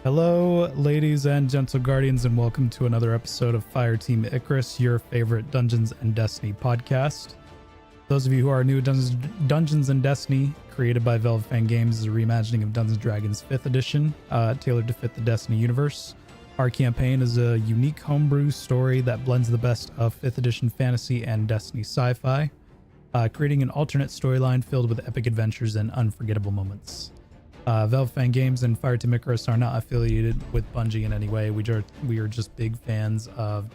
Hello, ladies and gentle guardians, and welcome to another episode of Fireteam Icarus, your favorite Dungeons and Destiny podcast. Those of you who are new, Dungeons and Destiny, created by Velvet Fan Games, is a reimagining of Dungeons & Dragons 5th edition, tailored to fit the Destiny universe. Our campaign is a unique homebrew story that blends the best of 5th edition fantasy and Destiny sci-fi, creating an alternate storyline filled with epic adventures and unforgettable moments. Velvet Fan Games and Fireteam Icarus are not affiliated with Bungie in any way. We are just big fans of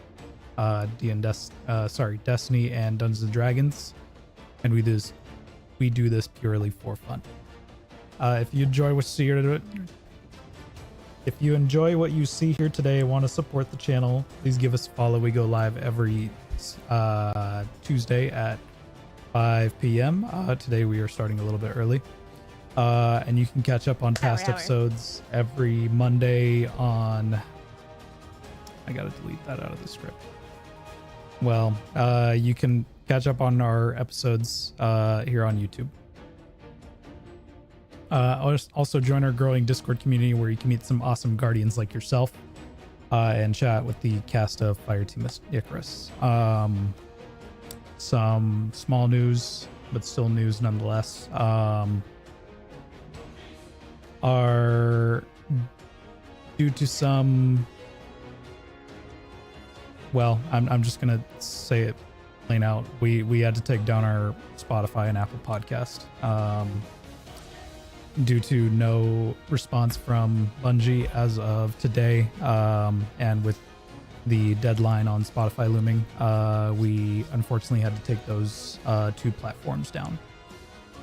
Destiny and Dungeons and Dragons, and we do this purely for fun. If you enjoy what you see here today and want to support the channel, please give us a follow. We go live every Tuesday at 5 p.m. Today we are starting a little bit early. And you can catch up on past episodes every Monday on... I gotta delete that out of the script. Well, you can catch up on our episodes here on YouTube. Also join our growing Discord community where you can meet some awesome guardians like yourself and chat with the cast of Fireteam Icarus. Some small news, but still news nonetheless. Are due to some, well, I'm just gonna say it plain out. We had to take down our Spotify and Apple podcast due to no response from Bungie as of today, and with the deadline on Spotify looming, we unfortunately had to take those two platforms down.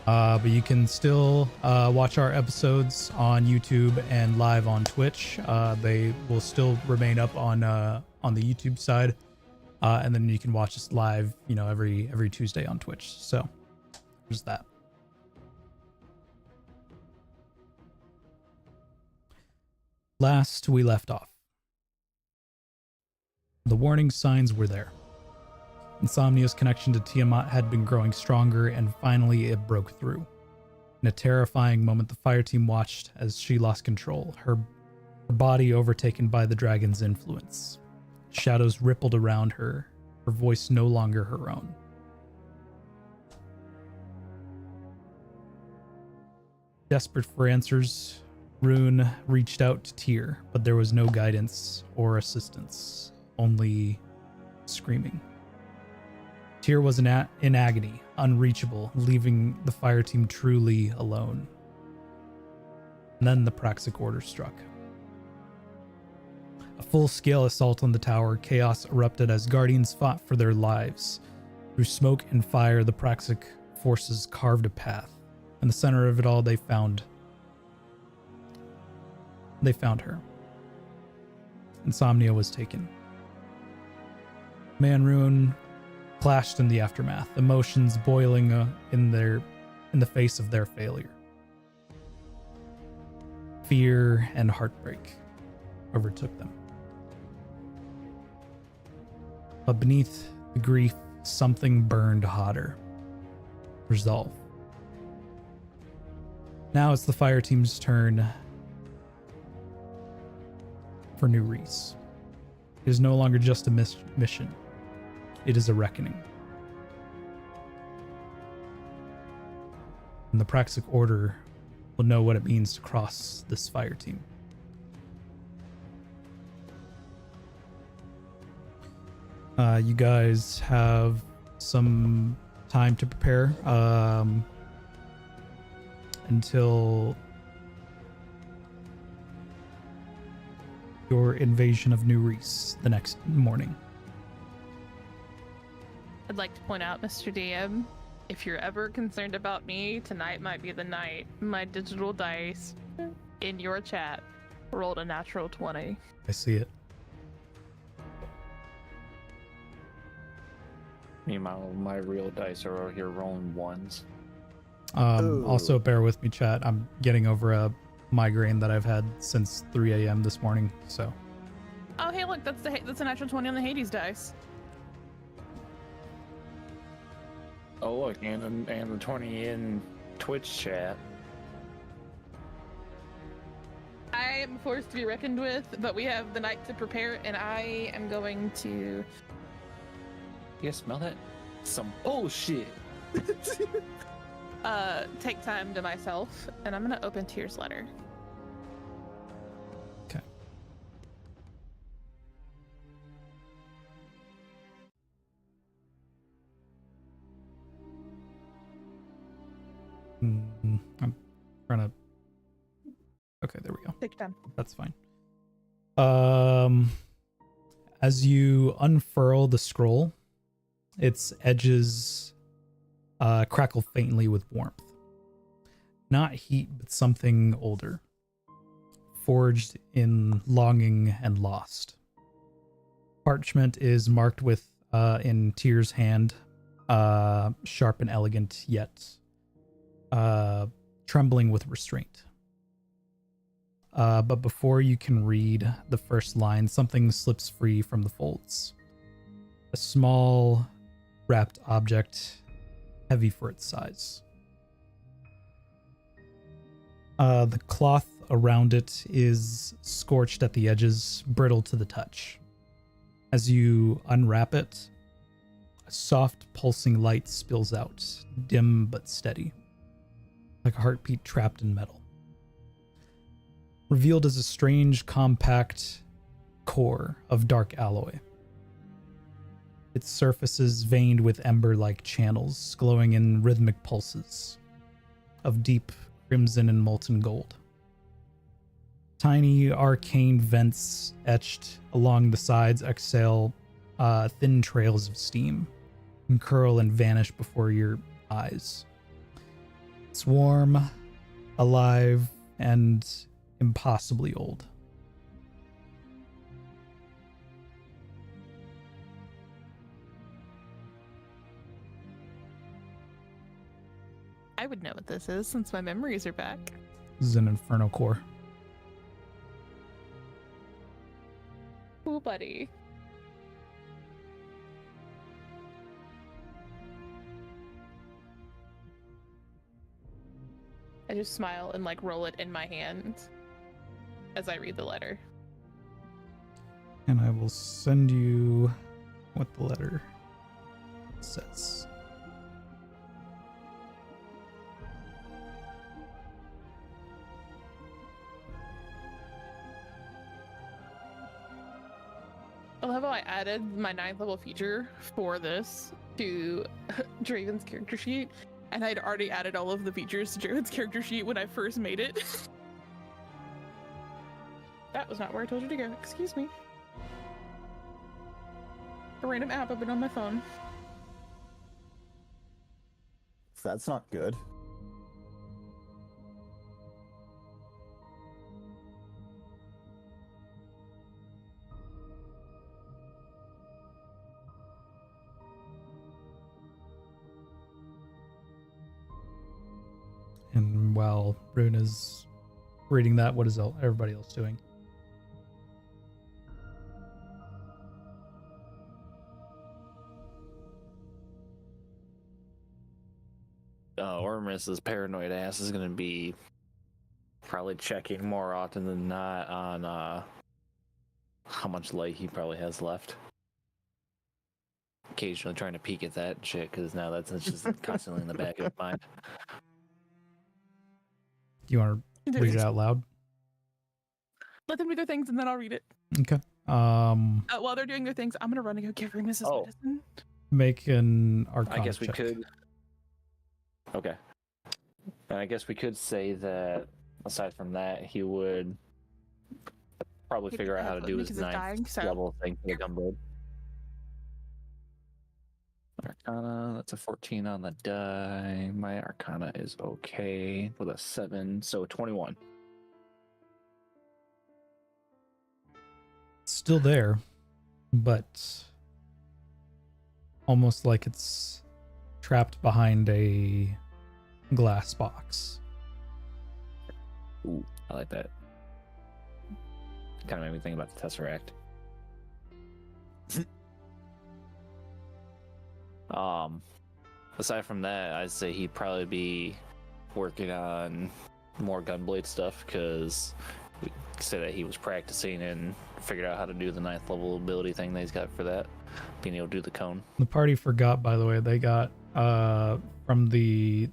But you can still watch our episodes on YouTube and live on Twitch. They will still remain up on the YouTube side, and then you can watch us live, every Tuesday on Twitch. So there's that. Last we left off, the warning signs were there. Insomnia's connection to Tiamat had been growing stronger, and finally it broke through. In a terrifying moment, the Fireteam watched as she lost control, her body overtaken by the dragon's influence. Shadows rippled around her, her voice no longer her own. Desperate for answers, Rune reached out to Tyr, but there was no guidance or assistance, only screaming. Tyr was in agony, unreachable, leaving the Fireteam truly alone. And then the Praxic Order struck. A full-scale assault on the tower, chaos erupted as Guardians fought for their lives. Through smoke and fire, the Praxic forces carved a path. In the center of it all, they found her. Insomnia was taken. Rune clashed in the aftermath, emotions boiling in the face of their failure. Fear and heartbreak overtook them. But beneath the grief, something burned hotter. Resolve. Now it's the Fireteam's turn for New Reese. It is no longer just a mission. It is a reckoning. And the Praxic Order will know what it means to cross this Fireteam. You guys have some time to prepare until your invasion of New Reese the next morning. I'd like to point out, Mr. DM, if you're ever concerned about me, tonight might be the night. My digital dice in your chat rolled a natural 20. I see it. Meanwhile, my real dice are over here rolling ones. Also, bear with me, chat. I'm getting over a migraine that I've had since 3 a.m. this morning, so. Oh, hey, look, that's a natural 20 on the Hades dice. Oh, look, and the 20 in Twitch chat. I am a force to be reckoned with, but we have the night to prepare, and I am going to You guys smell that? Some bullshit. take time to myself, and I'm gonna open Tyr's letter. Okay. I'm trying to. Okay, there we go. Take your time. That's fine. As you unfurl the scroll, its edges crackle faintly with warmth. Not heat, but something older. Forged in longing and lost. Parchment is marked with, in Tyr's hand, sharp and elegant, yet trembling with restraint. But before you can read the first line, something slips free from the folds. A small, wrapped object, heavy for its size. The cloth around it is scorched at the edges, brittle to the touch. As you unwrap it, a soft, pulsing light spills out, dim but steady, like a heartbeat trapped in metal. Revealed as a strange, compact core of dark alloy. Its surface is veined with ember-like channels, glowing in rhythmic pulses of deep crimson and molten gold. Tiny arcane vents etched along the sides exhale thin trails of steam and curl and vanish before your eyes. It's warm, alive, and impossibly old. I would know what this is since my memories are back. This is an Inferno core. Cool, buddy. I just smile and like roll it in my hand as I read the letter. And I will send you what the letter says. I love how I added my 9th level feature for this to Draven's character sheet, and I'd already added all of the features to Draven's character sheet when I first made it. That was not where I told you to go. Excuse me. A random app opened on my phone. That's not good. And while Rune is reading that, what is everybody else doing? Ormus's paranoid ass is going to be probably checking more often than not on how much light he probably has left. Occasionally trying to peek at that shit, because now that's just constantly in the back of his mind. Do you want to read it out loud? Let them do their things and then I'll read it. Okay. While they're doing their things, I'm gonna run and go give Remus his medicine. Make an Arcana I guess we check. could. Okay. I guess we could say that aside from that, he would probably figure out how to do his Because it's 9th dying, so- level thing for the Gunblade. Arcana, that's a 14 on the die. My Arcana is okay with a 7, so 21. Still there, but almost like it's trapped behind a glass box. Ooh, I like that. Kind of made me think about the Tesseract. Aside from that, I'd say he'd probably be working on more Gunblade stuff, because we say that he was practicing and figured out how to do the 9th level ability thing that he's got for that, being able to do the cone. The party forgot, by the way, they got from the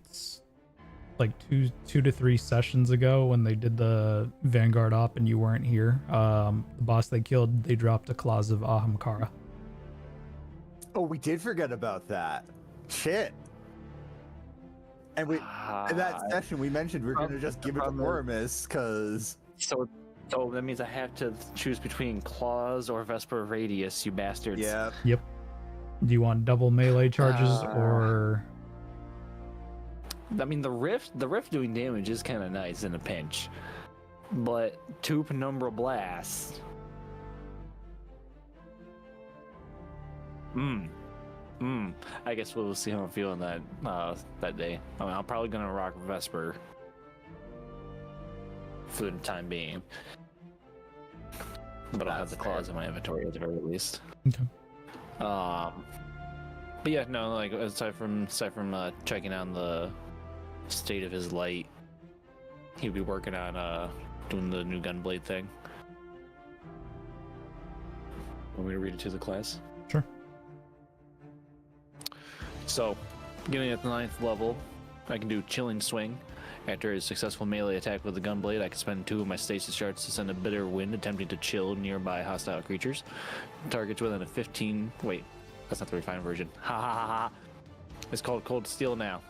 like two to 3 sessions ago when they did the Vanguard op and you weren't here. The boss they killed, they dropped a clause of Ahamkara. Oh, we did forget about that. Shit. And we in that session we mentioned we are gonna just give it to Oramus because. So that means I have to choose between Claws or Vesper Radius, you bastards. Yeah. Yep. Do you want double melee charges or? I mean, the rift doing damage is kind of nice in a pinch, but 2 Penumbra Blasts. I guess we'll see how I'm feeling that day. I mean, I'm probably gonna rock Vesper for the time being, but I'll have the claws in my inventory at the very least. Okay. But yeah, no, like aside from checking on the state of his light, he'll be working on doing the new gunblade thing. Want me to read it to the class? Sure. So, beginning at the 9th level, I can do Chilling Swing. After a successful melee attack with the gunblade, I can spend 2 of my stasis shards to send a bitter wind attempting to chill nearby hostile creatures. Targets within a 15... Wait, that's not the refined version. Ha ha ha ha. It's called Cold Steel now.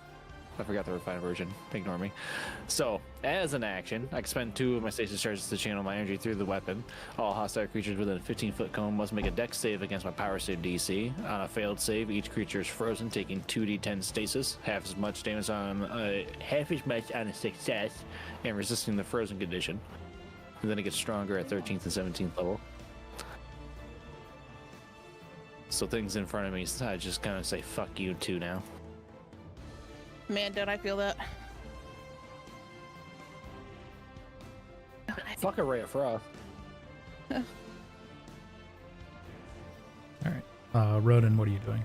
I forgot the refined version. Ignore me. So, as an action, I can spend 2 of my stasis charges to channel my energy through the weapon. All hostile creatures within a 15-foot cone must make a dex save against my power save DC. On a failed save, each creature is frozen, taking 2d10 stasis, half as much on a success, and resisting the frozen condition. And then it gets stronger at 13th and 17th level. So things in front of me, I just kind of say fuck you too now. Man, don't I feel that? Fuck a Ray of Frost. All right. Roden, what are you doing?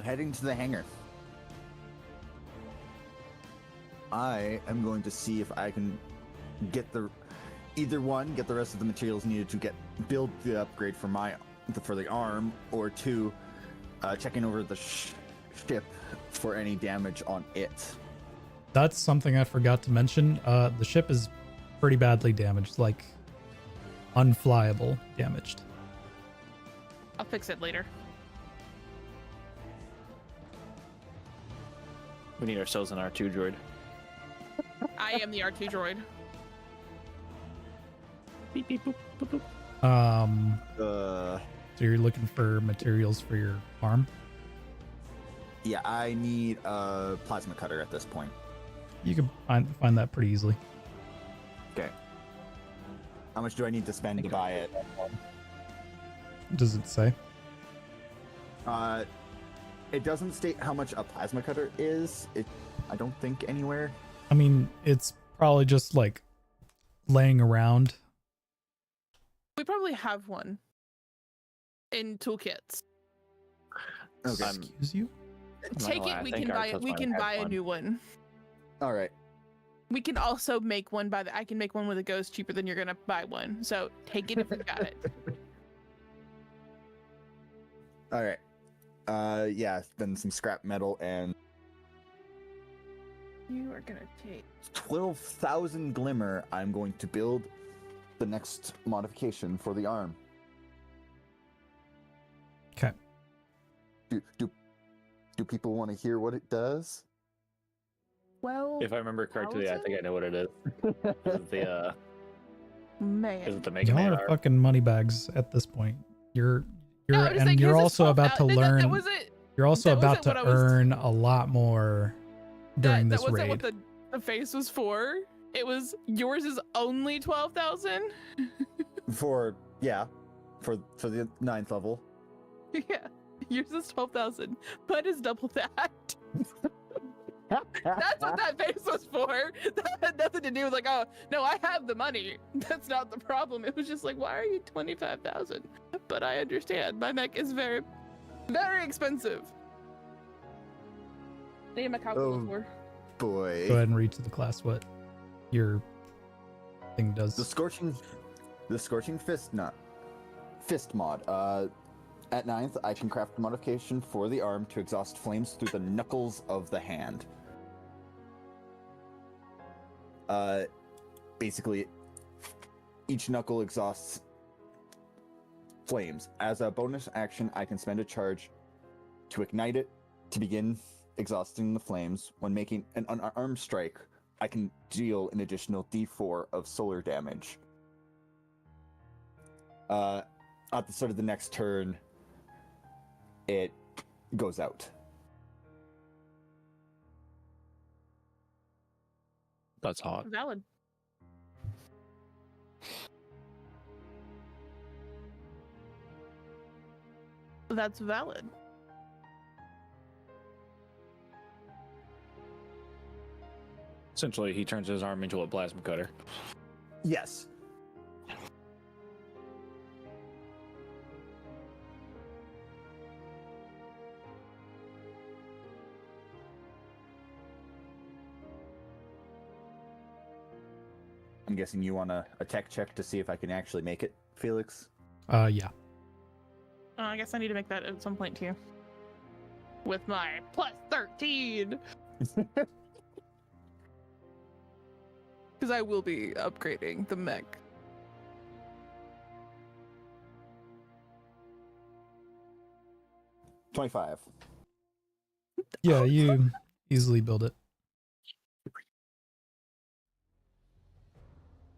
Heading to the hangar. I am going to see if I can get the rest of the materials needed to build the upgrade for the arm, or 2, checking over the ship for any damage on it. That's something I forgot to mention. The ship is pretty badly damaged, like unflyable damaged. I'll fix it later. We need ourselves an R2 droid. I am the R2 droid. Beep, beep, boop, boop, boop. So you're looking for materials for your arm? Yeah, I need a plasma cutter at this point. You can find that pretty easily. Okay. How much do I need to spend to buy it? Does it say? It doesn't state how much a plasma cutter is. I don't think anywhere. I mean, it's probably just like laying around. We probably have one in toolkits. Okay. Excuse you? Take it. We can buy it. We can buy a new one. All right. We can also make one I can make one with a ghost cheaper than you're gonna buy one. So take it if you got it. All right. Yeah, then some scrap metal and You are gonna take 12,000 glimmer. I'm going to build the next modification for the arm. Okay. Do people want to hear what it does? well. If I remember correctly, I think I know what it is. Is it the Man. is it the Mega Y'all Man are R? fucking moneybags at this point. You're No, I'm just and saying, you're his is also about to 12,000. learn. That was it. You're also that about wasn't to what I was- earn a lot more during That this wasn't raid. what the face was for. It was yours is only 12,000. For the 9th level. Yeah, yours is 12,000, but it's double that. That's what that face was for. That had nothing to do with like, oh no, I have the money. That's not the problem. It was just like, why are you 25,000? But I understand. My mech is very, very expensive. Need my calculator Oh. for. Boy. Go ahead and read to the class what your thing The does. scorching fist mod. At 9th, I can craft a modification for the arm to exhaust flames through the knuckles of the hand. Basically, each knuckle exhausts flames. As a bonus action, I can spend a charge to ignite it to begin exhausting the flames. When making an unarmed strike, I can deal an additional d4 of solar damage. At the start of the next turn, it goes out. That's hot. Valid. That's valid. Essentially, he turns his arm into a plasma cutter. Yes. I'm guessing you want a tech check to see if I can actually make it, Felix? Yeah. I guess I need to make that at some point too. With my plus 13. Because I will be upgrading the mech. $25. Yeah, you easily build it.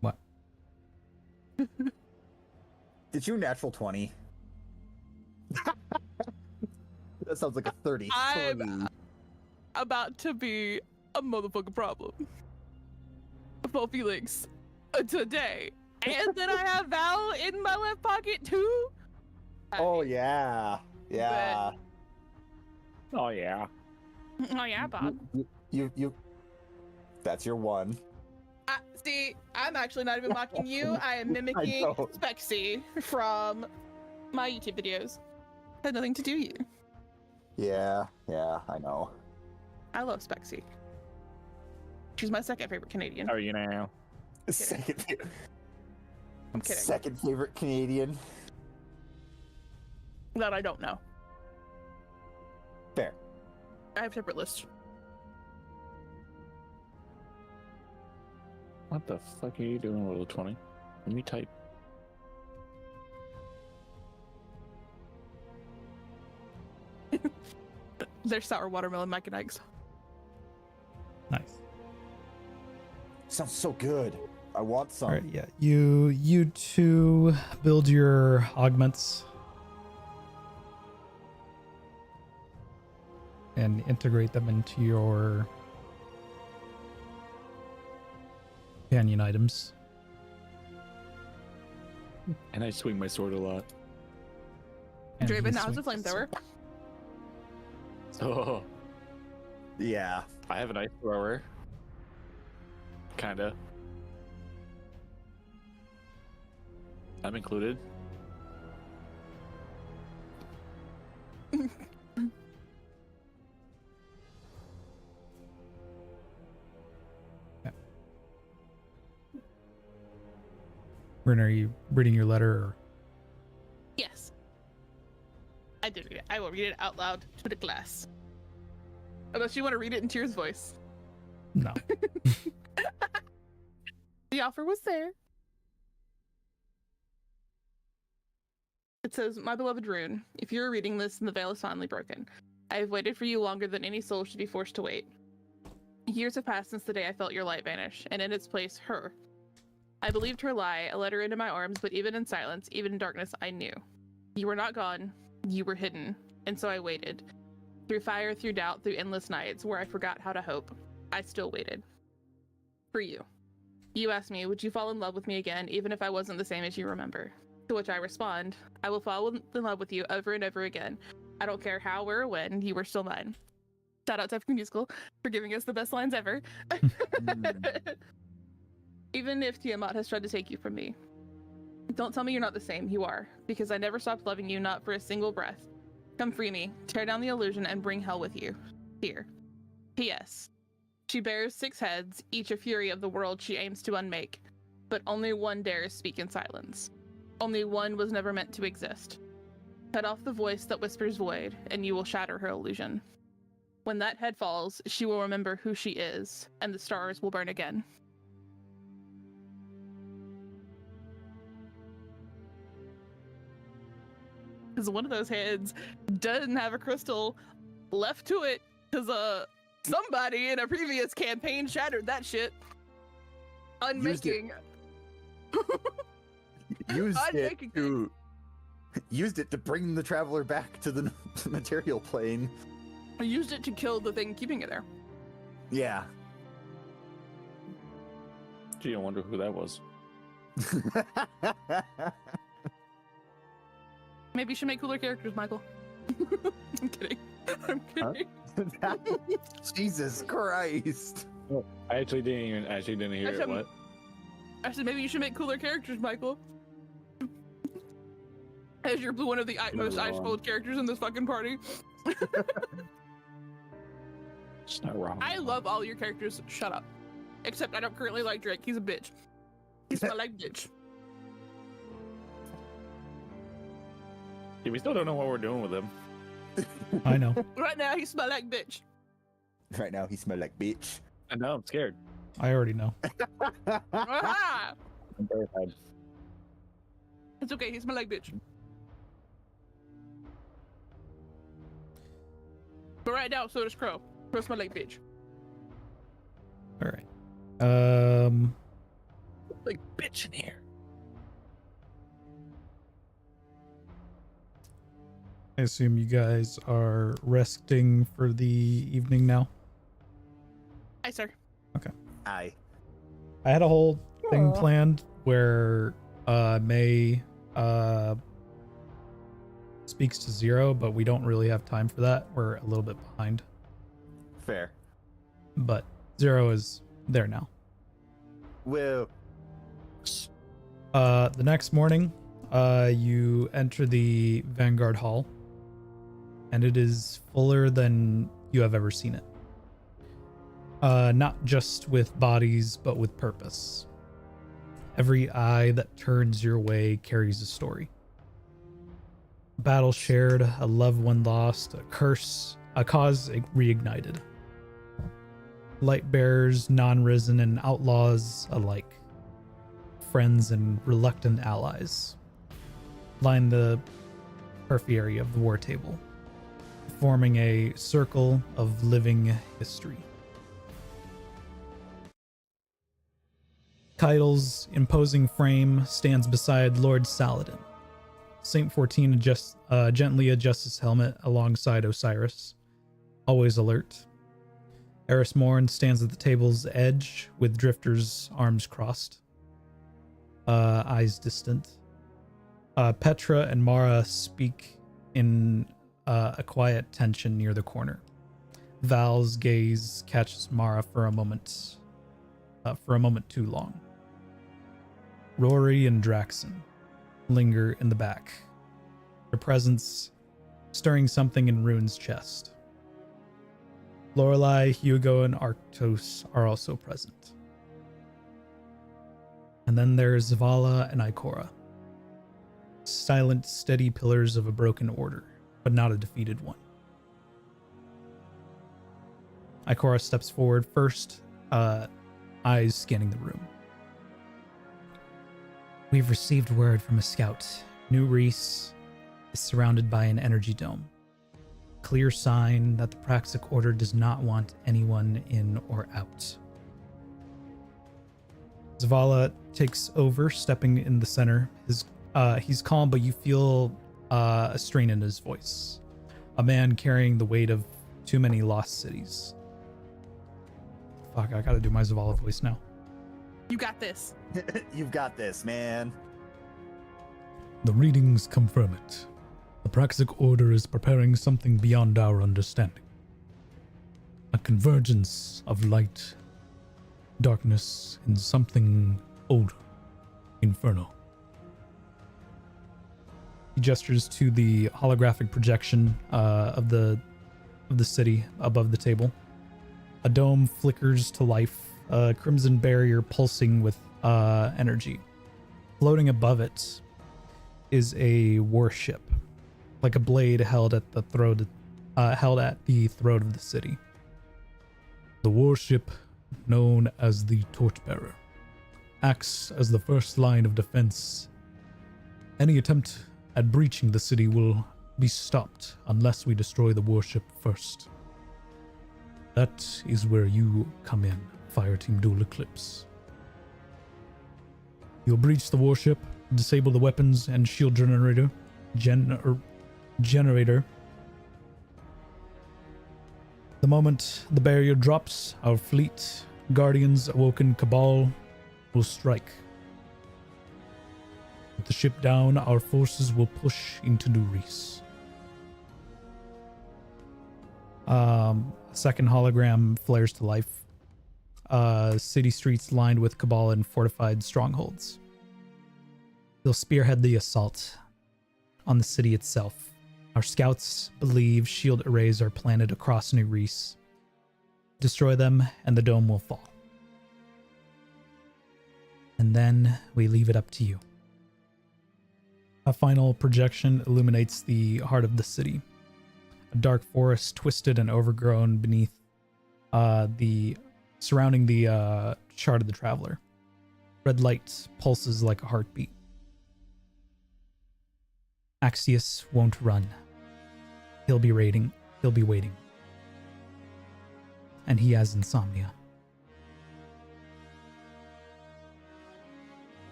What? Did you natural 20? That sounds like a 30. I'm about to be a motherfucking problem. For Felix today. And then I have Val in my left pocket too. Oh yeah. Yeah. Oh yeah. Oh yeah, Bob. You that's your one. See, I'm actually not even mocking you. I am mimicking know. Spexy from my YouTube videos. Had nothing to do with you. Yeah, I know. I love Spexy. She's my second favorite Canadian. How are you now? Second I'm kidding. Second favorite Canadian. That I don't know. Fair. I have separate lists. What the fuck are you doing, Roll 20? Let me type. There's sour watermelon mac and eggs. Nice. Sounds so good. I want some. All right, yeah. You two build your augments and integrate them into your companion items. And I swing my sword a lot. And Draven he now has a swings- flamethrower. Oh, Yeah. I have an ice thrower. Kinda. I'm included. Bryn, are you reading your letter? Or... Yes. I did read it. I will read it out loud to the class. Unless you want to read it in Tyr's voice. No. The offer was there. It says, "My beloved Rune, if you are reading this and the veil is finally broken, I have waited for you longer than any soul should be forced to wait. Years have passed since the day I felt your light vanish, and in its place, her. I believed her lie, a letter into my arms, but even in silence, even in darkness, I knew. You were not gone, you were hidden, and so I waited. Through fire, through doubt, through endless nights where I forgot how to hope, I still waited. For you. You asked me, would you fall in love with me again, even if I wasn't the same as you remember? To which I respond, I will fall in love with you over and over again. I don't care how or when, you were still mine. Shout out to African Musical for giving us the best lines ever. Even if Tiamat has tried to take you from me. Don't tell me you're not the same, you are, because I never stopped loving you, not for a single breath. Come free me, tear down the illusion, and bring hell with you. Here. P.S. She bears 6 heads, each a fury of the world she aims to unmake. but only one dares speak in silence. Only one was never meant to exist. Cut off the voice that whispers void, and you will shatter her illusion. When that head falls, she will remember who she is, and the stars will burn again. Because one of those heads doesn't have a crystal left to it, because somebody in a previous campaign shattered that shit. Unmaking. Used it to bring the traveler back to the material plane. I used it to kill the thing keeping it there. Yeah. Gee, I wonder who that was. Maybe you should make cooler characters, Michael. I'm kidding. I'm kidding. Huh? Jesus Christ. I actually didn't hear it. What? I said maybe you should make cooler characters, Michael. As you're one of the most ice-cold characters in this fucking party. It's not wrong. I love all your characters. Shut up. Except I don't currently like Drake. He's a bitch. He's my like bitch. Yeah, we still don't know what we're doing with him. I know. Right now, he smell like bitch. Right now, he smell like bitch. I know, I'm scared. I already know. Ah! I'm terrified. It's okay. He smell like bitch. But right now, so does Crow. Crow smell like bitch. All right. Like bitch in here. I assume you guys are resting for the evening now. Hi, sir. Aye. I had a whole thing Aw. planned where May speaks to Zero, but we don't really have time for that. We're a little bit behind. Fair. But Zero is there now. Well, The next morning, you enter the Vanguard Hall, and it is fuller than you have ever seen it. Not just with bodies, but with purpose. Every eye that turns your way carries a story. A battle shared, a loved one lost, a curse, a cause reignited. Light bearers, non-risen, and outlaws alike. Friends and reluctant allies line the periphery of the war table, forming a circle of living history. Kaitl's imposing frame stands beside Lord Saladin. Saint 14 gently adjusts his helmet alongside Osiris, always alert. Eris Morn stands at the table's edge with Drifter's arms crossed, eyes distant. Petra and Mara speak in a quiet tension near the corner. Val's gaze catches Mara for a moment too long. Rory and Draxon linger in the back, their presence stirring something in Rune's chest. Lorelei, Hugo, and Arctos are also present. And then there's Zavala and Ikora. Silent, steady pillars of a broken order, but not a defeated one. Ikora steps forward first, eyes scanning the room. We've received word from a scout. New Reese is surrounded by an energy dome. Clear sign that the Praxic Order does not want anyone in or out. Zavala takes over, stepping in the center. He's calm, but you feel a strain in his voice. A man carrying the weight of too many lost cities. Fuck, I gotta do my Zavala voice now. You got this. you've got this, man. The readings confirm it. The Praxic Order is preparing something beyond our understanding. A convergence of light, darkness, and something older. Inferno. He gestures to the holographic projection of the city above the table. A dome flickers to life, a crimson barrier pulsing with energy. Floating above it is a warship, like a blade held at the throat of the city. The warship, known as the Torchbearer, acts as the first line of defense. Any attempt at breaching the city will be stopped unless we destroy the warship first. That is where you come in, Fireteam Dual Eclipse. You'll breach the warship, disable the weapons and shield generator. The moment the barrier drops, our fleet, Guardians, Awoken, Cabal will strike. With the ship down, our forces will push into New Reese. A second hologram flares to life. City streets lined with Cabal and fortified strongholds. They'll spearhead the assault on the city itself. Our scouts believe shield arrays are planted across New Reese. Destroy them, and the dome will fall. And then we leave it up to you. A final projection illuminates the heart of the city. A dark forest, twisted and overgrown beneath surrounding the Shard of the Traveler. Red light pulses like a heartbeat. Axius won't run. He'll be waiting. And he has insomnia.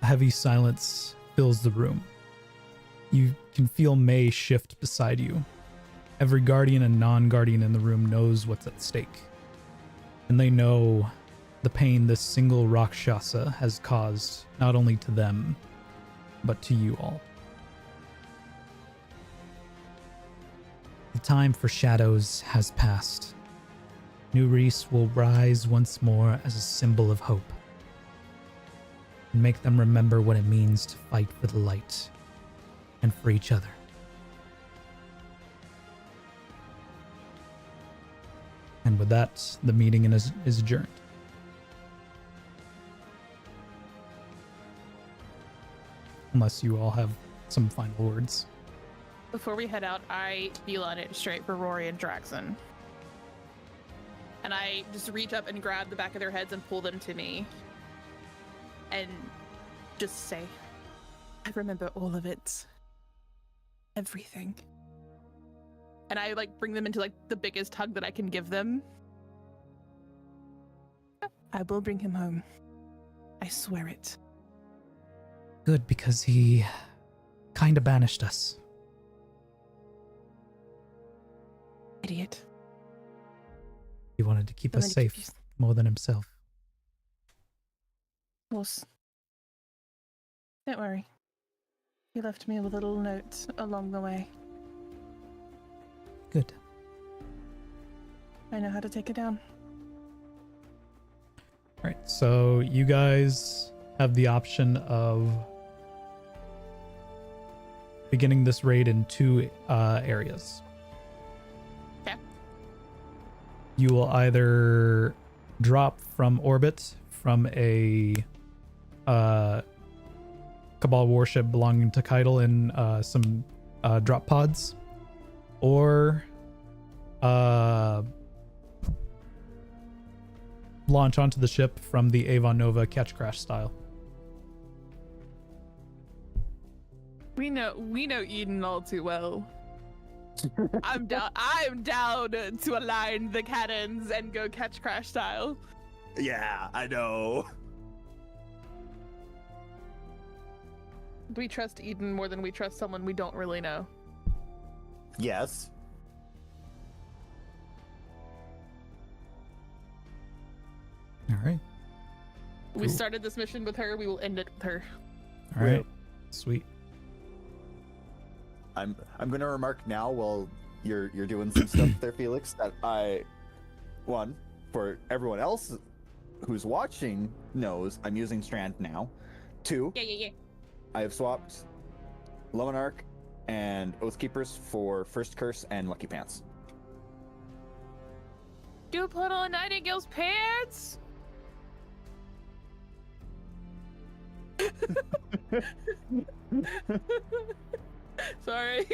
A heavy silence fills the room. You can feel May shift beside you. Every guardian and non-guardian in the room knows what's at stake. And they know the pain this single Rakshasa has caused, not only to them, but to you all. The time for shadows has passed. New Reese will rise once more as a symbol of hope. And make them remember what it means to fight for the light and for each other. And with that, the meeting is adjourned. Unless you all have some final words. Before we head out, I beeline it straight for Rory and Draxon. And I just reach up and grab the back of their heads and pull them to me. And just say, I remember all of it. Everything. And I bring them into the biggest hug that I can give them. I will bring him home. I swear it. Good, because he kinda banished us. Idiot. He wanted to keep us safe more than himself. Of course. Don't worry. He left me with a little note along the way. Good. I know how to take it down. Alright, so you guys have the option of beginning this raid in two areas. Okay. You will either drop from orbit from a Cabal warship belonging to Keitel in some drop pods, or launch onto the ship from the Avon Nova catch crash style. We know Eden all too well. I'm down to align the cannons and go catch crash style. Yeah, I know. We trust Eden more than we trust someone we don't really know. Yes. All right. We Cool. started this mission with her. We will end it with her. All right. Sweet. I'm gonna remark now while you're doing some stuff there, Felix, that for everyone else who's watching knows I'm using Strand now. 2, Yeah. I have swapped Luminarch and Oathkeepers for First Curse and Lucky Pants. Do put on Nightingale's pants. Sorry.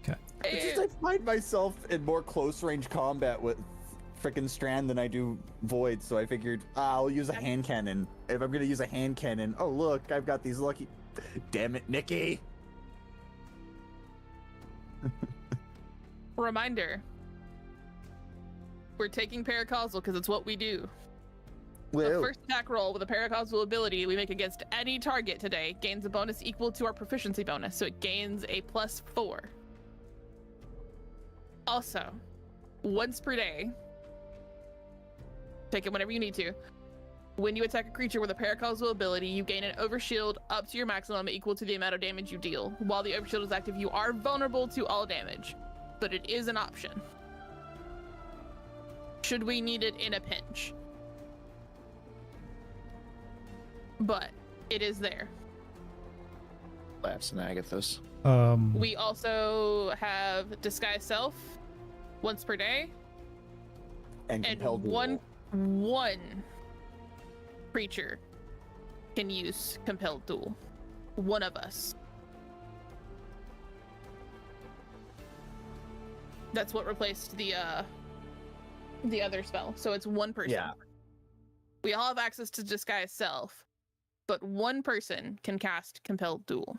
Okay. It's just I find myself in more close range combat with frickin' Strand than I do Void, so I figured I'll use a hand cannon. If I'm gonna use a hand cannon, oh look, I've got these lucky. Damn it, Nikki! Reminder. We're taking Paracausal because it's what we do. The Well, first attack roll with a Paracausal ability we make against any target today gains a bonus equal to our proficiency bonus, so it gains a +4. Also, once per day, take it whenever you need to. When you attack a creature with a Paracausal ability, you gain an overshield up to your maximum equal to the amount of damage you deal. While the overshield is active, you are vulnerable to all damage, but it is an option. Should we need it in a pinch. But it is there. Laughs and Agathos. We also have Disguise Self once per day, and and compelled one creature can use Compelled Duel. One of us. That's what replaced the other spell. So it's one person. Yeah. We all have access to Disguise Self, but one person can cast Compelled Duel.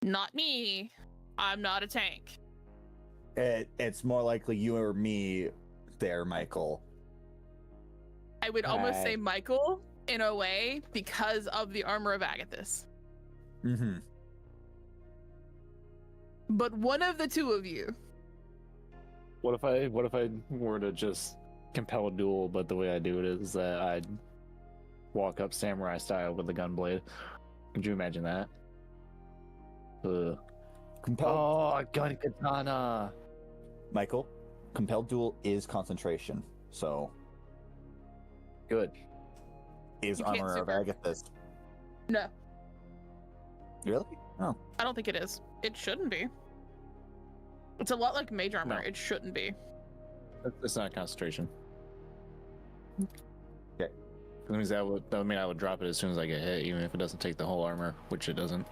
Not me. I'm not a tank. It's more likely you or me there, Michael. I would almost say Michael in a way because of the armor of Agathis. Mm-hmm. But one of the two of you. What if I were to just compel a duel, but the way I do it is that I'd walk up samurai style with the gunblade. Could you imagine that? Compelled, Oh, I got a katana. Michael, compelled duel is concentration, so Good. is You can't armor of super- Agathis. No, Really? Oh. I don't think it is. It shouldn't be. It's a lot like mage armor. No. It shouldn't be. It's not concentration. Okay. That means that would mean I would drop it as soon as I get hit, even if it doesn't take the whole armor, which it doesn't.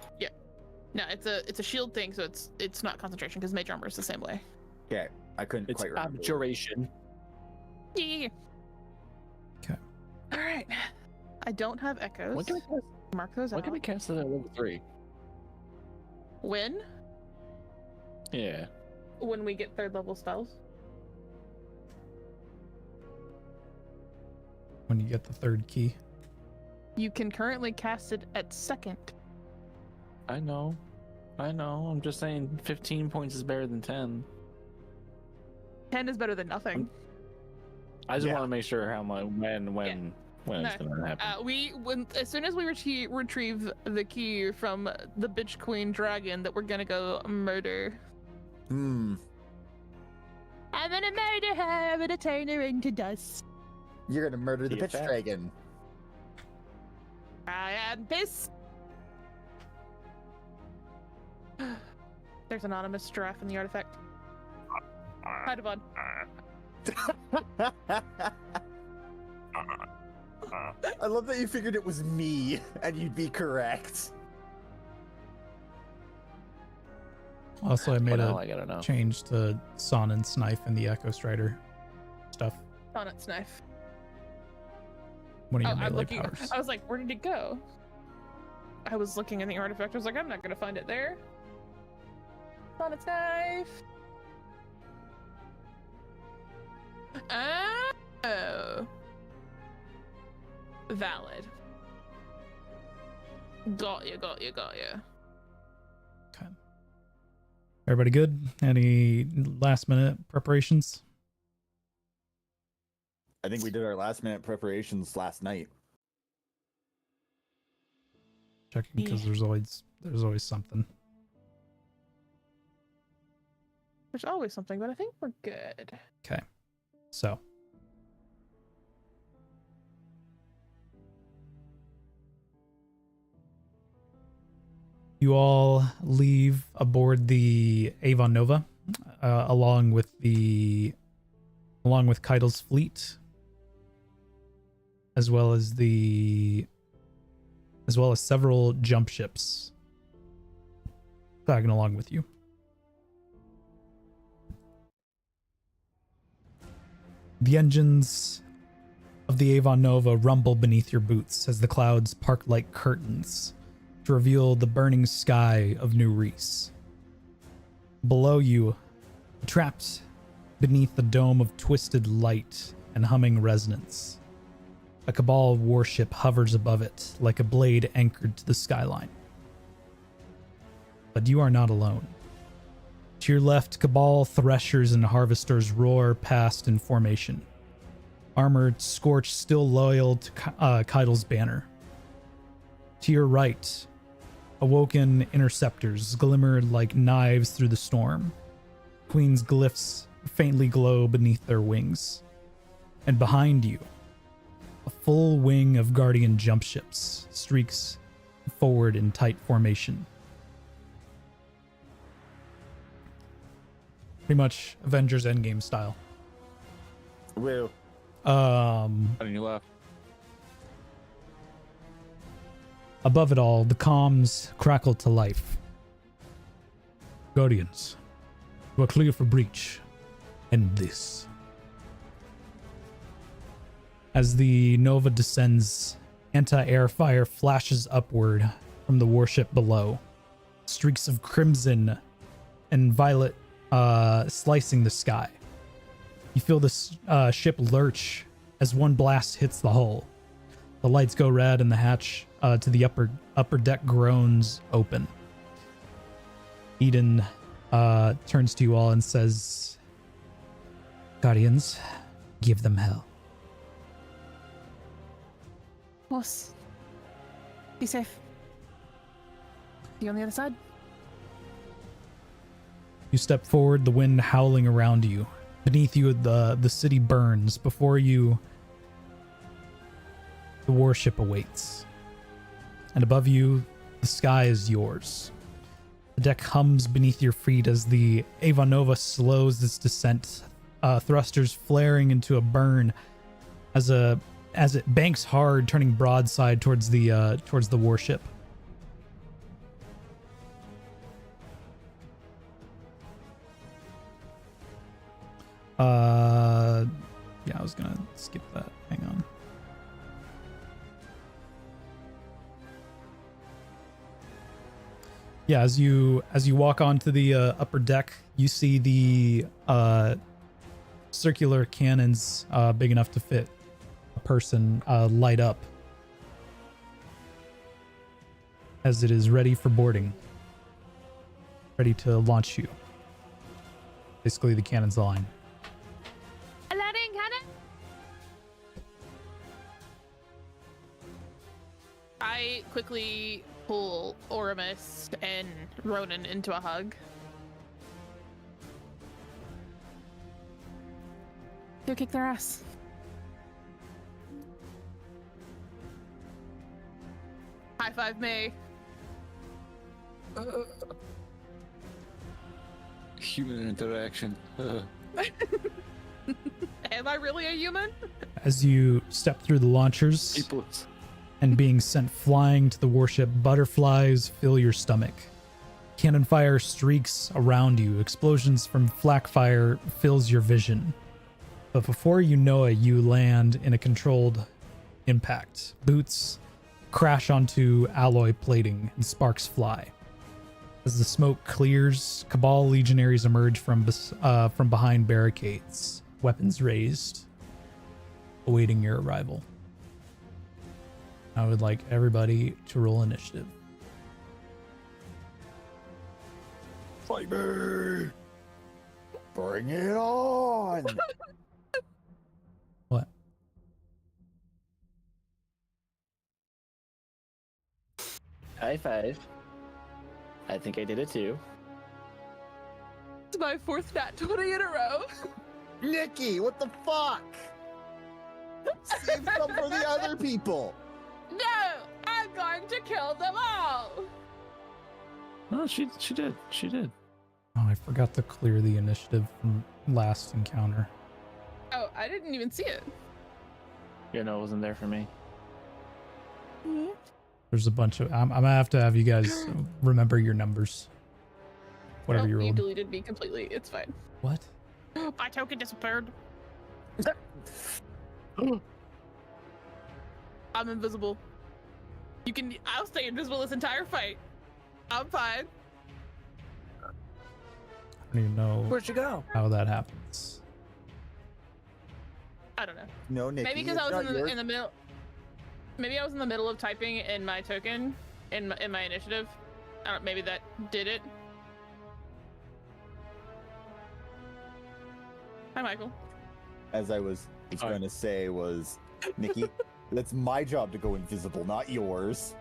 No, it's a shield thing, so it's not concentration because mage armor is the same way. Okay, I couldn't It's quite remember. abjuration. Yeah. Okay. All right. I don't have echoes. When can I cast, Mark those when out. can I cast it at level 3? When? Yeah. When we get third level spells. When you get the third key. You can currently cast it at second. I know. I'm just saying 15 points is better than 10. 10 is better than nothing. I just Yeah. want to make sure how much, when it's gonna happen. As soon as we retrieve the key from the bitch queen dragon that we're gonna go murder. Hmm. I'm gonna murder her. I'm gonna turn her into dust. You're gonna murder the The pitch attack. dragon. I am pissed. There's anonymous giraffe in the artifact. Hi, Devon. I love that you figured it was me and you'd be correct. Also, I made What a hell, I gotta know. change to Son and Snife in the Echo Strider stuff. Sonnet's knife. One of Oh, your I'm melee looking. powers. I was like, where did it go? I was looking in the artifact. I was like, I'm not gonna find it there. Sonnet's knife. Oh. Valid. Got you. Okay. Everybody good? Any last minute preparations? I think we did our last minute preparations last night. Checking because there's always something. There's always something, but I think we're good. Okay. So you all leave aboard the Avon Nova, along with Keitel's fleet. as well as several jump ships tagging along with you. The engines of the Avon Nova rumble beneath your boots as the clouds park like curtains to reveal the burning sky of New Reese. Below you, trapped beneath the dome of twisted light and humming resonance, a Cabal warship hovers above it like a blade anchored to the skyline. But you are not alone. To your left, Cabal threshers and harvesters roar past in formation, armored Scorch still loyal to Keidel's banner. To your right, awoken interceptors glimmer like knives through the storm. Queen's glyphs faintly glow beneath their wings. And behind you, a full wing of Guardian jump ships streaks forward in tight formation. Pretty much Avengers Endgame style. Woo. How did you laugh? Above it all, the comms crackle to life. Guardians, you are clear for breach. End this. As the Nova descends, anti-air fire flashes upward from the warship below. Streaks of crimson and violet slicing the sky. You feel this ship lurch as one blast hits the hull. The lights go red and the hatch to the upper deck groans open. Eden turns to you all and says, Guardians, give them hell. Boss, be safe. You on the other side? You step forward, the wind howling around you. Beneath you, the city burns. Before you, the warship awaits. And above you, the sky is yours. The deck hums beneath your feet as the Avon Nova slows its descent, thrusters flaring into a burn as it banks hard, turning broadside towards the warship. Yeah, I was gonna skip that. Hang on. Yeah, as you walk onto the upper deck, you see the circular cannons big enough to fit a person light up as it is ready for boarding, ready to launch you. Basically, the cannon's line. Aladdin cannon. I quickly pull Oramus and Ronan into a hug. Go kick their ass. High five me. Human interaction. Am I really a human? As you step through the launchers People. and being sent flying to the warship, butterflies fill your stomach. Cannon fire streaks around you. Explosions from flak fire fills your vision. But before you know it, you land in a controlled impact. Boots crash onto alloy plating and sparks fly. As the smoke clears, Cabal legionaries emerge from behind barricades, weapons raised, awaiting your arrival. I would like everybody to roll initiative. Fight me! Bring it on! What? High five. I think I did it too. It's my fourth nat 20 in a row. Nikki, what the fuck? Save some for the other people. No, I'm going to kill them all. Oh, she did. She did. Oh, I forgot to clear the initiative from last encounter. Oh, I didn't even see it. Yeah, no, it wasn't there for me. There's a bunch of. I'm gonna have to have you guys remember your numbers. Whatever Nope, you you rolled. deleted me completely. It's fine. What? My token disappeared. I'm invisible. You can. I'll stay invisible this entire fight. I'm fine. I don't even know Where'd you go? how that happens. I don't know. No, Nikki. Maybe because it's I was not yours. in the middle. Maybe I was in the middle of typing in my token in my initiative. I don't. Maybe that did it. Hi, Michael. As I was Alright. going to say was, Nikki, that's my job to go invisible, not yours.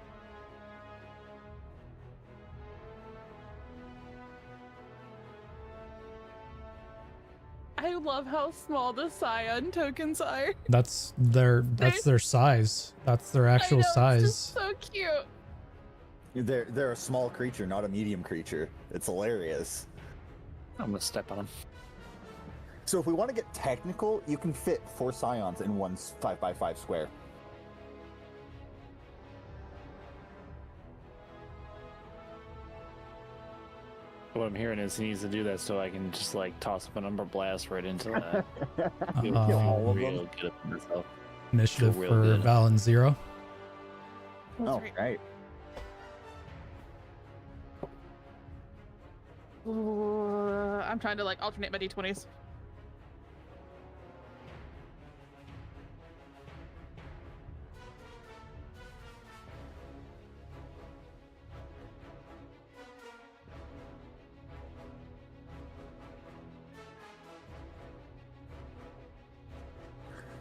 I love how small the Scion tokens are. That's their size. That's their actual I know, size. It's just so cute. They're a small creature, not a medium creature. It's hilarious. I'm gonna step on him. So if we want to get technical, you can fit 4 scions in one 5x5 square. What I'm hearing is he needs to do that so I can just like toss up an Umber Blast right into that. Feel all of real them. good about myself. Initiative Feel real for good. Val and Zero. That's Oh, right. right. I'm trying to like alternate my d20s.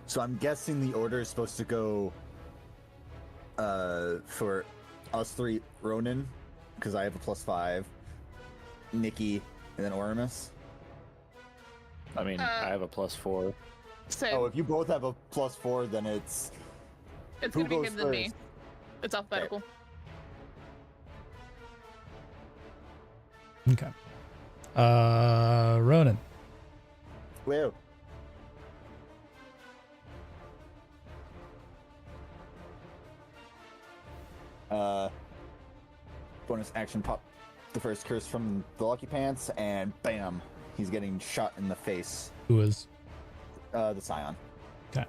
So I'm guessing the order is supposed to go for us 3, Ronan, because I have a +5, Nikki, and then Oramus. I mean, I have a +4. So Oh, if you both have a +4, then it's it's who gonna be goes him than me. first? It's alphabetical. Okay. Ronan. Whoa. Bonus action pop the first curse from the Lucky Pants, and bam, he's getting shot in the face. Who is? The Scion. Okay.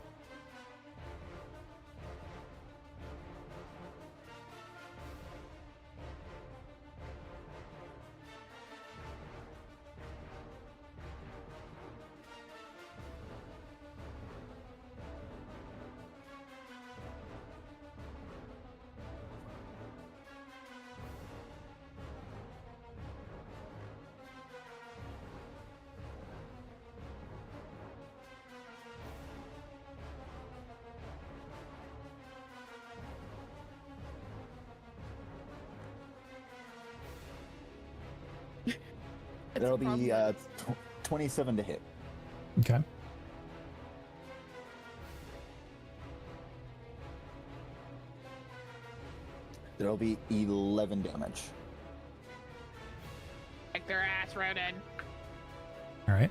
It's That'll a problem. be 27 to hit. Okay. That'll be 11 damage. Kick their ass, Ronan. All right.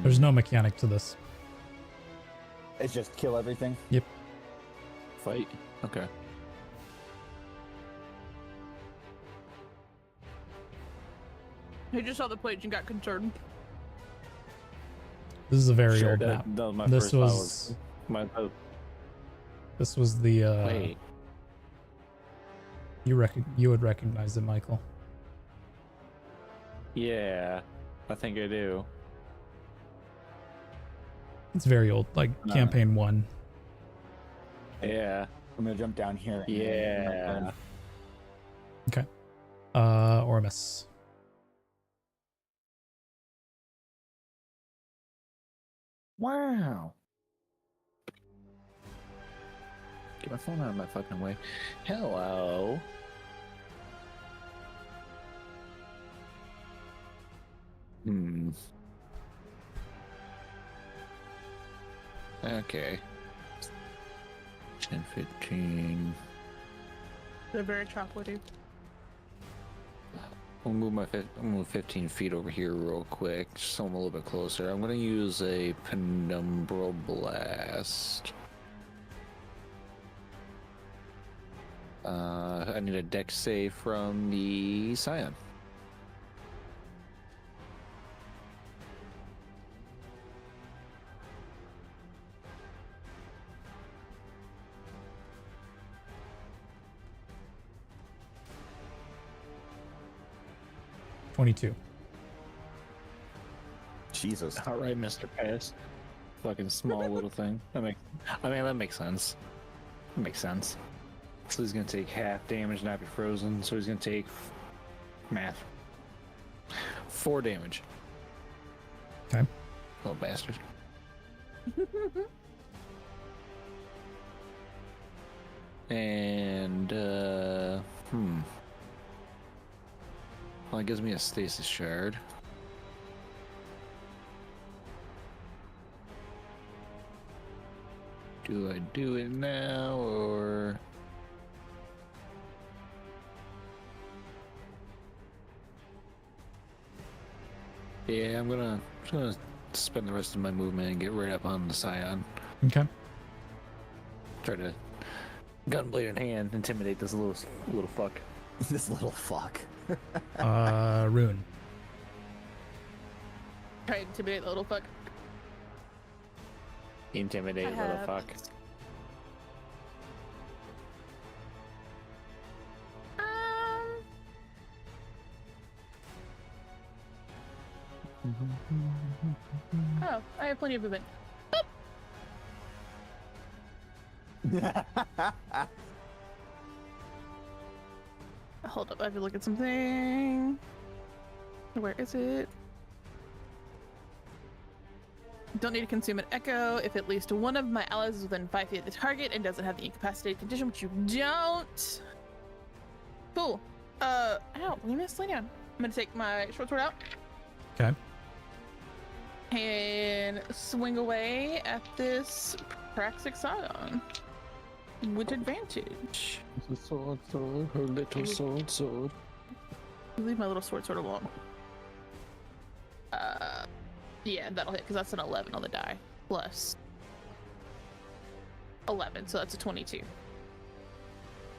There's no mechanic to this. It's just kill everything. Fight. Okay. He just saw the plate and got concerned. This is a very Sure, old that, map. that was my This first thought was my this was the wait. you would recognize it, Michael. Yeah, I think I do. It's very old, like No. campaign 1. Yeah. I'm gonna jump down here. and- Yeah. Ormus. Wow. Get my phone out of my fucking way. Hello. Okay. 10, 15. They're very chocolatey. I'll move 15 feet over here real quick, just so I'm a little bit closer. I'm gonna use a Penumbral Blast. I need a dex save from the Scion. $22. Jesus. All right, Mr. Pass. Fucking small little thing. That makes sense. That makes sense. So he's gonna take half damage, not be frozen. So he's gonna take math. 4 damage. Okay. Little bastard. And well, it gives me a stasis shard. Do I do it now or? Yeah, I'm just gonna spend the rest of my movement and get right up on the Scion. Okay. Try to gunblade in hand, intimidate this little fuck. This little fuck. Rune. Try to intimidate the little fuck. Intimidate little fuck. Oh, I have plenty of movement. Hold up, I have to look at something. Where is it? Don't need to consume an echo if at least one of my allies is within 5 feet of the target and doesn't have the incapacitated condition, which you don't. Cool. Ow, Lunas, lay down. I'm gonna take my short sword out. Okay. And swing away at this Praxic Scion with advantage. Sword, her little sword. Leave my little sword alone. Yeah, that'll hit because that's an 11 on the die. Plus 11, so that's a 22.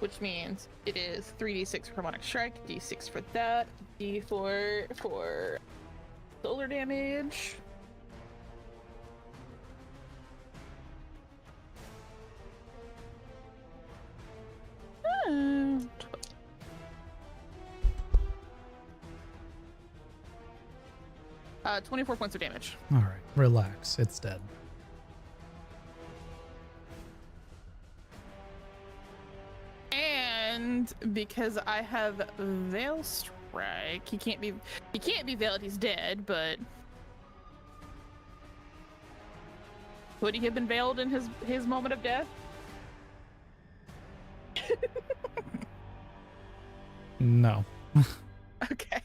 Which means it is 3d6 for harmonic strike, d6 for that, d4 for solar damage. Hmm. 24 points of damage. All right. Relax. It's dead. And because I have Veil Strike, he can't be veiled, he's dead, but would he have been veiled in his moment of death? No. Okay.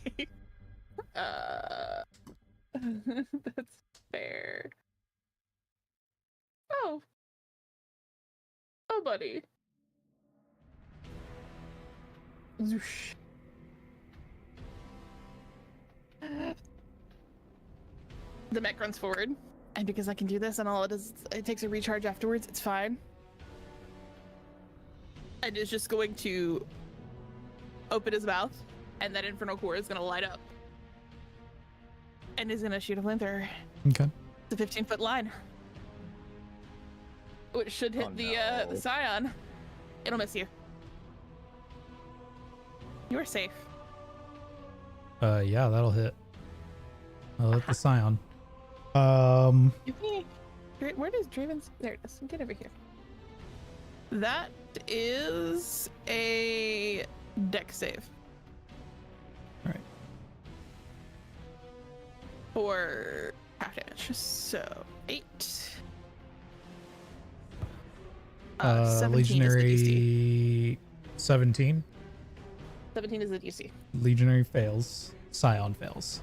That's fair. Oh, buddy. Zoosh. The mech runs forward, and because I can do this, and all it is, it takes a recharge afterwards. It's fine. And it's just going to open his mouth, and that infernal core is going to light up, and is going to shoot a flamethrower. Okay. It's a 15-foot line, which should hit the Scion. It'll miss you. You are safe. Yeah, that'll hit. I'll hit the Scion. Where does Draven's? There it is. Get over here. That is a dex save. All right. For half damage. So 8. 17 is the DC. Legionary 17. 17 is the DC. Legionary fails. Scion fails.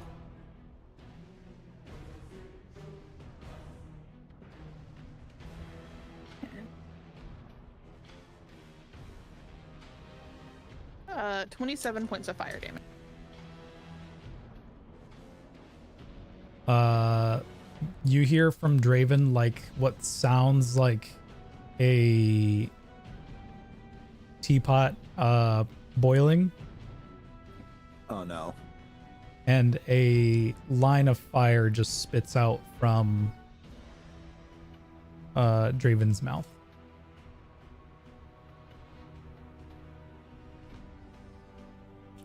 27 points of fire damage. You hear from Draven like what sounds like a teapot boiling, Oh no. and a line of fire just spits out from Draven's mouth.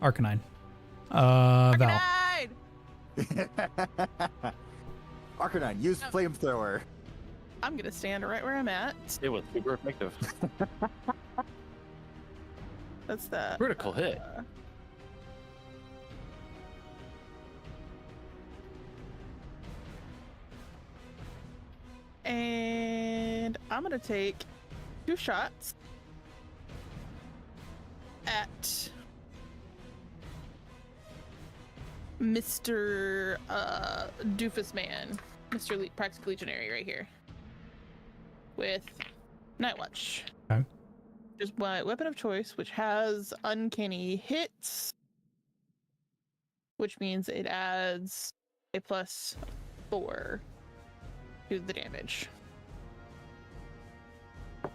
Arcanine. Val. Arcanine! Arcanine, use flamethrower. I'm gonna stand right where I'm at. It was super effective. That's the Critical hit. And I'm gonna take 2 shots at Mr. Doofus Man, Mr. Practical Legionary right here, with Night Watch. Okay. Just my weapon of choice, which has uncanny hits, which means it adds a +4 to the damage.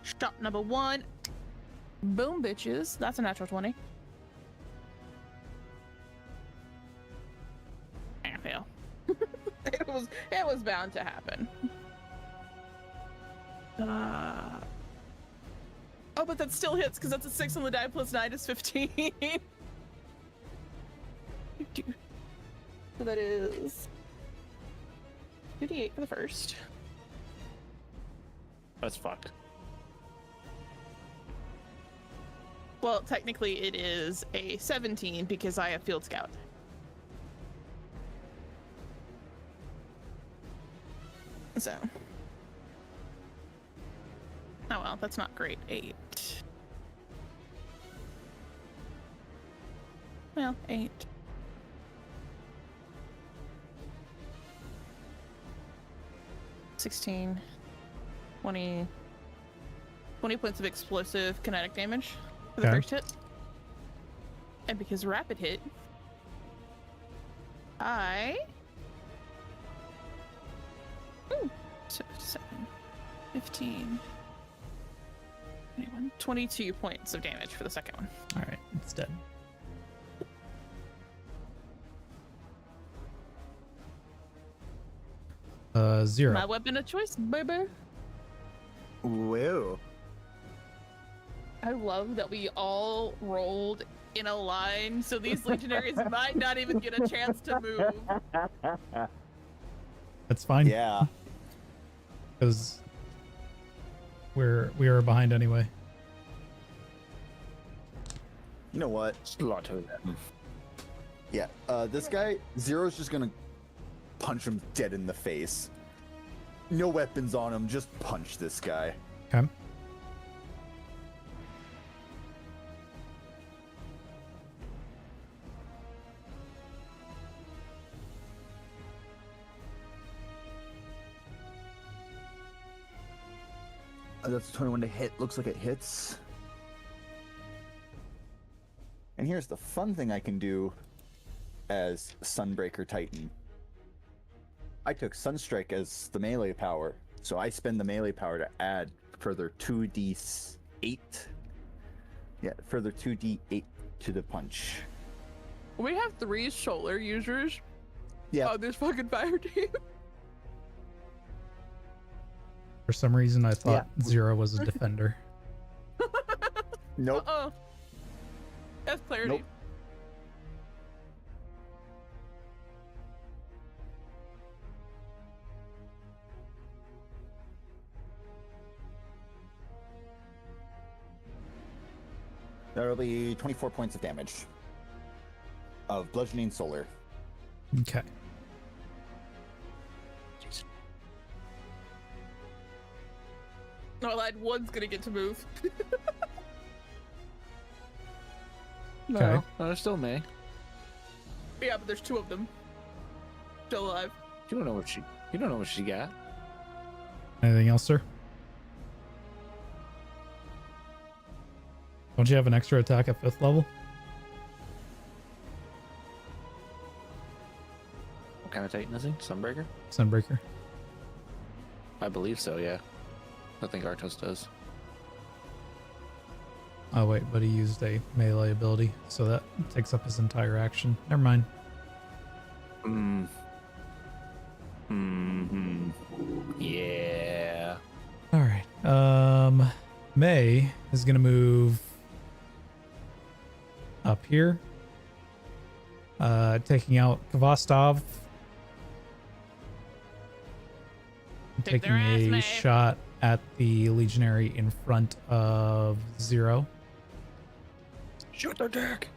Shot number 1. Boom, bitches. That's a natural 20. I fail. it was bound to happen. Oh, but that still hits because that's a 6 on the die plus 9 is 15. So that is 2d8 for the first. That's fucked. Well, technically it is a 17 because I have Field Scout. So. Oh well, that's not great. 8. Well, 8. 16. 20 points of explosive kinetic damage for the Okay. first hit. And because rapid hit, so 7, 15, 21, 22 points of damage for the second one. All right, it's dead. Zero. My weapon of choice, baby. Whoa. I love that we all rolled in a line, so these legionaries might not even get a chance to move. That's fine. Yeah. Because we are behind anyway. You know what? It's a lot to that. Yeah. This guy, Zero's just gonna punch him dead in the face. No weapons on him, just punch this guy. Okay. That's 21 to hit. Looks like it hits. And here's the fun thing I can do as Sunbreaker Titan. I took Sunstrike as the melee power, so I spend the melee power to add further 2d8. Yeah, further 2d8 to the punch. We have 3 solar users. Yeah. Oh, this fucking fire team. For some reason, I thought Yeah. Zero was a defender. Nope. Uh-oh. That's clarity. Nope. That'll be 24 points of damage. Of bludgeoning solar. Okay. No, I lied. One's gonna get to move. No, Okay. no, still May. Yeah, but there's 2 of them still alive. You don't know what she got. Anything else, sir? Don't you have an extra attack at 5th level? kind of Titan is he? Sunbreaker? Sunbreaker. I believe so, yeah. I think Arctos does. Oh wait, but he used a melee ability, so that takes up his entire action. Never mind. Yeah. All right. May is gonna move up here, taking out Kvostov, Take taking their ass, a May. shot at the legionary in front of Zero. Shoot their dick!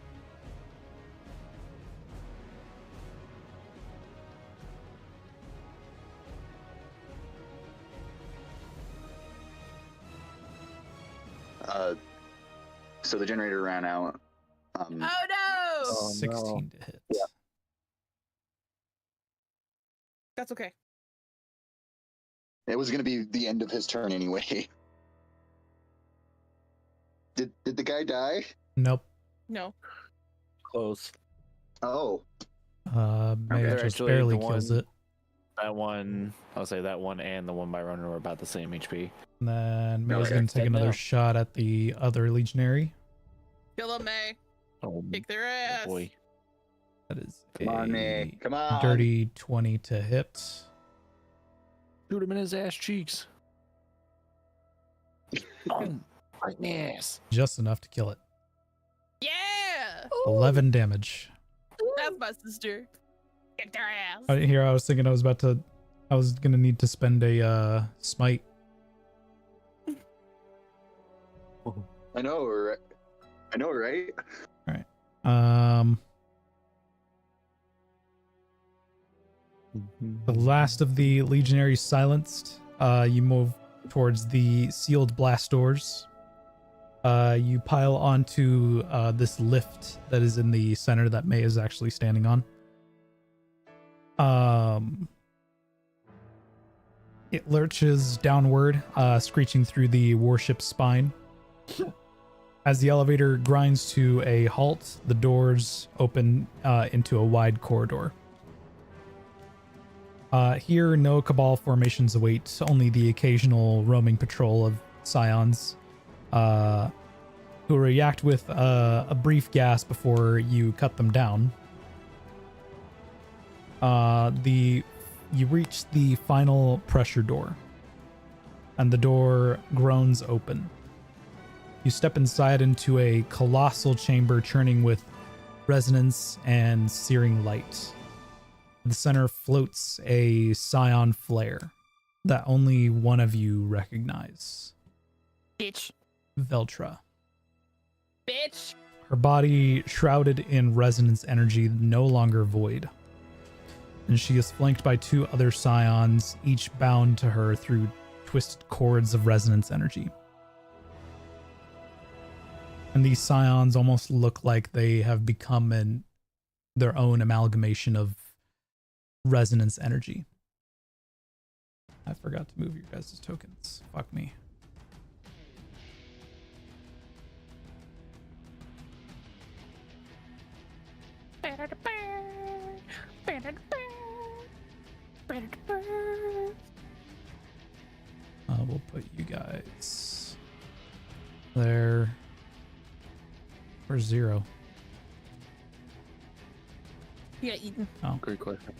So the generator ran out. Oh no! Oh, 16 to hit. Yeah. That's okay. It was going to be the end of his turn anyway. Did the guy die? Nope. No. Close. Oh, May They're just actually barely the kills one- it. That one, I'll say that one and the one by Runner were about the same HP. And then May's Okay. gonna take Dead another now. shot at the other legionary. Kill him, May. Oh, Kick their ass. boy. That is come on, May. a Come on. dirty 20 to hit. Shoot him in his ass cheeks. Boom. Right in the ass. Just enough to kill it. Yeah! 11 damage. That's my sister. Kick their ass. Here, I was thinking I was gonna need to spend a smite. I know, right? I know, right? The last of the legionaries silenced. You move towards the sealed blast doors. You pile onto this lift that is in the center that May is actually standing on. It lurches downward, screeching through the warship's spine. As the elevator grinds to a halt, the doors open into a wide corridor. Here, no Cabal formations await, only the occasional roaming patrol of Scions, who react with a brief gasp before you cut them down. You reach the final pressure door, and the door groans open. You step inside into a colossal chamber churning with resonance and searing light. In the center floats a Scion flare that only one of you recognize. Bitch. Veltra. Bitch. Her body shrouded in resonance energy, no longer void. And she is flanked by two other Scions, each bound to her through twisted cords of resonance energy. And these Scions almost look like they have become their own amalgamation of resonance energy. I forgot to move your guys' tokens. Fuck me. We'll put you guys there. Where's Zero? Yeah, Eden. Great question.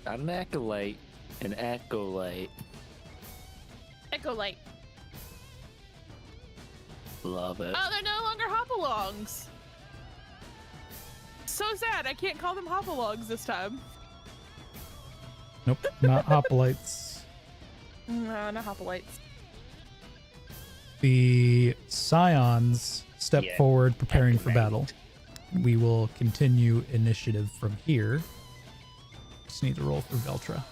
Not an acolyte, an acolyte. Echo Light. Love it. Oh, they're no longer hopalongs. So sad. I can't call them hopalongs this time. Nope, not hoplites. No, not hoplites. The Scions step Yeah, forward, preparing for activate. battle. We will continue initiative from here. Just need to roll for Veltra.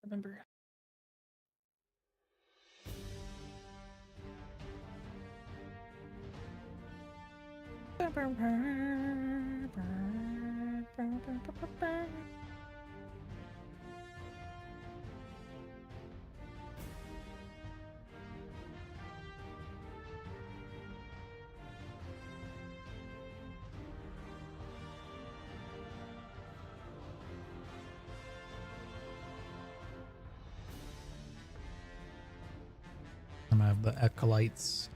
Remember. I'm gonna have the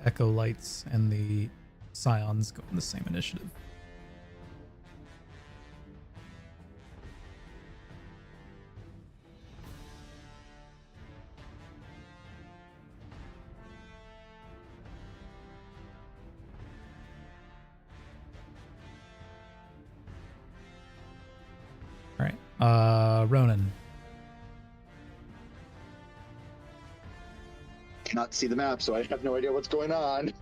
Echolites, and the Scions go in the same initiative. All right, Ronan. Cannot see the map, so I have no idea what's going on.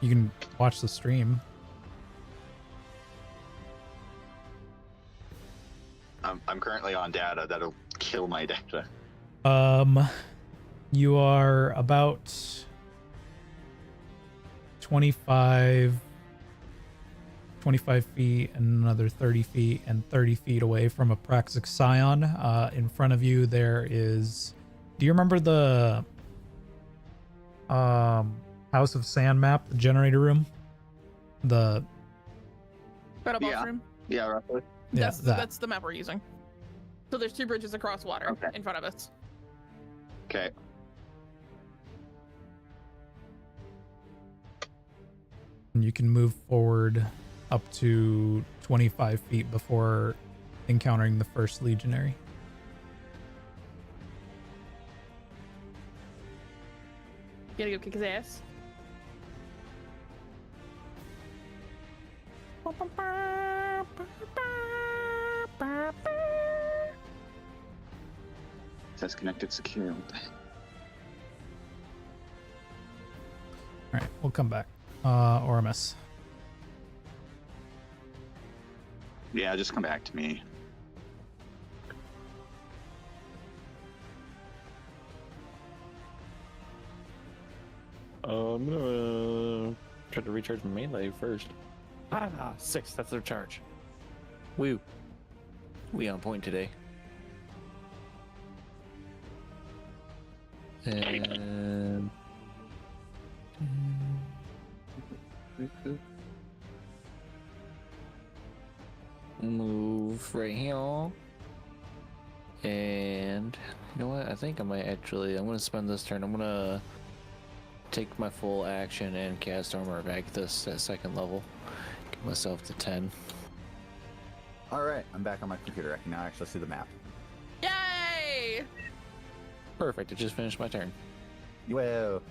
You can watch the stream. I'm currently on data that'll kill my data. You are about 25 feet and another 30 feet and 30 feet away from a Praxic Scion. In front of you there is, do you remember the House of Sand map, the generator room? The Battle boss Yeah. room. Yeah, roughly. yeah, That's the map we're using. So there's 2 bridges across water Okay. in front of us. Okay. And you can move forward up to 25 feet before encountering the first legionary. You gotta go kick his ass. It says connected secure. All right, we'll come back. Oramus. Yeah, just come back to me. I'm gonna try to recharge my melee first. 6. That's their charge. Woo. We on point today. And move right here. And you know what? I think I might actually. I'm gonna spend this turn. I'm gonna take my full action and cast armor back this at 2nd level. Get myself to 10. All right, I'm back on my computer. I can now actually see the map. Yay! Perfect. I just finished my turn. Whoa.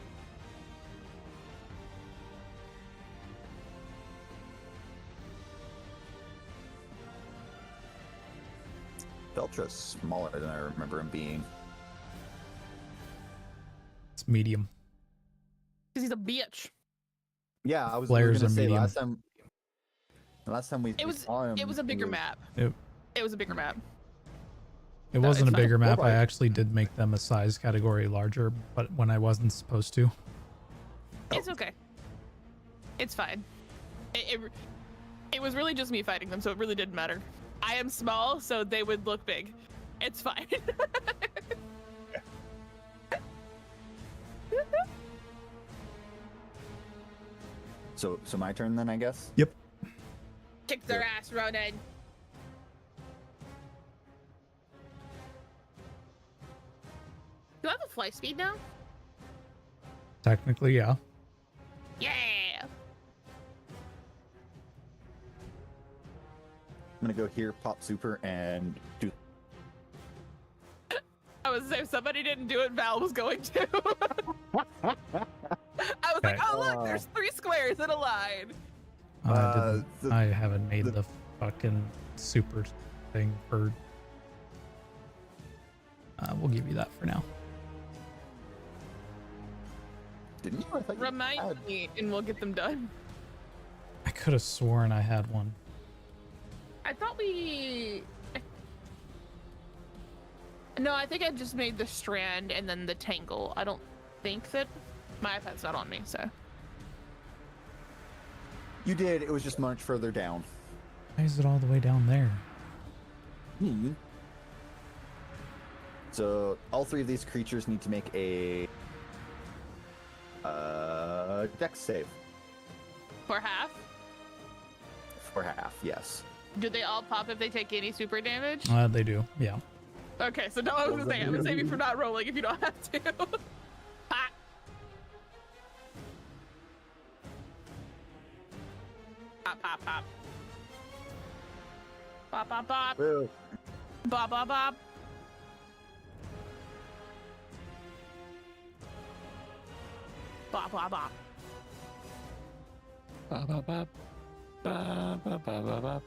Beltra's smaller than I remember him being. It's medium. Because he's a bitch. Yeah, I was Flares gonna are say medium. last time we It was saw him. it was a he bigger map. It, It was a bigger map. it No, wasn't a it's fine. bigger map. I Bye-bye. actually did make them a size category larger, but when I wasn't supposed to. It's okay. It's fine. It was really just me fighting them, so it really didn't matter. I am small, so they would look big. It's fine. So my turn then, I guess. Yep. Kick their ass, Ronan. Do I have a fly speed now? Technically, yeah. Yeah. I'm gonna go here, pop super, and do. I was if somebody didn't do it, Val was going to. I was like, Okay. oh look, there's 3 squares in a line. I haven't made the fucking super thing for. We'll give you that for now. Didn't you? I thought you Remind had- me, and we'll get them done. I could have sworn I had one. I thought we. No, I think I just made the strand and then the tangle. I don't think that my iPad's not on me, so. You did. It was just much further down. Why is it all the way down there? So all three of these creatures need to make a dex save For half? for half. Yes. Do they all pop if they take any super damage? They do. Yeah. Okay, so no, I was gonna say, I'm gonna save you from not rolling if you don't have to. Ha! Pop, pop, pop. Bop, bop, bop. Woo. Bop, bop, bop. Bop, bop, bop. Ba, ba, ba. Ba, ba, ba, ba, ba.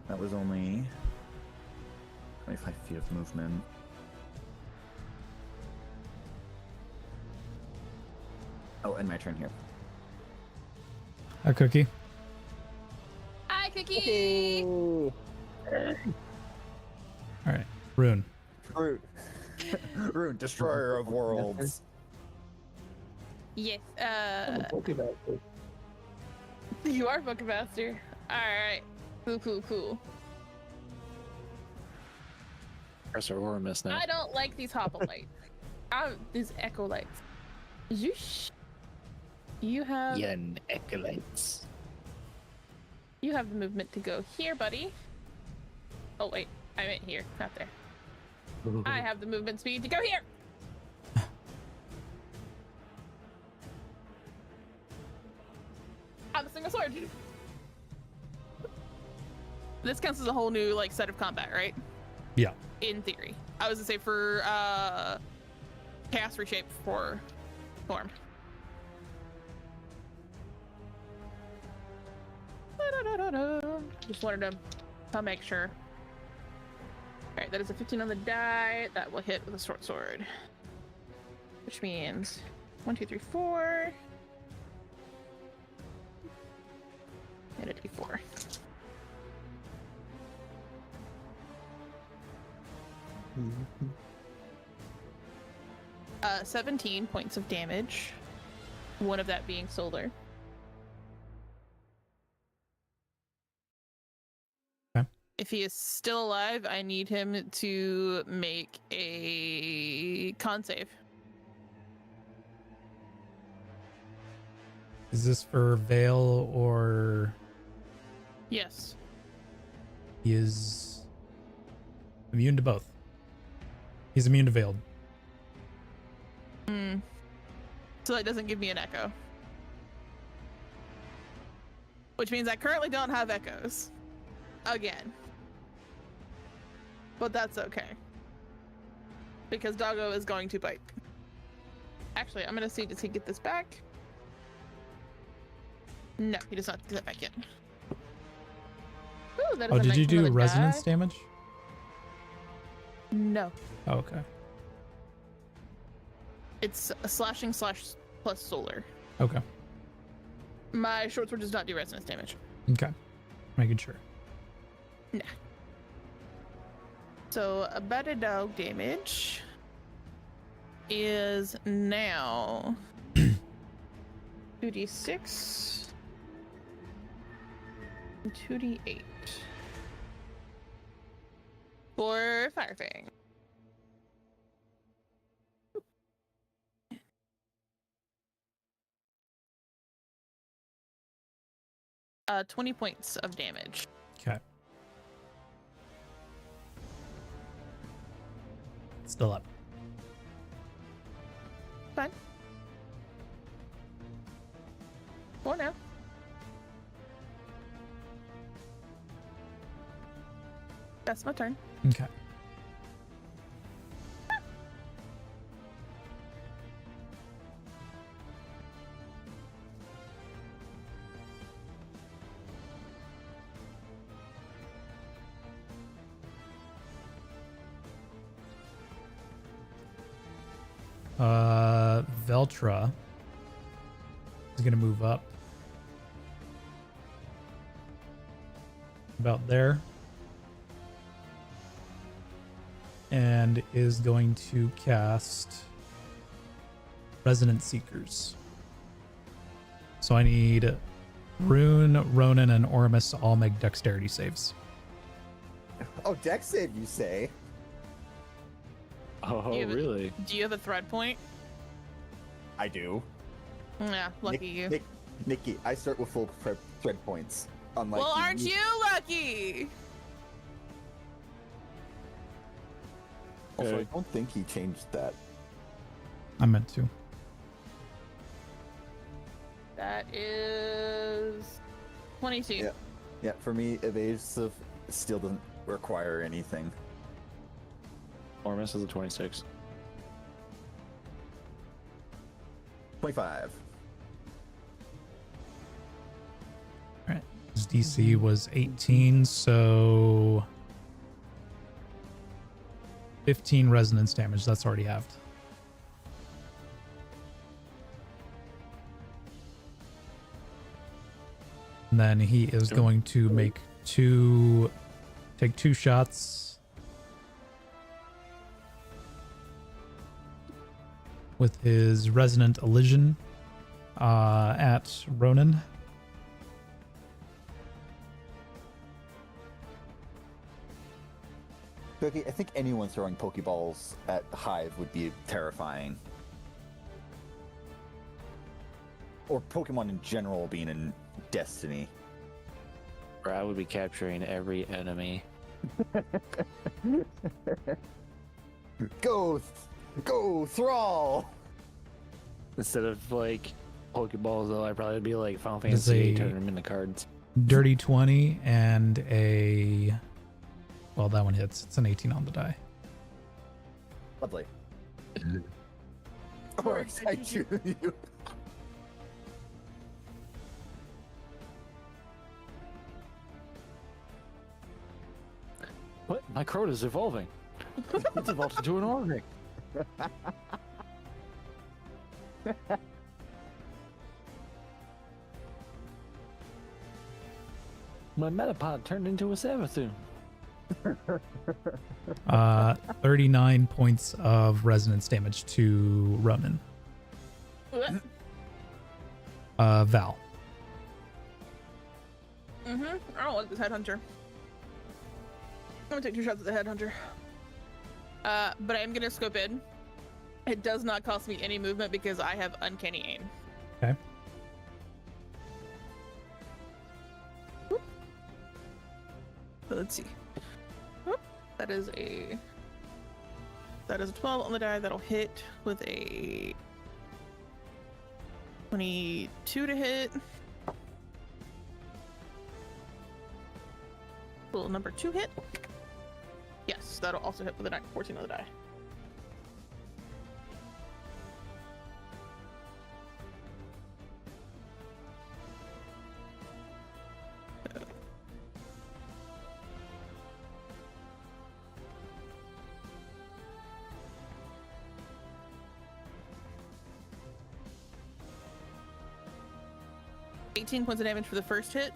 That was only 25 feet of movement. Oh, and my turn here. A cookie. Hi, Cookie! All right. Rune. Rune. Rune, destroyer of worlds. Yes, you are Book Master. Alright. Cool. Press our Aurora Mist now. I don't like these hoplite. These echo lights. You have Yen Echolites. you have the movement to go here, buddy. Oh wait, I meant here, not there. I have the movement speed to go here. I'm a single sword. This counts as a whole new like set of combat, right? Yeah. In theory. I was gonna say for Chaos Reshape for form. Just wanted to make sure. Alright, that is a 15 on the die. That will hit with a short sword. Which means 1, 2, 3, 4. And a d4. 17 points of damage. One of that being solar. Okay. If he is still alive, I need him to make a con save. Is this for Veil or Yes. he is immune to both? He's immune to Veiled. So that doesn't give me an echo. Which means I currently don't have echoes. Again. But that's okay. Because Doggo is going to bite. Actually, I'm gonna see, does he get this back? No, he does not get that back yet. Ooh, that is Oh, a did you 19 on do the resonance die. damage? No. Oh, okay. It's a slashing / plus solar. Okay. My short sword does not do resonance damage. Okay. Making sure. Nah. So a battle dog damage is now 2d6 and 2d8 for Firefang. 20 points of damage. Okay. Still up. Fine. 4 now. That's my turn. Okay. Veltra is gonna move up. about there. And is going to cast Resonant Seekers. So I need Rune, Ronan, and Ormus to all make dexterity saves. Oh, dex save, you say? Oh, You have a- really? Do you have a thread point? I do. Yeah, lucky you. Nikki, I start with full thread points. Unlike Well, aren't you lucky? Also, I Okay. don't think he changed that. I meant to. That is 22. Yeah. Yeah, for me, evasive still doesn't require anything. Ormus is a 26. 25. All right. His DC was 18, so 15 resonance damage. That's already halved. And then he is Sure. going to take two shots with his resonant elision at Ronan. Okay, I think anyone throwing Pokeballs at Hive would be terrifying. Or Pokemon in general being in Destiny. Or I would be capturing every enemy. Go, Thrall! Instead of like Pokeballs, though, I'd probably be like Final Does Fantasy VIII, a- turning them into cards. Dirty 20 and a... Well, that one hits. It's an 18 on the die. Lovely. Or Or I choose you. What? My Crota's evolving. It's evolved into an Ornick. My Metapod turned into a Savathun. 39 points of resonance damage to Ronan. Val. I don't like this headhunter. I'm gonna take 2 shots at the headhunter. But I am gonna scope in. It does not cost me any movement because I have uncanny aim. Okay. So let's see. Whoop. That is a 12 on the die. That'll hit with a 22 to hit. Will number 2 hit? Yes, that'll also hit with a 14 on the die. $18 points of damage for the first hit.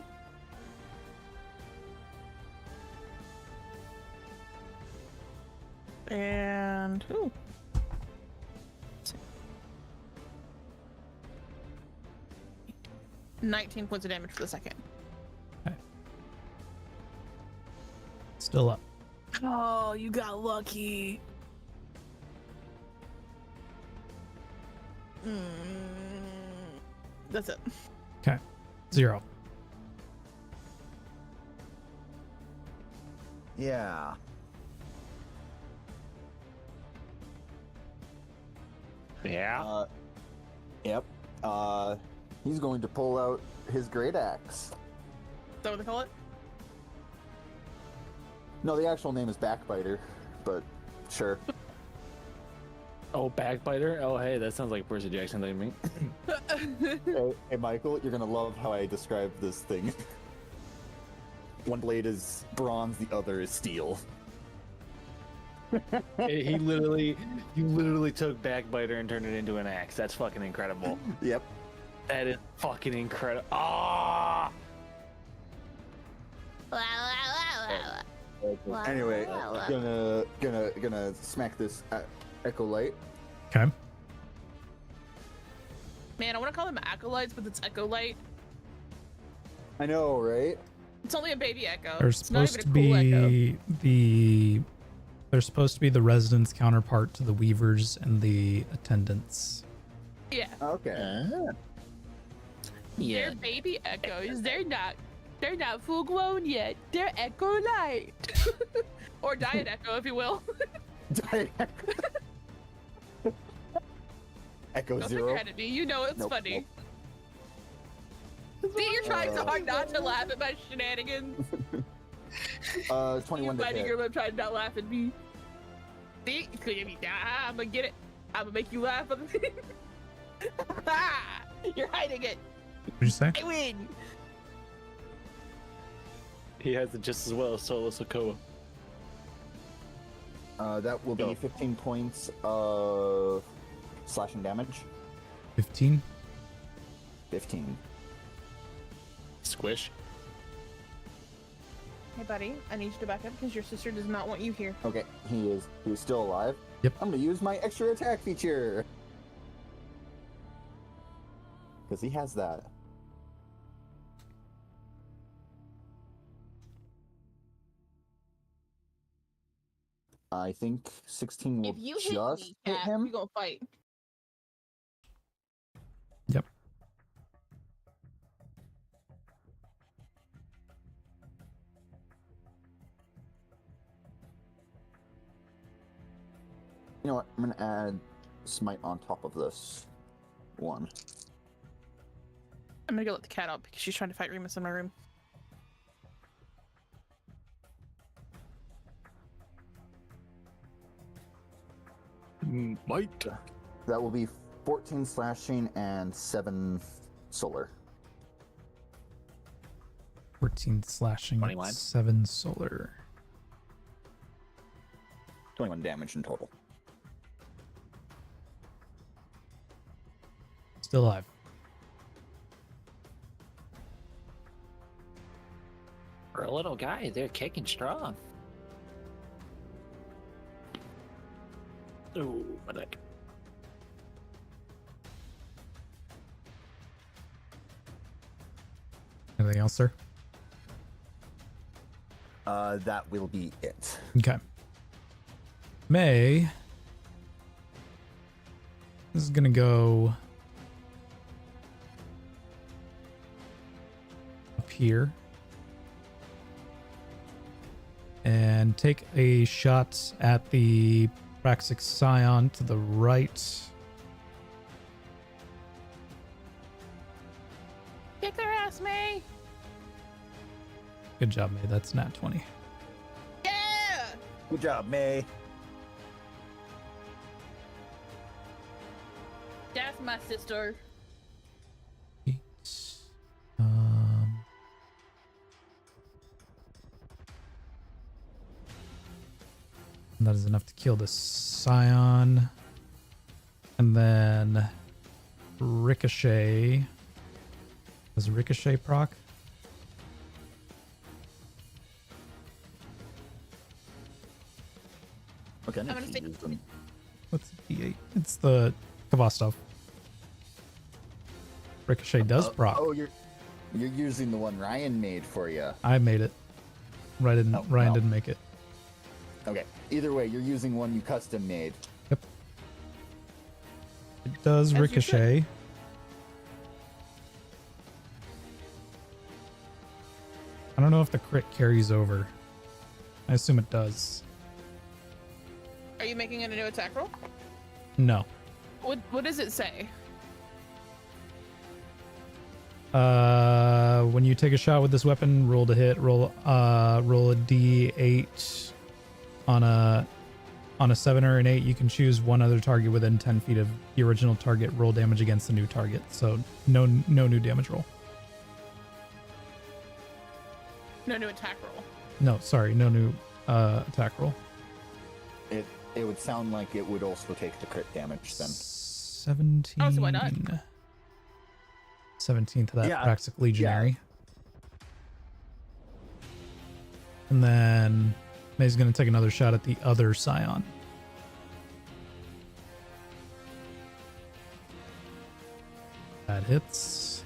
And ooh. 19 points of damage for the second. Still up. Oh, you got lucky. That's it. Okay. 0. Yeah. Yeah. Yep. He's going to pull out his great axe. Is that what they call it? No, the actual name is Backbiter, but sure. Oh, Backbiter? Oh, hey, that sounds like Percy Jackson to me. Hey, Michael, you're gonna love how I describe this thing. One blade is bronze, the other is steel. You literally took Backbiter and turned it into an axe. That's fucking incredible. Yep. That is fucking incredible. Ah! Anyway, gonna smack this Echo Light. Okay. Man, I want to call them acolytes, but it's Echo Light. I know, right? It's only a baby echo. They're It's not supposed even to a cool echo. be they're supposed to be the residents' counterpart to the weavers and the attendants. Yeah. Okay. They're baby echoes. They're not full grown yet. They're Echo Light. Or Diet Echo, if you will. Echo Don't Zero. credit me. You know it's Nope, funny. See, you're trying so hard not to laugh at my shenanigans. 21 You to biting hit. your lip trying to not laugh at me. See, I'm gonna get it. I'm gonna make you laugh. You're hiding it. What'd you say? I win. He has it just as well as Solo Sokoa. That will be Go. 15 points of slashing damage. 15. 15. Squish. Hey, buddy, I need you to back up because your sister does not want you here. Okay, he is still alive. Yep. I'm gonna use my extra attack feature. Because he has that. I think 16 will If you just hit me, hit Cat, him. we gonna fight. Yep. You know what? I'm gonna add smite on top of this one. I'm gonna go let the cat out because she's trying to fight Remus in my room. Might. That will be 14 slashing and 7 solar. 14 slashing, 21. 7 solar. 21 damage in total. Still alive. For a little guy, they're kicking strong. Ooh, my neck. Anything else, sir? That will be it. Okay. May. This is gonna go up here and take a shot at the Praxic Scion to the right. Kick their ass, May. Good job, May. That's nat 20. Yeah. Good job, May. That's my sister. Eight. Um, that is enough to kill the Scion. And then Ricochet. Does Ricochet proc? Okay, I'm gonna say- What's the D8? It's the Kvastov. Ricochet does proc. Oh, you're using the one Ryan made for you. I made it. Ryan Oh, Ryan well. didn't make it. Okay. Either way, you're using one you custom made. It does As you Ricochet. I don't know if the crit carries over. I assume it does. Are you making it a new attack roll? No. What does it say? When you take a shot with this weapon, roll to hit. Roll a d8 on a 7 or an 8. You can choose one other target within 10 feet of the original target. Roll damage against the new target. So no new damage roll. No new attack roll. No, sorry, no new attack roll. It would sound like it would also take the crit damage then. 17. Oh, so why not? 17 to that Yeah, Praxic Legionary. And then May's going to take another shot at the other Scion. That hits.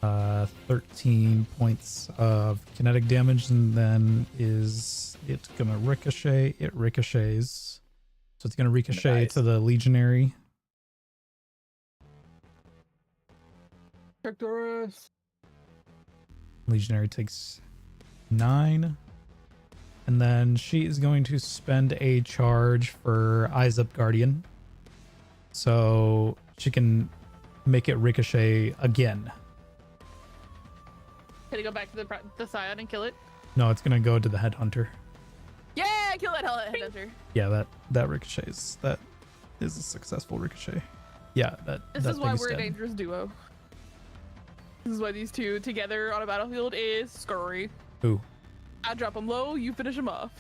Uh, 13 points of kinetic damage, and then is it gonna ricochet? It ricochets. So it's gonna ricochet Nice. to the legionary. Arcturus. Legionary takes 9. And then she is going to spend a charge for Eyes Up Guardian. So she can make it ricochet again. Can I go back to the Scion and kill it? No, it's gonna go to the Headhunter. Yeah, kill that headhunter. Yeah, that ricochets. That is a successful ricochet. Yeah, This that is why thing we're a dead. dangerous duo. This is why these two together on a battlefield is scurry. Who? I drop them low, you finish them off.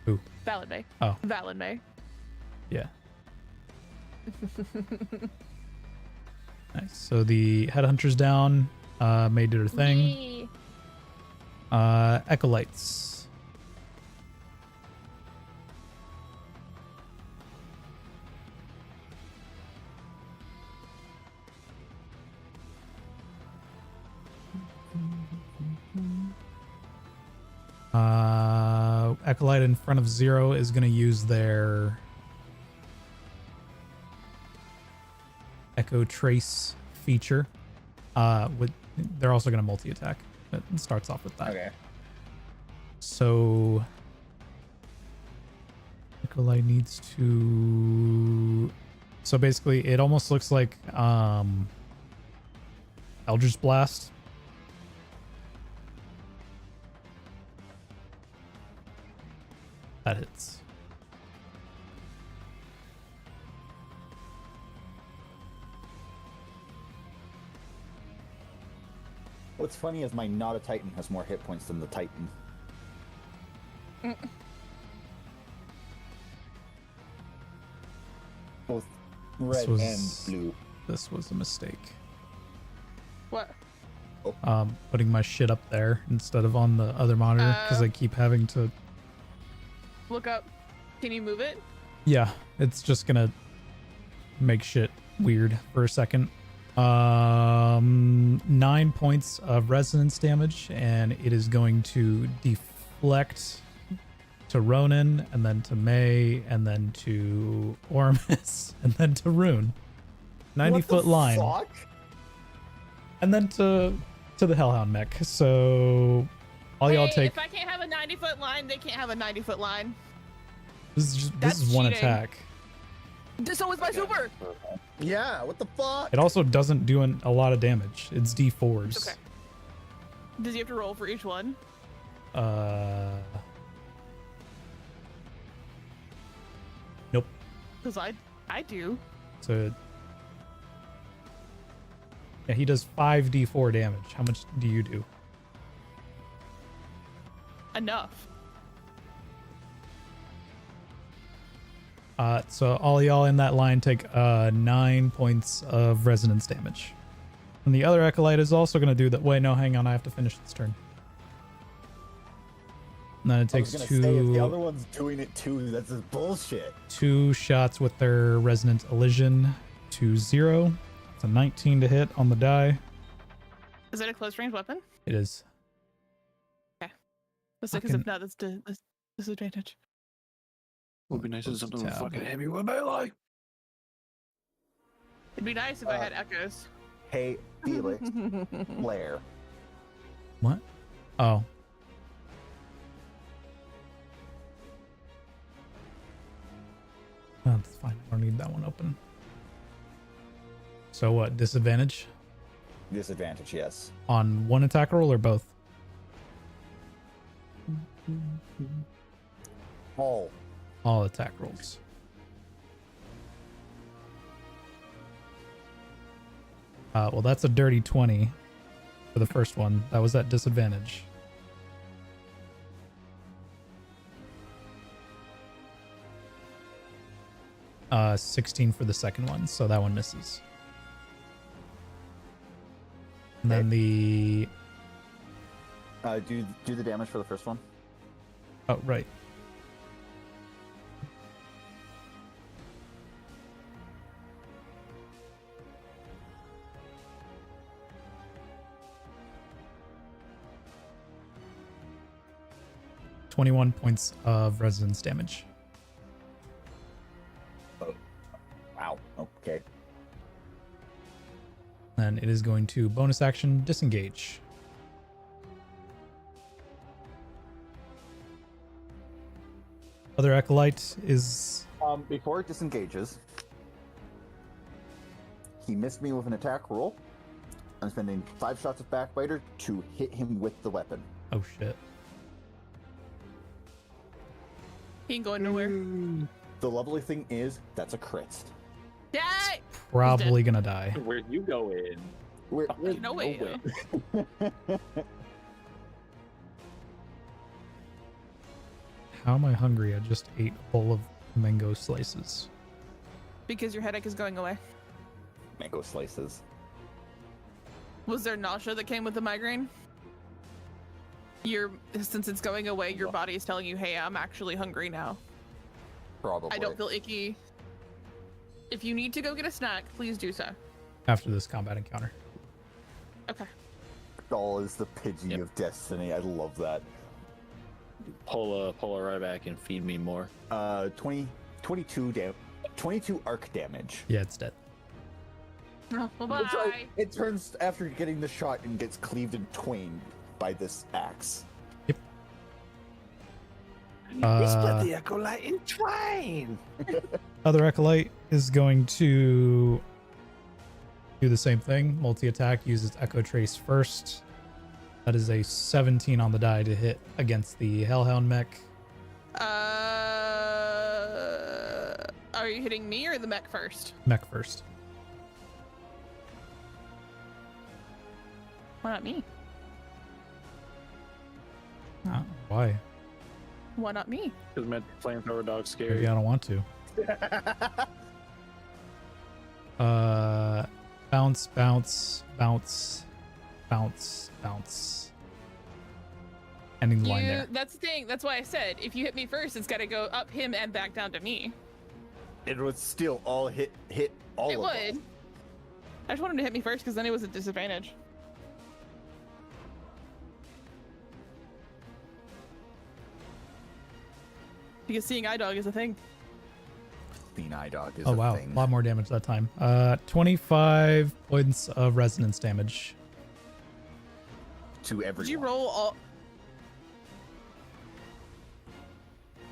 Who? Valid May. Oh. Valid May. Yeah. Nice. So the Headhunter's down. May did her thing. Yay. Acolytes. Acolyte in front of 0 is going to use their Echo Trace feature. They're also going to multi-attack. It starts off with that. Okay. So Acolyte needs to. So basically, it almost looks like Eldritch Blast. That hits. What's funny is my not a Titan has more hit points than the Titan. Both red was- and blue. This was a mistake. What? Putting my shit up there instead of on the other monitor because I keep having to. Look up. Can you move it? Yeah, it's just gonna make shit weird for a second. 9 points of resonance damage, and it is going to deflect to Ronan, and then to May, and then to Ormus, and then to Rune. 90-foot line, Fuck? and then to the Hellhound mech. So all y'all take. If I can't have a 90-foot line, they can't have a 90-foot line. This That's is one cheating. attack. So is my super. Yeah, what the fuck? It also doesn't do a lot of damage. It's D4s. Okay. Does he have to roll for each one? Nope. Because I do. So yeah, he does 5d4 damage. How much do you do? Enough. So all y'all in that line take 9 points of resonance damage. And the other acolyte is also going to do that. Wait, no, hang on. I have to finish this turn. And then it I was takes gonna say, if the other one's doing it too, that's just bullshit. 2 shots with their resonant elision to 0. It's a 19 to hit on the die. Is it a close range weapon? It is. Because if not, that's disadvantage. Would be nice if something would Tab. fucking hit me with melee. It'd be nice if I had echoes. Hey, Felix, Blair. What? Oh. Oh, that's fine. I don't need that one open. So what? Disadvantage Disadvantage, yes. on one attack roll or both? All. All attack rolls. Well, that's a dirty 20 for the first one. That was at disadvantage. 16 for the second one, so that one misses. And then the Do the damage for the first one. oh right. $21 points of resonance damage. Wow. Okay. Then it is going to bonus action disengage. Other acolyte is Before it disengages, he missed me with an attack roll. I'm spending 5 shots of Backbiter to hit him with the weapon. oh shit. He ain't going nowhere. The lovely thing is, that's a crit. Yeah. Probably gonna die. Where'd you go in? We're No way. How am I hungry? I just ate a bowl of mango slices. Because your headache is going away. Mango slices. Was there nausea that came with the migraine? Since it's going away, your body is telling you, hey, I'm actually hungry now. Probably. I don't feel icky. If you need to go get a snack, please do so. After this combat encounter. Okay. Gaul is the Pidgey of destiny. I love that. Pull a right back and feed me more. 22 arc damage. Yeah, it's dead. Oh, well, It's like- bye. it turns after getting the shot and gets cleaved in twain by this axe. Uh, acolyte in twain. other acolyte is going to do the same thing. Multi-attack, uses Echo Trace first. That is a 17 on the die to hit against the Hellhound mech. Are you hitting me or the mech first? Mech first. Why not me? Why? Why not me? Because my flamethrower dog's scary. Maybe I don't want to. Bounce, bounce, bounce, bounce, bounce. Ending the line there. That's the thing. That's why I said if you hit me first, it's got to go up him and back down to me. It would still all hit all It of would. them. I just wanted to hit me first because then it was a disadvantage. Because seeing eye dog is a thing. Seeing eye dog is Oh a wow, thing. a lot more damage that time. 25 points of resonance damage. To everyone. Did you roll all?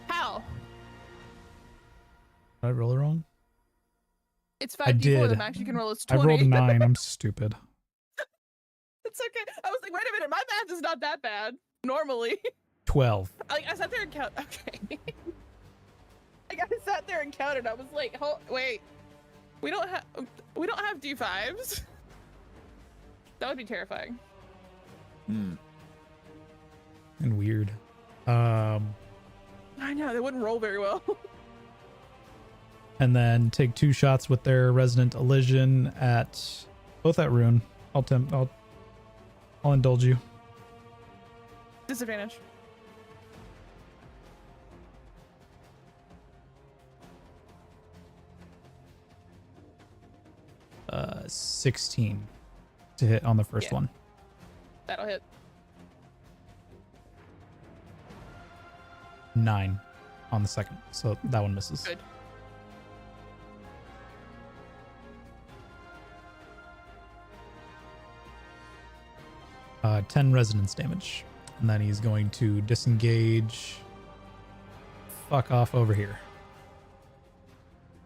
How? Did I roll it wrong? It's I 5d4. The did. max you can roll is I 20. rolled 9. I'm stupid. It's okay. I was like, wait a minute, my math is not that bad. Normally. 12. I sat there and counted. Okay. I sat there and counted. I was like, wait. We don't have D5s. That would be terrifying. Hmm. And weird. I know, they wouldn't roll very well. And then take 2 shots with their resonant elision at both at Rune. I'll indulge you. Disadvantage. Uh, 16 to hit on the first Yeah. one. That'll hit. 9 on the second. So that one misses. Good. Uh, 10 resonance damage. And then he's going to disengage. Fuck off over here.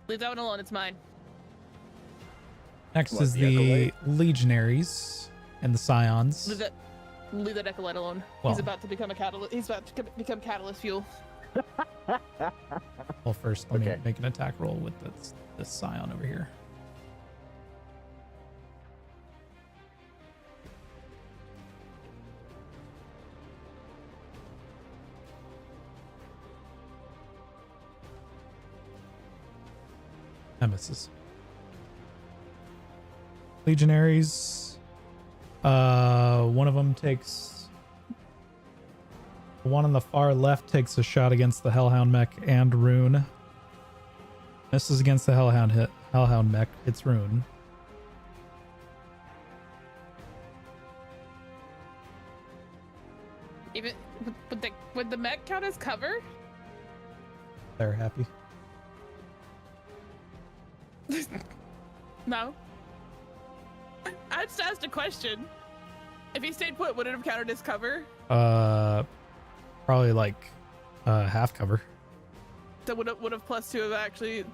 Leave that one alone. It's mine. Next What, is the the Acolyte? Legionaries and the Scions. Leave that acolyte alone. Well. He's about to become a catalyst. He's about to become catalyst fuel. Well, first, let me Okay. make an attack roll with this Scion over here. That misses. Legionaries. One of them takes. The one on the far left takes a shot against the Hellhound mech and Rune. Misses against the Hellhound mech. Hits Rune. Even would the mech count as cover? They're happy. No. I just asked a question. If he stayed put, would it have counted as cover? Probably like half cover. That would have +2 have actually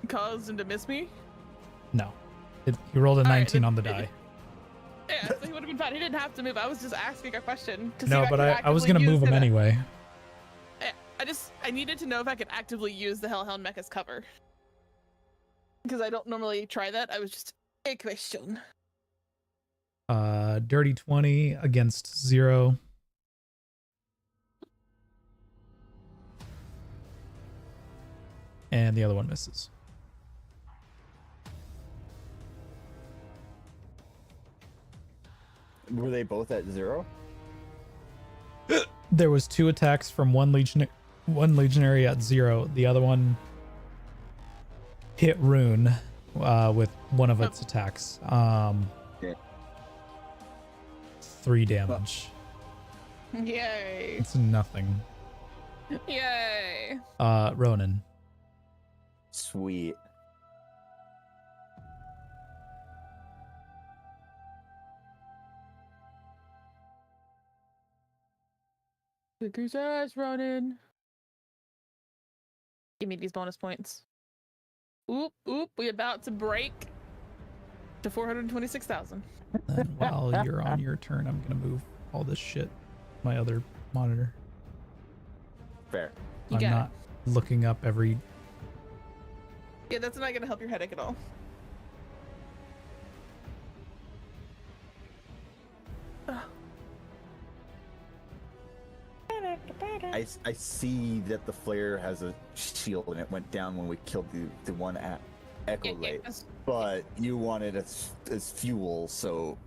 caused him to miss me? No. He rolled a All right, 19 then- on the die. Yeah, so he would have been fine. He didn't have to move. I was just asking a question. To see No, if but could I was actively gonna move use him the- anyway. I needed to know if I could actively use the Hellhound mech as cover. Because I don't normally try that. I was just a question. Dirty 20 against 0. And the other one misses. Were they both at 0? There was 2 attacks from one legionary at 0. The other one hit Rune with one of its attacks. Okay. 3 damage. Yay. It's nothing. Yay. Ronan. Sweet. Kick his ass, Ronan. Give me these bonus points. Oop, we about to break to 426,000. And while you're on your turn, I'm gonna move all this shit my other monitor. Fair. You I'm got not looking up every. Yeah, that's not gonna help your headache at all. I see that the flare has a shield and it went down when we killed the one at Echo Yeah, Light, that's- but you want it as fuel, so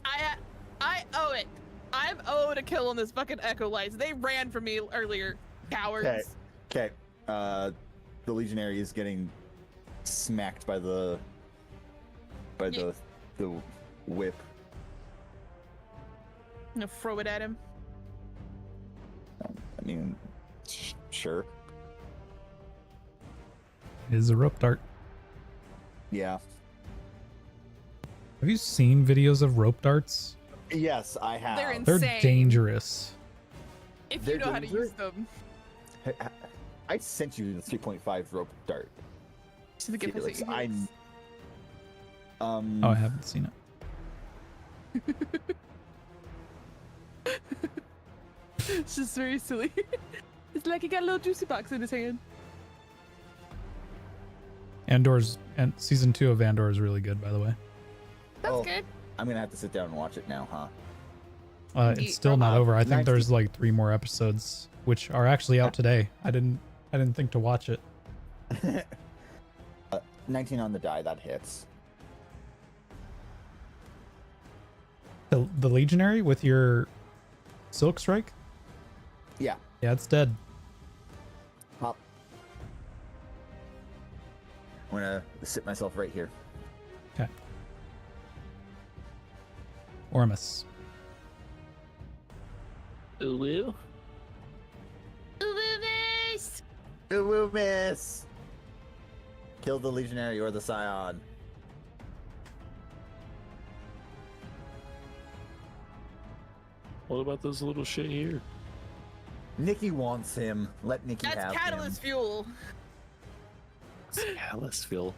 I owe it. I'm owed a kill on this fucking Echo Lights. They ran from me earlier, cowards. Okay. The Legionary is getting smacked by the whip. I'm gonna throw it at him. I mean, sure. It is a rope dart. Yeah. Have you seen videos of rope darts? Yes, I have. They're They're insane. dangerous. If They're you know how to dangerous? use them. I sent you the 3.5 rope dart. To the gift Felix. that you I'm. use. Oh, I haven't seen it. It's just very silly. It's like he got a little juicy box in his hand. Andor's and season 2 of Andor is really good, by the way. That's Oh. good. I'm gonna have to sit down and watch it now, huh? It's still not over. I think 19 there's like 3 more episodes, which are actually out today. I didn't think to watch it. 19 on the die, that hits. The Legionary with your Silk Strike? Yeah. Yeah, it's dead. Pop. I'm gonna sit myself right here. Okay. Ormus. Ulu? Ooh, miss! Kill the Legionary or the Scion. What about this little shit here? Nikki wants him. Let Nikki That's have catalyst him. fuel. It's catalyst fuel.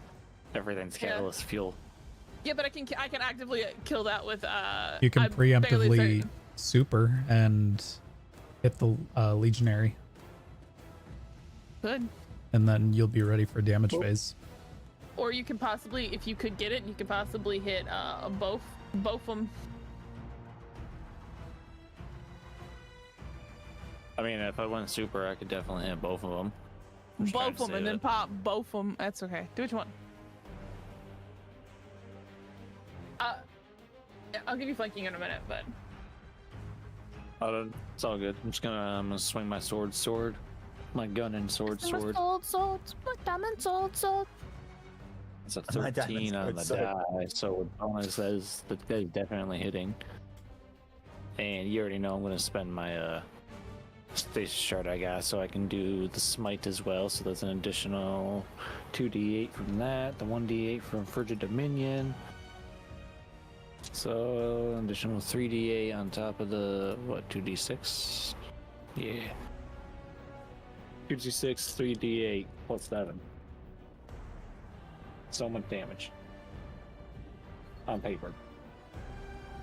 Everything's Yeah. catalyst fuel. Yeah, but I can actively kill that with You can I'm barely preemptively certain. super and hit the Legionary, Good. and then you'll be ready for damage phase. Or you can possibly, if you could get it, you could possibly hit both of them. I mean, if I went super, I could definitely hit both of them. Just trying both to them and say then that. pop both of them. That's okay. Do what you want. Yeah, I'll give you flanking in a minute, but It's all good. I'm gonna swing my sword, my gun and sword. Sword, my diamond sword. It's a My diamond 13 on the sword. die, so with bonus says that they're definitely hitting. And you already know I'm gonna spend my stasis shard I got, so I can do the smite as well. So that's an additional 2d8 from that, the 1d8 from Frigid Dominion. So an additional 3d8 on top of the 2d6. Yeah. 2d6, 3d8 plus 7. So much damage. On paper.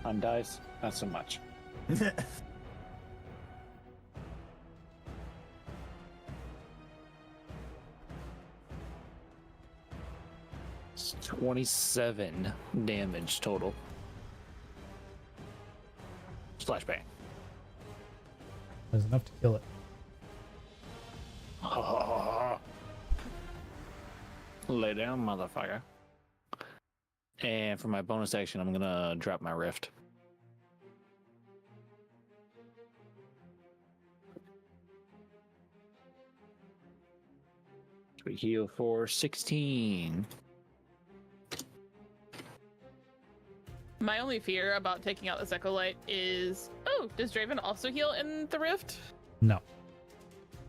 On dice, not so much. It's 27 damage total. Flashbang. There's enough to kill it. Lay down, motherfucker. And for my bonus action, I'm gonna drop my rift. We heal for 16. My only fear about taking out the Ecolite is, does Draven also heal in the rift? No.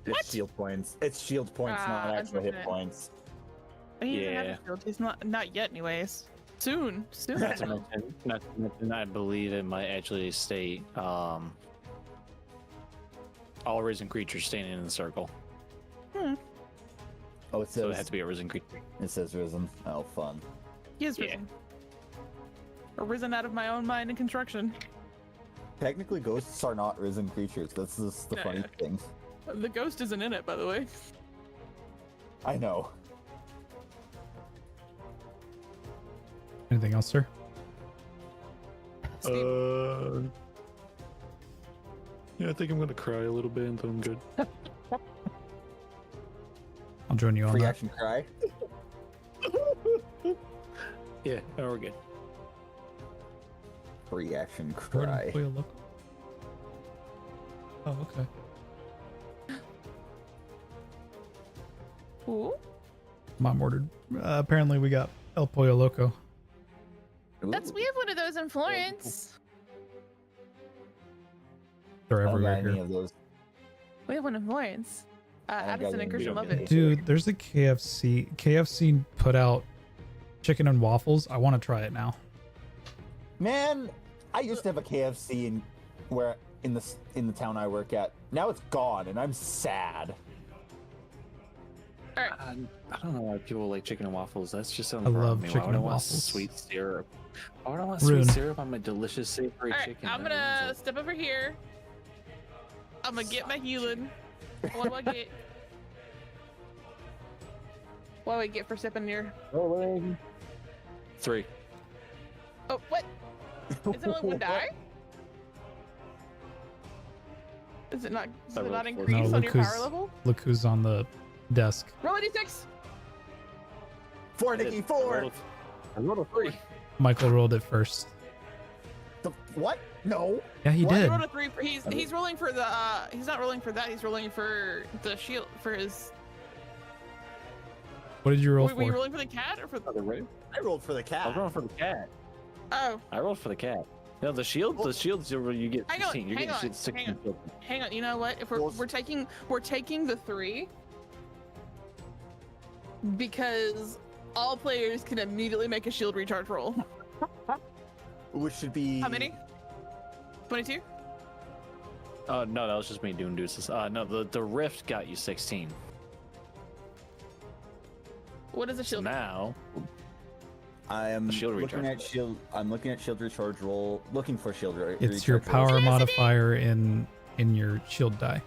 It's shield points. It's shield points, Ah, not actual hit unfortunate. points. He doesn't have Yeah. a shield. He's not yet, anyways. Soon. Not to mention, I believe it might actually state all risen creatures standing in the circle. Oh, it So it says has to be a risen creature. it says risen. Oh, fun. He is Yeah. risen. Arisen out of my own mind and construction. Technically, ghosts are not risen creatures. That's just the Yeah, funny yeah. thing. The ghost isn't in it, by the way. I know. Anything else, sir? Steve, Yeah, I think I'm gonna cry a little bit, and then I'm good. I'll join you on Free that. action cry. Yeah, no, we're good. Free action Where cry. did Toya look? Oh, okay. Ooh. Mom ordered. Apparently, we got El Pollo Loco. Ooh. We have one of those in Florence. They're I don't got everywhere any here. of those. We have one in Florence. I got Addison one. and We Christian don't love get it. it. Dude, there's a KFC. KFC put out chicken and waffles. I want to try it now. Man, I used to have a KFC in the town I work at. Now it's gone, and I'm sad. All right. I don't know why people like chicken and waffles. That's just I something wrong love with me. chicken Why would I and want waffles. sweet syrup? Why would I want Rune. sweet syrup on my delicious savory All right. chicken? I'm That gonna ruins step over here. I'm gonna get my healing. What do I get? What do I get for sipping your? it. 3. Oh, what? Is it only one die? Does it not I rolled four. increase No, on your look power who's- level? Look who's on the desk. Roll a d6. 4, Nikki, 4. I rolled a 3. Michael rolled it first. The what? No. Yeah, he What? did. He rolled a 3. He's rolling for the. He's not rolling for that. He's rolling for the shield for his. What did you roll Were you for? rolling for the cat or for the? I rolled for the I cat. was rolling for the cat. Oh, I rolled for the cat. No, the shield. The shield's you get Hang on, 16. You're hang getting on, shield 16. hang hang on. You know what? If we're taking the 3 because all players can immediately make a shield recharge roll. Which should be How many? 22. Oh no, that was just me doing deuces. No, the rift got you 16. What is a So shield? now I am A shield looking recharge. at shield. I'm looking at shield recharge roll. Looking for shield It's your recharge roll. power modifier in your shield die.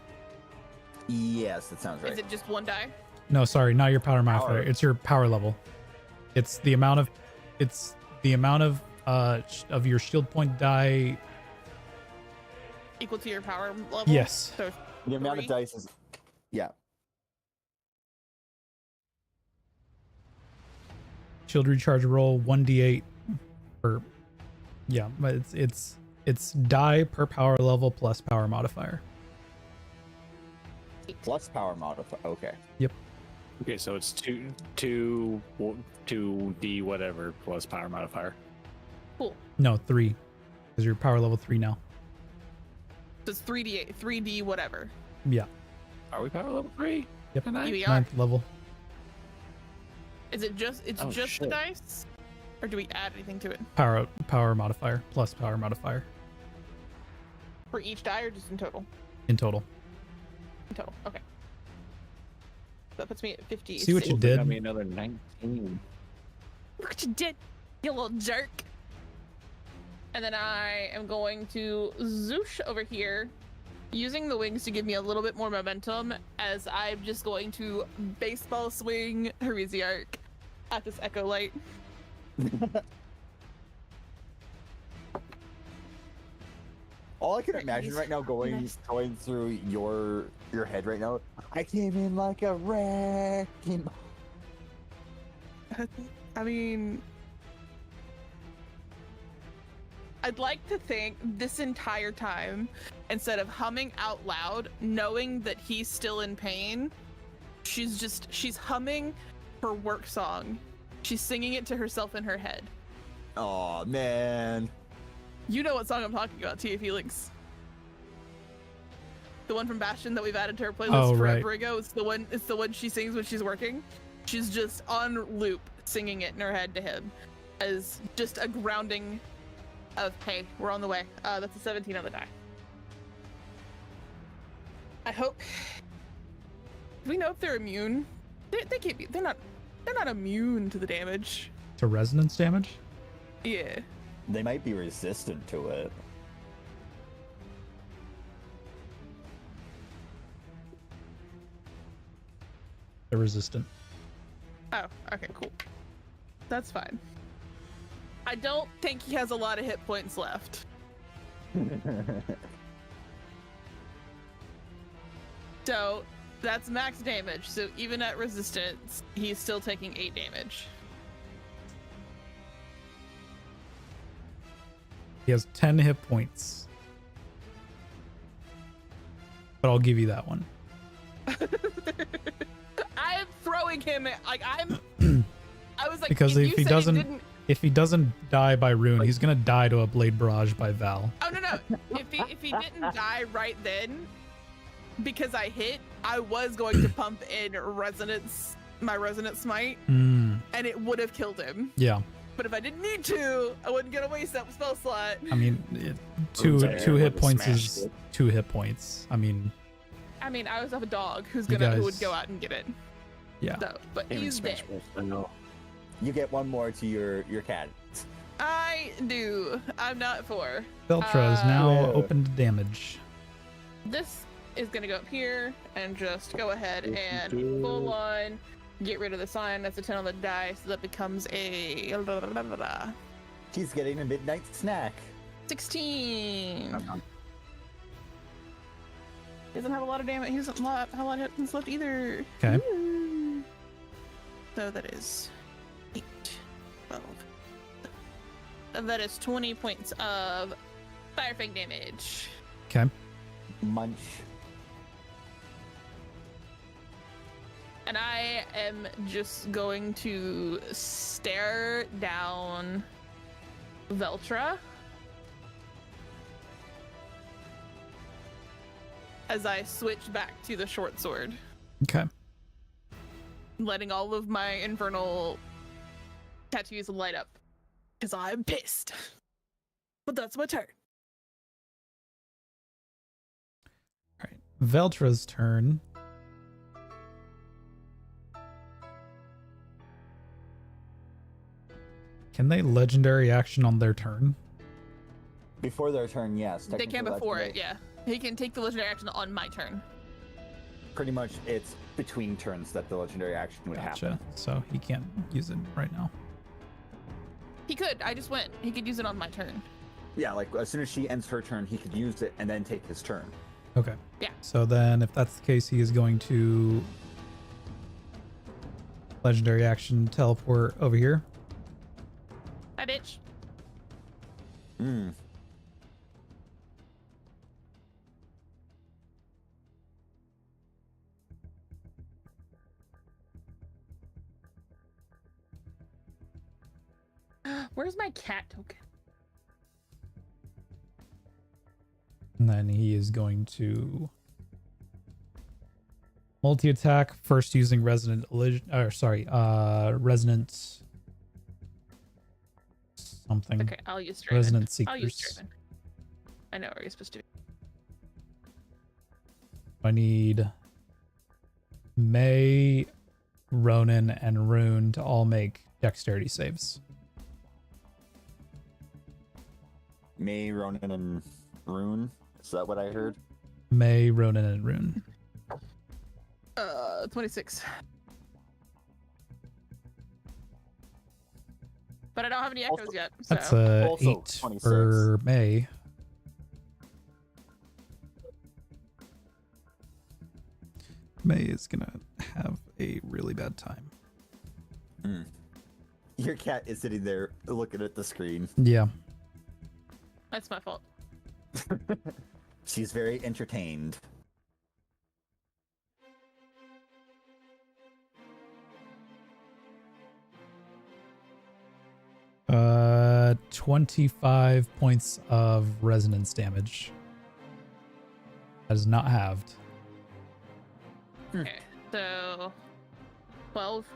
Yes, that sounds right. Is it just one die? No, sorry, not your power modifier. Power. It's your power level. It's the amount of of your shield point die. Equal to your power level? Yes. So The amount of 3? dice is. Yeah. shield recharge roll 1d8 per. Yeah, but it's die per power level plus power modifier. Plus power modifier. Okay. Okay, so it's two D whatever plus power modifier. Cool. No, 3, because you're power level 3 now. So it's 3D whatever. Yeah, Are we power level 3? Yep. Tonight? Here we are. 9th level. Is it just Oh, the shit. dice, or do we add anything to it Power modifier plus power modifier for each die, or just in total? in total. In total. Okay. That puts me at 50. See what you Ooh, did? Got me another 19. Look what you did, you little jerk. And then I am going to zoosh over here, using the wings to give me a little bit more momentum, as I'm just going to baseball swing Heresiarch at this Echo Light. All I can Right, imagine he's right now going through your head right now. I came in like a wrecking. I mean, I'd like to think this entire time, instead of humming out loud, knowing that he's still in pain, she's humming her work song. She's singing it to herself in her head. Oh man. You know what song I'm talking about, Tia Felix. The one from Bastion that we've added to her playlist Oh, forever right. ago. It's the one she sings when she's working. She's just on loop singing it in her head to him as just a grounding of, hey, we're on the way. That's a 17 on the die. I hope. Do we know if they're immune? They can't be. They're not immune to the damage. To resonance damage? Yeah. They might be resistant to it. They're resistant. Oh, okay, cool. That's fine. I don't think he has a lot of hit points left. So that's max damage. So even at resistance, he's still taking 8 damage. He has 10 hit points. But I'll give you that one. I am throwing him at, like, I was like, Because if if you he said doesn't- didn't, If he doesn't die by rune, he's gonna die to a blade barrage by Val. oh no, if he didn't die right then, because I hit, I was going to pump in my resonance smite, and it would have killed him. Yeah, But if I didn't need to, I wasn't gonna waste that spell slot. I mean, two Sorry, hit would've points smashed is it. 2 hit points. I mean, I mean, I was up a dog who You would guys- go out and get it. yeah. So, but Even he's dead. smash both, I know. You get one more to your cat. I do. I'm not for. Veltra is now Yeah. open to damage. This is gonna go up here and just go ahead and full on get rid of the sign. That's a 10 on the die, so that becomes a He's getting a midnight snack. 16. Doesn't have a lot of damage. He doesn't have a lot of hits left either. Okay. Ooh. So that is 8, 12. And that is 20 points of Fire Fang damage. Okay. Munch. And I am just going to stare down Veltra as I switch back to the short sword, Okay. letting all of my infernal tattoos light up. Because I'm pissed. But that's my turn. All right. Veltra's turn. Can they legendary action on their turn? Before their turn, yes. They can technically before it, legendary. yeah. He can take the legendary action on my turn. Pretty much, it's between turns that the legendary action would Gotcha. happen. So he can't use it right now. He could. I just went. He could use it on my turn. Yeah, like as soon as she ends her turn, he could use it and then take his turn. Okay. Yeah. So then if that's the case, he is going to legendary action teleport over here. Hmm. Where's my cat token? And then he is going to multi-attack, first using resonant resonant something. Okay, I'll use Draven. Resonant I'll use Seekers. Draven. I know where you're supposed to be. I need May, Ronan, and Rune to all make dexterity saves. May, Ronan, and Rune. Is that what I heard? May, Ronan, and Rune. 26. But I don't have any echoes Also- yet, so. That's a Also 8 26. for May. May is gonna have a really bad time. Your cat is sitting there looking at the screen. Yeah. That's my fault. She's very entertained. 25 points of resonance damage. That is not halved. Okay, so 12.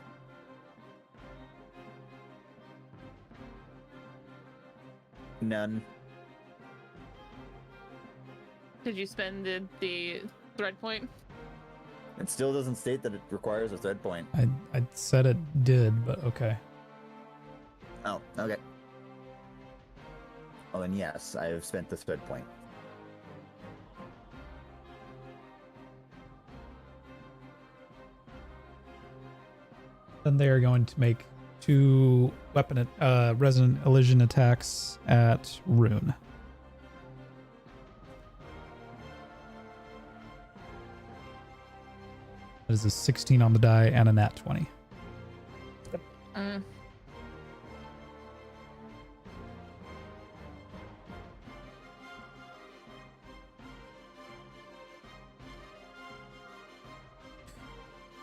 None. Did you spend the thread point? It still doesn't state that it requires a thread point. I said it did, but okay. Oh, okay. Oh, and yes, I have spent the thread point. Then they are going to make 2 resonant illusion attacks at Rune. That is a 16 on the die and a nat 20. Mm.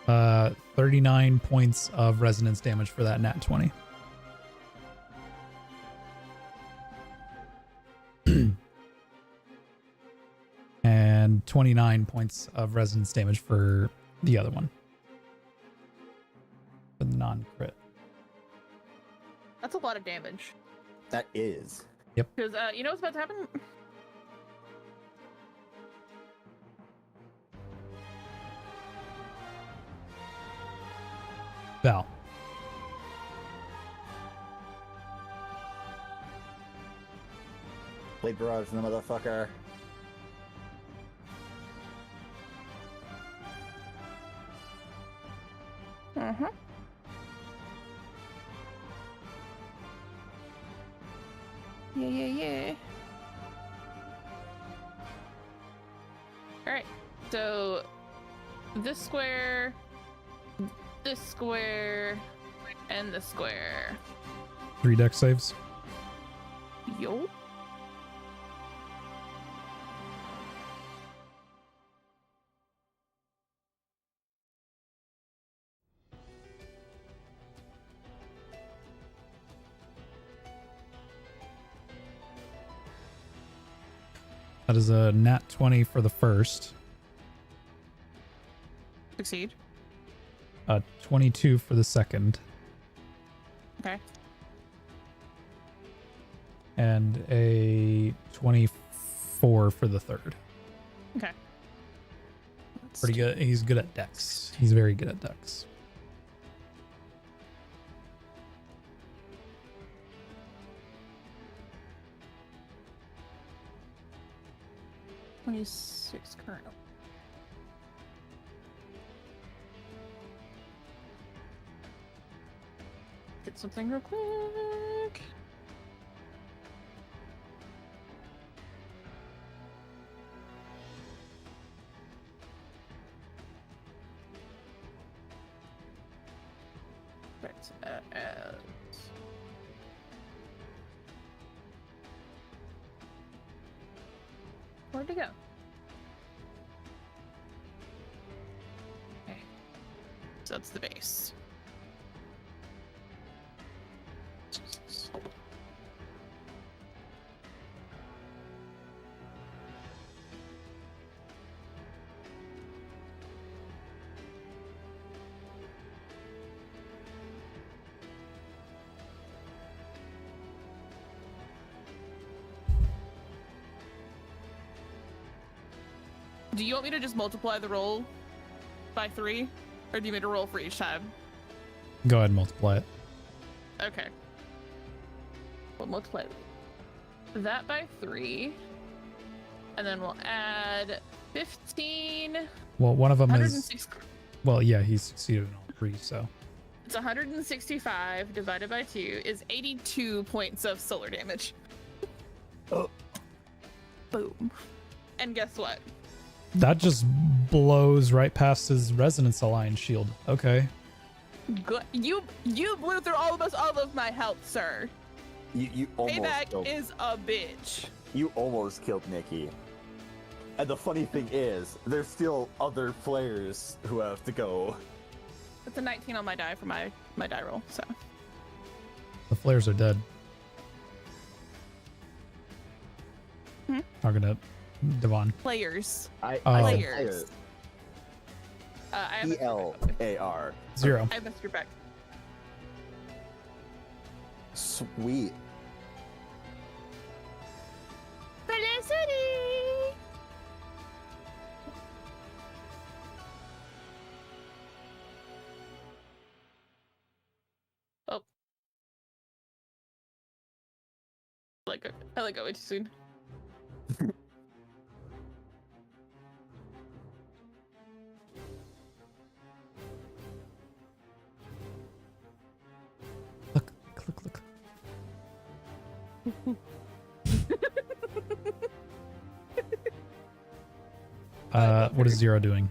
Uh, 39 points of resonance damage for that nat 20. And 29 points of resonance damage for the other one. The non-crit. That's a lot of damage. That is. Because you know what's about to happen? Val. Blade barrage in the motherfucker. Uh-huh. Yeah. Alright, so this square, and this square. 3 dex saves. Yo. That is a nat 20 for the first. Succeed. A 22 for the second. Okay. And a 24 for the third. Okay. Pretty good. He's good at dex. He's very good at dex. $26 current. Get something real quick. Right. Where'd it go? Okay. So that's the base. Do you want me to just multiply the roll by 3? Or do you want me to roll for each time? Go ahead and multiply it. Okay. We'll multiply that by 3. And then we'll add 15. Well, one of them is. 160. Well, yeah, he succeeded in all 3, so. It's 165 divided by 2 is 82 points of solar damage. Oh. Boom. And guess what? That just blows right past his Resonance Alliance shield. Okay. Good. You blew through all of my health, sir. You almost Payback killed, is a bitch. you almost killed Nikki. And the funny thing is, there's still other players who have to go. It's a 19 on my die for my die roll, so. The flares are dead. Hmm? Talking to Devon. Players. I Oh. said Players. I have a ELAR. 0. I have a screw back. Sweet. Felicity! Oh. I let go way too soon. Look. What is 0 doing?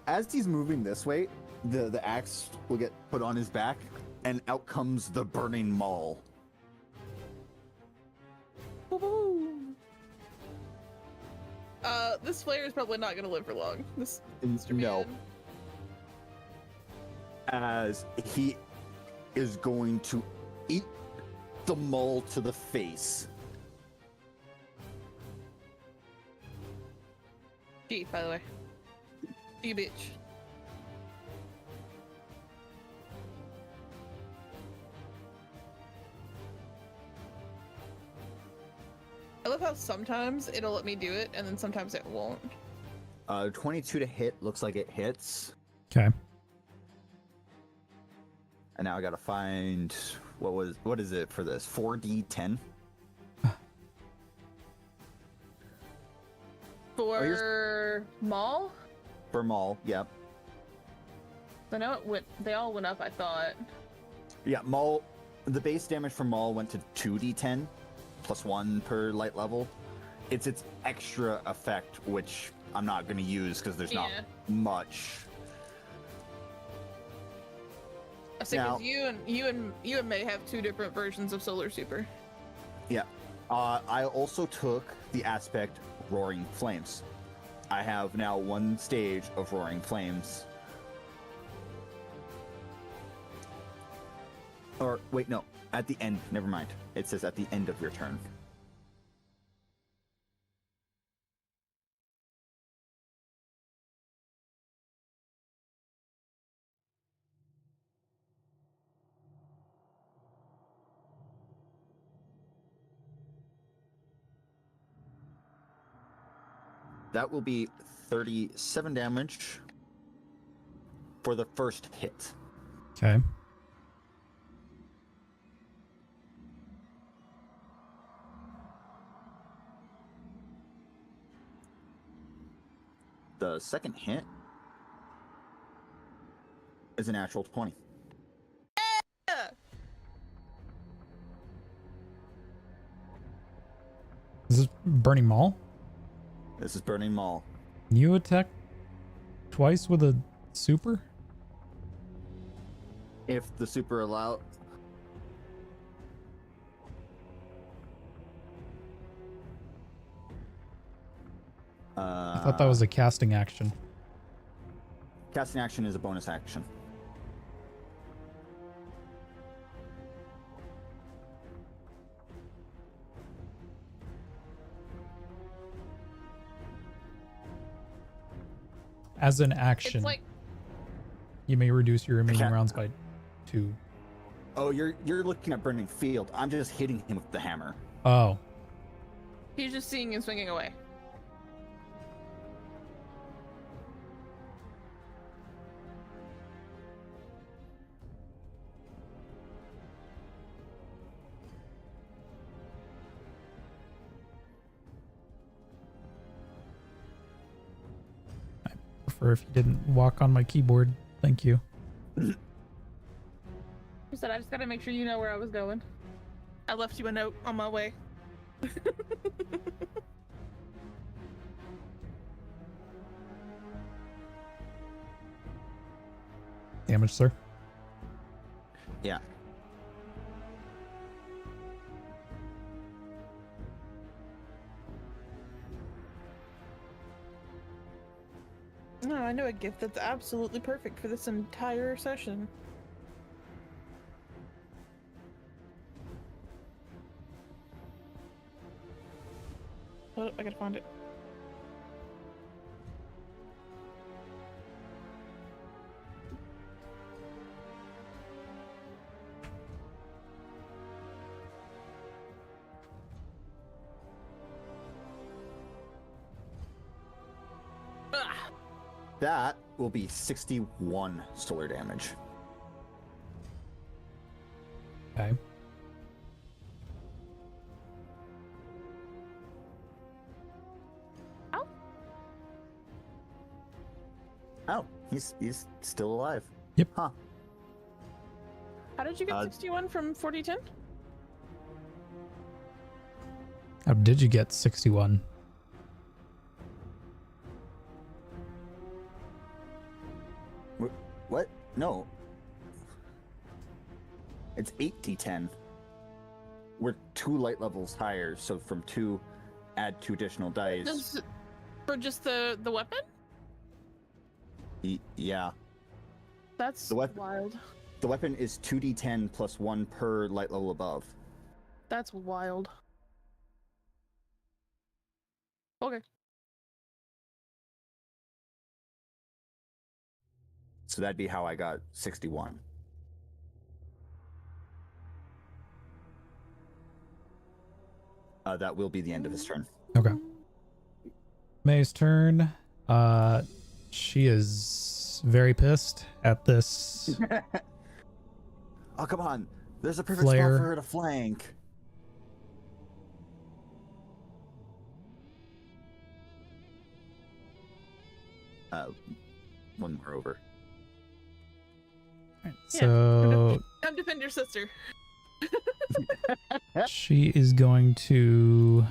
As he's moving this way, the axe will get put on his back, and out comes the burning maul. This player is probably not gonna live for long. This Mr. No, Man. as he is going to eat the maul to the face. G, by the way. You bitch. I love how sometimes it'll let me do it, and then sometimes it won't. 22 to hit, looks like it hits. Okay. And now I gotta find what is it for this? 4d10? For Maul? For maul, yep. I know they all went up, I thought. Yeah, maul. The base damage for maul went to 2d10 plus 1 per light level. It's its extra effect, which I'm not gonna use because there's not Yeah. much. I say Now- 'cause you and May have 2 different versions of Solar Super. Yeah. I also took the aspect Roaring Flames. I have now 1 stage of Roaring Flames. Or, wait, no. At the end. Never mind. It says at the end of your turn. That will be 37 damage for the first hit. Okay. The second hit is a natural 20. Yeah. Is this Burning Maul? This is Burning Maul. Can you attack twice with a super? If the super allow... I thought that was a casting action. Casting action is a bonus action. As an action, It's like you may reduce your remaining Okay. rounds by 2. Oh, you're looking at Burning Field. I'm just hitting him with the hammer. Oh, he's just seeing and swinging away. prefer if you didn't walk on my keyboard. Thank you. Who said I just gotta make sure you know where I was going? I left you a note on my way. Damage, sir. Yeah. No, I know a gift that's absolutely perfect for this entire session. Oh, I gotta find it. Ah, That will be 61 solar damage. Okay. Oh, he's still alive. Yep. Huh. how did you get 61 from 4010? How did you get 61? What? No. It's 8d10. We're 2 light levels higher, so from 2, add 2 additional dice. Just for just the weapon? Yeah. That's The weapon- wild. The weapon is 2d10 plus 1 per light level above. That's wild. Okay. So that'd be how I got 61. That will be the end of his turn. Okay. May's turn. She is very pissed at this. Oh, come on. There's a perfect Flare. spot for her to flank. One more over. So Come defend your sister. she is going to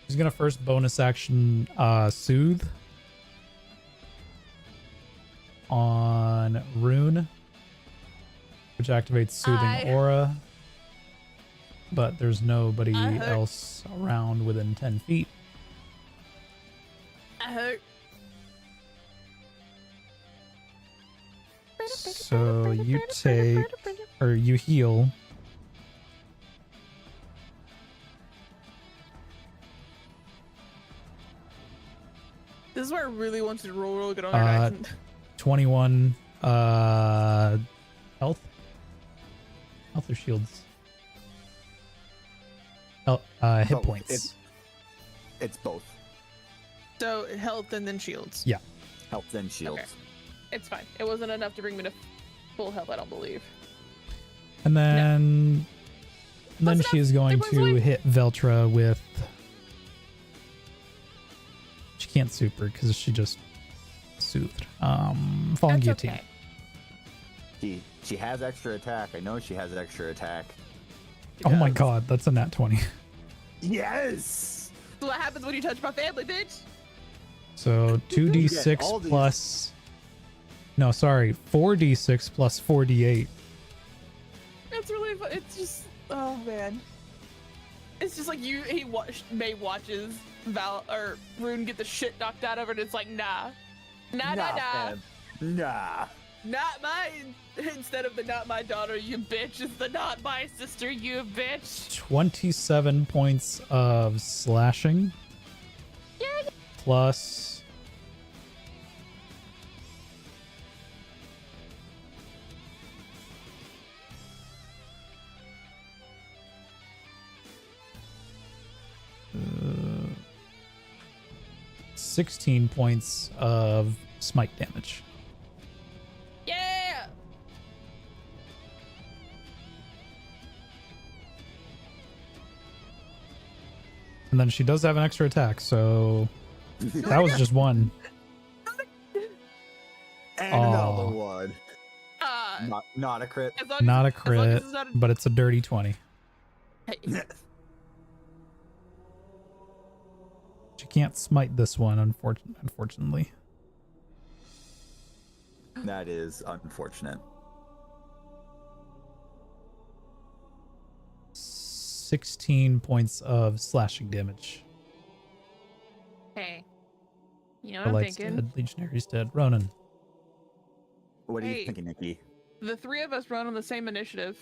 she's gonna first bonus action soothe on Rune, which activates soothing aura, but there's nobody I hurt. else around within 10 feet. I hurt. So you take, or you heal. This is where I really want you to roll really good on your Uh, dice. 21 health or shields. Hit Both. points. It's both. So health and then shields. Yeah. Health then shields. Okay. It's fine. It wasn't enough to bring me to full health, I don't believe. And then Close she is going enough. to It was hit Veltra with She can't super because she just soothed. Falling That's guillotine. okay. She has extra attack. I know she has extra attack. She Oh my does. god, that's a nat 20. Yes. So what happens when you touch my family, bitch? So You get 2d6 all these- plus. No, sorry, 4d6 plus 4d8. It's really fun. It's just, oh man. It's just like May watches Val or Rune get the shit knocked out of her, and it's like, nah. Nah. fam. Nah. Not my, instead of the not my daughter, you bitch, it's the not my sister, you bitch. 27 points of slashing. Plus. Uh, 16 points of smite damage. Yeah! And then she does have an extra attack, so that was just one. And Aw. another one. Not a crit. As long Not a as long as crit, it's not a, but it's a dirty 20. hey, She can't smite this one, unfortunately. That is unfortunate. 16 points of slashing damage. hey. You know The what I'm light's thinking? dead, Legionary's dead. Ronan. What are Hey. you thinking, Nikki? The three of us run on the same initiative.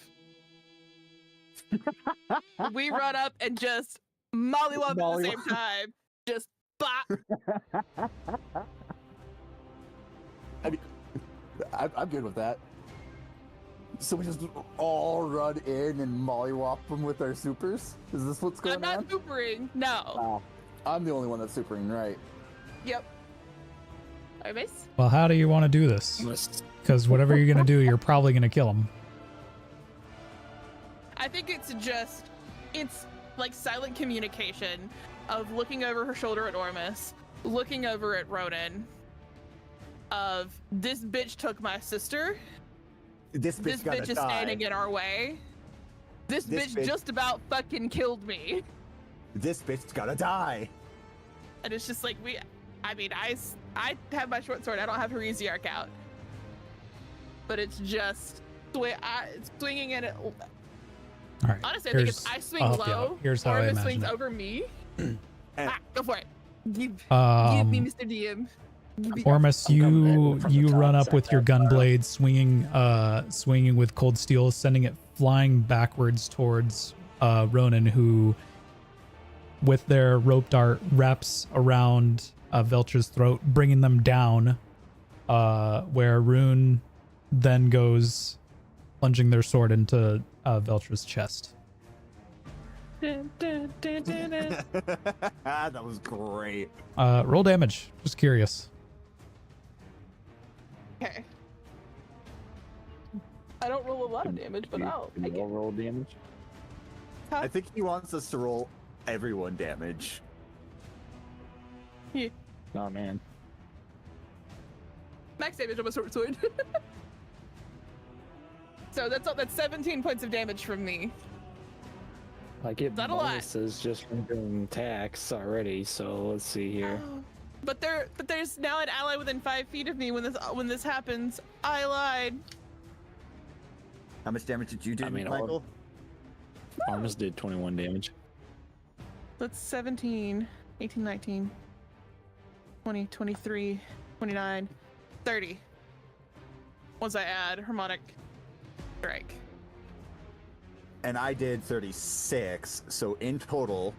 We run up and just mollywop at the Mollywop. same time. Just bop. I'm good with that. So we just all run in and mollywop them with our supers? Is this what's I'm not supering. No. I'm the only one that's supering, right? Yep. Alright, miss? Well, how do you want to do this? Because whatever you're going to do, you're probably going to kill him. I think it's like silent communication of looking over her shoulder at Ormus, looking over at Ronan, of this bitch took my sister, This this bitch bitch is standing in our way, this This bitch bitch- just about fucking killed me. This bitch gotta die. And it's just like, I have my short sword, I don't have her easy arc out. But it's just, swinging in it. All right. Honestly, I think if I swing I'll help you out. low, Here's how I Ormus imagine swings it. over me. And- Go for it. Give me, Mr. DM. Give me- Ormus, I'm coming in from the you top, run up set with your that gun fire. blade, swinging with cold steel, sending it flying backwards towards Ronan, who, with their rope dart, wraps around Veltra's throat, bringing them down. Where Rune then goes plunging their sword into Veltra's chest. That was great. Roll damage. Just curious. Okay. I don't roll a lot of damage, but I'll take it. roll damage. I think he wants us to roll everyone damage. Oh man. Max damage on my short sword. So that's 17 points of damage from me. I get Not a lot. bonuses just from doing attacks already, so let's see here. Oh. But there's now an ally within 5 feet of me when this happens. I lied. How much damage did you do, I mean, Michael? Armus did 21 damage. That's 17, 18, 19, 20, 23, 29, 30. Once I add Harmonic Strike. And I did 36, so in total,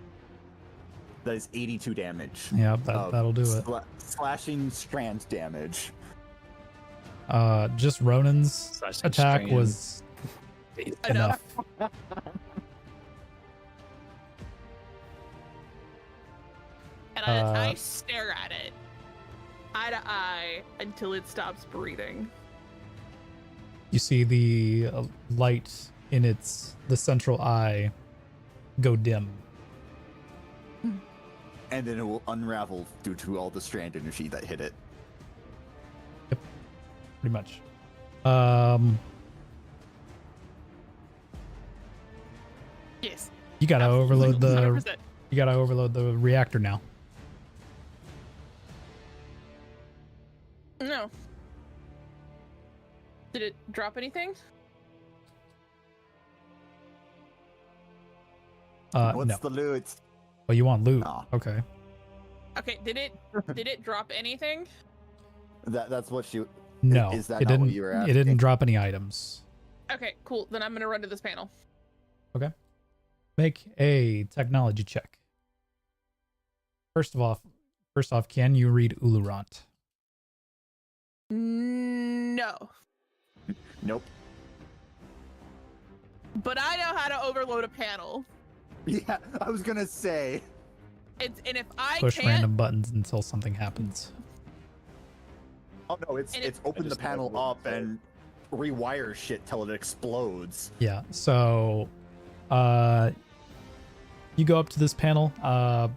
that is 82 damage. Yeah, of that'll do it. Slashing strand damage. Just Ronan's Slashing attack strand. was enough. And I stare at it, eye to eye, until it stops breathing. You see the light in the central eye go dim. and then it will unravel due to all the strand energy that hit it. Pretty much. Yes. You gotta overload the 100%. reactor now. No. Did it drop anything? What's No. the loot? Oh, you want loot? Aw. Okay. Okay, did it drop anything? That's what she. No, Is that it not didn't. what you were It asking? didn't drop any items. Okay, cool. Then I'm gonna run to this panel. Make a technology check. First off, can you read Ulurant? No. Nope. But I know how to overload a panel. Yeah, I was gonna say. And if I Push can't, random buttons until something happens. Oh no, it's And it's I open the just panel overload up the and rewire shit till it explodes. Yeah. So, you go up to this panel,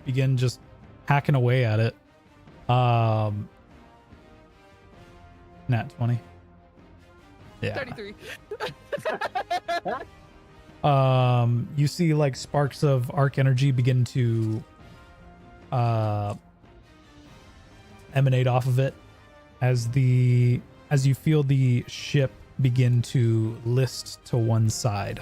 begin just hacking away at it. Nat 20. Yeah. 33. You see like sparks of arc energy begin to emanate off of it as you feel the ship begin to list to one side.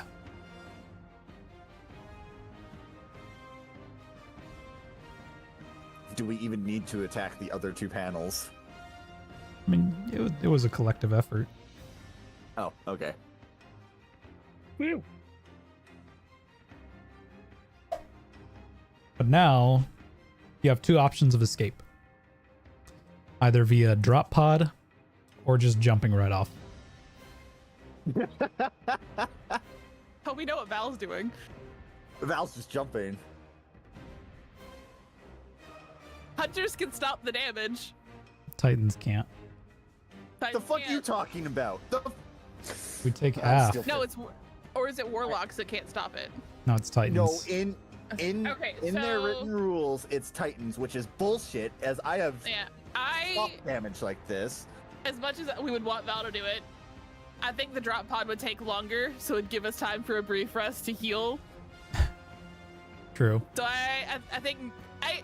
Do we even need to attack the other two panels? I mean, it was a collective effort. Oh, okay. But now you have two options of escape. Either via drop pod or just jumping right off. Oh, we know what Val's doing. Val's just jumping. Hunters can stop the damage. Titans can't. The Titans fuck you can't. talking about? We take I'm half. still- No, or is it warlocks that can't stop it? No, it's Titans. No, in Okay, their so- written rules, it's Titans, which is bullshit. As I have Yeah, soft damage like this. as much as we would want Val to do it, I think the drop pod would take longer, so it'd give us time for a brief rest to heal. True. So I think I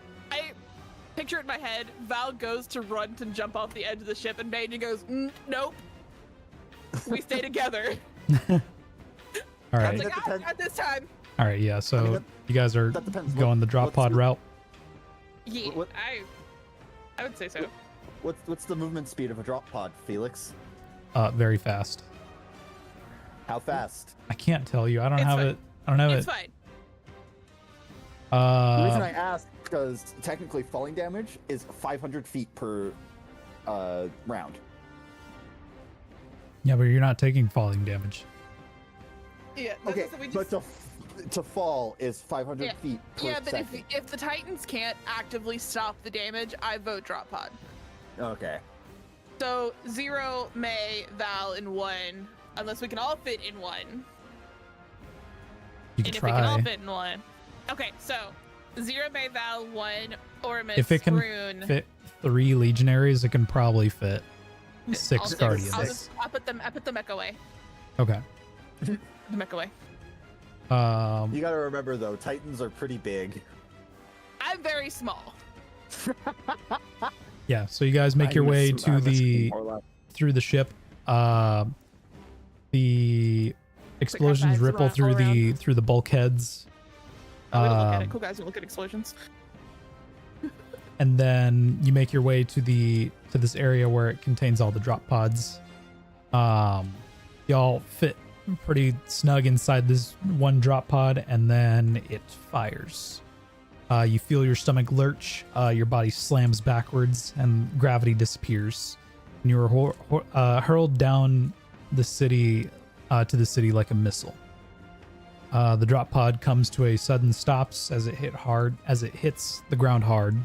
picture it in my head. Val goes to run to jump off the edge of the ship, and Mania goes, nope. We stay together. All I right. was That like, depends- not this time. All right. Yeah. So I mean, that- you guys are that depends. going the drop What's pod the- route. Yeah, What- I would say so. What's the movement speed of a drop pod, Felix? Very fast. How fast? I can't tell you. I don't It's have fine. it. I don't have It's it. fine. The reason I Uh, asked because technically falling damage is 500 feet per round. yeah, but you're not taking falling damage. Yeah. Okay, so we but just, to fall is 500 Yeah. feet per yeah, but second. if the Titans can't actively stop the damage, I vote drop pod. Okay. So 0, May, Val, and 1, unless we can all fit in 1. You can And if we can all try. fit in 1. Okay, so 0, May, Val, 1, Ormus, If it can Rune. fit 3 legionaries, it can probably fit I'll 6 just- guardians. I'll put the mech away. Okay. The mech away. You gotta remember though, Titans are pretty big. I'm very small. Yeah. So you guys make your way to the through the ship. The explosions sides ripple around- through all the through the bulkheads. Oh, we don't look at it. Um, Cool guys, we look at explosions. And then you make your way to this area where it contains all the drop pods. Y'all fit pretty snug inside this one drop pod, and then it fires. You feel your stomach lurch, your body slams backwards, and gravity disappears. And you are hurled down the city to the city like a missile. The drop pod comes to a sudden stops as it hits the ground hard.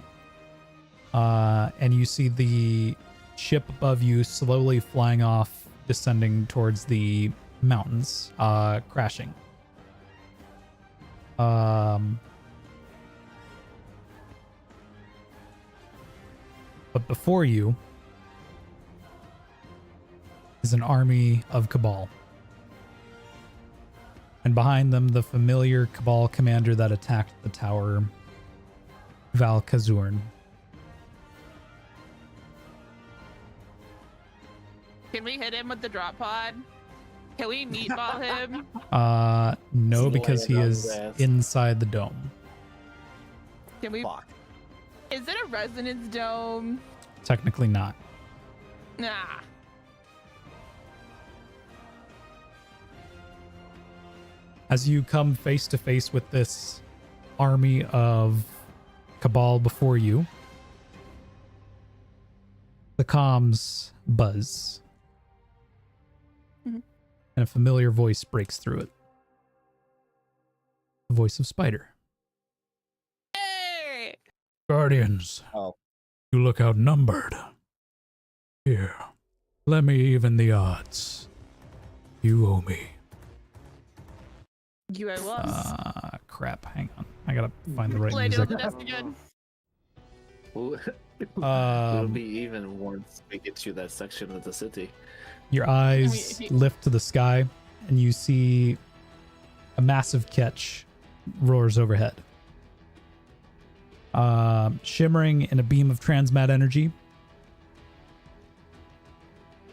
And you see the ship above you slowly flying off, descending towards the mountains, crashing. But before you is an army of Cabal. And behind them, the familiar Cabal commander that attacked the tower, Val Kazurn. Can we hit him with the drop pod? Can we meatball him? No, Just because he lay it on is his ass. inside the dome. Can we? Fuck. Is it a resonance dome? Technically not. Nah. As you come face to face with this army of Cabal before you, the comms buzz. Mhm. And a familiar voice breaks through it. The voice of Spider. Hey! Guardians, Oh. you look outnumbered. Here, let me even the odds. You owe me. You I lost. Crap. Hang on. I gotta find the right Lady on music. the desk again. It'll be even once we get to that section of the city. Your eyes lift to the sky, and you see a massive ketch roars overhead. Shimmering in a beam of transmat energy,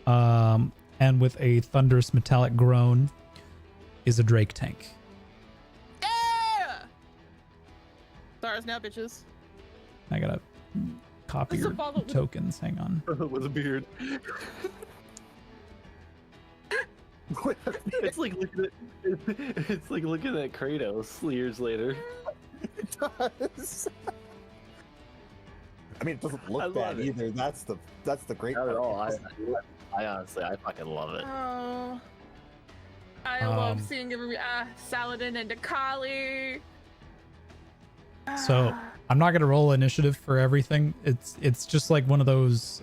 and with a thunderous metallic groan, is a Drake tank. Yeah! Stars now, bitches. I gotta copy This is a your follow- tokens. Hang on. With a beard. It's like looking at Kratos years later. It does. I mean, it doesn't I look love bad it. either. That's the great Not part. at all. I honestly, I fucking love it. Oh. I love Um, seeing Saladin and Akali. So I'm not gonna roll initiative for everything. It's just like one of those.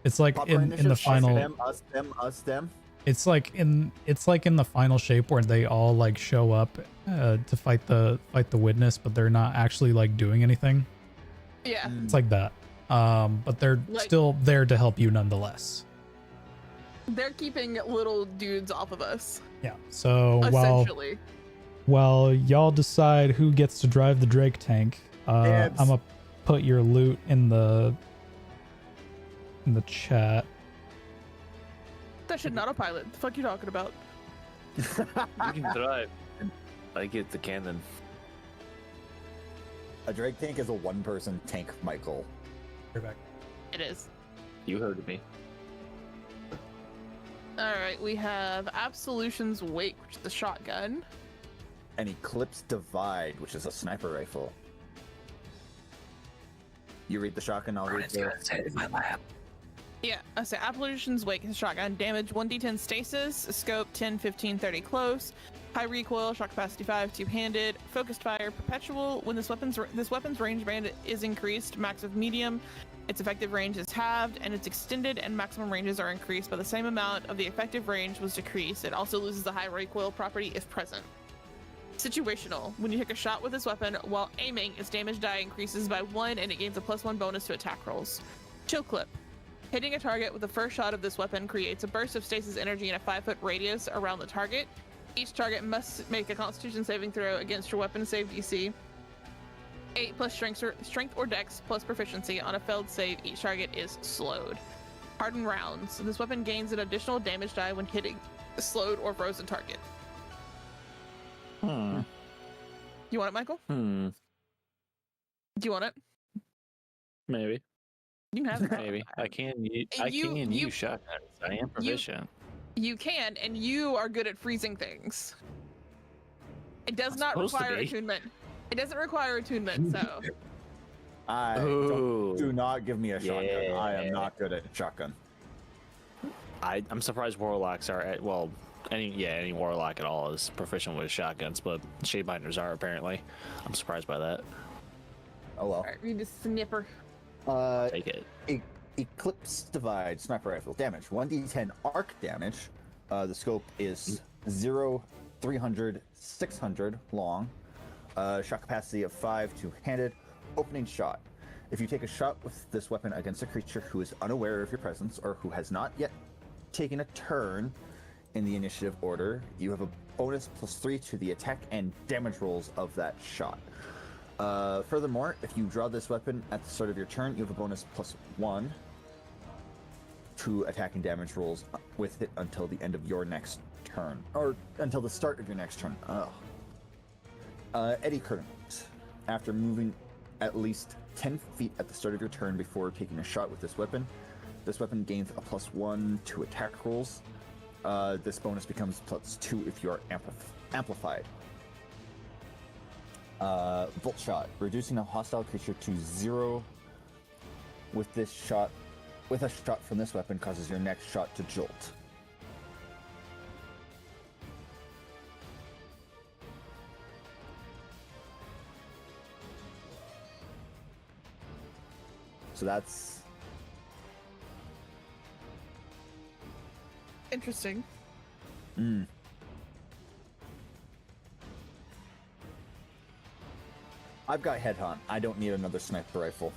It's like Proper in the initiative, final. us, them. It's like in the final shape where they all like show up to fight the witness, but they're not actually like doing anything. Yeah. It's like that. But they're Like- still there to help you nonetheless. They're keeping little dudes off of us, Yeah. So essentially. while y'all decide who gets to drive the Drake tank, Dibs. I'm gonna put your loot in the chat. That shit not a pilot. The fuck you talking about? You can drive. I get the cannon. A Drake tank is a one-person tank, Michael. It is. You heard me. Alright, we have Absolution's Wake, which is the shotgun. An Eclipse Divide, which is a sniper rifle. You read the shotgun, I'll read the... Yeah, I say Absolution's Wake is a shotgun. Damage 1d10 stasis, scope 10, 15, 30 close. High recoil, shot capacity 5, two-handed, focused fire, perpetual. When this weapon's range band is increased, max of medium, its effective range is halved, and its extended and maximum ranges are increased by the same amount of the effective range was decreased. It also loses the high recoil property if present. Situational. When you take a shot with this weapon while aiming, its damage die increases by 1 and it gains a +1 bonus to attack rolls. Chill clip. Hitting a target with the first shot of this weapon creates a burst of stasis energy in a 5-foot radius around the target. Each target must make a Constitution saving throw against your weapon save DC. 8 plus strength or dex plus proficiency. On a failed save, each target is slowed. Hardened rounds. This weapon gains an additional damage die when hitting a slowed or frozen target. You want it, Michael? Do you want it? Maybe. You can have it. Maybe. I can use shotguns. I am proficient. You can, and you are good at freezing things. It does I'm not supposed to require be. attunement. It doesn't require attunement, so. Ooh. Do not give me a shotgun. I am Yeah. not good at shotgun. I'm surprised warlocks are at any warlock at all is proficient with shotguns, but shadebinders are apparently. I'm surprised by that. Oh well. Alright, read the snipper. Take it. Eclipse Divide sniper rifle damage 1d10 arc damage. The scope is 0, 300, 600 long. Shot capacity of 5, two-handed. Opening shot. If you take a shot with this weapon against a creature who is unaware of your presence or who has not yet taken a turn in the initiative order, you have a bonus +3 to the attack and damage rolls of that shot. Furthermore, if you draw this weapon at the start of your turn, you have a bonus +1 to attack and damage rolls with it until the end of your next turn, or until the start of your next turn. Eddy current. After moving at least 10 feet at the start of your turn before taking a shot with this weapon gains a +1 to attack rolls. This bonus becomes +2 if you are amplified. Bolt shot, reducing a hostile creature to 0 with this shot. With a shot from this weapon causes your next shot to jolt. So that's Interesting. I've got headhunt. I don't need another sniper rifle.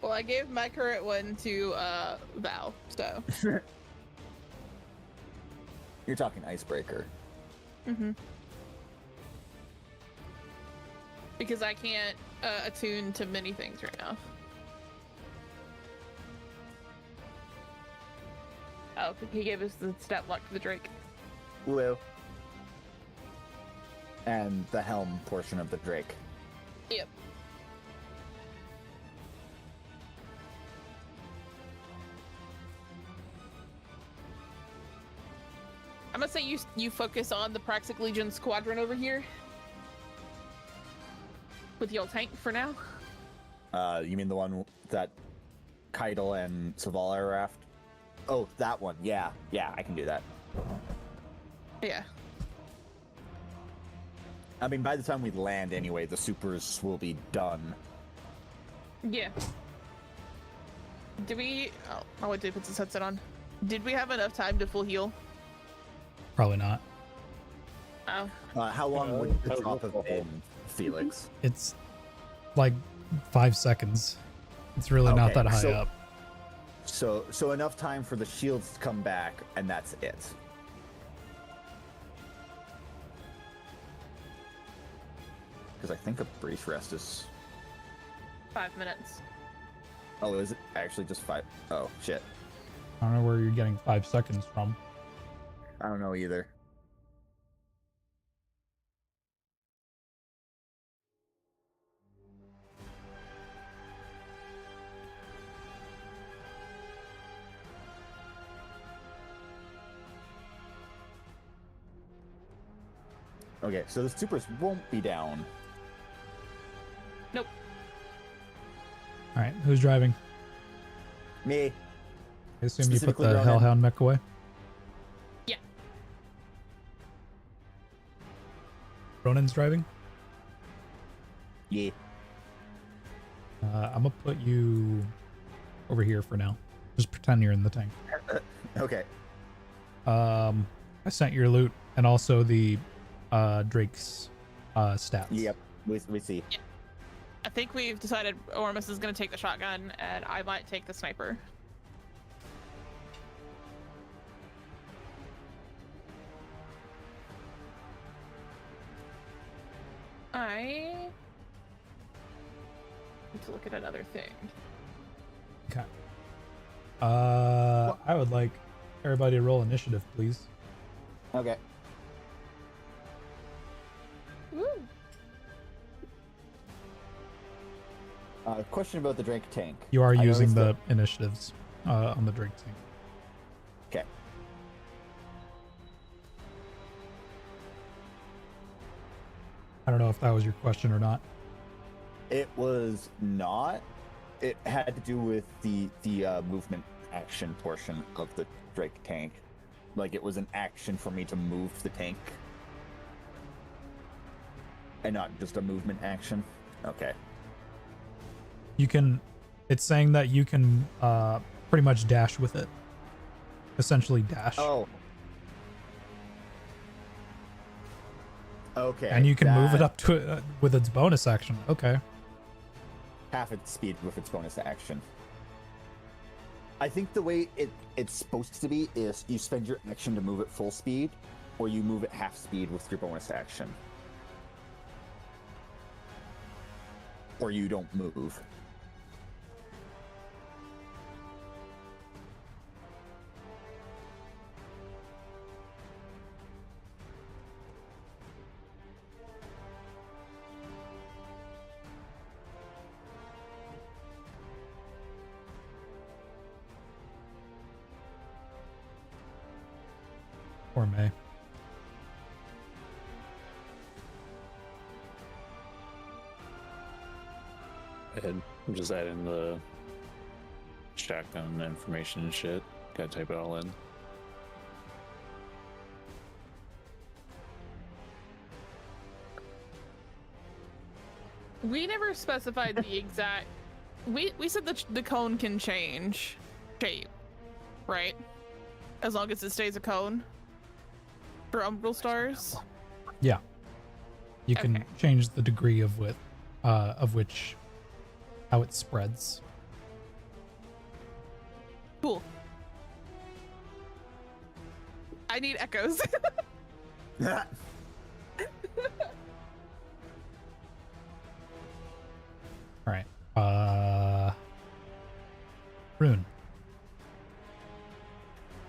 Well, I gave my current one to Val, so. You're talking icebreaker. Mm-hmm. Because I can't attune to many things right now. Oh, he gave us the stat block to the Drake. Woo. And the helm portion of the Drake. Yep. I'm gonna say you focus on the Praxic Legion squadron over here. With the old tank for now. You mean the one that Keitel and Saval are after? Oh, that one. Yeah, I can do that. Yeah. I mean, by the time we land anyway, the supers will be done. Yeah. Did we... Oh, I'll wait till he puts his headset on. Did we have enough time to full heal? Probably not. Oh. How long would the drop have been, Felix? It's like 5 seconds. It's really not Okay, that high so- up. So enough time for the shields to come back, and that's it. Because I think a brief rest is... 5 minutes. Oh, is it actually just 5? Oh, shit. I don't know where you're getting 5 seconds from. I don't know either. Okay, so the supers won't be down. Nope. All right, who's driving? Me. I assume you put Specifically the Ronan. Hellhound mech away. Yeah. Ronan's driving. Yeah. I'm gonna put you over here for now. Just pretend you're in the tank. Okay. I sent your loot and also the Drake's stats. Yep. We see. I think we've decided Ormus is going to take the shotgun, and I might take the sniper. I need to look at another thing. Okay. I would like everybody to roll initiative, please. Okay. Woo! Question about the Drake tank. You are I using noticed the initiatives on the Drake tank. Okay. I don't know if that was your question or not. It was not. It had to do with the movement action portion of the Drake tank. Like, it was an action for me to move the tank. And not just a movement action. Okay. You can. It's saying that you can pretty much dash with it. Essentially dash. Oh. Okay. And you can move it that- up to with its bonus action. Okay. half its speed with its bonus action. I think the way it's supposed to be is you spend your action to move it full speed, or you move it half speed with your bonus action. Or you don't move. Or May. And I'm just adding the shotgun information and shit. Gotta type it all in. We never specified the exact. We said that the cone can change shape, right? As long as it stays a cone for umbral stars. Yeah. You can Okay. change the degree of which how it spreads. Cool. I need echoes. All right. Rune.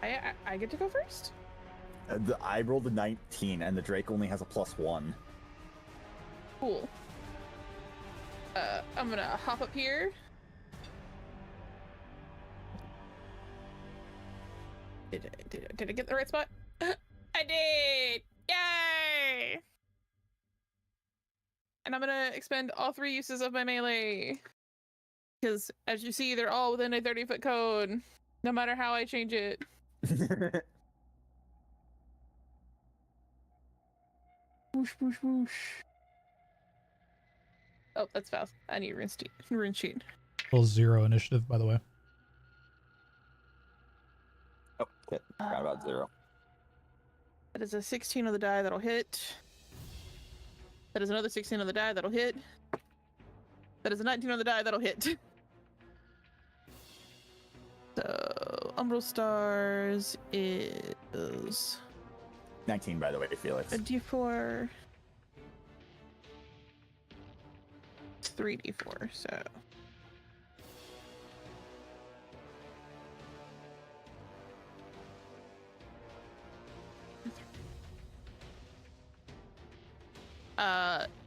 I get to go first. I rolled a 19, and the Drake only has a +1. Cool. I'm gonna hop up here. Did I get the right spot? I did! Yay! And I'm gonna expend all 3 uses of my melee. Because, as you see, they're all within a 30-foot cone. No matter how I change it. Whoosh, whoosh, whoosh. Oh, that's fast. I need rune sheet. Full 0 initiative, by the way. Oh, hit. Round about 0. That is a 16 on the die that'll hit. That is another 16 on the die that'll hit. That is a 19 on the die that'll hit. So, Umbral Stars is 19, by the way, Felix. a d4. It's 3d4, so.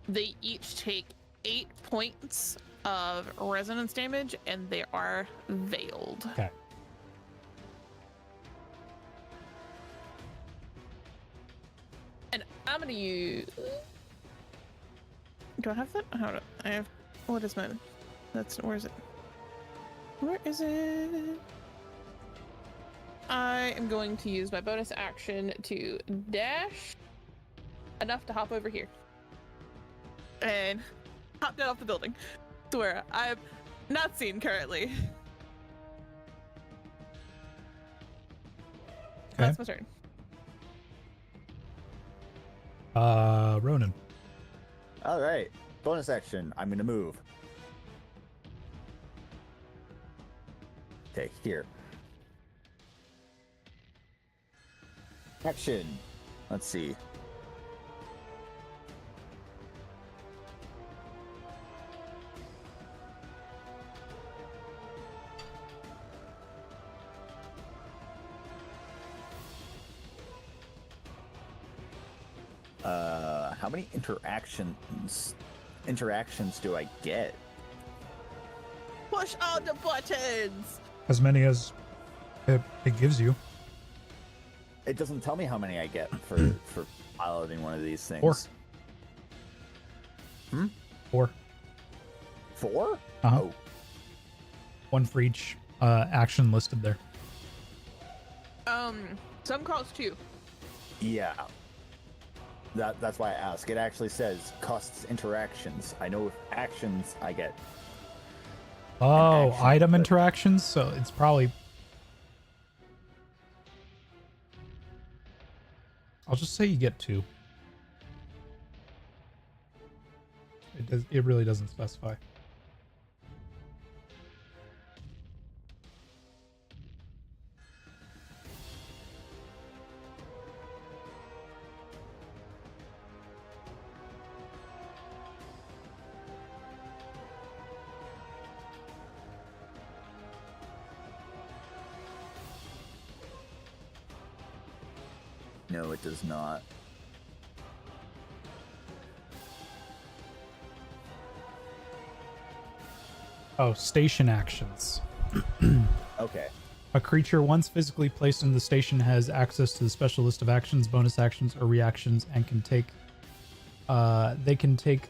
They each take 8 points of resonance damage, and they are veiled. Okay. And I'm gonna use. Do I have that? Hold on. I have. What is my? That's. Where is it? Where is it? I am going to use my bonus action to dash enough to hop over here and hop down off the building to where I'm not seen currently. That's my turn. Ronan. All right. Bonus action. I'm going to move. Okay, here. Action. Let's see. How many interactions do I get? Push all the buttons. As many as it gives you. It doesn't tell me how many I get for piloting one of these things. 4. Hmm? 4. 4? Uh-huh. Oh, 1 for each action listed there. Some cost 2. yeah. That's why I ask. It actually says costs interactions. I know with actions I get. Oh, action, item but- interactions? So it's probably... I'll just say you get 2. It really doesn't specify. No, it does not. Oh, station actions. Okay. A creature once physically placed in the station has access to the special list of actions, bonus actions, or reactions, and can take. They can take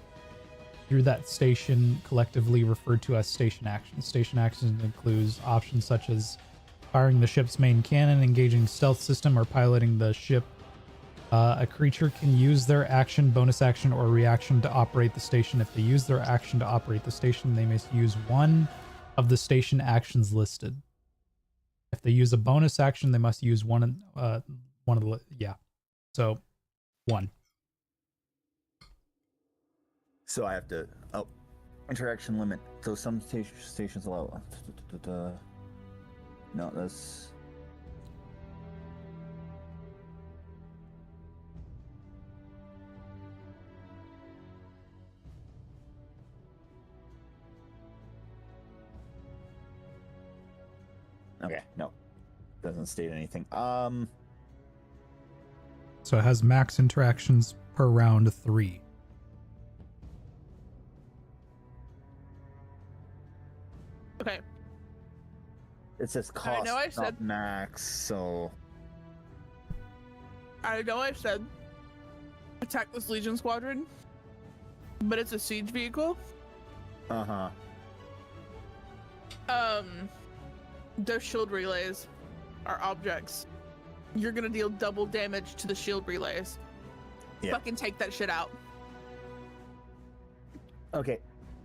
through that station, collectively referred to as station actions. Station actions includes options such as firing the ship's main cannon, engaging stealth system, or piloting the ship. A creature can use their action, bonus action, or reaction to operate the station. If they use their action to operate the station, they must use one of the station actions listed. If they use a bonus action, they must use one of the yeah. So, one. So I have to. Oh, interaction limit. So some stations allow. No, that's. Okay, no. Doesn't state anything. So it has max interactions per round 3. Okay. It says cost, know I not said- max, so. I know I said attack this Legion Squadron, but it's a siege vehicle. Uh-huh. Their shield relays are objects. You're gonna deal double damage to the shield relays. Yeah. Fucking take that shit out. Okay,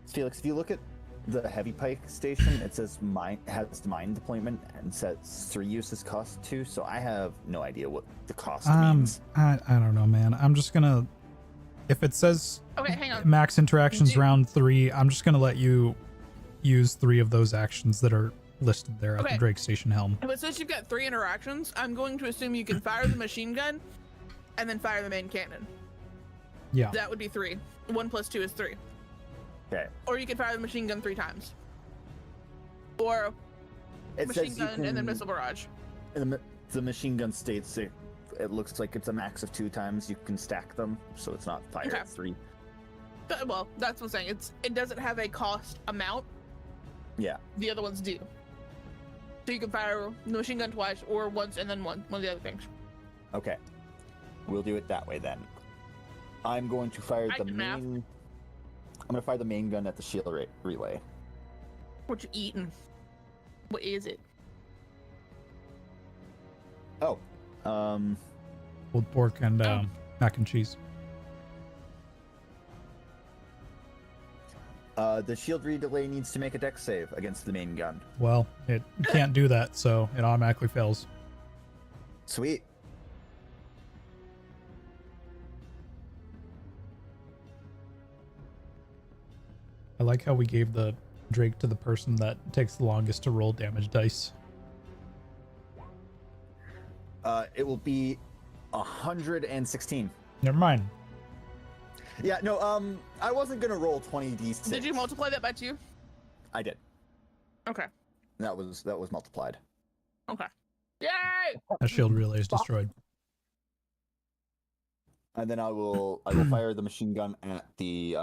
Felix, if you look at the heavy pike station, it says has mine deployment and says 3 uses cost 2, so I have no idea what the cost means. I don't know, man. I'm just gonna, if it says Okay, hang on. max interactions Do- round 3, I'm just gonna let you use 3 of those actions that are listed there at the Okay. Drake Station helm. But since you've got 3 interactions, I'm going to assume you can fire the machine gun and then fire the main cannon. Yeah. That would be 3. 1 plus 2 is 3. Okay. Or you can fire the machine gun 3 times. Or It machine says you gun and then can- missile barrage. the machine gun states it looks like it's a max of 2 times you can stack them, so it's not fire Okay. at 3. Well, that's what I'm saying. It doesn't have a cost amount. Yeah. The other ones do. So you can fire the machine gun twice or once and then one of the other things. Okay. We'll do it that way then. I'm going to fire I the can math. main. I'm going to fire the main gun at the shield relay. What you eating? What is it? Oh. Pulled pork and mac and cheese. The shield relay needs to make a dex save against the main gun. Well, it can't do that, so it automatically fails. Sweet. I like how we gave the Drake to the person that takes the longest to roll damage dice. It will be 116. Never mind. Yeah, no, I wasn't gonna roll 20d6. Did you multiply that by 2? I did. Okay. That was multiplied. Okay. Yay! That shield relay is destroyed. And then I will fire the machine gun at the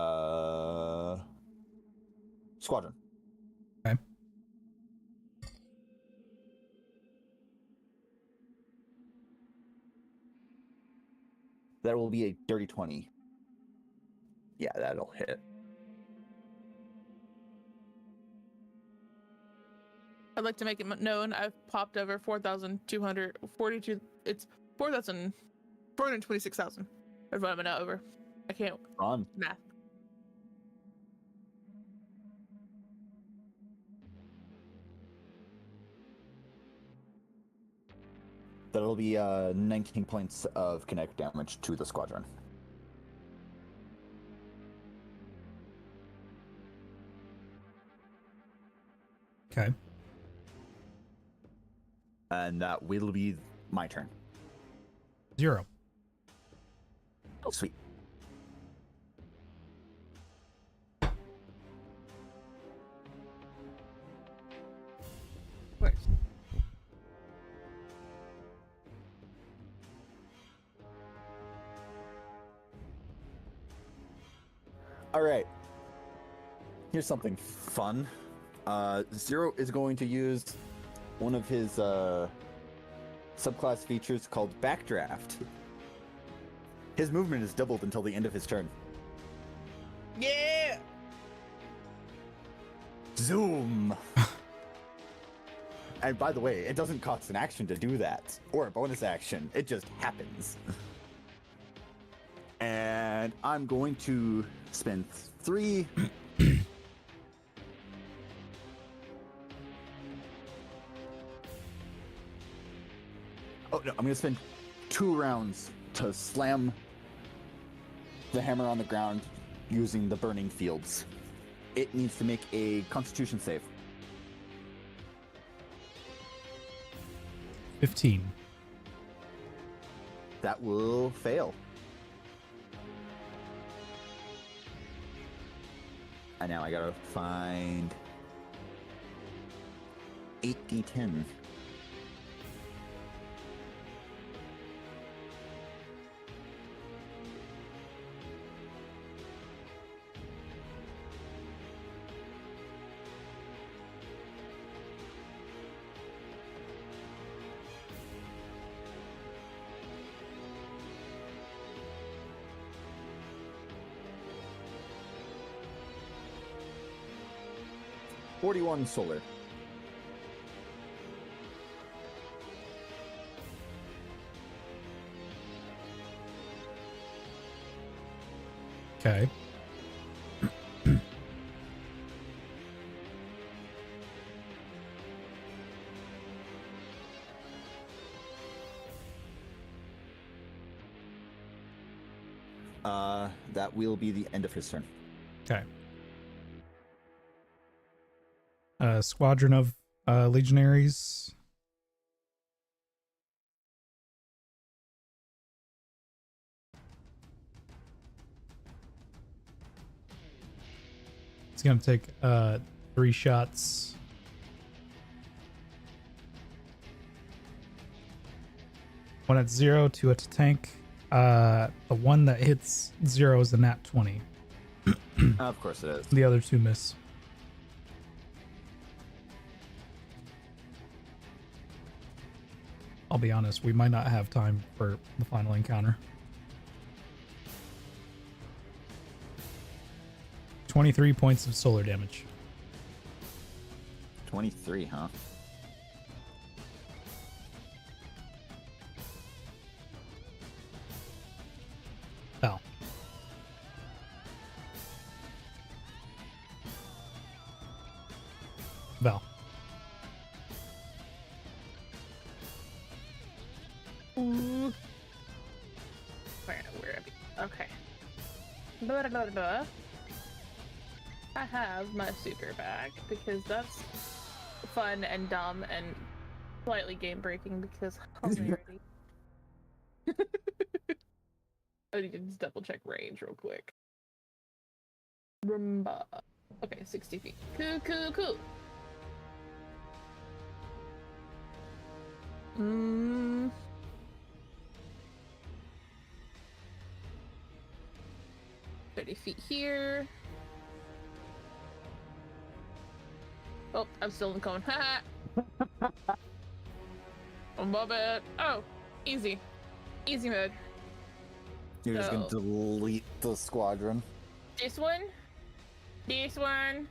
squadron. Okay. That will be a dirty 20. Yeah, that'll hit. I'd like to make it known I've popped over 4,242. It's 4,426,000. That's what I'm now over. I can't On. math. That'll be 19 points of kinetic damage to the squadron. Okay. And that will be my turn. 0. Oh, sweet. Where's All right. Here's something fun. Zero is going to use one of his subclass features called Backdraft. His movement is doubled until the end of his turn. Yeah. Zoom! And by the way, it doesn't cost an action to do that, or a bonus action. It just happens. And I'm going to spend 3... Oh, no, I'm going to spend 2 rounds to slam the hammer on the ground using the burning fields. It needs to make a Constitution save. 15. That will fail. And now I gotta find 8d10. $41 solar. Okay. That will be the end of his turn. Okay. Squadron of legionaries. It's gonna take 3 shots. One at 0, 2 at the tank. The one that hits 0 is a nat 20. Of course it is. The other 2 miss. I'll be honest, we might not have time for the final encounter. 23 points of solar damage. 23, huh? Val. Val. Ooh. Where are we? Okay. Blah, blah, blah. I have my super back because that's fun and dumb and slightly game breaking because already. I need to just double check range real quick. Rumba. Okay, 60 feet. Cool. Hmm. $30 feet here. Oh, I'm still in the cone. Haha. Above it. Oh, easy. Easy mode. You're just gonna So- delete the squadron. This one, and this one.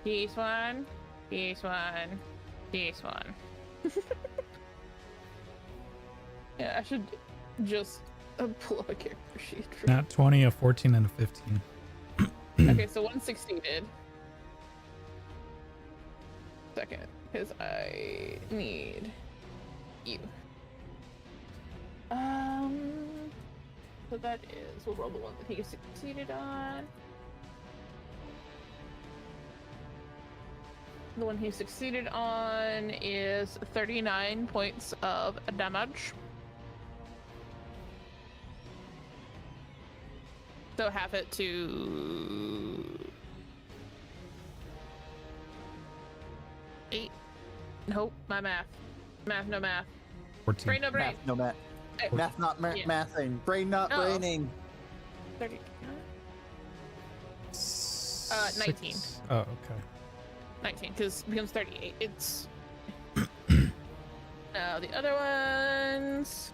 This one, this one. Yeah, I should just pull up a character sheet. Nat 20, a 14, and a 15. Okay, so one succeeded. Second, because I need you. So that is, we'll roll the one that he succeeded on. The one he succeeded on is 39 points of damage. So half it to 8. Nope, my math. Math, no math. 14. Brain, no brain. Math, no math. Hey, Math not Yeah. mathing. Brain not Oh. braining. 30. 6. 19. Oh, okay. 19, because it becomes 38. It's... Now, the other ones...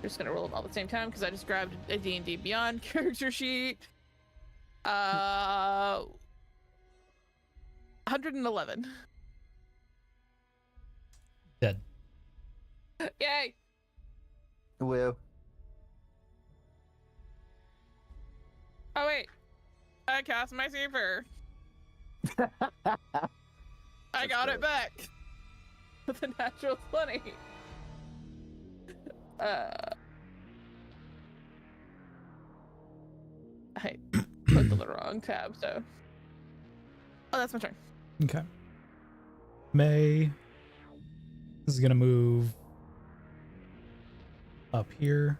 Just gonna roll them all at the same time, because I just grabbed a D&D Beyond character sheet. 111. Dead. Yay! Woo. Oh, wait. I cast my super. I got it back. With a natural 20. I clicked on the wrong tab, so. Oh, that's my turn. Okay. May. This is gonna move up here.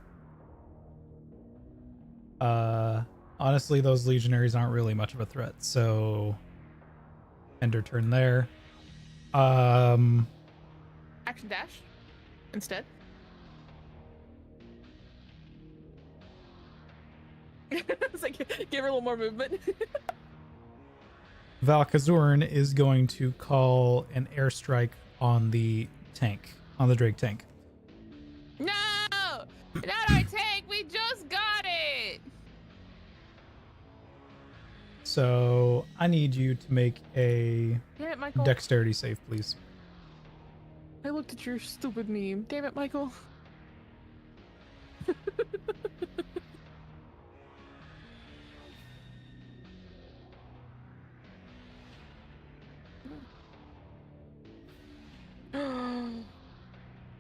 Honestly, those legionaries aren't really much of a threat, so end her turn there. Action dash instead. It's like, give her a little more movement. Valkazorn is going to call an airstrike on the tank, on the Drake tank. No! Not our tank! We just got it! So I need you to make a Damn it, Michael. dexterity save, please. I looked at your stupid meme. Damn it, Michael.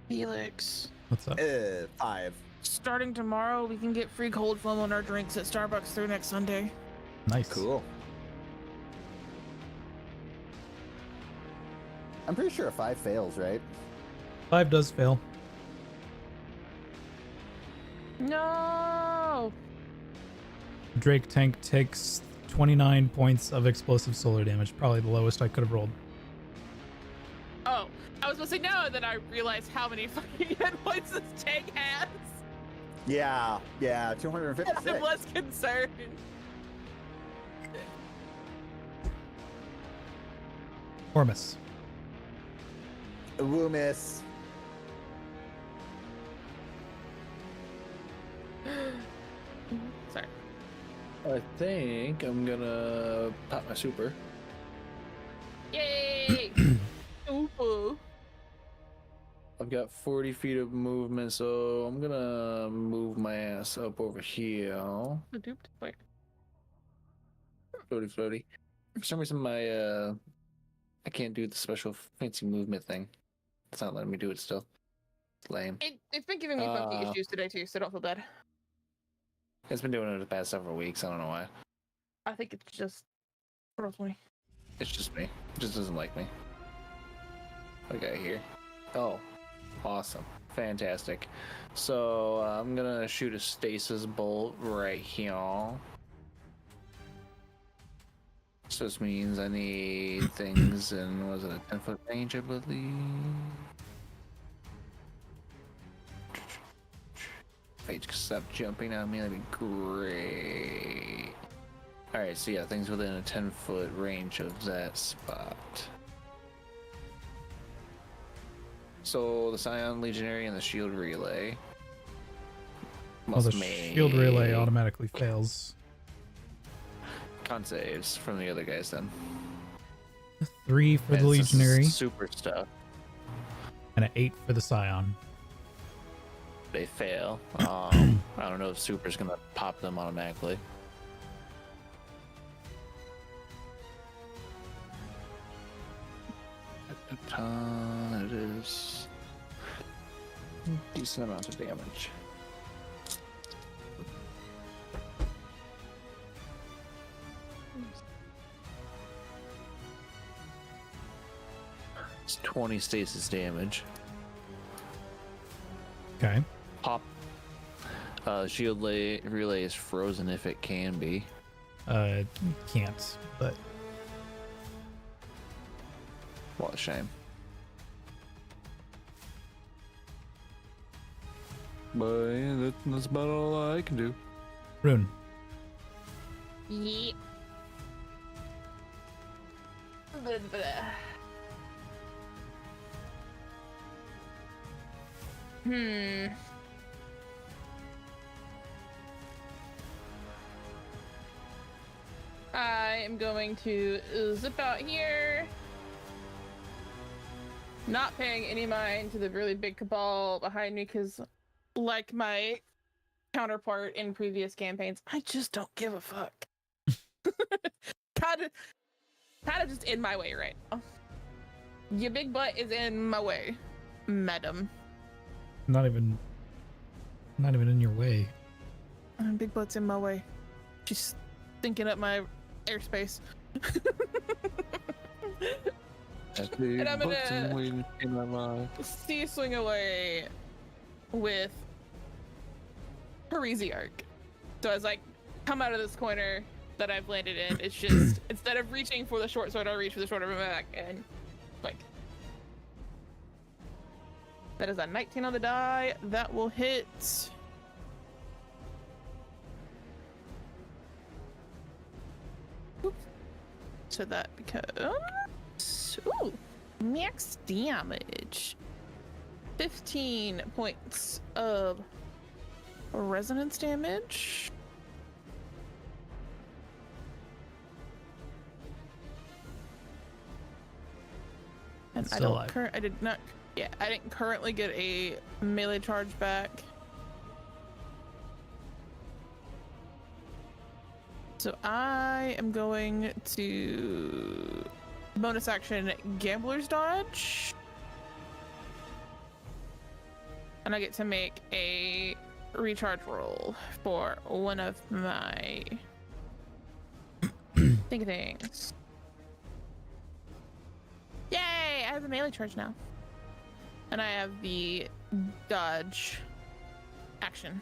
Felix. What's up? 5. Starting tomorrow, we can get free cold foam on our drinks at Starbucks through next Sunday. Nice. Cool. I'm pretty sure a 5 fails, right? 5 does fail. No! Drake tank takes 29 points of explosive solar damage, probably the lowest I could have rolled. Oh, I was supposed to say no, and then I realized how many fucking hit points this tank has. Yeah, 256. I'm less concerned. Or miss. Woo miss. Sorry. I think I'm gonna pop my super. Yay! Ooh. I've got 40 feet of movement, so I'm gonna move my ass up over here. Duped. Wait. Floaty. For some reason, I can't do the special fancy movement thing. It's not letting me do it still. It's lame. It's been giving me funky issues today too, so don't feel bad. It's been doing it the past several weeks. I don't know why. I think it's just me. It's just me. It just doesn't like me. Okay, here. Oh, awesome. Fantastic. So I'm gonna shoot a stasis bolt right here. So this means I need things in, was it a 10-foot range, I believe? If I just stop jumping on me, that'd be great. Alright, so yeah, things within a 10-foot range of that spot. So the Scion Legionary and the Shield Relay. Well, the shield relay automatically fails. Con saves from the other guys then. 3 for the It's just legionary super stuff. and an 8 for the scion. They fail. I don't know if super's gonna pop them automatically. It is decent amount of damage. It's 20 stasis damage. Okay. Pop. Shield relay is frozen if it can be. Can't, but What a shame. But yeah, that's about all I can do. Rune. Yeah. Hmm. I am going to zip out here. Not paying any mind to the really big cabal behind me because, like my counterpart in previous campaigns, I just don't give a fuck. kind of just in my way right now. Your big butt is in my way, madam. Not even in your way. Big butt's in my way. She's thinking up my airspace. And I'm gonna see swing away with Parisiarch. So as I come out of this corner that I've landed in, it's just instead of reaching for the short sword, I reach for the short of my back and like. That is a 19 on the die. That will hit. Oops. So that becomes max damage. 15 points of resonance damage. And I Still don't alive. I did not. Yeah, I didn't currently get a melee charge back. So I am going to bonus action Gambler's Dodge. And I get to make a recharge roll for one of my thingy things. Yay! I have the melee charge now. And I have the dodge action.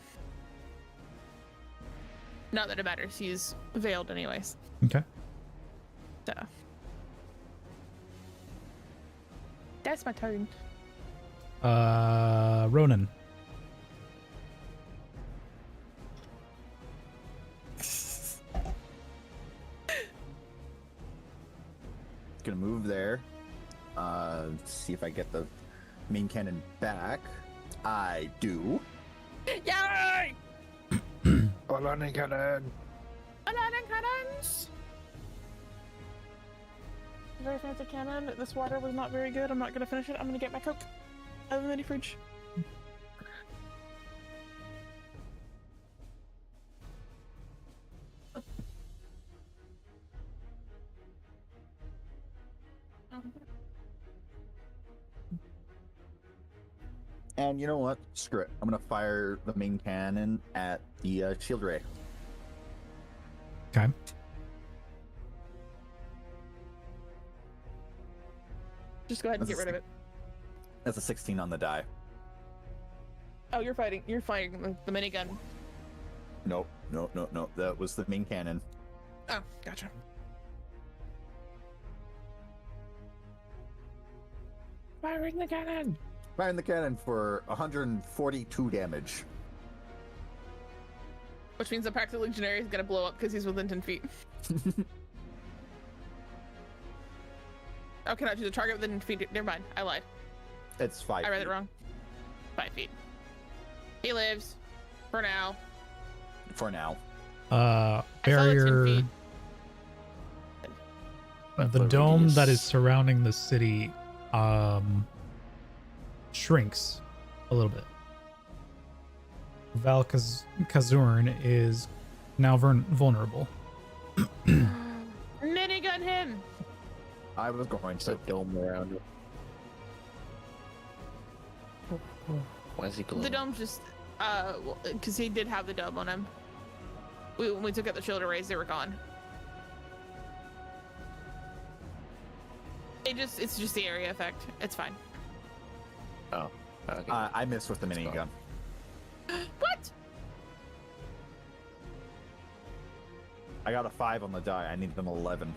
Not that it matters, he's veiled anyways. Okay. So. That's my turn. Ronan. Gonna move there. See if I get the main cannon back. I do. Yay! Aladdin cannon. Aladdin cannons! Very fancy cannon. This water was not very good. I'm not gonna finish it. I'm gonna get my Coke out of the mini fridge. And you know what? Screw it. I'm gonna fire the main cannon at the shield ray. Okay. Just go ahead and get rid of it. That's a 16 on the die. Oh, you're fighting. You're fighting the minigun. Nope. That was the main cannon. Oh, gotcha. Firing the cannon. Firing the cannon for 142 damage. Which means the Practical Legionary is gonna blow up because he's within 10 feet. Oh, cannot choose a target within 10 feet. Never mind. I lied. It's 5. I read it wrong. 5 feet. He lives. For now. For now. I saw the 10 Barrier. feet. The dome that is surrounding the city shrinks a little bit. Val Kazurn is now vulnerable. Minigun him! I was going It's a to. dome around it. Why is he glowing? The dome's just, because he did have the dome on him. When we took out the shield arrays, they were gone. It's just the area effect. It's fine. Oh, okay. I missed with the minigun. What? I got a 5 on the die. I need them 11.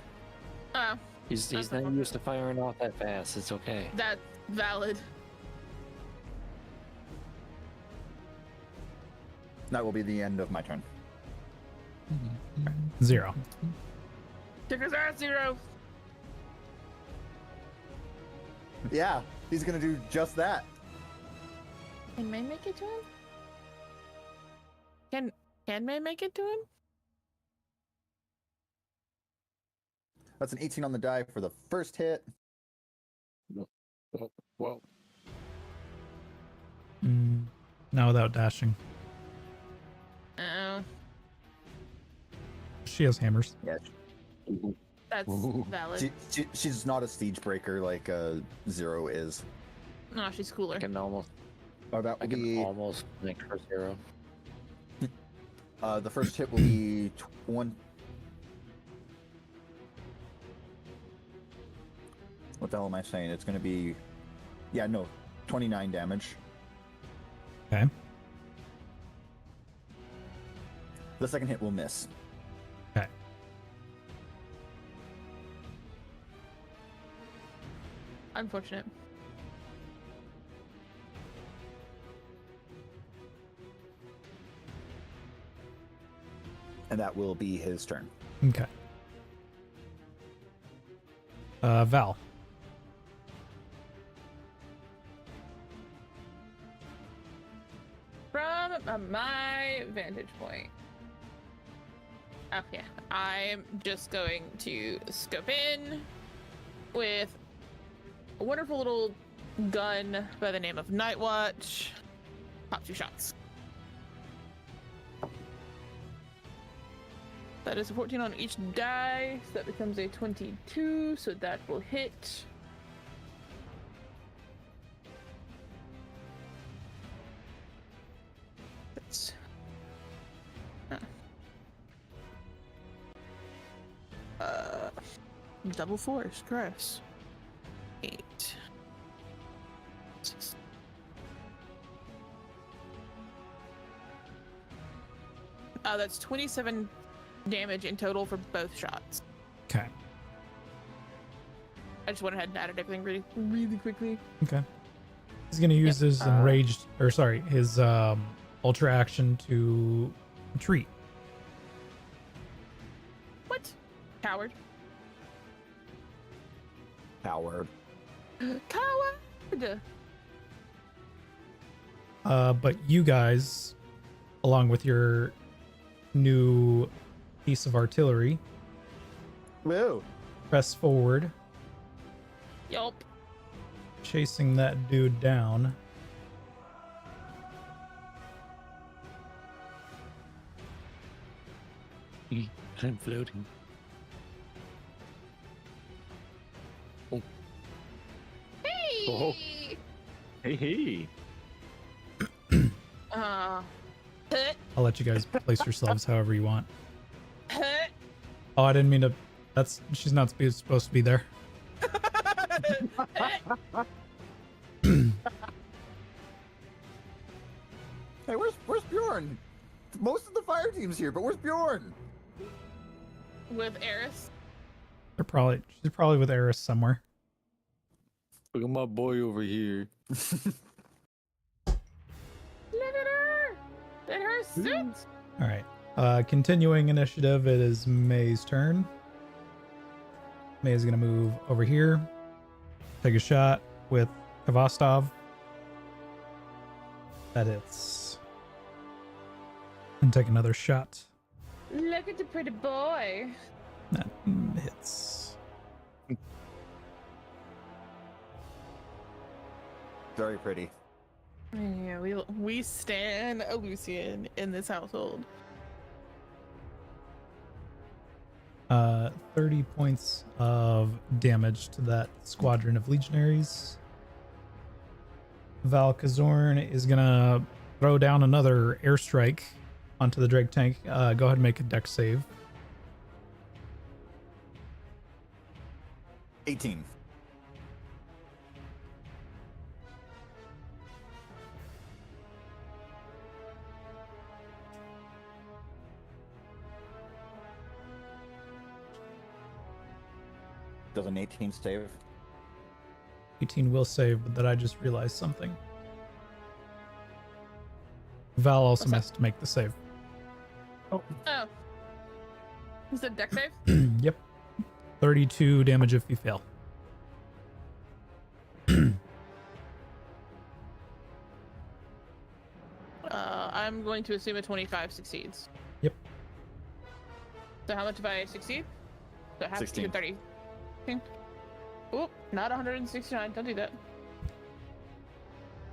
Oh, he's that's not not used to firing off that fast. It's okay. that's valid. That will be the end of my turn. 0. Tickers are at 0. Yeah, he's gonna do just that. Can May make it to him? Can May make it to him? That's an 18 on the die for the first hit. Whoa. Now without dashing. Oh, She has hammers. Yeah, that's valid. she's not a siege breaker like 0 is. No, she's cooler. I can almost That will be make her 0. the first hit will be 1. What the hell am I saying? It's gonna be 29 damage. Okay. The second hit will miss. Okay. Unfortunate. And that will be his turn. Okay. Val. From my vantage point. Oh yeah, I'm just going to scope in with a wonderful little gun by the name of Night Watch. Pop 2 shots. That is a 14 on each die, so that becomes a 22, so that will hit. That's... double force, gross. 8. 6. That's 27 damage in total for both shots. Okay. I just went ahead and added everything really, really quickly. Okay. He's gonna use his enraged, his ultra action to retreat. What? Coward. Coward. Coward! But you guys, along with your new piece of artillery, Woo! press forward, Yup. chasing that dude down. I'm floating. Hey! Oh. Hey. Hut, I'll let you guys place yourselves however you want. hut. Oh, I didn't mean to. She's not supposed to be there. Hey, where's Bjorn? Most of the fire team's here, but where's Bjorn? With Eris. She's probably with Eris somewhere. Look at my boy over here. Look at her! In her suit! All right. Continuing initiative, it is May's turn. May's gonna move over here, take a shot with Kvastov. That hits. And take another shot. Look at the pretty boy. That hits. Very pretty. Yeah, we stand a Lucian in this household. 30 points of damage to that squadron of legionaries. Val Kazorn is gonna throw down another airstrike onto the Drake tank. Go ahead and make a dex save. 18. Does an 18 save? 18 will save, but then I just realized something. Val also What's that? has to make the save. Oh. Is it deck save? Yep. 32 damage if you fail. I'm going to assume a 25 succeeds. Yep. So how much if I succeed? So half 16. 30. Okay. Oop, not 169. Don't do that.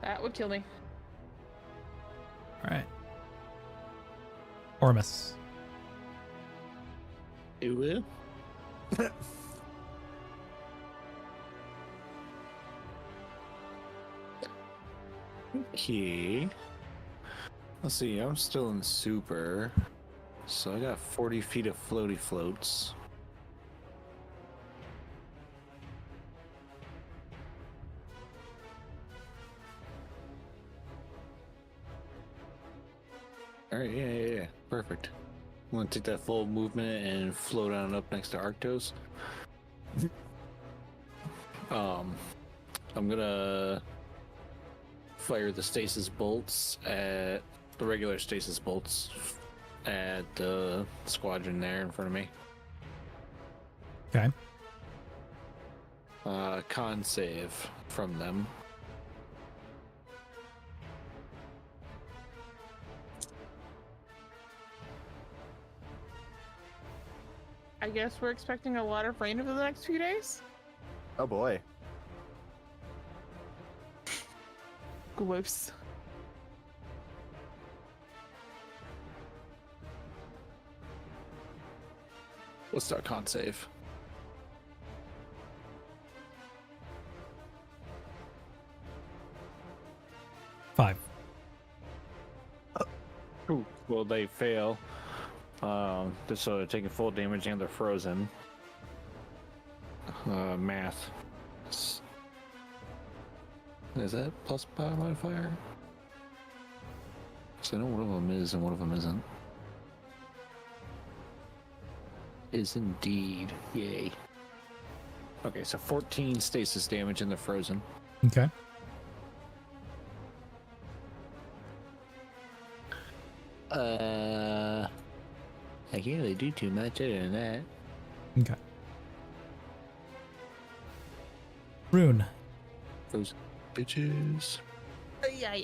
That would kill me. All right. Ormus. It will. Okay. Let's see, I'm still in super. So I got 40 feet of floaty floats. Alright, yeah. Perfect. I'm gonna take that full movement and float on up next to Arctos. I'm gonna fire the stasis bolts at the regular stasis bolts at the squadron there in front of me. Okay. Con save from them. I guess we're expecting a lot of rain over the next few days. Oh boy. Gross. What's our con save? Five. Ooh, well, they fail. Just so they're taking full damage and they're frozen. Math. Is that plus power modifier? So I know one of them is and one of them isn't. Is indeed. Yay. Okay, so 14 stasis damage and they're frozen. Okay. I can't really do too much other than that. Okay. Rune. Those bitches. Yeah.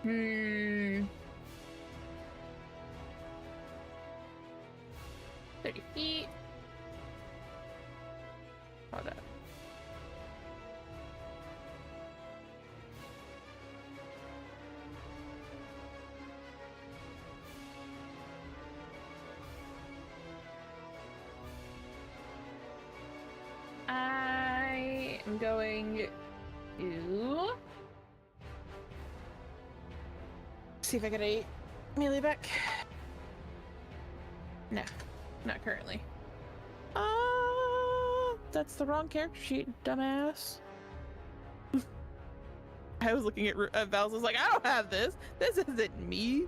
Hmm. 30 feet. Hold up. I am going to see if I get a melee back. No, not currently. That's the wrong character sheet, dumbass. I was looking at Val's, I was like, I don't have this. This isn't me.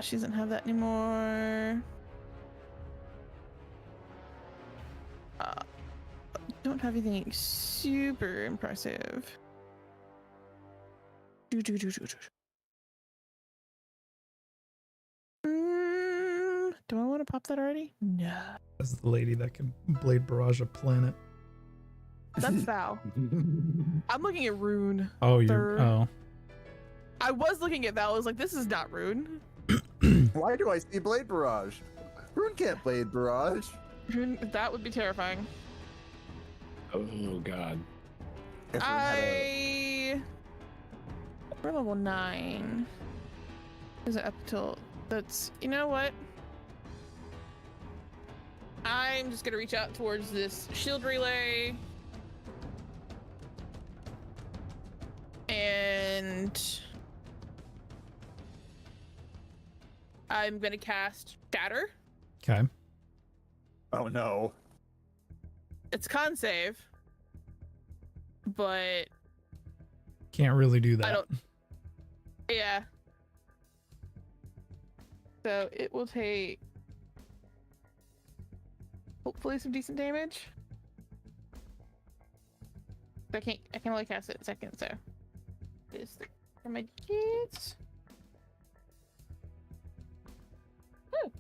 She doesn't have that anymore. Don't have anything super impressive. Do I want to pop that already? No. That's the lady that can blade barrage a planet. That's Val. I'm looking at Rune. Oh, you're. Third. Oh. I was looking at Val. I was like, this is not Rune. Why do I see Blade Barrage? Rune can't Blade Barrage. Rune, that would be terrifying. Oh god. If Rune had a- We're level 9. Is it up till... That's... You know what? I'm just gonna reach out towards this shield relay. And... I'm gonna cast Shatter. Okay. Oh no. It's con save. But... Can't really do that. I don't... Yeah. So it will take hopefully some decent damage. I can only cast it in second, so this for my kids. Woo.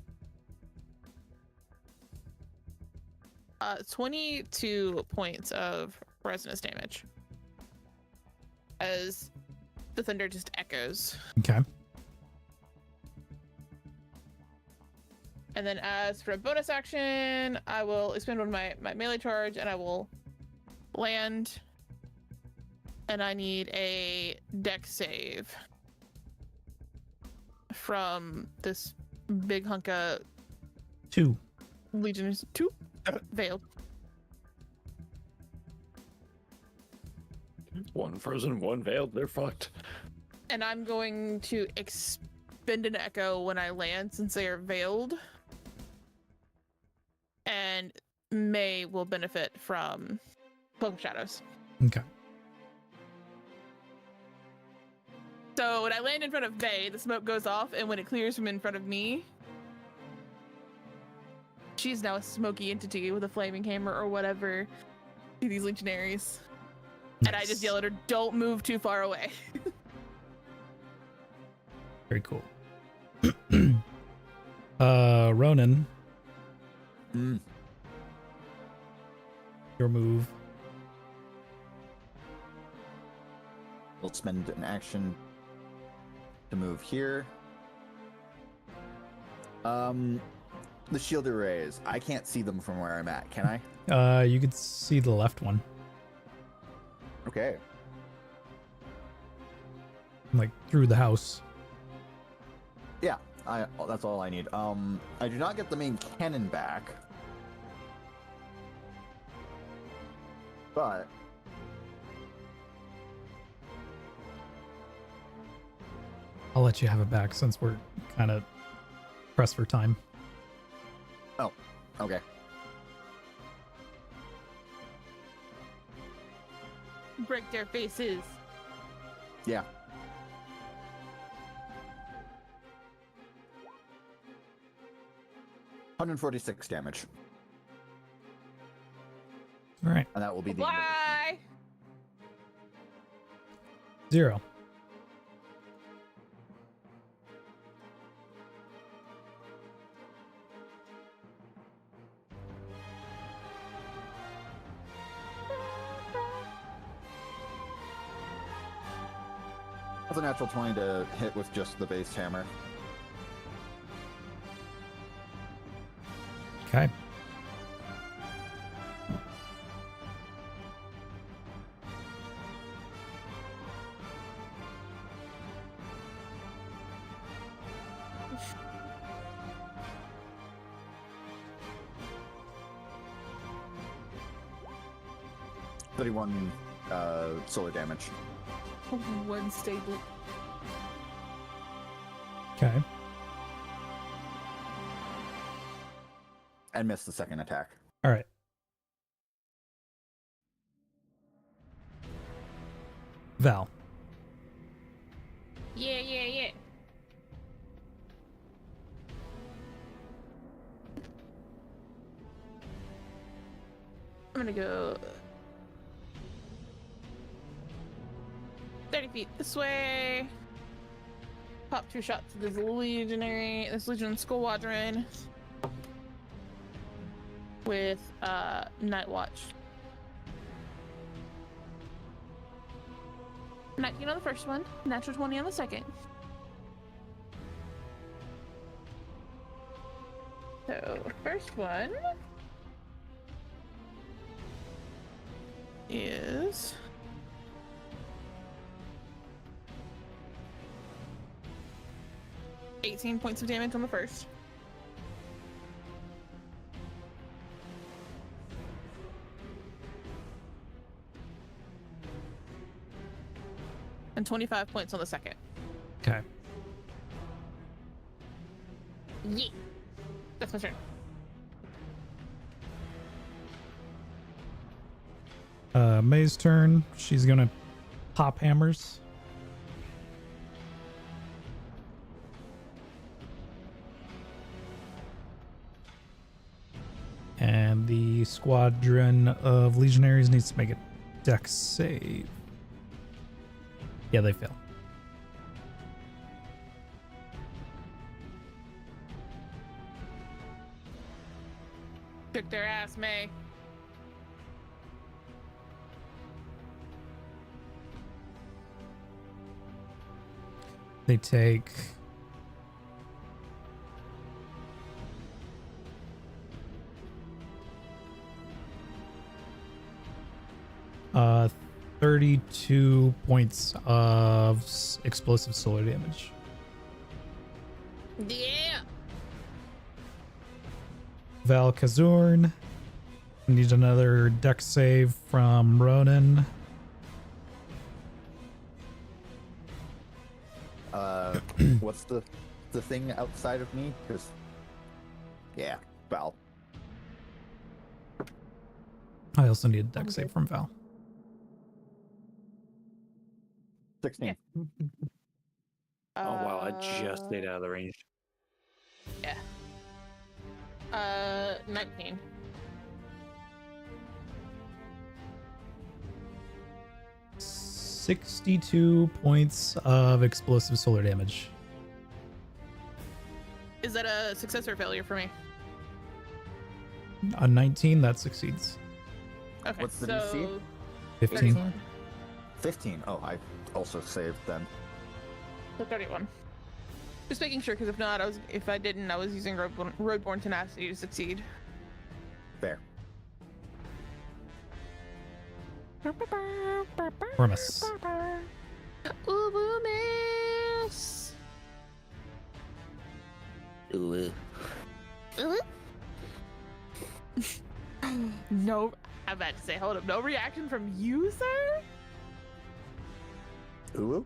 22 points of resonance damage as the thunder just echoes. Okay. And then as for a bonus action, I will expend one of my melee charge and I will land. And I need a dex save from this big hunk of 2. Legionnaires. 2? Veiled. One frozen, one veiled. They're fucked. And I'm going to expend an echo when I land since they are veiled. And May will benefit from Cloak of Shadows. Okay. So when I land in front of May, the smoke goes off, and when it clears from in front of me, she's now a smoky entity with a flaming hammer or whatever to these legionaries. And I just yell at her, don't move too far away. Very cool. Ronan, your move. We'll spend an action to move here. The shield arrays. I can't see them from where I'm at, can I? You could see the left one, Okay. like through the house. Yeah, that's all I need. I do not get the main cannon back. But I'll let you have it back since we're kind of pressed for time. okay. Break their faces. Yeah. $146 damage. All right. And that will be the end of it. Why? 0. That's a natural 20 to hit with just the base hammer. Okay. $31 solar damage. One stable. Okay. And missed the second attack. All right. Val. Yeah. I'm gonna go 30 feet this way. Pop 2 shots to this Legion Squadron with Night Watch. 19 on the first one, natural 20 on the second. So, first one is 18 points of damage on the first. And 25 points on the second. Okay. Yeah. That's my turn. May's turn. She's gonna pop hammers. And the squadron of legionaries needs to make a dex save. Yeah, they fail. Kick their ass, May. They take 32 points of explosive solar damage. Yeah. Val Kazurn needs another dex save from Ronan. What's the thing outside of me? Because, yeah, Val. I also need a dex save from Val. 16. Oh wow, I just stayed out of the range. 19. $62 points of explosive solar damage. Is that a success or failure for me? A 19, that succeeds. Okay. What's the so DC? 15. 15. Oh, I also saved then. So 31. Just making sure, because if not, if I didn't, I was using Roadborne Tenacity to succeed. Fair. Remus. Ooh, miss. Ooh. No, I'm about to say, hold up, no reaction from you, sir? Ooh.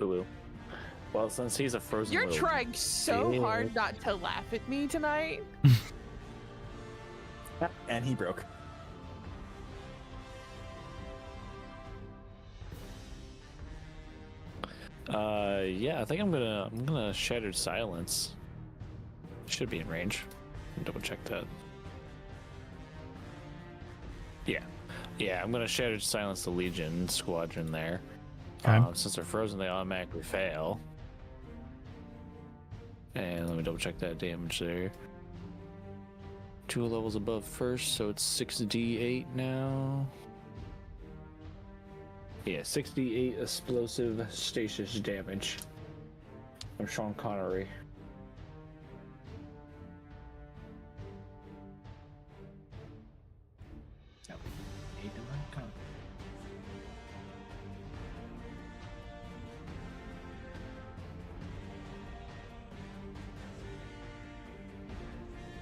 Ooh. Well, since he's a frozen You're little trying so Yeah. hard not to laugh at me tonight. And he broke. Yeah, I think I'm gonna Shattered Silence. Should be in range. Double check that. Yeah, I'm gonna Shattered Silence the Legion squadron there. Okay. Since they're frozen, they automatically fail. And let me double check that damage there. 2 levels above first, so it's 6d8 now. Yeah, 68 explosive stasis damage from Sean Connery.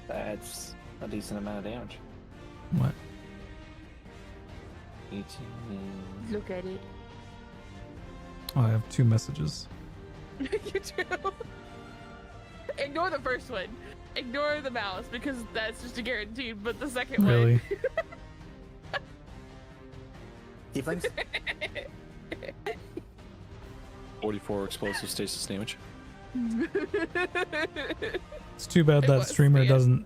That's a decent amount of damage. What? 18. Look at it. Oh, I have 2 messages. You do. Ignore the first one. Ignore the mouse because that's just a guaranteed. But the second Really? Tieflings? 44 explosive stasis damage. one. It's too bad It that was, streamer yeah.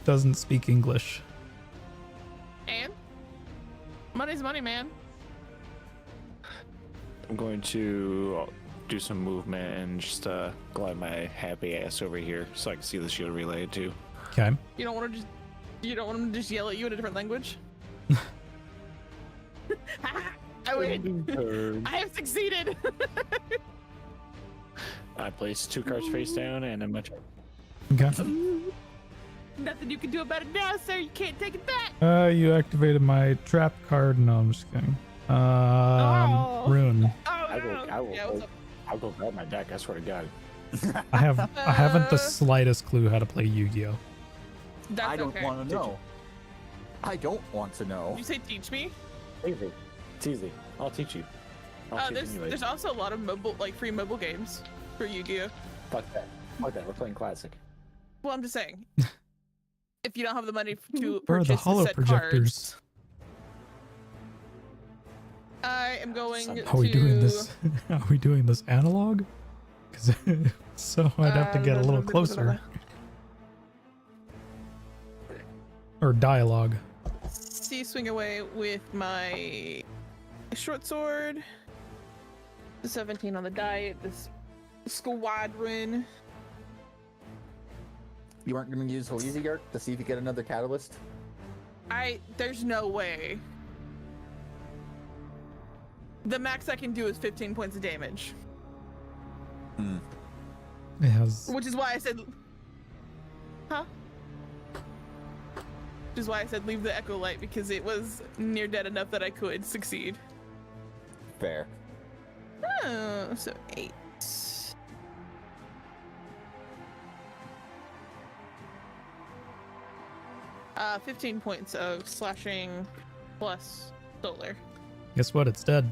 doesn't speak English. And money's money, man. I'm going to do some movement and just glide my happy ass over here so I can see the shield relay too. Okay. You don't want him to just yell at you in a different language. I win. I have succeeded. I place 2 cards face down and I'm much. Okay. Nothing you can do about it now, sir. You can't take it back. You activated my trap card. No, I'm just kidding. Oh. Rune. Oh, I will, I'll go grab my deck. I swear to God. I haven't the slightest clue how to play Yu-Gi-Oh. That's I don't okay. want to know. I don't want to know. You say teach me? Easy. It's easy. I'll teach you. I'll teach you anyway. There's also a lot of free mobile games for Yu-Gi-Oh. Fuck that. Fuck that. We're playing classic. Well, I'm just saying. If you don't have the money to Where are the purchase holo said projectors? cards, I am going Are we doing this? Are we doing this analog? Because so I'd have to get a little closer. or dialogue. See, swing away with my short sword. The 17 on the die. This squadron. You aren't going to use Halezi Gark to see if you get another catalyst? There's no way. The max I can do is 15 points of damage. It has. Which is why I said. Huh? Which is why I said leave the Echo Light, because it was near dead enough that I could succeed. Fair. Oh, so 8. 15 points of slashing plus solar. Guess what? It's dead.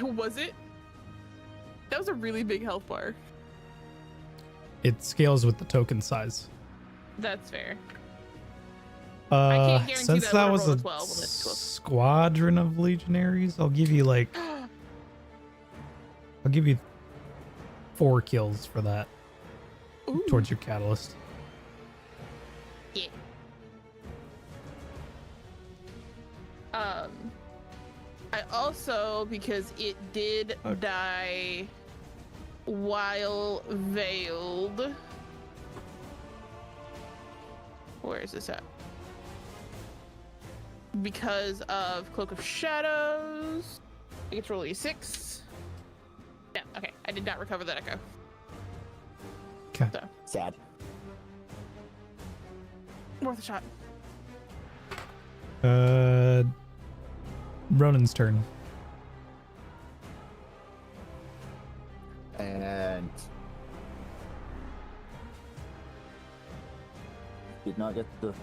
Was it? That was a really big health bar. It scales with the token size. That's fair. can't guarantee Since that that we'll was roll a a 12 when it's 12. squadron of legionaries, I'll give you 4 kills for that Ooh. towards your catalyst. Yeah. I also, because it did Okay. die while veiled. Where is this at? Because of Cloak of Shadows, I get to roll a6. Yeah, okay. I did not recover that echo. Okay. So, Sad. worth a shot. Ronan's turn. And did not get the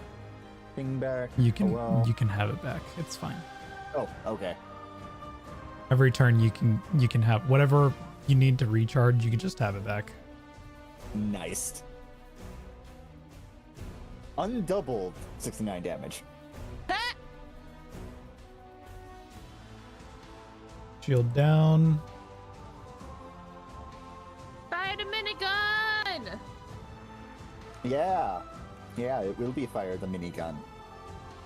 thing back. You can Oh, well. you can have it back. It's fine. Oh, okay. Every turn you can have whatever you need to recharge. You can just have it back. Nice. Undoubled 69 damage. Shield down. Fire the minigun! Yeah. Yeah, it will be fire the minigun.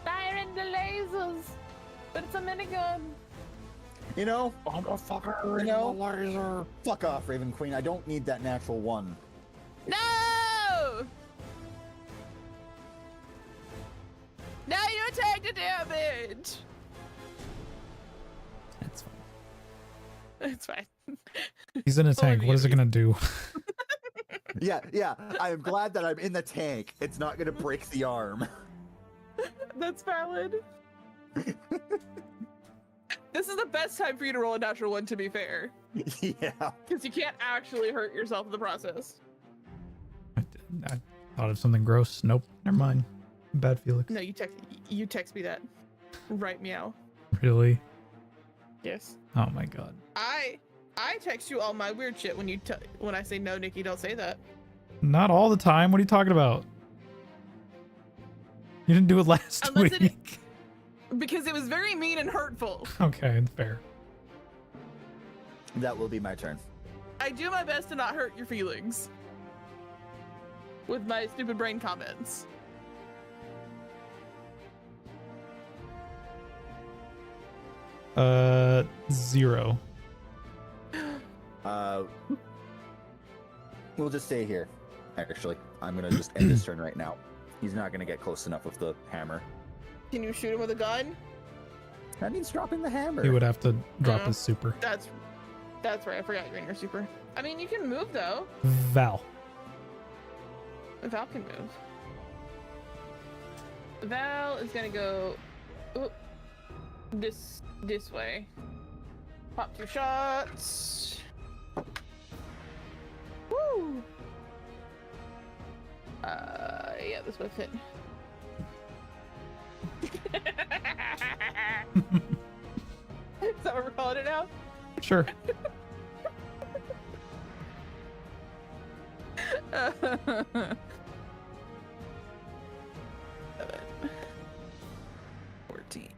Firing the lasers! But it's a minigun! You know, Motherfucker, You know? laser. fuck off, Raven Queen. I don't need that natural one. No! Now you take the damage! It's fine. It's fine. He's in a Fully tank. What is it muted. gonna do? Yeah. I am glad that I'm in the tank. It's not gonna break the arm. That's valid. This is the best time for you to roll a natural one, to be fair. Yeah. Because you can't actually hurt yourself in the process. I thought of something gross. Nope. Never mind. Bad Felix. No, you text me that. Right, meow. Really? Yes. Oh my god. I text you all my weird shit when I say no, Nikki, don't say that. Not all the time. What are you talking about? You didn't do it last Unless it- week. Because it was very mean and hurtful. Okay, fair. That will be my turn. I do my best to not hurt your feelings. With my stupid brain comments. Zero. We'll just stay here. Actually, I'm gonna just end this turn right now. He's not gonna get close enough with the hammer. Can you shoot him with a gun? That means dropping the hammer. He would have to drop Yeah. his super. That's right. I forgot you're in your super. I mean, you can move though. Val. Val can move. Val is gonna go this way. Pop 2 shots. Woo! Yeah, this both hit. Is that what we're calling it now? Sure. 14.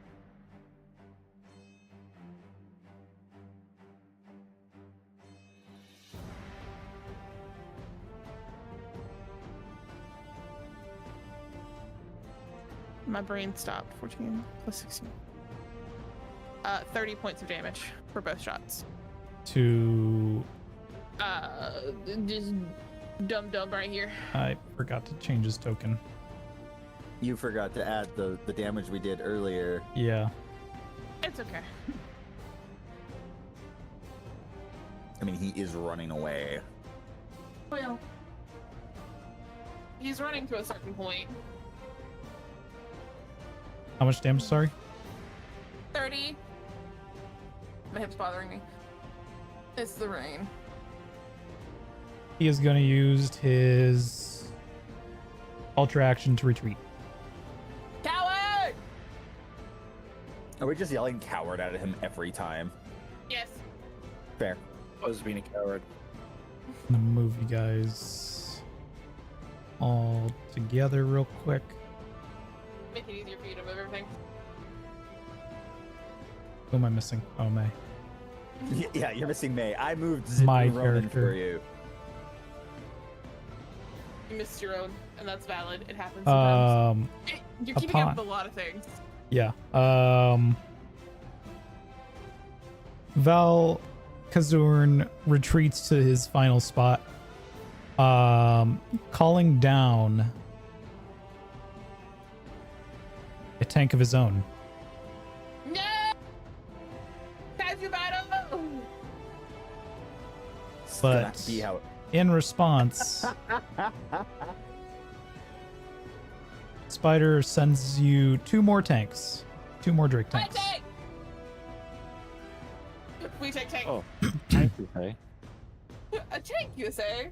My brain stopped. 14 plus 16. 30 points of damage for both shots. To Just dumb right here. I forgot to change his token. You forgot to add the damage we did earlier. Yeah. It's okay. I mean, he is running away. Well, he's running to a certain point. How much damage? Sorry. 30. My hip's bothering me. It's the rain. He is going to use his ultra action to retreat. Coward! Are we just yelling coward at him every time? Yes. Fair. I was being a coward. I'm gonna move you guys all together real quick. Make it easier for you to move everything. Who am I missing? Oh, May. Yeah, you're missing May. I moved Zip My and Ronan character. for you. You missed your own, and that's valid. It happens sometimes. You're keeping up upon- with a lot of things. Yeah. Val Kazurn retreats to his final spot. Calling down a tank of his own. No! Kaiju battle! It's But- gonna be how In response, Spider sends you 2 more tanks. 2 more Drake My tanks. tank! We take tank. Oh, thank you, hey. A tank, you say?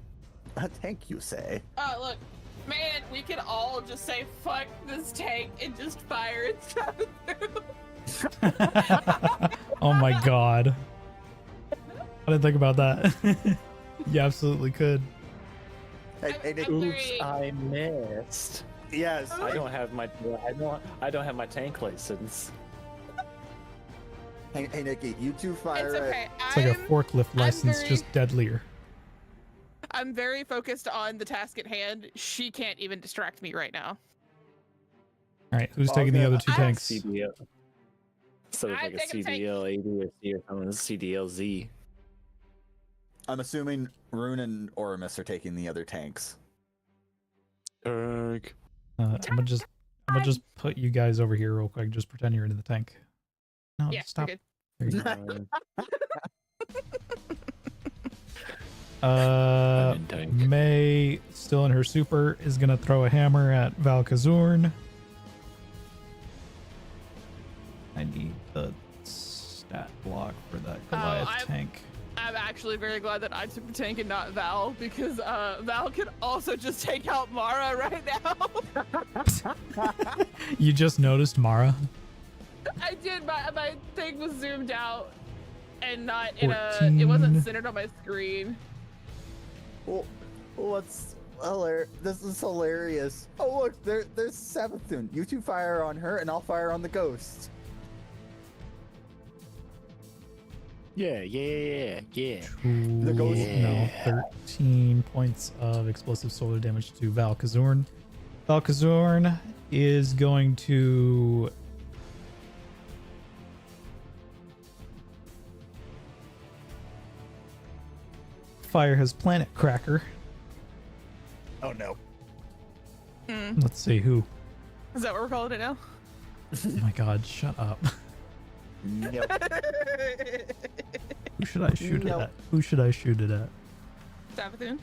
a tank, you say. Look, man, we could all just say fuck this tank and just fire it through. Oh my god. I didn't think about that. You absolutely could. Hey, Nick, I'm Oops, very- I missed. yes. I don't have my my tank license. Hey, Nikki, you two fire It's okay. It's like a forklift license, very- just deadlier. I'm very focused on the task at hand. She can't even distract me right now. Alright, who's Oh, taking the okay. other 2 I'm tanks? CDL. Instead of I'm like a taking tank. CDL AD or C or something, it's CDLZ. I'm assuming Rune and Oramus are taking the other tanks. Tank. I'm gonna just put you guys over here real quick. Just pretend you're into the tank. No, Yeah, stop. we're good. There you go. I'm in tank. May, still in her super, is gonna throw a hammer at Val Kazurn. I need the stat block for that Goliath I'm- tank. I'm actually very glad that I took the tank and not Val, because Val could also just take out Mara right now. You just noticed Mara? I did. My thing was zoomed out and not in a. 14. It wasn't centered on my screen. Well, what's this is hilarious. Oh look, there's Savathun. You two fire on her, and I'll fire on the ghost. Yeah. The ghost- No, 13 points of explosive solar damage to Val Kazurn. Val Kazurn is going to fire his planet cracker. Oh no. Let's see who. Is that what we're calling it now? Oh my god, shut up. No. Who should I shoot No. it at? Who should I shoot it at? Savathun?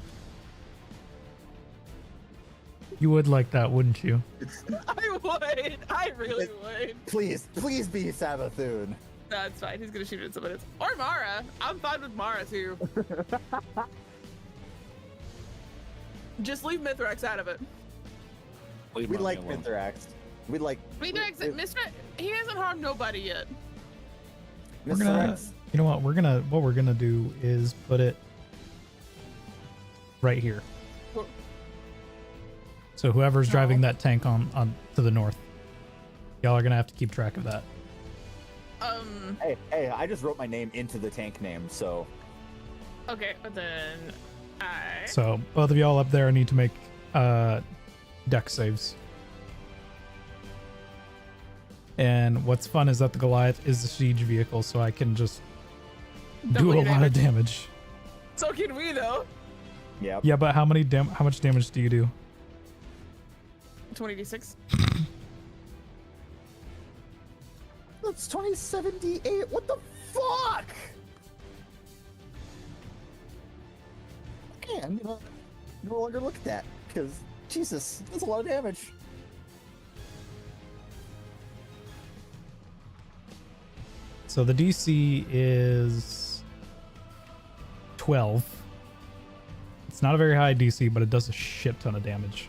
You would like that, wouldn't you? I would. I really would. Please be Savathun. That's fine. He's gonna shoot at somebody else. Or Mara. I'm fine with Mara too. Just leave Mithrax out of it. Leave We mommy like alone. Mithrax. We like. Mithrax, he hasn't harmed nobody yet. We're gonna, Mithrax. you know what we're gonna do is put it right here. Cool. So whoever's driving that tank on to the north, y'all are gonna have to keep track of that. Hey, I just wrote my name into the tank name, so. Okay, but then I. So both of y'all up there need to make deck saves. And what's fun is that the Goliath is the siege vehicle, so I can just Double do a your lot of damage. So can we though. Yep. Yeah, but how much damage do you do? 20d6. That's 2078. What the fuck? Okay, I'm gonna no longer look at that because Jesus, that's a lot of damage. So the DC is 12. It's not a very high DC, but it does a shit ton of damage.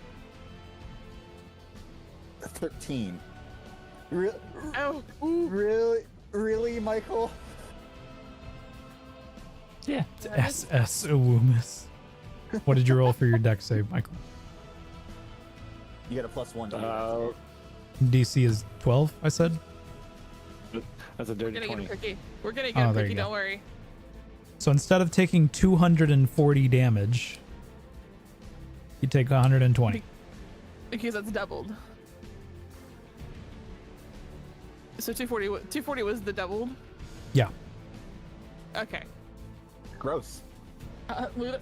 13. Oh, Really, Michael? Yeah. SS Awumis. What did you roll for your deck save, Michael? You got a +1 to Uh, DC is 12, I said. that's a we're dirty gonna get 20. a quickie. We're gonna Oh, get a there quickie, you go. don't worry. So instead of taking 240 damage, you take 120. Because that's doubled. So 240 was the doubled? Yeah. Okay. Gross. Move it.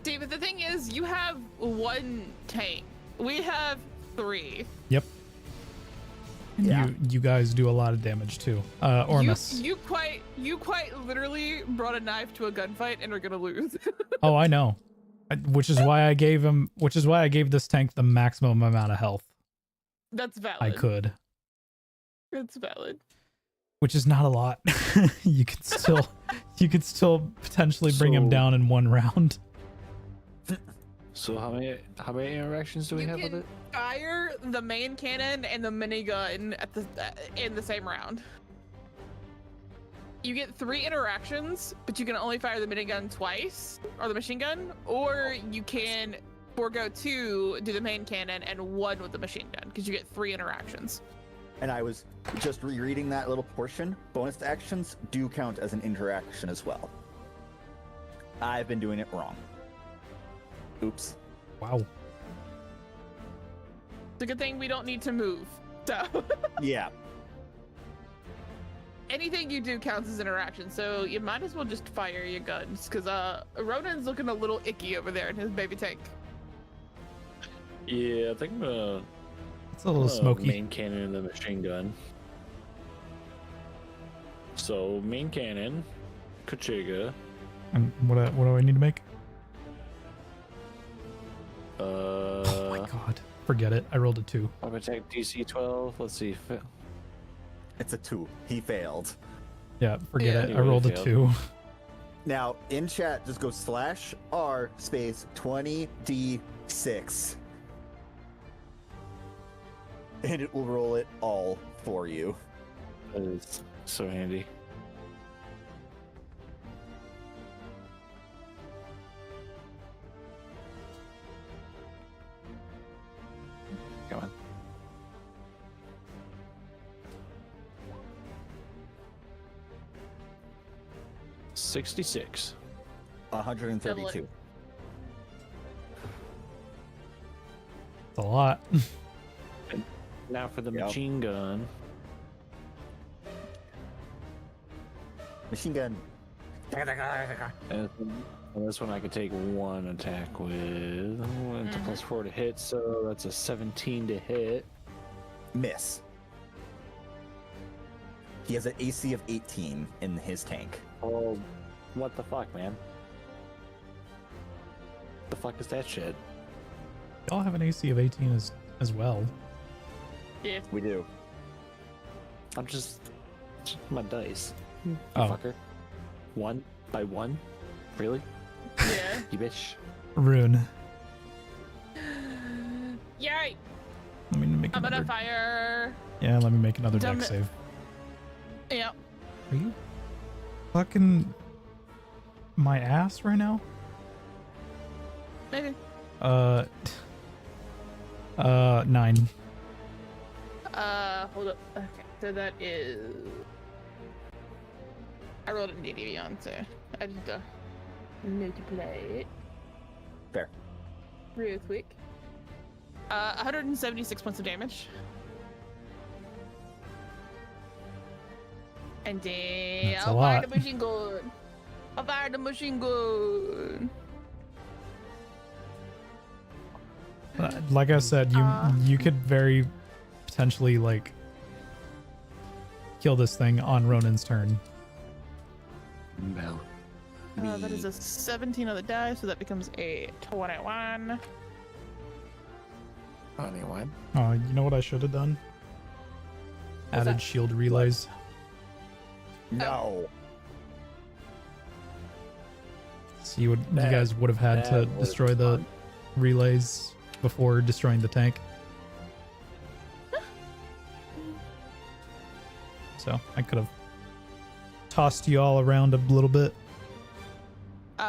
See, but the thing is, you have one tank. We have 3. Yep. And Yeah. you guys do a lot of damage too. Ormus. You quite literally brought a knife to a gunfight and are gonna lose. Oh, I know. Which is why I gave this tank the maximum amount of health That's valid. I could. It's valid. Which is not a lot. you could still potentially bring him So- down in one round. So how many interactions do we You have with can it? fire the main cannon and the minigun in the same round. You get 3 interactions, but you can only fire the minigun twice, or the machine gun, or you can forego 2, do the main cannon, and 1 with the machine gun, because you get 3 interactions. And I was just rereading that little portion. Bonus actions do count as an interaction as well. I've been doing it wrong. Oops. Wow. It's a good thing we don't need to move. So Yeah. anything you do counts as interaction, so you might as well just fire your guns, because Ronan's looking a little icky over there in his baby tank. Yeah, I think I'm gonna It's a little smoky. main cannon and the machine gun. So main cannon, Kachiga. And what do I need to make? Uh, Oh my god. Forget it. I rolled a 2. I'm gonna take DC 12. Let's see. It's a 2. He failed. Yeah, forget Yeah. it. He I rolled a really 2. Now, in chat, just go /R space 20d6. And it will roll it all for you. That is so handy. Come on. $66. 132. It's a lot. Now for the Yep. machine gun. Machine gun. And this one I could take 1 attack with. It's a +4 to hit, so that's a 17 to hit. Miss. He has an AC of 18 in his tank. Oh, what the fuck, man? The fuck is that shit? Y'all have an AC of 18 as well. Yeah. We do. I'm just my dice. You Oh. fucker. 1 by 1? Really? Yeah. You bitch. Rune. Yay! Let me make I'm another. gonna fire. Yeah, let me make another Dumb deck it. save. Yeah. Are you fucking my ass right now? Maybe. 9. Hold up. Okay, so that is. I rolled a D&D on, so I just multiply it Fair. real quick. 176 points of damage. And then That's a I'll fire lot. the machine gun. I'll fire the machine gun. Like I said, you could very potentially like kill this thing on Ronan's turn. No. That is a 17 on the die, so that becomes a 21. Anyway. Oh, you know what I should have done? What's Added that? shield relays. No. So you Bad- guys would have had to bad destroy word. the relays before destroying the tank. So I could have tossed you all around a little bit. You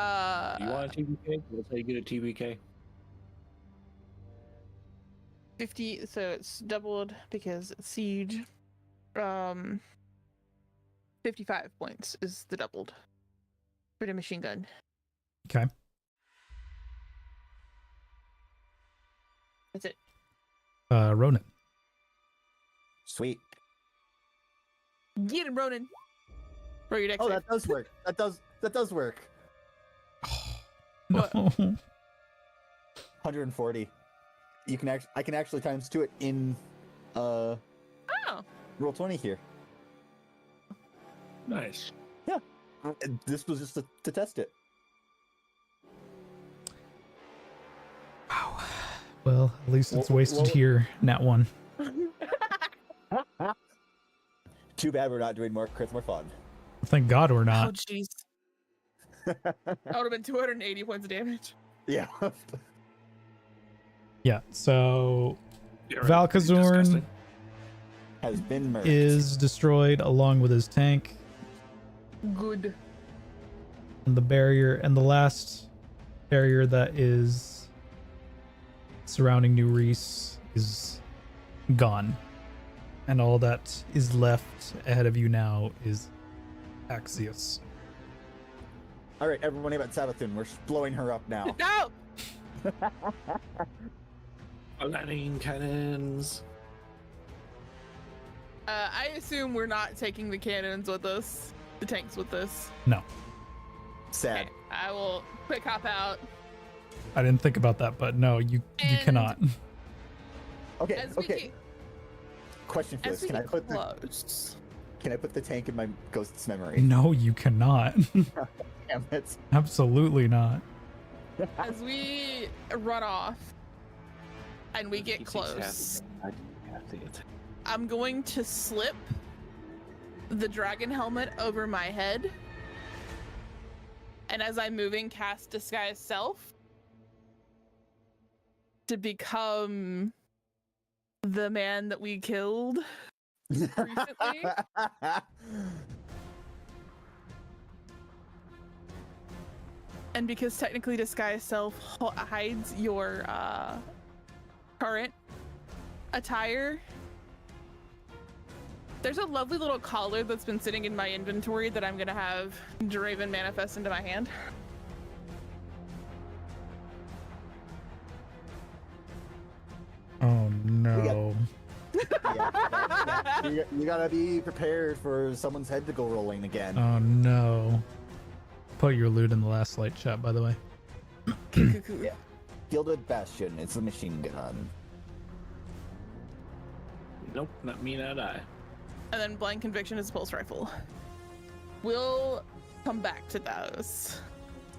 want a TBK? That's how you get a TBK. 50, so it's doubled because it's siege. 55 points is the doubled for the machine gun. Okay. That's it. Ronan. Sweet. Get him, Ronan. Roll your dex Oh, save. that does work. That does work. No. What? 140. I can actually times 2 it in Oh, roll 20 here. Nice. And this was just to test it. Wow. Well, at least it's Well- wasted well- here. Nat 1. Too bad we're not doing more crits more fun. Thank God we're oh, not. jeez. That would have been 280 points of damage. Yeah. Yeah, so Valkazorn Has been murdered. is destroyed along with his tank Good. and the barrier, and the last barrier that is surrounding New Reese is gone. And all that is left ahead of you now is Axios. All right, everyone about Savathun. We're blowing her up now. No! Lightning cannons. I assume we're not taking the cannons with us, the tanks with us. No, Sad. Okay, I will quick hop out. I didn't think about that, but no, you And- cannot. Okay. As we Okay. get, Question for as this: we Can I get put close. Can I put the tank in my ghost's memory? No, you cannot. Damn it. Absolutely not. As we run off and we get close, I'm going to slip the dragon helmet over my head. And as I'm moving, cast Disguise Self to become the man that we killed recently. And because technically Disguise Self hides your current attire, there's a lovely little collar that's been sitting in my inventory that I'm gonna have Draven manifest into my hand. Oh no. You gotta be prepared for someone's head to go rolling again. Oh no. Put your loot in the last light chat, by the way. Yeah. Gilded Bastion. It's a machine gun. Nope, not me, not I. And then Blind Conviction is a pulse rifle. We'll come back to those.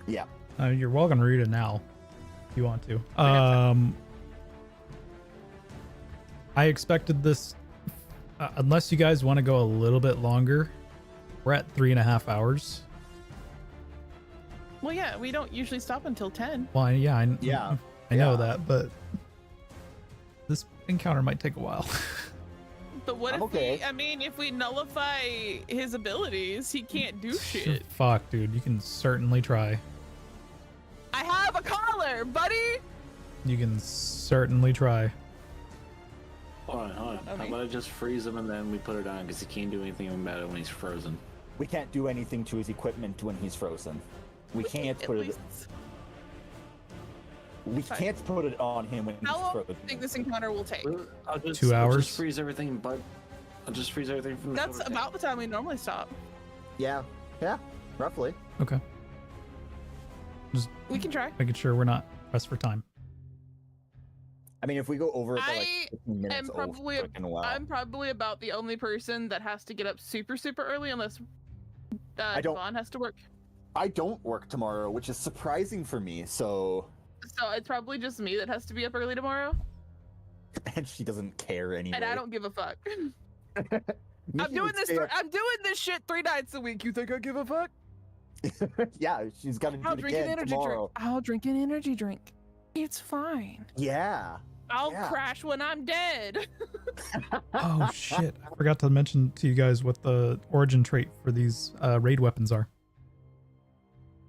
Yeah. You're welcome to read it now, if you want to. have I expected this, unless you guys want to go a little bit longer. We're at 3.5 hours. Well, yeah, we don't usually stop until 10. Well, Yeah. I know Yeah. that, but this encounter might take a while. But what I'm if okay. we, I mean, if we nullify his abilities, he can't do shit. Fuck, dude, you can certainly try. I have a collar, buddy! You can certainly try. Hold on. How Okay. about I just freeze him and then we put it on because he can't do anything about it when he's frozen. We can't do anything to his equipment when he's frozen. We can't At put it. least We Fine. can't put it on him when How he's long do frozen. you think this encounter will take? I'll just, 2 I'll hours? just freeze everything, but I'll just freeze everything from the That's solar about the time we normally stop. Yeah, roughly. Okay. We can try. Making sure we're not pressed for time. I mean, if we go over it by I like 15 minutes, am probably- freaking wow. I'm probably about the only person that has to get up super early unless I don't- Devon has to work. I don't work tomorrow, which is surprising for me. So, So it's probably just me that has to be up early tomorrow, and she doesn't care anyway. and I don't give a fuck. Nikki I'm doing would this. stay up- I'm doing this shit 3 nights a week. You think I give a fuck? Yeah, she's got to do I'll it drink an again energy tomorrow. drink. I'll drink an energy drink. It's fine. Yeah. I'll Yeah. crash when I'm dead. Oh shit! I forgot to mention to you guys what the origin trait for these raid weapons are.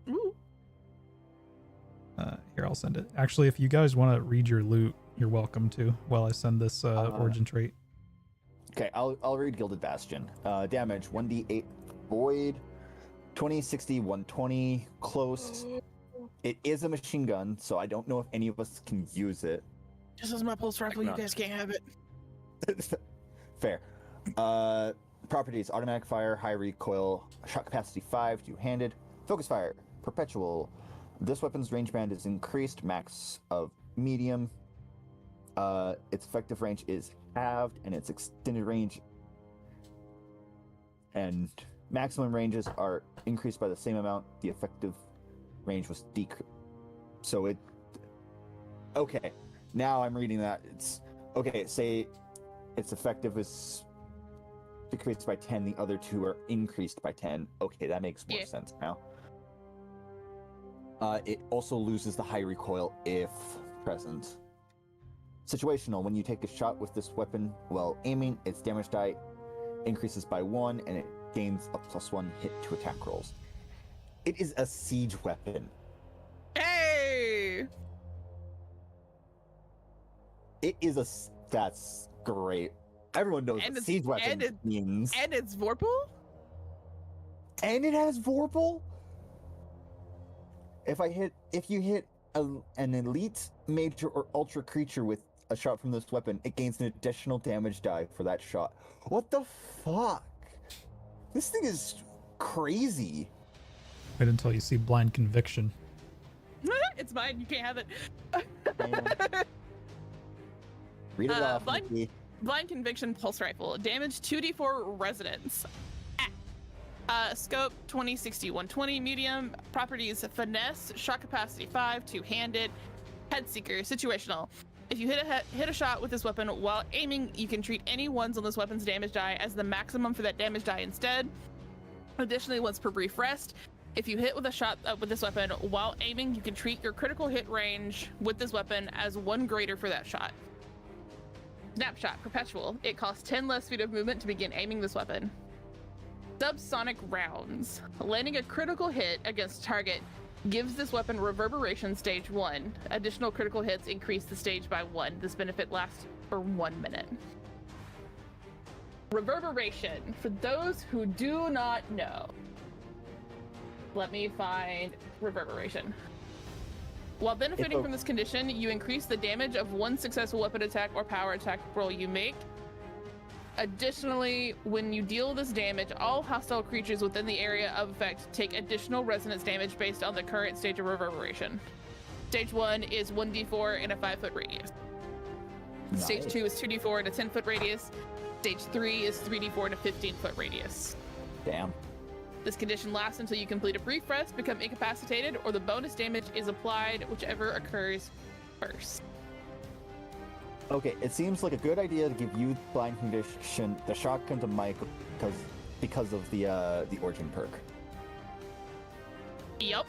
Ooh. Here, I'll send it. Actually, if you guys want to read your loot, you're welcome to. While I send this origin trait. Okay, I'll read Gilded Bastion. Damage 1d8 void, 20, 60, 120, close. It is a machine gun, so I don't know if any of us can use it. This is my pulse rifle. You not. guys can't have it. Fair. Properties: automatic fire, high recoil, shot capacity 5, two-handed, focus fire, perpetual. This weapon's range band is increased, max of medium. Its effective range is halved, and its extended range and maximum ranges are increased by the same amount. The effective range was decreased. So it. Okay, now I'm reading that. It's okay. Say its effective is decreased by 10. The other two are increased by 10. Okay, that makes more Yeah. sense now. It also loses the high recoil if present. Situational: when you take a shot with this weapon while aiming, its damage die increases by 1 and it gains a +1 hit to attack rolls. It is a siege weapon. Hey! It is a. That's great. Everyone knows And what it's- siege weapon and it- means. And it's Vorpal? And it has Vorpal? If you hit an elite, major, or ultra creature with a shot from this weapon, it gains an additional damage die for that shot. What the fuck? This thing is crazy. Wait until you see blind conviction. It's mine. You can't have it. Read it off. blind- Nikki. Blind Conviction Pulse Rifle. Damage 2d4 resonance. Scope 20, 60, 120. Medium. Properties: finesse, shot capacity 5, two-handed. Head seeker. Situational: if you hit a shot with this weapon while aiming, you can treat any ones on this weapon's damage die as the maximum for that damage die instead. Additionally, once per brief rest, if you hit with a shot with this weapon while aiming, you can treat your critical hit range with this weapon as 1 greater for that shot. Snapshot Perpetual. It costs 10 less feet of movement to begin aiming this weapon. Subsonic Rounds. Landing a critical hit against target gives this weapon Reverberation Stage 1. Additional critical hits increase the stage by 1. This benefit lasts for 1 minute. Reverberation. For those who do not know. Let me find Reverberation. While benefiting from this condition, you increase the damage of 1 successful weapon attack or power attack roll you make. Additionally, when you deal this damage, all hostile creatures within the area of effect take additional resonance damage based on the current stage of Reverberation. Stage 1 is 1d4 in a 5-foot radius. Stage Nice. 2 is 2d4 in a 10-foot radius. Stage 3 is 3d4 in a 15-foot radius. Damn. This condition lasts until you complete a brief rest, become incapacitated, or the bonus damage is applied, whichever occurs first. Okay, it seems like a good idea to give you blind conviction, the shotgun to Mike because of the origin perk. Yup.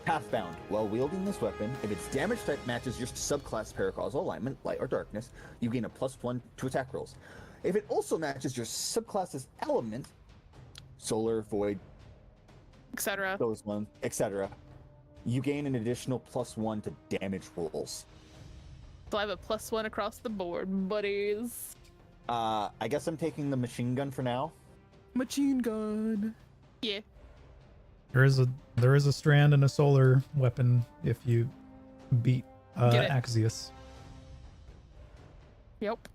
Pathbound. While wielding this weapon, if its damage type matches your subclass paracausal alignment, light or darkness, you gain a +1 to attack rolls. If it also matches your subclass's element, solar, void, Etc. those ones, etc., you gain an additional +1 to damage rolls. So I have a +1 across the board, buddies. I guess I'm taking the machine gun for now. Machine gun. Yeah. There is a strand and a solar weapon if you beat Get it. Axios. Yep.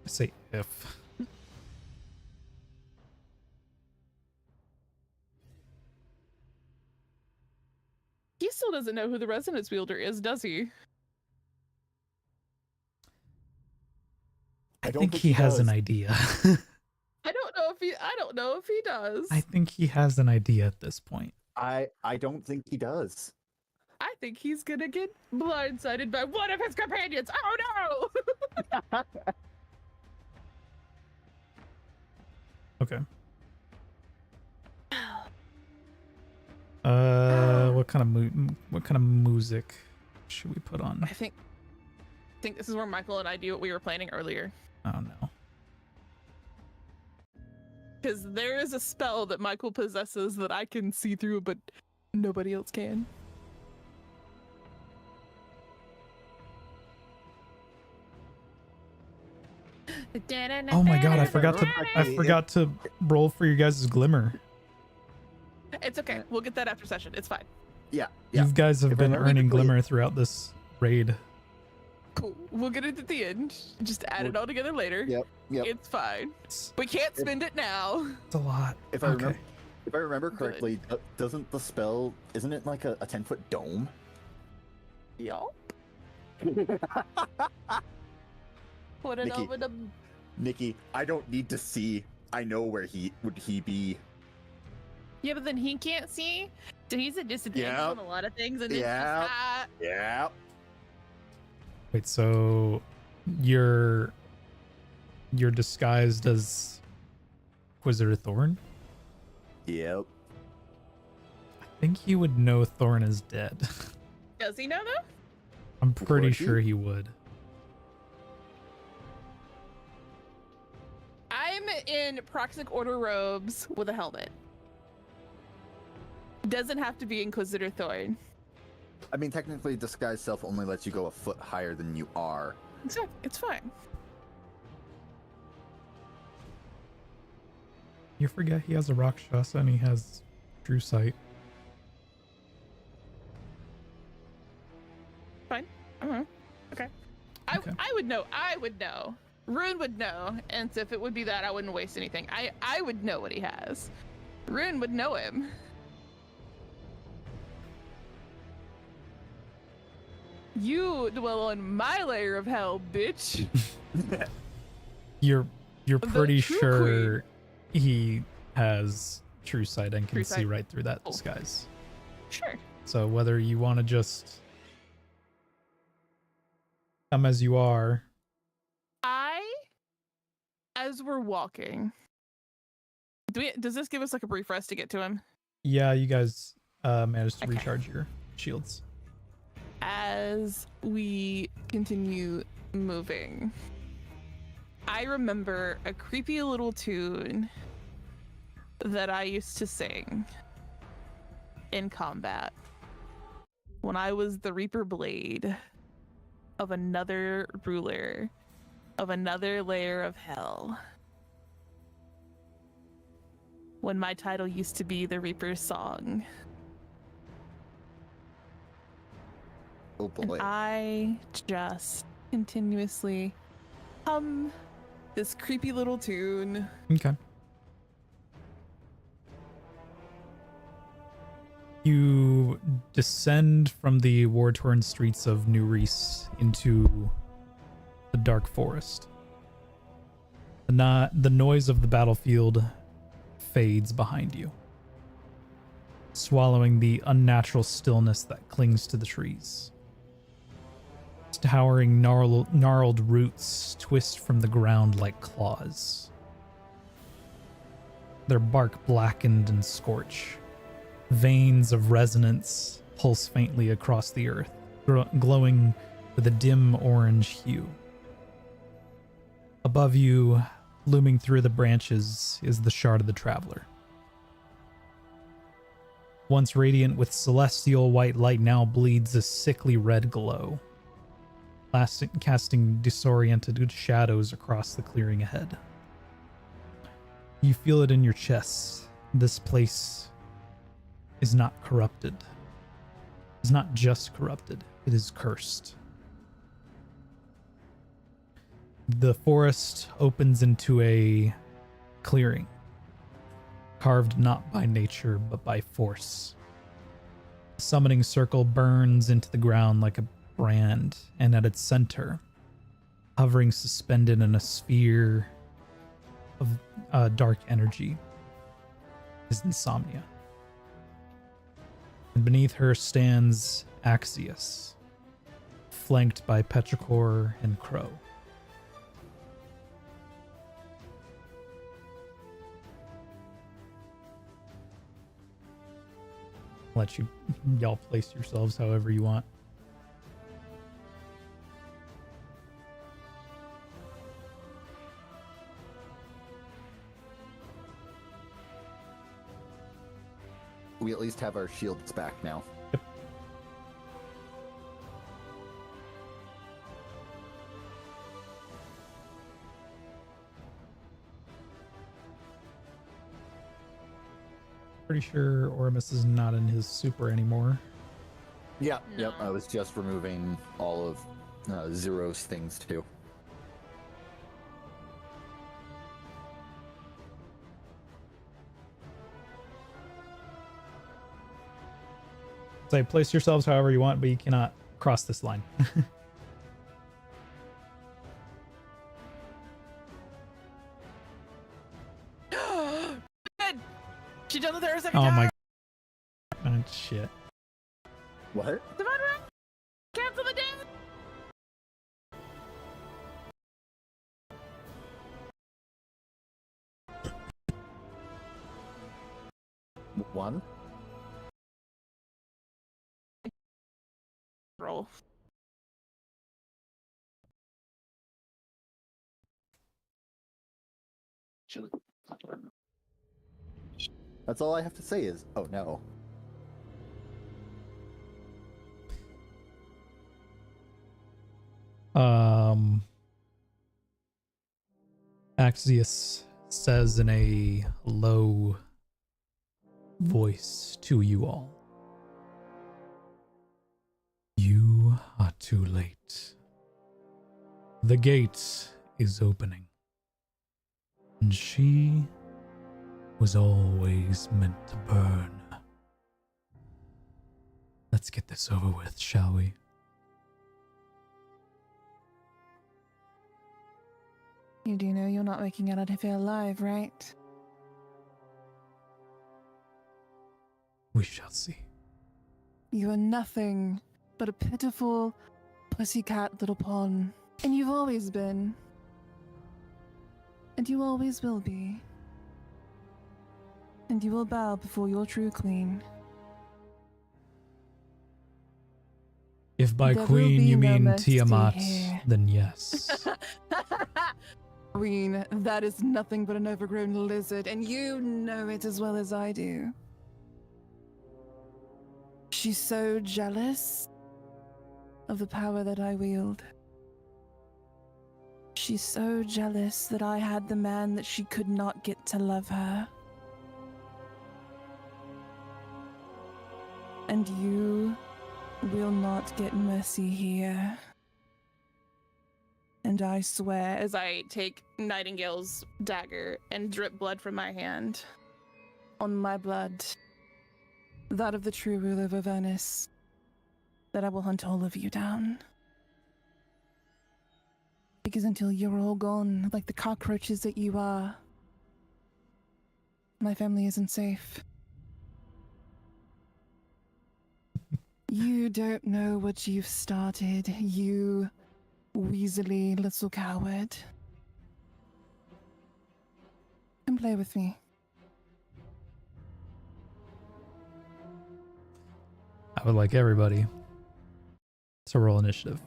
I say if. He still doesn't know who the resonance wielder is, does he? I don't think think he he has an does. idea. I don't know if he does. I think he has an idea at this point. I don't think he does. I think he's gonna get blindsided by one of his companions. Oh no! Okay. What kind of music should we put on? I think this is where Michael and I do what we were planning earlier. Oh no. Because there is a spell that Michael possesses that I can see through, but nobody else can. Oh my god, I forgot to roll for your guys' glimmer. It's okay. We'll get that after session. It's fine. Yeah. You guys have If I been remember earning correctly- glimmer throughout this raid. Cool. We'll get it at the end. Just add it all together later. Yep. Yep. It's fine. It's, We can't spend it now. it's a lot. If I Okay. remember, if I remember Good. correctly, doesn't the spell isn't it like a 10-foot dome? Yup. Put it Nikki. over the. Nikki, I don't need to see. I know where he be. Yeah, but then he can't see, so he's at disadvantage Yep. on a lot of things, and Yep. it's just Yeah. Wait, so you're disguised as Inquisitor Thorn? Yep. I think he would know Thorn is dead. Does he know though? I'm pretty Would he? sure he would. I'm in Proxic Order robes with a helmet. Doesn't have to be Inquisitor Thorn. I mean, technically, disguise self only lets you go a foot higher than you are. It's fine. You forget he has a Rakshasa and he has True Sight. Okay. Okay. I would know. I would know. Rune would know, and so if it would be that, I wouldn't waste anything. I would know what he has. Rune would know him. You dwell on my layer of hell, bitch. You're The pretty true sure he has True Sight and can True see Sight. right through that Oh. disguise. Sure. So whether you want to just come as you are, As we're walking, does this give us like a brief rest to get to him? yeah, you guys managed to Okay. recharge your shields. As we continue moving, I remember a creepy little tune that I used to sing in combat when I was the Reaper Blade of another ruler of another layer of hell. When my title used to be the Reaper's Song. Oh And boy. I just continuously hum this creepy little tune. Okay. You descend from the war-torn streets of New Reese into the dark forest. The noise of the battlefield fades behind you, swallowing the unnatural stillness that clings to the trees. Towering gnarled roots twist from the ground like claws. Their bark blackened and scorch. Veins of resonance pulse faintly across the earth, glowing with a dim orange hue. Above you, looming through the branches, is the Shard of the Traveler. Once radiant with celestial white light, now bleeds a sickly red glow, casting disoriented shadows across the clearing ahead. You feel it in your chest. This place is not corrupted. is not just corrupted, it is cursed. The forest opens into a clearing, carved not by nature but by force. The summoning circle burns into the ground like a brand, and at its center, hovering suspended in a sphere of dark energy, is Insomnia. And beneath her stands Axius, flanked by Petrichor and Crow. Let y'all place yourselves however you want. We at least have our shields back now. Pretty sure Ormus is not in his super anymore. Yep, yep. No. I was just removing all of Zero's things too. Say, place yourselves however you want, but you cannot cross this line. Good. She done with her second Oh time. my god. Shit. What? Divine Wrath. Cancel the damage. One? Roll. That's all I have to say is, oh no. Axius says in a low voice to you all, "You are too late. The gate is opening, and she was always meant to burn. Let's get this over with, shall we?" You do know you're not making it out of here alive, right? We shall see. You are nothing but a pitiful pussycat little pawn. And you've always been. And you always will be. And you will bow before your true queen. If by There will queen be you no mean mercy Tiamat, here. then yes. Queen, that is nothing but an overgrown lizard, and you know it as well as I do. She's so jealous of the power that I wield. She's so jealous that I had the man that she could not get to love her. And you will not get mercy here. And I swear, as I take Nightingale's dagger and drip blood from my hand, on my blood, that of the true ruler of Avernus, that I will hunt all of you down. Because until you're all gone, like the cockroaches that you are, my family isn't safe. You don't know what you've started, you weaselly little coward. Come play with me. I would like everybody to roll initiative.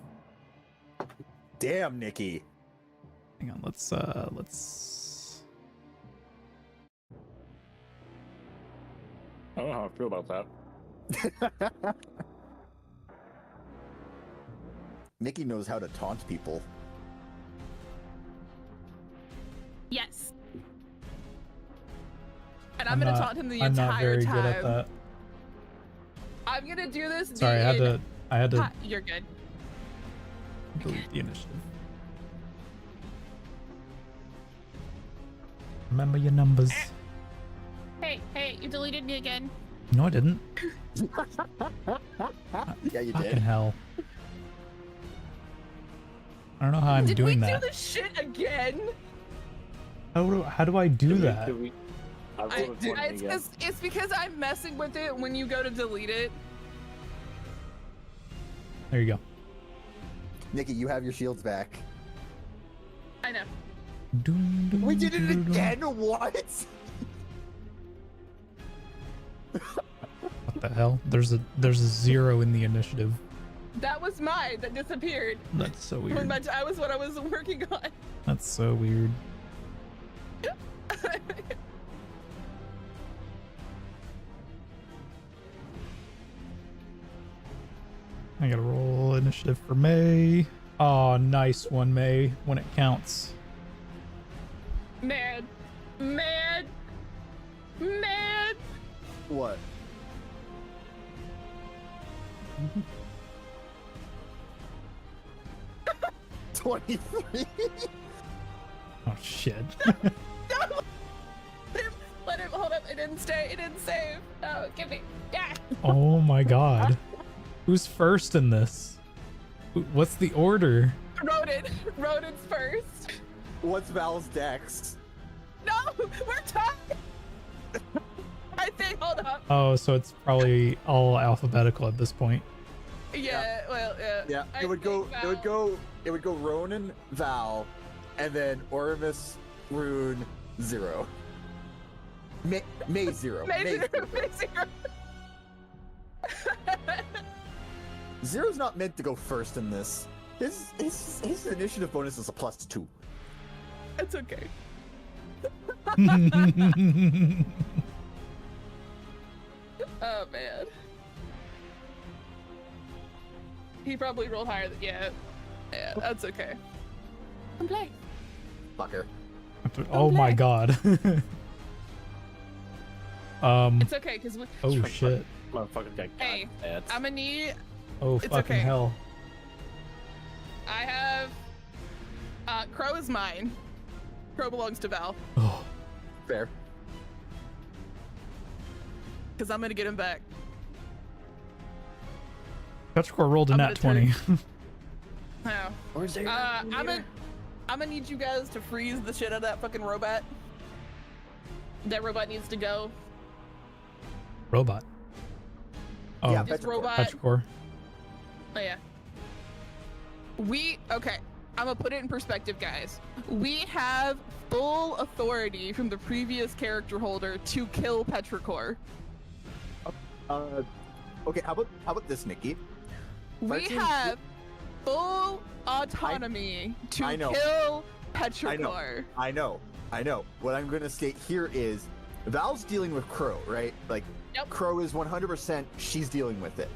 Damn, Nikki. Hang on, let's I don't know how I feel about that. Nikki knows how to taunt people. Yes. And I'm gonna not- taunt him the I'm entire not very time. good at that. I'm gonna do this. Sorry, I had to You're good. delete the initiative. Remember your numbers. Hey, you deleted me again. No, I didn't. Yeah, you Fucking did. hell. I don't know how I'm Did doing we that. do the shit again? How do I do that? It's because I'm messing with it when you go to delete it. There you go. Nikki, you have your shields back. I know. We did it again. What? What the hell? There's a 0 in the initiative. That was mine that disappeared. That's so When weird. I was what I was working on. That's so weird. I gotta roll initiative for May. Oh, nice one, May, when it counts. Man. What? $23. Oh, shit. Let him hold up. It didn't save. Oh, give me. Yeah. Oh my god. Who's first in this? What's the order? Rodent's first. What's Val's dex? No, we're tied. I think. Hold up. Oh, so it's probably all alphabetical at this point. Yeah. Well. Yeah. Yeah, I it would go. think It would go Ronan, Val, and then Oramus, Rune, 0. May 0. May zero. 0's not meant to go first in this. His initiative bonus is a +2. It's okay. Oh man. He probably rolled higher than yeah. Yeah, that's okay. I'm playing. Fucker. Oh my god. It's okay because we. Oh shit. Motherfucker got Hey, bad. I'm gonna need. Oh It's fucking okay. hell. I have. Crow is mine. Crow belongs to Val Oh, Fair. because I'm gonna get him back. Petrichor rolled a I'm nat gonna 20. Now, Where's there? I'm gonna need you guys to freeze the shit out of that fucking robot. That robot needs to go. Robot. Oh, Yeah, This Petrichor. robot. Petrichor. Oh yeah. Okay. I'm gonna put it in perspective, guys. We have full authority from the previous character holder to kill Petrichor. Okay, how about this, Nikki? We Martin, have full autonomy I to know. kill Petrichor. I know. What I'm gonna state here is Val's dealing with Crow, right? Like, Yep. Crow is 100%, she's dealing with it.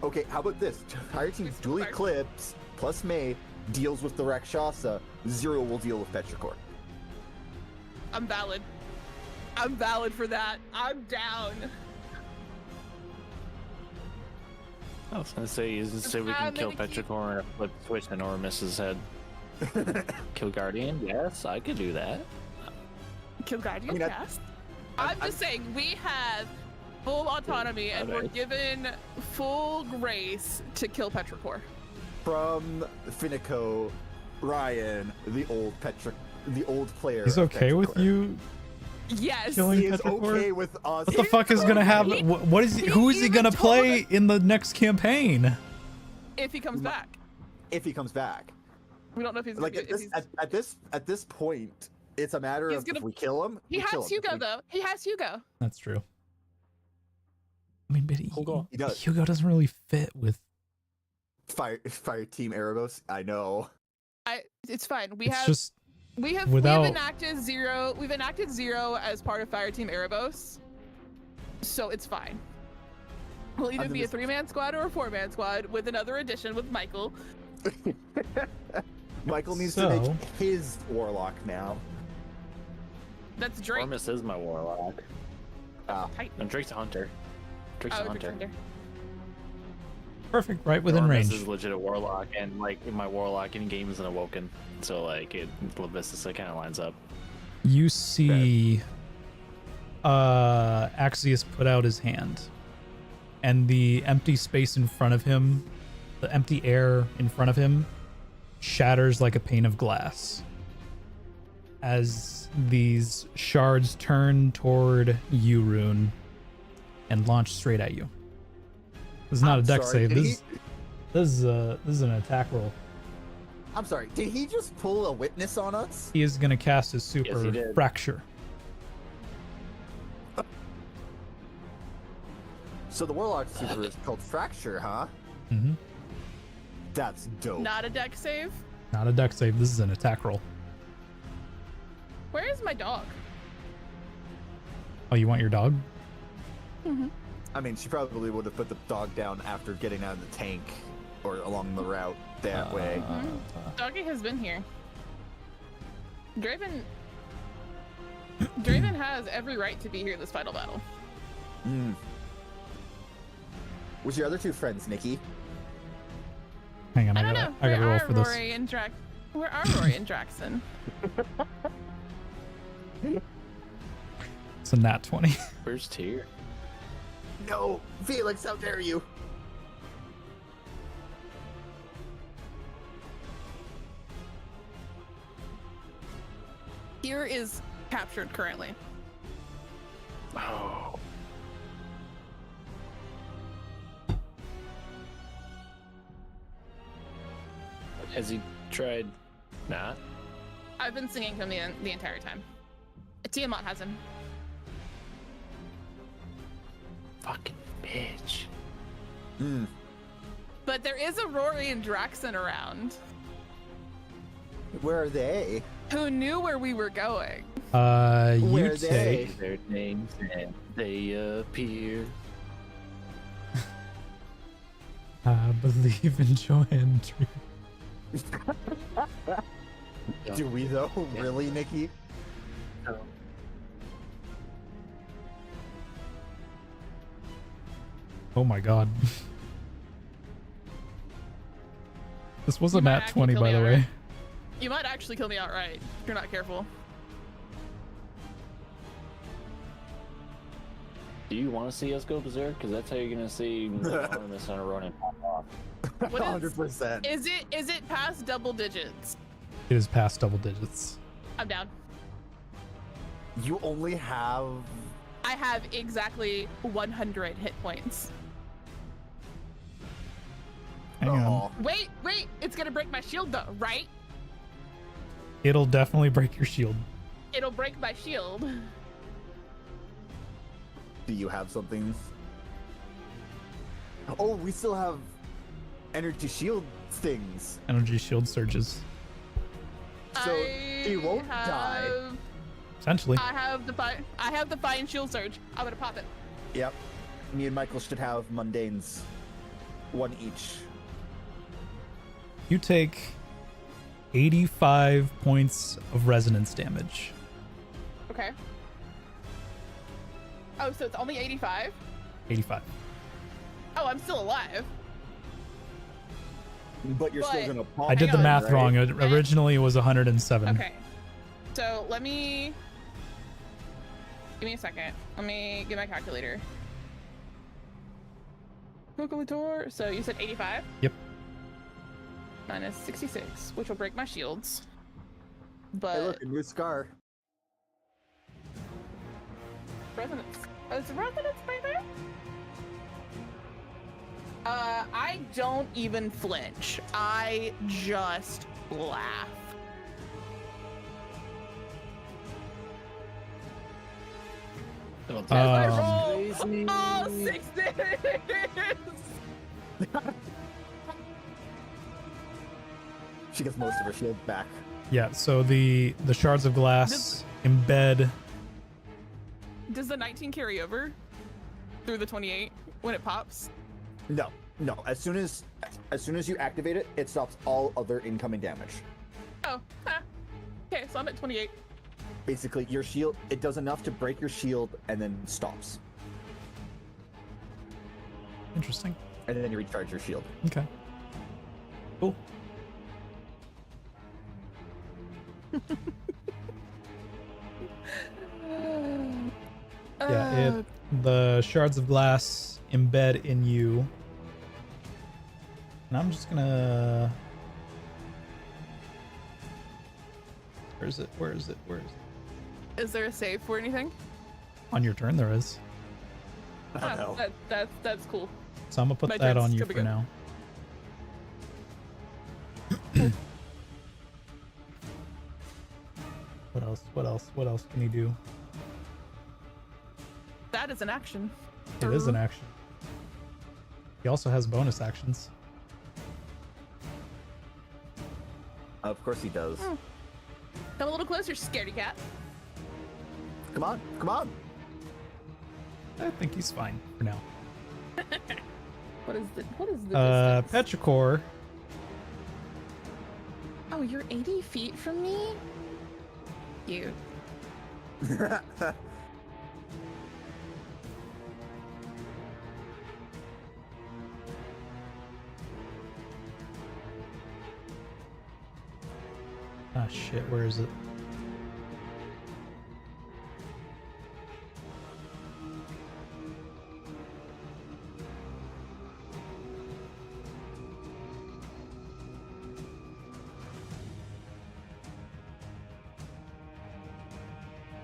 Okay, how about this? Fire Team It's Dual fire. Eclipse plus May deals with the Rakshasa, 0 will deal with Petrichor. I'm valid for that. I'm down. I was gonna say, we I'm can kill gonna keep- Petrichor and flip switch and Oramus's head. Kill Guardian? Yes, I could do that. Kill Guardian, I mean, yes. I'm just saying, we have full autonomy and we're Alright. given full grace to kill Petrichor. From Finico, Ryan, the old player. He's of okay with Petrichor. you Yes. killing He is Petrichor? okay with us. What the fuck is gonna happen? What is he? Who is he even gonna told play in the next campaign? If he comes back. If he comes back. We don't know if he's Like gonna, at this point, it's a matter He's of gonna- if we kill him. He we kill has him. If Hugo we- though. He has Hugo. That's true. I mean, but Hugo. He does. Hugo doesn't really fit with. Fire Team Erebos. I know. It's fine. We It's have just we've without- enacted zero. We've enacted 0 as part of Fire Team Erebos, so it's fine. We'll either Under be a this- 3-man squad or a 4-man squad with another addition with Michael. Michael needs So- to make his warlock now. That's Drake. Oramus is my warlock. Ah, Tight. And Drake's a hunter. Drake's Oh, a Drake's hunter. under. Perfect, right within Dormus range. is legit a warlock, and like my warlock in game is an awoken, so like it Levistus kind of lines up. You see Axius put out his hand, and the empty space in front of him, the empty air in front of him, shatters like a pane of glass as these shards turn toward you, Rune, and launch straight at you. This is not a deck sorry, save. did This is an attack roll. I'm sorry, did he just pull a witness on us? He is gonna cast his super he did. fracture. So the Warlock super is called Fracture, huh? Mm-hmm. That's dope. Not a deck save. Not a deck save. This is an attack roll. Where is my dog? Oh, you want your dog? I mean, she probably would have put the dog down after getting out of the tank or along the route that way. Doggy has been here. Draven has every right to be here this final battle. Where's your other two friends, Nikki? Hang on, I I don't gotta, know. I gotta Where roll are for this. Rory and Where are Rory and Draxon? It's a nat 20. Where's Tyr? No, Felix, how dare you? Here is captured currently. Oh. Has he tried not? I've been singing him the entire time. Tiamat has him. Fucking bitch. But there is a Rory and Draxon around Where are they? who knew where we were going. You Where are take. Their names and they appear. I believe in joy and truth. Do we though? Really, Nikki? Oh my god. This was a You might nat actually 20, kill by me the outright. way. You might actually kill me outright if you're not careful. Do you want to see us go berserk? Because that's how you're gonna see Artemis on a Ronin pop off. What is- 100%. Is it past double digits? It is past double digits. I'm down. You only have. I have exactly 100 hit points. Hang on. Aw. Wait, it's gonna break my shield though, right? It'll definitely break your shield. It'll break my shield. Do you have something? Oh, we still have energy shield things. Energy shield surges. So he won't die. Essentially. I have the fine shield surge. I'm gonna pop it. Yep. Me and Michael should have mundanes. One each. You take 85 points of resonance damage. Okay. Oh, so it's only 85? 85. Oh, I'm still alive. But you're still But- gonna pop. I did the on, math right? wrong. Originally it was 107. Okay. So let me give me a second. Let me get my calculator. Calculator. So you said 85? Yep. Minus 66, which will break my shields. Hey, But look, a new scar. resonance. Is resonance, baby? I don't even flinch. I just laugh. Don't I Um, roll crazy. all 6s. She gets most of her shield back. Yeah, so the shards of glass embed. Does the 19 carry over through the 28 when it pops? No, no. As soon as you activate it, it stops all other incoming damage. Oh, huh. Okay, so I'm at 28. Basically, your shield, it does enough to break your shield and then stops. Interesting. And then you recharge your shield. Okay. Cool. Yeah, the shards of glass embed in you. And I'm just gonna... Where is it? Where is it? Where is it? Is there a save for anything? On your turn, there is. Oh, no. That's cool. So I'm gonna put My that turn's on you good to for go. now. What else? What else? What else can he do? That is an action. It is an action. He also has bonus actions. Of course he does. Come a little closer, scaredy cat. Come on, come on. I think he's fine for now. What is the distance? Petrichor. Oh, you're 80 feet from me? Cute. Ah, shit, where is it?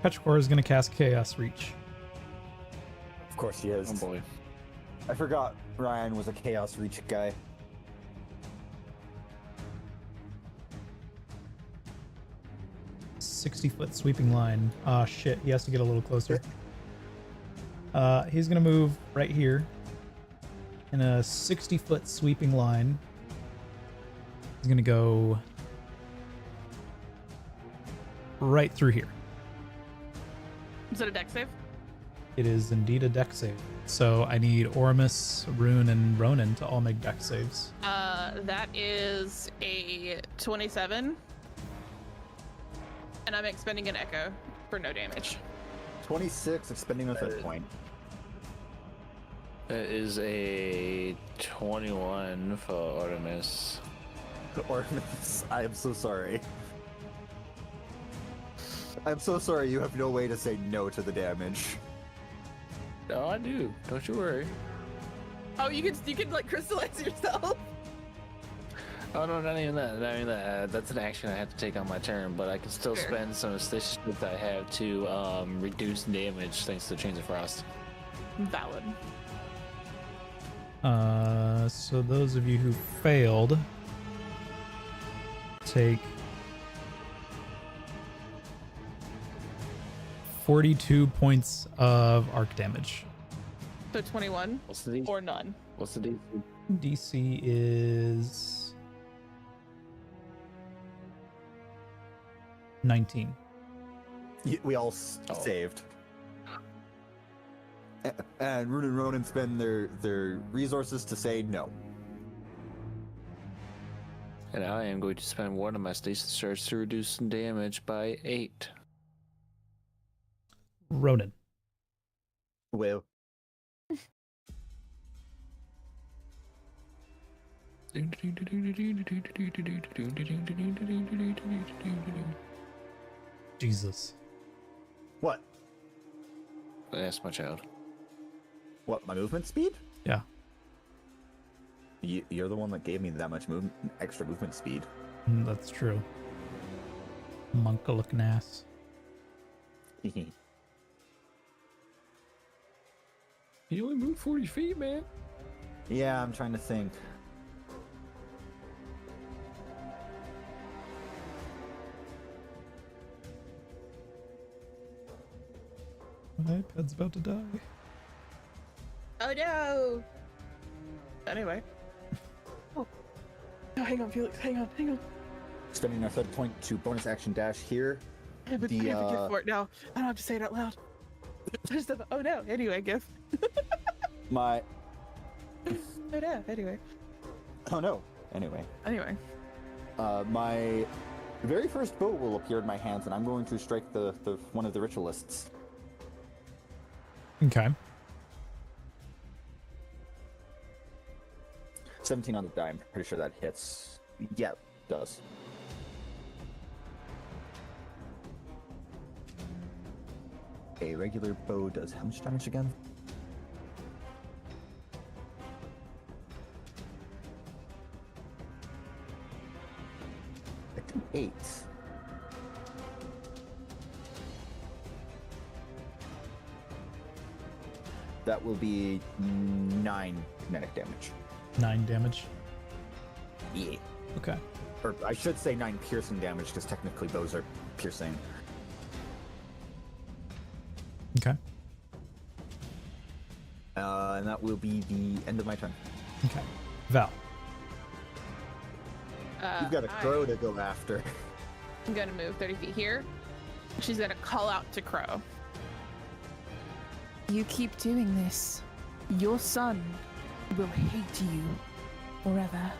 Petrichor is going to cast Chaos Reach. Of course he is. Oh boy. I forgot Ryan was a Chaos Reach guy. .60-foot sweeping line. Ah, shit, he has to get a little closer. He's going to move right here in a 60-foot sweeping line. He's going to go right through here. Is it a deck save? It is indeed a deck save. So I need Oramus, Rune, and Ronan to all make deck saves. That is a 27. And I'm expending an echo for no damage. 26, expending a hit point. That is a 21 for Artemis. Ormus, I am so sorry. I'm so sorry you have no way to say no to the damage. No, I do. Don't you worry. Oh, you can like crystallize yourself. Oh no, not even that. Not even that. That's an action I have to take on my turn, but I can still Fair. spend some stasis that I have to reduce damage thanks to Chains of Frost. Valid. So those of you who failed take 42 points of arc damage. So 21 What's the DC? or none. What's the DC? DC is 19. We all Oh. saved. And Rune and Ronan spend their resources to say no. And I am going to spend one of my stasis shards to reduce damage by 8. Ronan. Well, Jesus. what? That's my child. What, my movement speed? Yeah. You're the one that gave me that much extra movement speed. That's true. Monka looking ass. You only moved 40 feet, man. Yeah, I'm trying to think. My iPad's about to die. Oh no! Anyway. Oh. No, hang on, Felix. Hang on. Spending our third point to bonus action dash here. I have a gift for it now. I don't have to say it out loud. Oh no. Anyway, gift. My. Oh no. Anyway. Oh no. Anyway. My very first bow will appear in my hands, and I'm going to strike the one of the ritualists. Okay. 17 on the die. I'm pretty sure that hits. Yeah, it does. A regular bow does how much damage again? I think 8. That will be 9 kinetic damage. 9 damage. Yeah. Okay. Or I should say 9 piercing damage, because technically bows are piercing. Okay. And that will be the end of my turn. Okay. Val. You've got a crow to go after. I'm gonna move 30 feet here. She's gonna call out to Crow. You keep doing this, your son will hate you forever.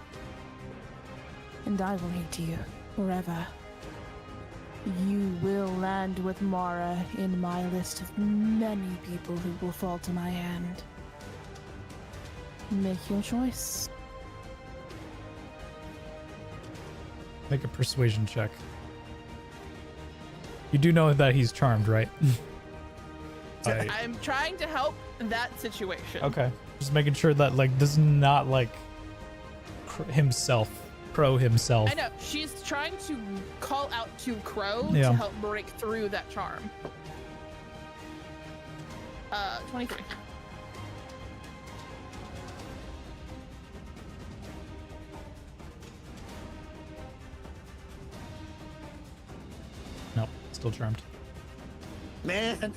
And I will hate you forever. You will land with Mara in my list of many people who will fall to my hand. Make your choice. Make a persuasion check. You do know that he's charmed, right? I'm trying to help that situation. Okay. Just making sure that, like, this is not, like, Crow himself. I know. She's trying to call out to Crow Yeah. to help break through that charm. 23. Nope. Still charmed. Man!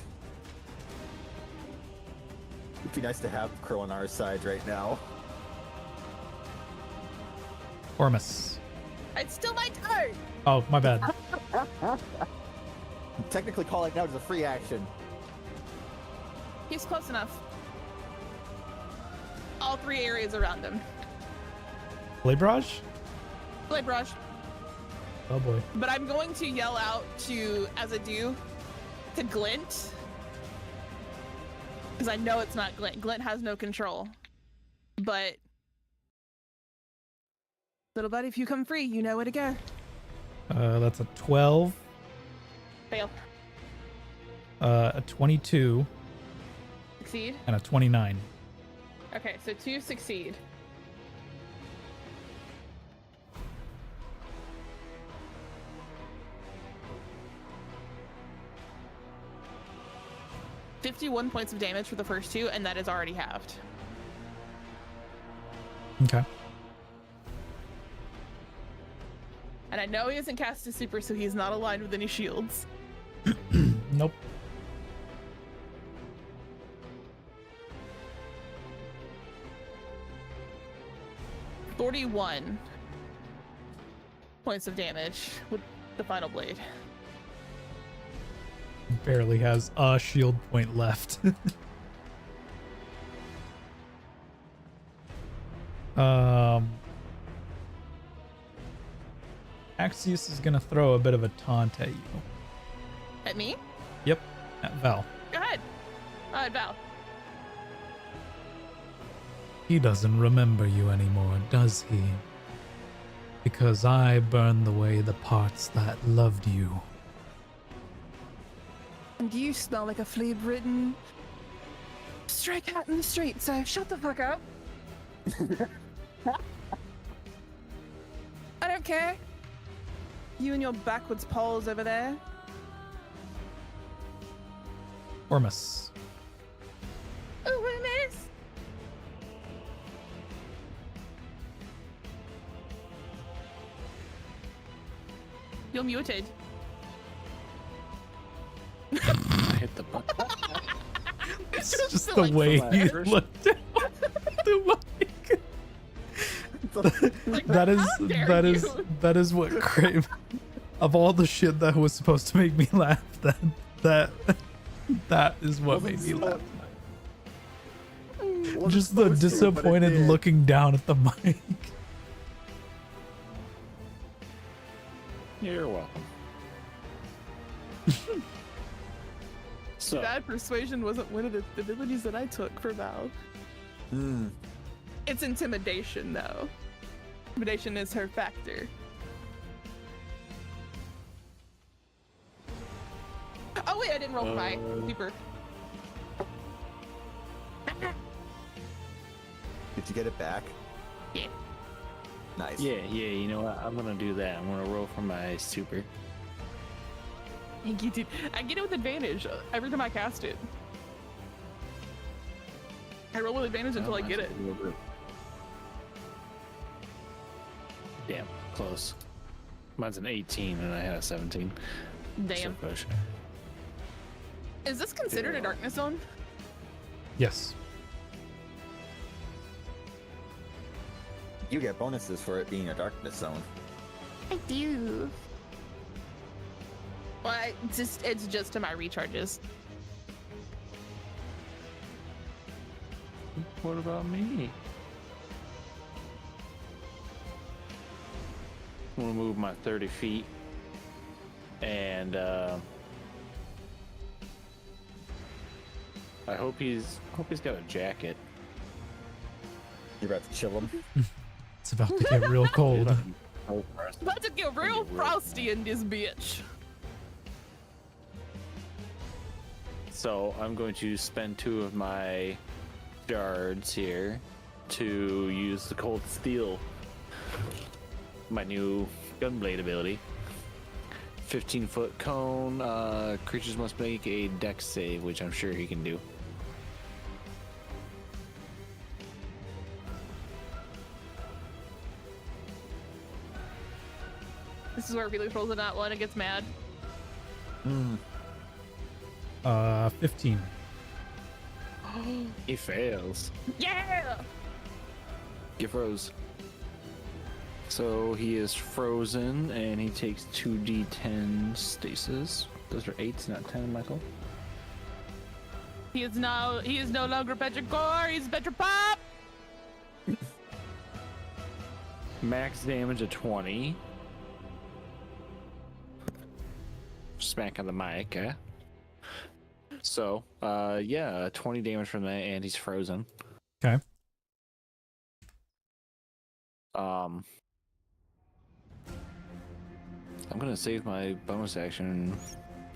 It'd be nice to have Crow on our side right now. Ormus. It's still my turn! Oh, my bad. Technically calling out is a free action. He's close enough. All 3 areas around him. Blade Barrage? Blade Brush. Oh boy. But I'm going to yell out to, as I do, to Glint. Because I know it's not Glint. Glint has no control. But little buddy, if you come free, you know where to go. That's a 12. Fail. A 22. Succeed. And a 29. Okay, so 2 succeed. $51 points of damage for the first 2, and that is already halved. Okay. And I know he hasn't cast his super, so he's not aligned with any shields. Nope. $41 points of damage with the final blade. Barely has a shield point left. Axios is gonna throw a bit of a taunt at you. At me? Yep, at Val. Go ahead. Go ahead, Val. He doesn't remember you anymore, does he? Because I burned away the parts that loved you. And you smell like a flea-ridden stray cat in the street, so shut the fuck up. I don't care. You and your backwards poles over there. Ormus. Ooh, miss. You're muted. I hit the button. It's Just just feel the like way from he that version. looked down the mic. Like, That is how dare you? that is what Crave of all the shit that was supposed to make me laugh, that is what made me laugh. Just the disappointed looking down at the mic. You're welcome. So, Bad persuasion wasn't one of the abilities that I took for Val. It's intimidation, though. Intimidation is her factor. Oh wait, I didn't roll for my super. Did you get it back? Yeah. Nice. Yeah, you know what? I'm gonna do that. I'm gonna roll for my super. I get it with advantage every time I cast it. I roll with advantage until I get it. Damn, close. Mine's an 18 and I had a 17. Damn. So close. Is this considered a darkness zone? Yes. You get bonuses for it being a darkness zone. I do. Well, it's just to my recharges. What about me? I'm gonna move my 30 feet and I hope he's got a jacket. You're about to chill him. It's about to get real cold. About to get real frosty in this bitch. So I'm going to spend 2 of my shards here to use the cold steel, my new gunblade ability. 15-foot cone. Creatures must make a dex save, which I'm sure he can do. This is where Felix rolls a nat 1 and gets mad. 15. He fails. Yeah! Get froze. So he is frozen and he takes 2d10 stasis. Those are 8s, not 10, Michael. He is no longer Petrichor, he's Petropop! Max damage of 20. Smack on the mic, eh? So, 20 damage from that, and he's frozen. Okay. I'm gonna save my bonus action,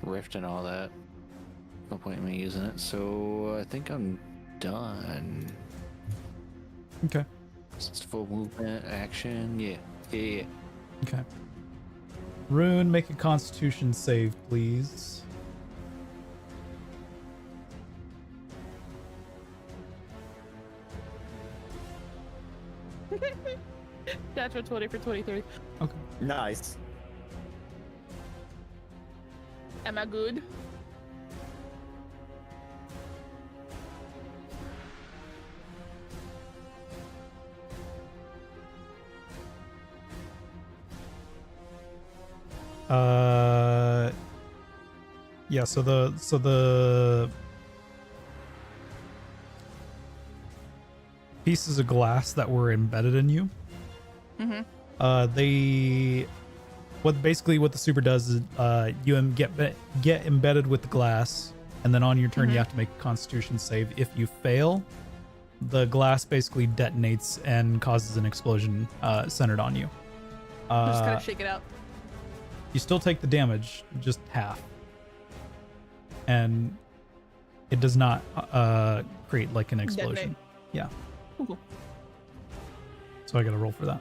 rift and all that. No point in me using it, so I think I'm done. Okay. It's full movement action, yeah. Okay. Rune, make a Constitution save, please. Natural 20 for 23. Okay. Nice. Am I good? Yeah, so the pieces of glass that were embedded in you, what the super does is you get embedded with the glass, and then on your turn you have to make a Constitution save. If you fail, the glass basically detonates and causes an explosion centered on you. Just gotta shake it out. You still take the damage, just half. And it does not create like an explosion. Detonate. Yeah. Cool. So I gotta roll for that.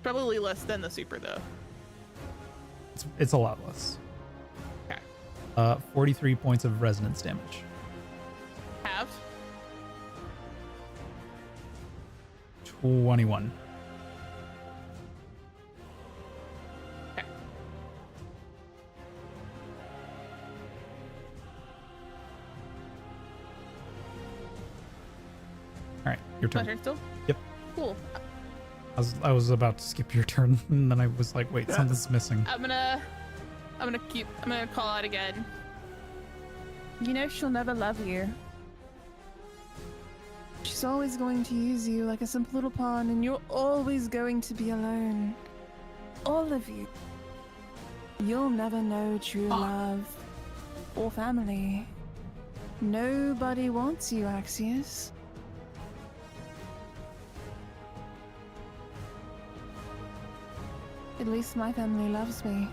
Probably less than the super though. It's a lot less. Okay. 43 points of resonance damage. Have? 21. Okay. All right, your My turn. turn still? Yep. Cool. I was about to skip your turn, and then I was like, wait, something's missing. I'm gonna call out again. You know she'll never love you. She's always going to use you like a simple little pawn, and you're always going to be alone. All of you. You'll never know true love or family. Nobody wants you, Axios. At least my family loves me.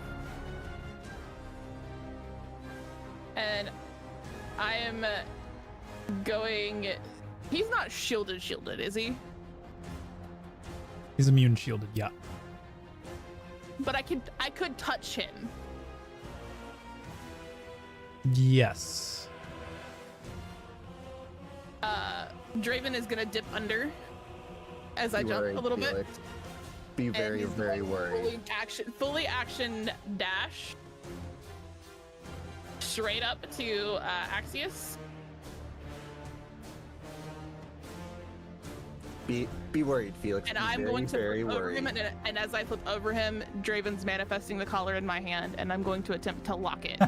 And I am going. He's not shielded, is he? He's immune shielded, yeah. But I could touch him. Yes. Draven is gonna dip under as I Be jump worried, a little bit. Felix. Be And very, he's very going worried. Fully action dash straight up to Axius. Be worried, Felix. And Be I'm very, going to very flip over worried. him, and as I flip over him, Draven's manifesting the collar in my hand, and I'm going to attempt to lock it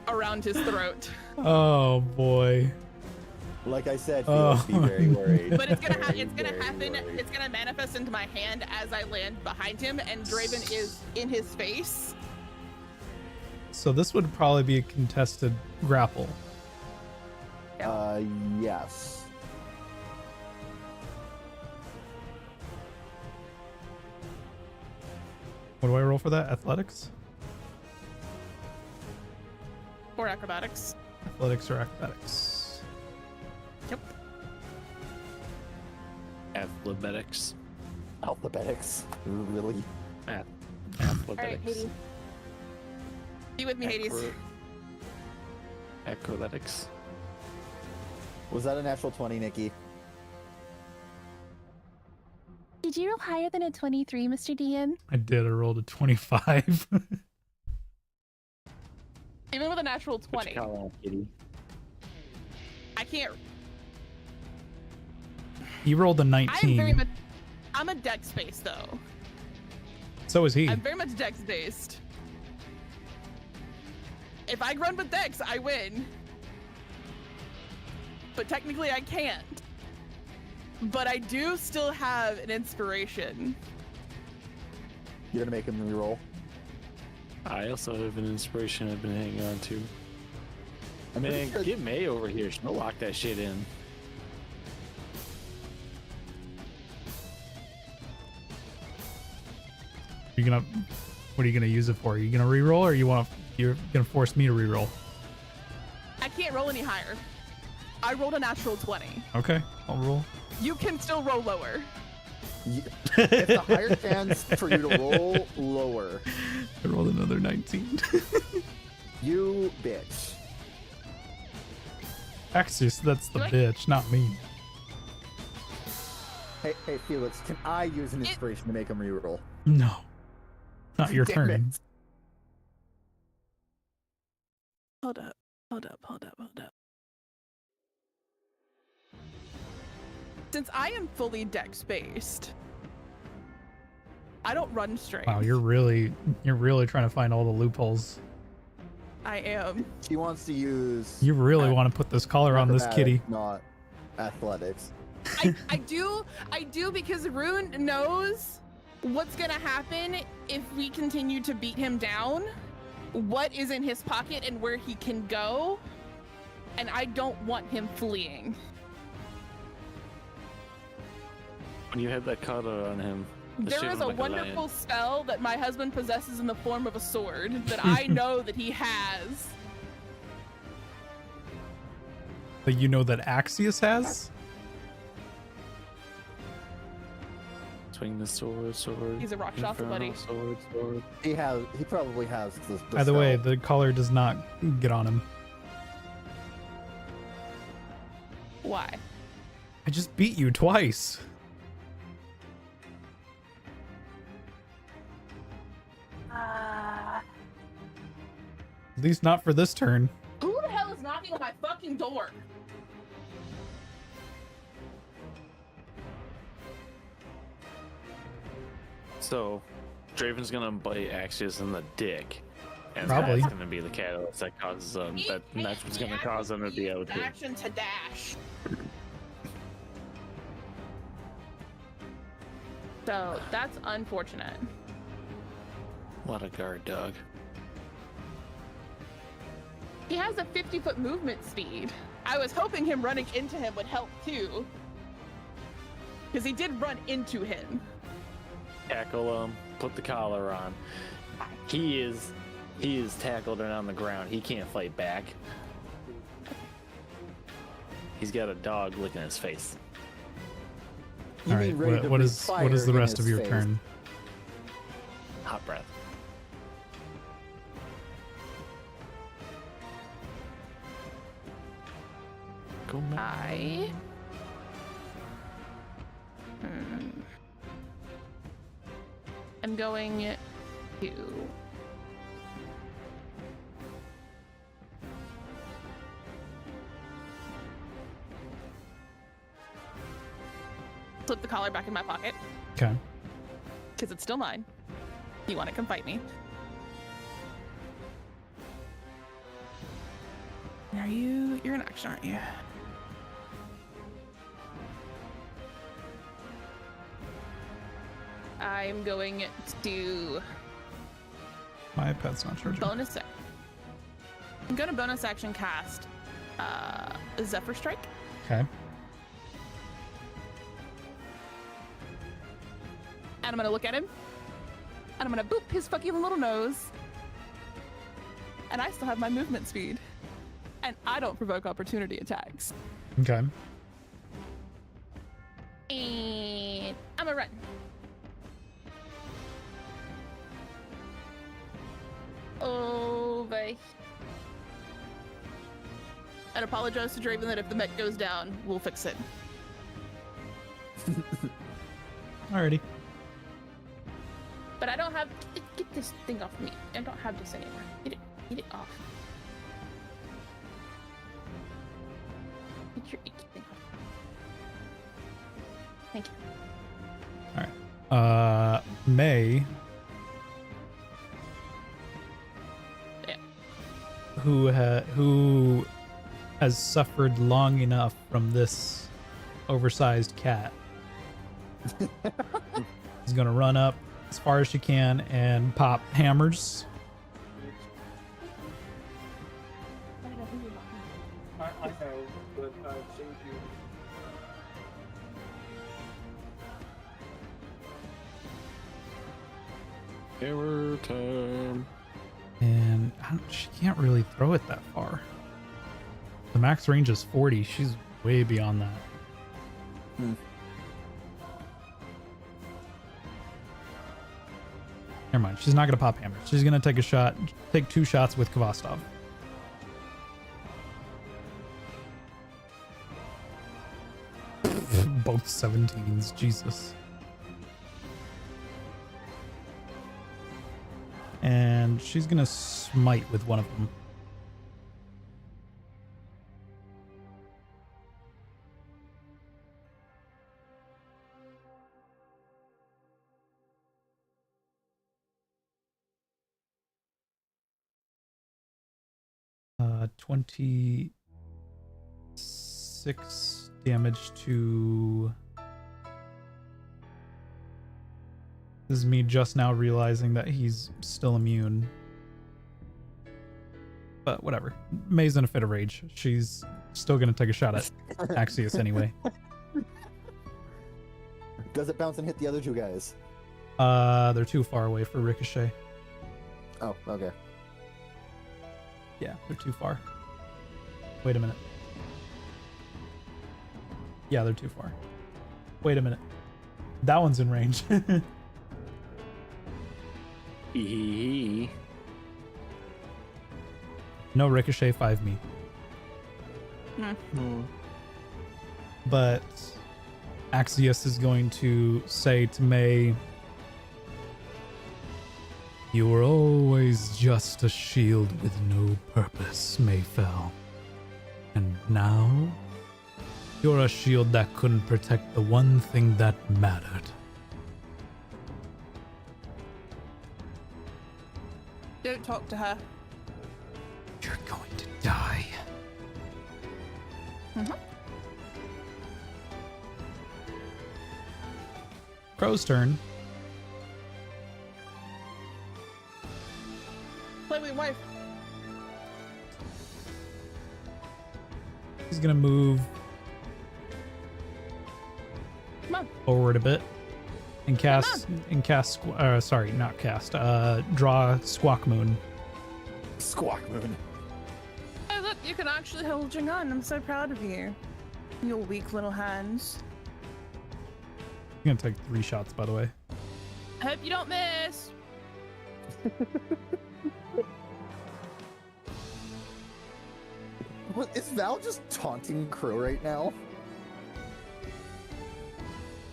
around his throat. Oh boy. Like I said, Oh. Felix, be very worried. But it's gonna Very, it's gonna very happen. worried. It's gonna manifest into my hand as I land behind him, and Draven is in his face. So this would probably be a contested grapple. Yes. What do I roll for that? Athletics? Or acrobatics. Athletics or acrobatics? Yep. Athletics. Alphabetics. Really? All right, Athletics. Hades. Be with me, Hades. Acrobatics. Was that a natural 20, Nikki? Did you roll higher than a 23, Mr. DM? I did. I rolled a 25. Even with a natural What 20, you call that, kitty? I can't. He rolled a I'm 19. very much. I'm a dex based though. So is he. I'm very much dex based. If I run with dex, I win. But technically, I can't. But I do still have an inspiration. You're gonna make him reroll? I also have an inspiration I've been hanging on to. I'm pretty Man, sure- get May over here. She'll lock that shit in. You're gonna. What are you gonna use it for? Are you gonna reroll, or you're gonna force me to reroll? I can't roll any higher. I rolled a natural 20. Okay, I'll roll. You can still roll lower. It's a higher chance for you to roll lower. I rolled another 19. You bitch. Axius, that's the What? bitch, not me. Hey, Felix, can I use an It- inspiration to make him reroll? No, not your Damn turn. it. Hold up. Since I am fully dex based, I don't run straight. Wow, you're really trying to find all the loopholes. I am. She wants to use. You really want to put this collar on this acrobatics, kitty. Not athletics. I do because Rune knows what's gonna happen if we continue to beat him down, what is in his pocket and where he can go, and I don't want him fleeing. When you had that collar on him, the There shit is was a like wonderful lion. spell that my husband possesses in the form of a sword that I know that he has. That you know that Axius has? Swing the sword. He's a Rakshasa buddy. Infernal sword. He probably has the Either way, spell. the collar does not get on him. Why? I just beat you twice. At least not for this turn. Who the hell is knocking on my fucking door? So, Draven's gonna bite Axius in the dick. And Probably. that's gonna be the catalyst that causes them. That's what's gonna cause them to be able to. Action to dash. So that's unfortunate. What a guard dog. He has a 50-foot movement speed. I was hoping him running into him would help too. Because he did run into him. tackle him, put the collar on. He is tackled and on the ground. He can't fight back. He's got a dog licking his face. All right. What is the rest of your turn? Hot breath. Go I. I'm going to. Slip the collar back in my pocket Okay. because it's still mine. You want to come fight me? You're in action, aren't you? I'm going to My pet's not charging. bonus. I'm going to bonus action cast Zephyr Strike. Okay. And I'm gonna look at him, and I'm gonna boop his fucking little nose. And I still have my movement speed, and I don't provoke opportunity attacks. Okay. And I'm gonna run. Over. And apologize to Draven that if the mech goes down, we'll fix it. Alrighty. But I don't have. Get this thing off me. I don't have this anymore. Get it off. Get your icky thing off. Thank you. May. Yeah. Who has suffered long enough from this oversized cat is gonna run up as far as she can and pop hammers. I have, but I've saved you. Hammer time. And she can't really throw it that far. The max range is 40. She's way beyond that. Never mind. She's not going to pop hammers. She's going to take 2 shots with Kvastov. Both 17s. Jesus. And she's going to smite with one of them. Uh, 26 damage to... This is me just now realizing that he's still immune. But whatever. May's in a fit of rage. She's still going to take a shot at Axius anyway. Does it bounce and hit the other 2 guys? They're too far away for Ricochet. Oh, okay. Yeah, they're too far. Wait a minute. Yeah, they're too far. Wait a minute. That one's in range. No Ricochet 5 me. But Axius is going to say to May, "You were always just a shield with no purpose, Mayfell. And now, you're a shield that couldn't protect the one thing that mattered." Don't talk to her. You're going to die. Crow's turn. Play with your wife. He's gonna move Come on. forward a bit And sorry, not cast. Draw Squawk Moon. Squawk Moon. Hey, look, you can actually hold your gun. I'm so proud of you. Your weak little hands. I'm gonna take 3 shots, by the way. I hope you don't miss. What, is Val just taunting Crow right now?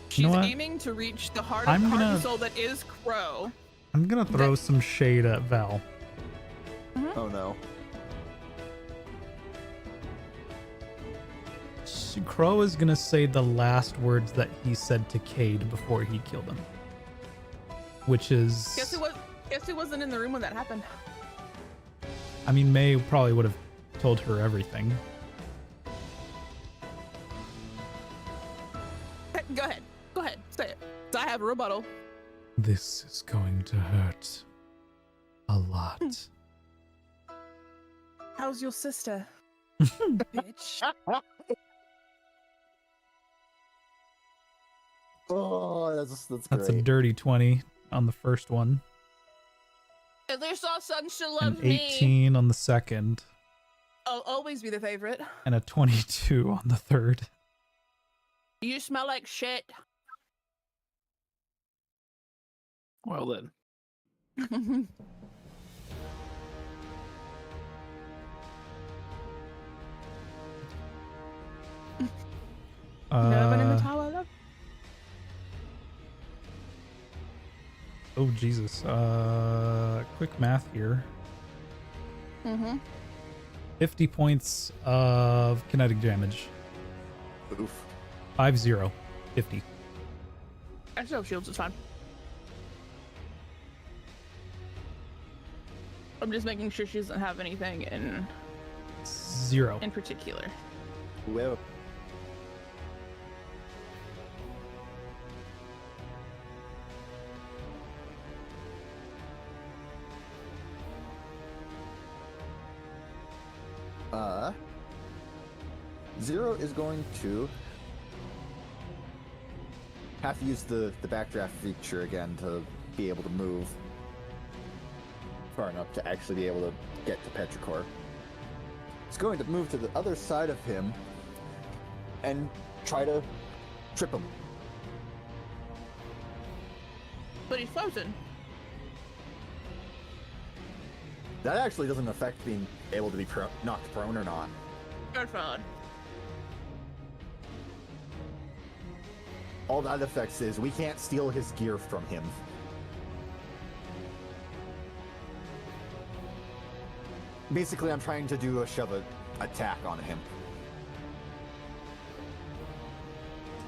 She's know what? aiming to reach the heart I'm of heart gonna- and soul that is Crow. I'm gonna throw some shade at Val. Oh no. Crow is gonna say the last words that he said to Cade before he killed him, which is. Guess who wasn't in the room when that happened? I mean, May probably would have told her everything. Go ahead. Go ahead. Say it. So I have a rebuttal. This is going to hurt a lot. How's your sister? Bitch. Oh, that's That's a great. dirty 20 on the first one, At least our son still and loves me. 18 on the second, I'll always be the favorite. and a 22 on the third. You smell like shit. Well then. No one in the tower, love. Oh Jesus! Quick math here. 50 points of kinetic damage. Oof. 50. 50. I still have shields, it's fine. I'm just making sure she doesn't have anything 0. in particular. Well. Zero is going to have to use the backdraft feature again to be able to move far enough to actually be able to get to Petrichor. It's going to move to the other side of him and try to trip him. But he's frozen. That actually doesn't affect being able to be knocked prone or not. Good fraud. All that affects is we can't steal his gear from him. Basically, I'm trying to do a shove attack on him.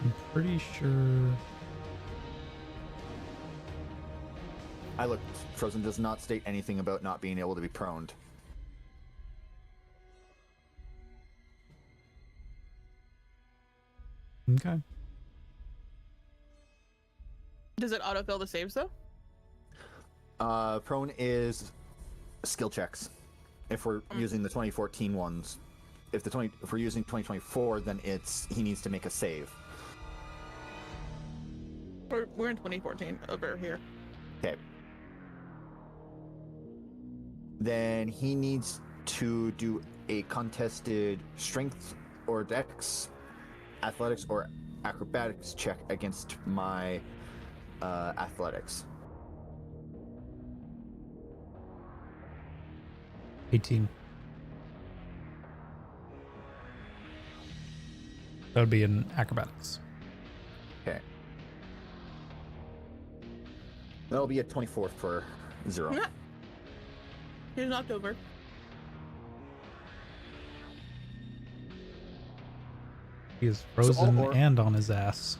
I'm pretty sure. I looked. Frozen does not state anything about not being able to be proned. Okay. Does it autofill the saves though? Prone is skill checks. If we're using the 2014 ones, if we're using 2024, then he needs to make a save. We're in 2014 over here. Okay. Then he needs to do a contested strength or dex, athletics or acrobatics check against my athletics. 18. That would be in acrobatics. Okay. That'll be a 24 for 0. He's knocked over. He is frozen or- and on his ass.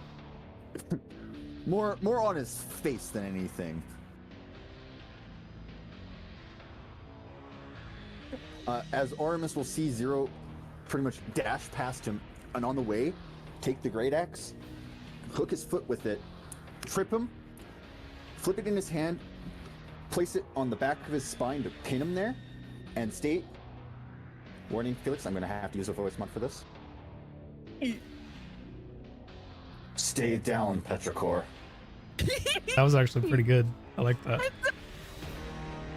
More on his face than anything. As Oramus will see Zero pretty much dash past him, and on the way, take the Great Axe, hook his foot with it, trip him, flip it in his hand, place it on the back of his spine to pin him there, and state, warning Felix, I'm going to have to use a voice mod for this. Stay down, Petrichor. That was actually pretty good. I like that.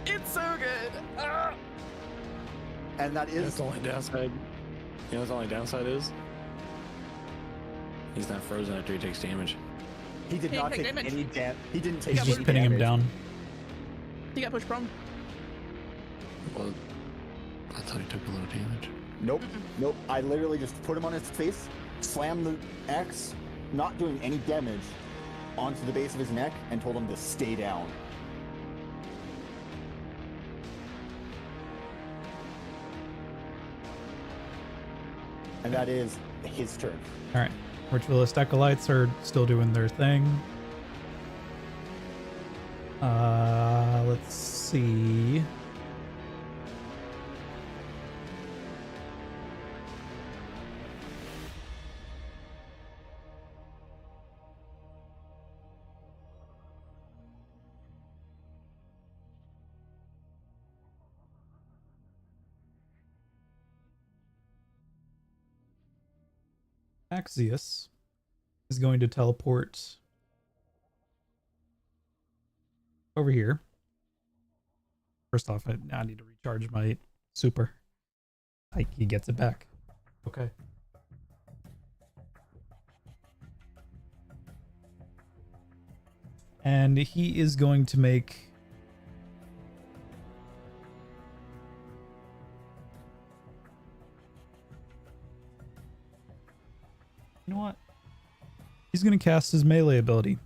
It's so good. Ah. And that is That's the only downside. You know what the only downside is? He's not frozen after he takes damage. he did He not didn't take take damage. any damage. He didn't take He's got just any pinning him damage. down. He got pushed prone. Well, I thought he took a little damage. Nope. Nope. I literally just put him on his face, slammed the axe, not doing any damage, onto the base of his neck, and told him to stay down. And that is his turn. All right. Ritualist Acolytes are still doing their thing. Let's see. Axios is going to teleport over here. First off, I need to recharge my super. He gets it back. Okay. And he is going to make you know what? He's going to cast his melee ability,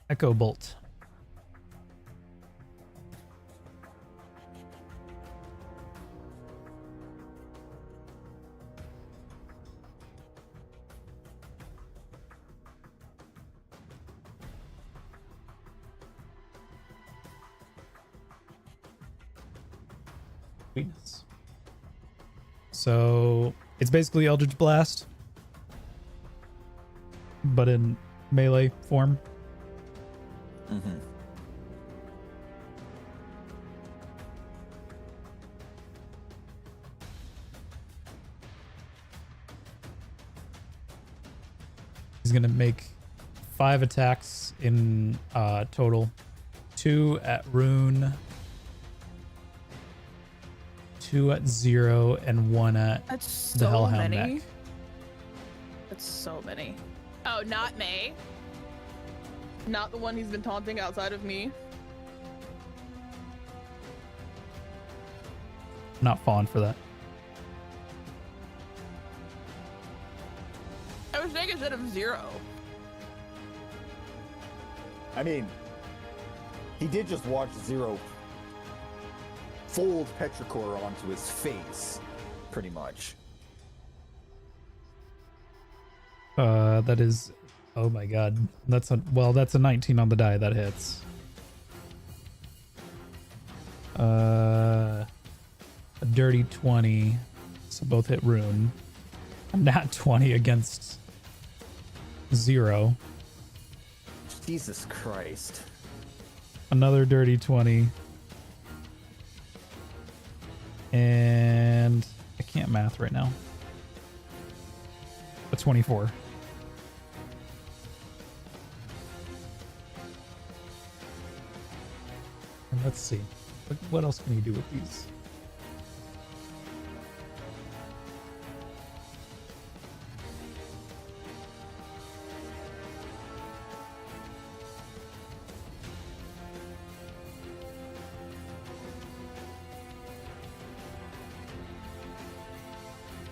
Echo Bolt. Weakness. So it's basically Eldritch Blast, but in melee form. Mm-hmm. He's gonna make 5 attacks in total. 2 at Rune, 2 at 0, and 1 at That's the so Hellhound many. neck. That's so many. Oh, not May. Not the one he's been taunting outside of me. Not falling for that. I was saying instead of 0. I mean, he did just watch Zero fold Petrichor onto his face, pretty much. That is, oh my god, that's a 19 on the die that hits. A dirty 20, so both hit Rune. A nat 20 against 0. Jesus Christ. Another dirty 20. And I can't math right now. A 24. And let's see. What else can you do with these?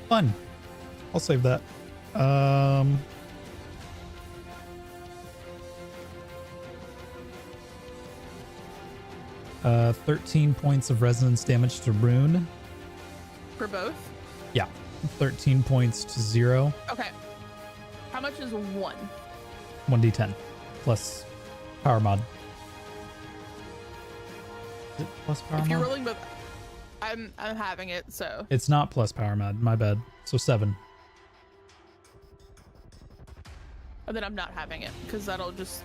Fun. I'll save that. 13 points of resonance damage to Rune. For both? Yeah. 13 points to 0. Okay. How much is 1? 1d10 plus power mod. Is it plus power If you're mod? rolling both, I'm having it, so. It's not plus power mod. My bad. So 7. And then I'm not having it, because that'll just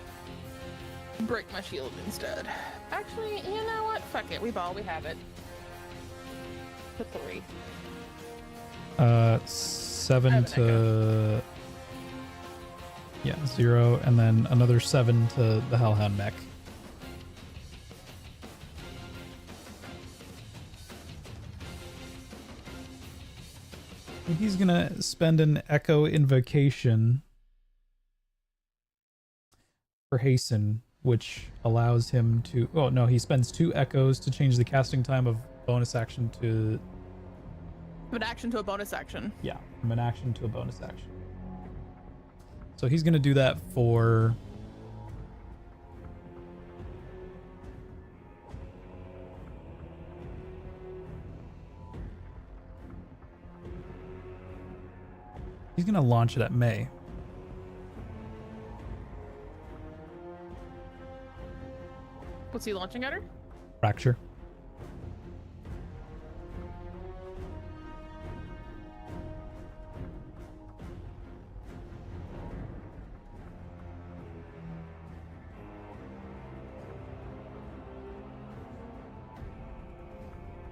break my shield instead. Actually, you know what? Fuck it. We have it. To 3. 7 I have an to Yeah, 0, and then another 7 to the Hellhound mech. He's gonna spend an Echo Invocation for Hasten, which allows him to... Oh, no, he spends 2 Echoes to change the casting time of bonus action to... From an action to a bonus action. Yeah, from an action to a bonus action. So he's gonna do that for... He's gonna launch it at May. What's he launching at her? Fracture.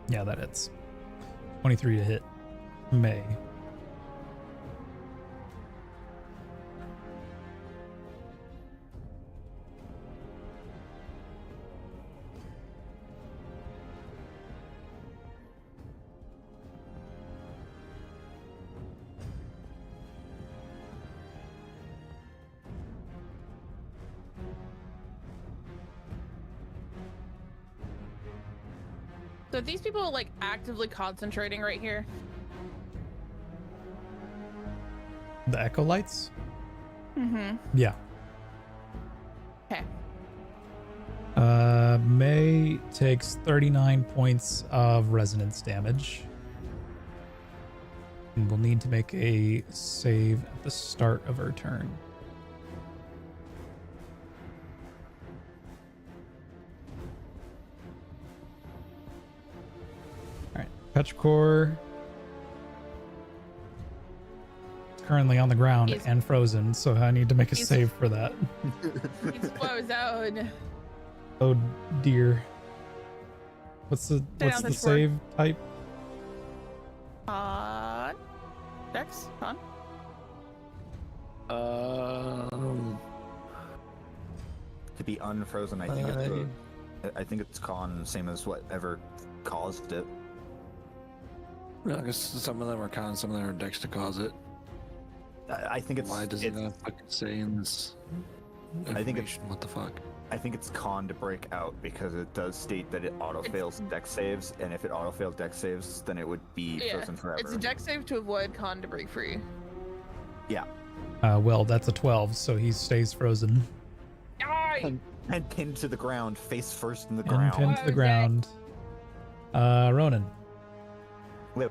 Yeah, that hits. 23 to hit. May. So are these people like actively concentrating right here? The Echo Lights? Mm-hmm. Yeah. Okay. May takes 39 points of resonance damage. And will need to make a save at the start of her turn. Alright, Petrichor is currently on the ground He's- and frozen, so I need to make a he's- save for that. He's frozen. Oh dear. What's the down, Petrichor. save type? Dex? Con? To be unfrozen, I think it's con, same as whatever caused it. I guess some of them are con, some of them are dex to cause it. I think it's. Why does it it's, not fucking say in this I think it's- information? What the fuck? I think it's con to break out because it does state that it auto fails dex saves, and if it auto failed dex saves, then it would be Yeah. frozen forever. It's a dex save to avoid con to break free. Yeah. Well, that's a 12, so he stays frozen. Die! And pinned to the ground, face first in the And ground. pinned to the Okay. ground. Ronan. Whip.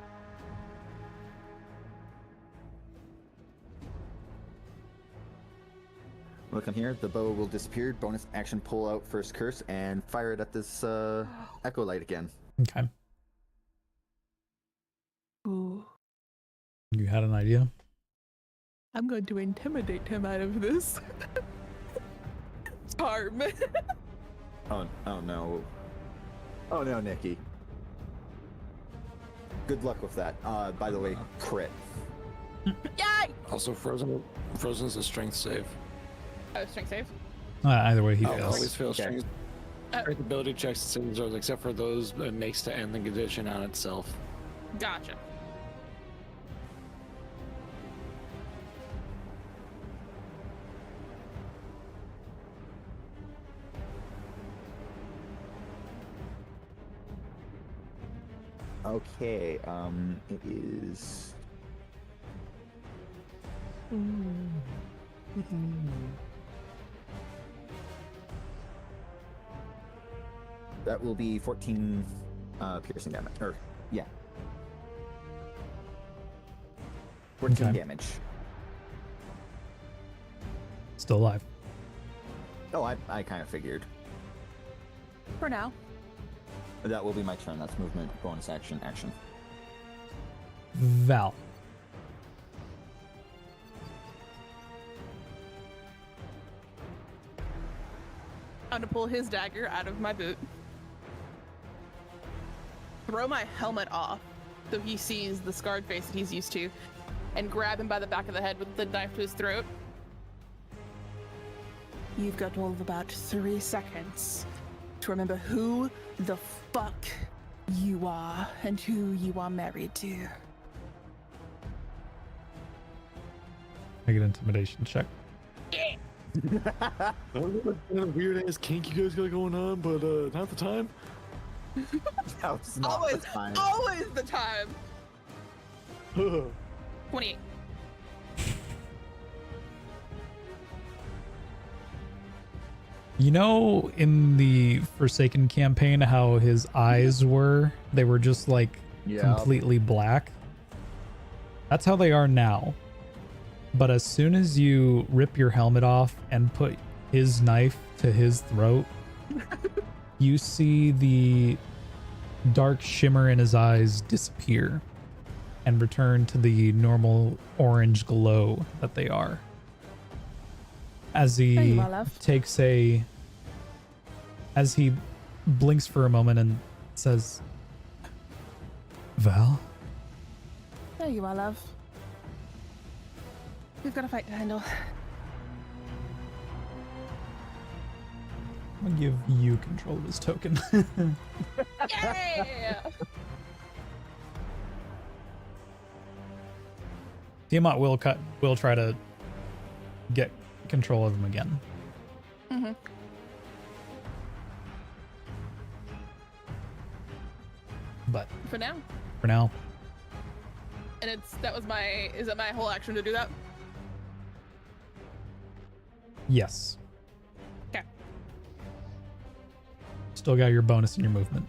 Look on here, the bow will disappear. Bonus action, pull out first curse and fire it at this echo light again. Okay. Ooh. You had an idea? I'm going to intimidate him out of this. Charm. Oh no. Oh no, Nikki. Good luck with that. By the way, crit. Yay! Also, frozen is a strength save. Oh, strength save. Either way, he Oh, fails. always fails Okay. strength ability checks and saving throws, except for those it makes to end the condition on itself. Gotcha. Okay, it is. That will be 14 piercing damage. Or, yeah. 14 Okay. damage. Still alive. Oh, I kind of figured. For now. That will be my turn. That's movement, bonus action, action. Val. I'm gonna pull his dagger out of my boot. Throw my helmet off so he sees the scarred face that he's used to. And grab him by the back of the head with the knife to his throat. you've got all of about 3 seconds to remember who the fuck you are and who you are married to. Make an intimidation check. I don't know what weird ass kink you guys got going on, but not the time. That was not Always, the time. always the time. 28. You know, in the Forsaken campaign, how his eyes they were just like Yeah. completely black? That's how they are now. But as soon as you rip your helmet off and put his knife to his throat, you see the dark shimmer in his eyes disappear and return to the normal orange glow that they are. As There he you are, love. as he blinks for a moment and says, Val? There you are, love. We've got a fight to handle. I'm gonna give you control of his token. Yeah! Tiamat will try to get control of him again. Mm-hmm. But For now. for now, And is it my whole action to do that? yes. 'Kay. Still got your bonus in your movement.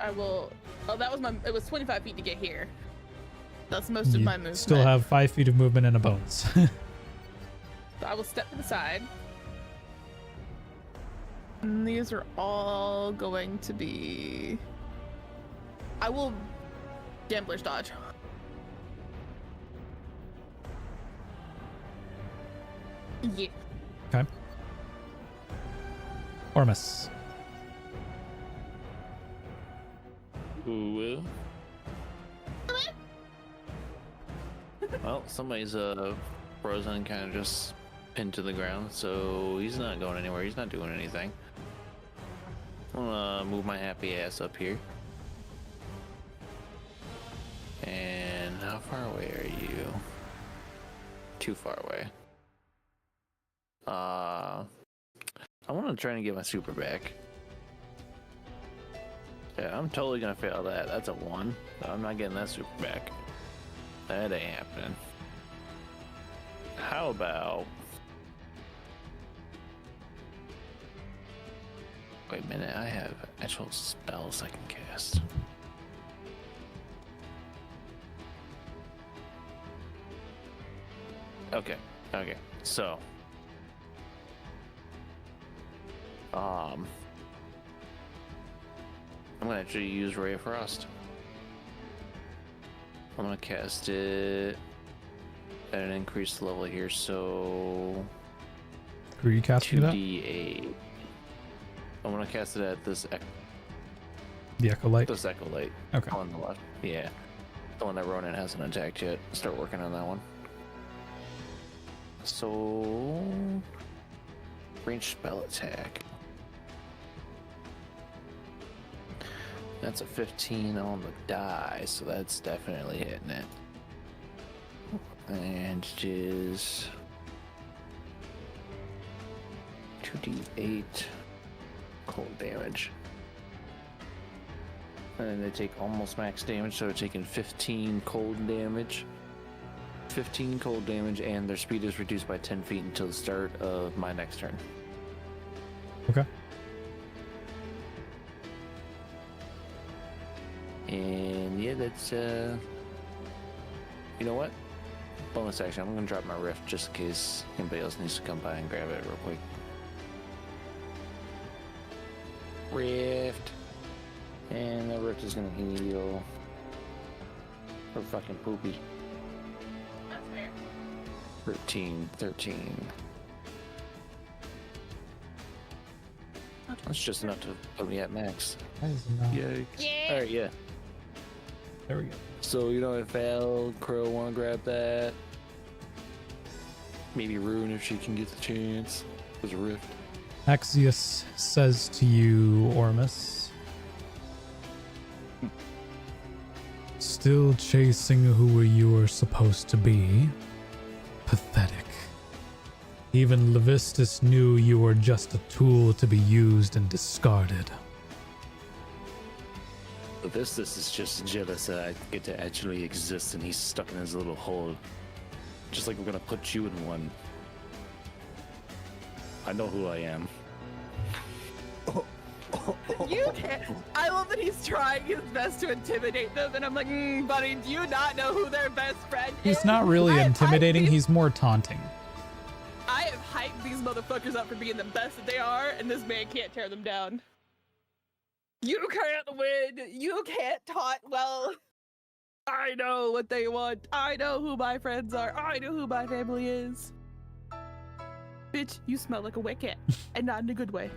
I will. Oh, it was 25 feet to get here. That's most of You my movement. still have 5 feet of movement and a bonus. So I will step to the side. And these are all going to be. I will gambler's dodge. Yeah. Okay. Ormus. Who will? Well, somebody's frozen and kind of just pinned to the ground, so he's not going anywhere. He's not doing anything. I'm gonna move my happy ass up here. And how far away are you? Too far away. I want to try and get my super back. Yeah, I'm totally gonna fail that. That's a 1. I'm not getting that super back. That ain't happening. How about... Wait a minute, I have actual spells I can cast. Okay, so... I'm gonna actually use Ray of Frost. I'm gonna cast it at an increased level here, so Who are you casting that? 2d8. I'm gonna cast it at this The Echo-Light? this Echo Light Okay. on the left. Yeah, the one that Ronan hasn't attacked yet. Start working on that one. So range spell attack. That's a 15 on the die, so that's definitely hitting it. And it is 2d8 cold damage. And they take almost max damage, so they're taking 15 cold damage. 15 cold damage, and their speed is reduced by 10 feet until the start of my next turn. Okay. And yeah, that's you know what? Bonus action, I'm gonna drop my rift just in case anybody else needs to come by and grab it real quick. Rift. And the rift is gonna heal for fucking poopy. That's fair. 13. That's just enough to put me at max. That is not- Yay. Yeah. Alright, yeah. There we go. So, you know, if Val, Crow want to grab that, maybe Rune if she can get the chance. There's a rift. Axios says to you, Ormus, still chasing who you were supposed to be? Pathetic. Even Levistus knew you were just a tool to be used and discarded. This is just jealous that I get to actually exist and he's stuck in his little hole. Just like we're gonna put you in one. I know who I am. You can't. I love that he's trying his best to intimidate them, and I'm like, buddy, do you not know who their best friend is? He's not really I have hyped intimidating, these- he's more taunting. I have hyped these motherfuckers up for being the best that they are, and this man can't tear them down. You can't win. You can't taunt well. I know what they want. I know who my friends are. I know who my family is. Bitch, you smell like a wet cat, and not in a good way.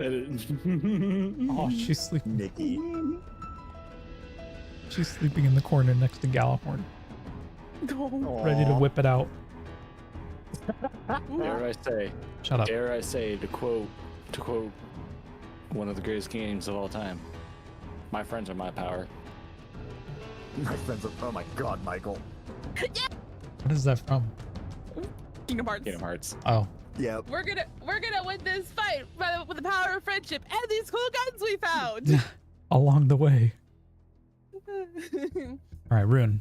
Oh, she's sleeping. Nikki. She's sleeping in the corner next to Galahorn, ready to whip it out. Dare I say? Shut up. Dare I say to quote one of the greatest games of all time? My friends are my power. My friends are. Oh my God, Michael. What is that from? Kingdom Hearts. Kingdom Hearts. Oh, Yeah. We're gonna win this fight with the power of friendship and these cool guns we found. along the way. All right, Rune.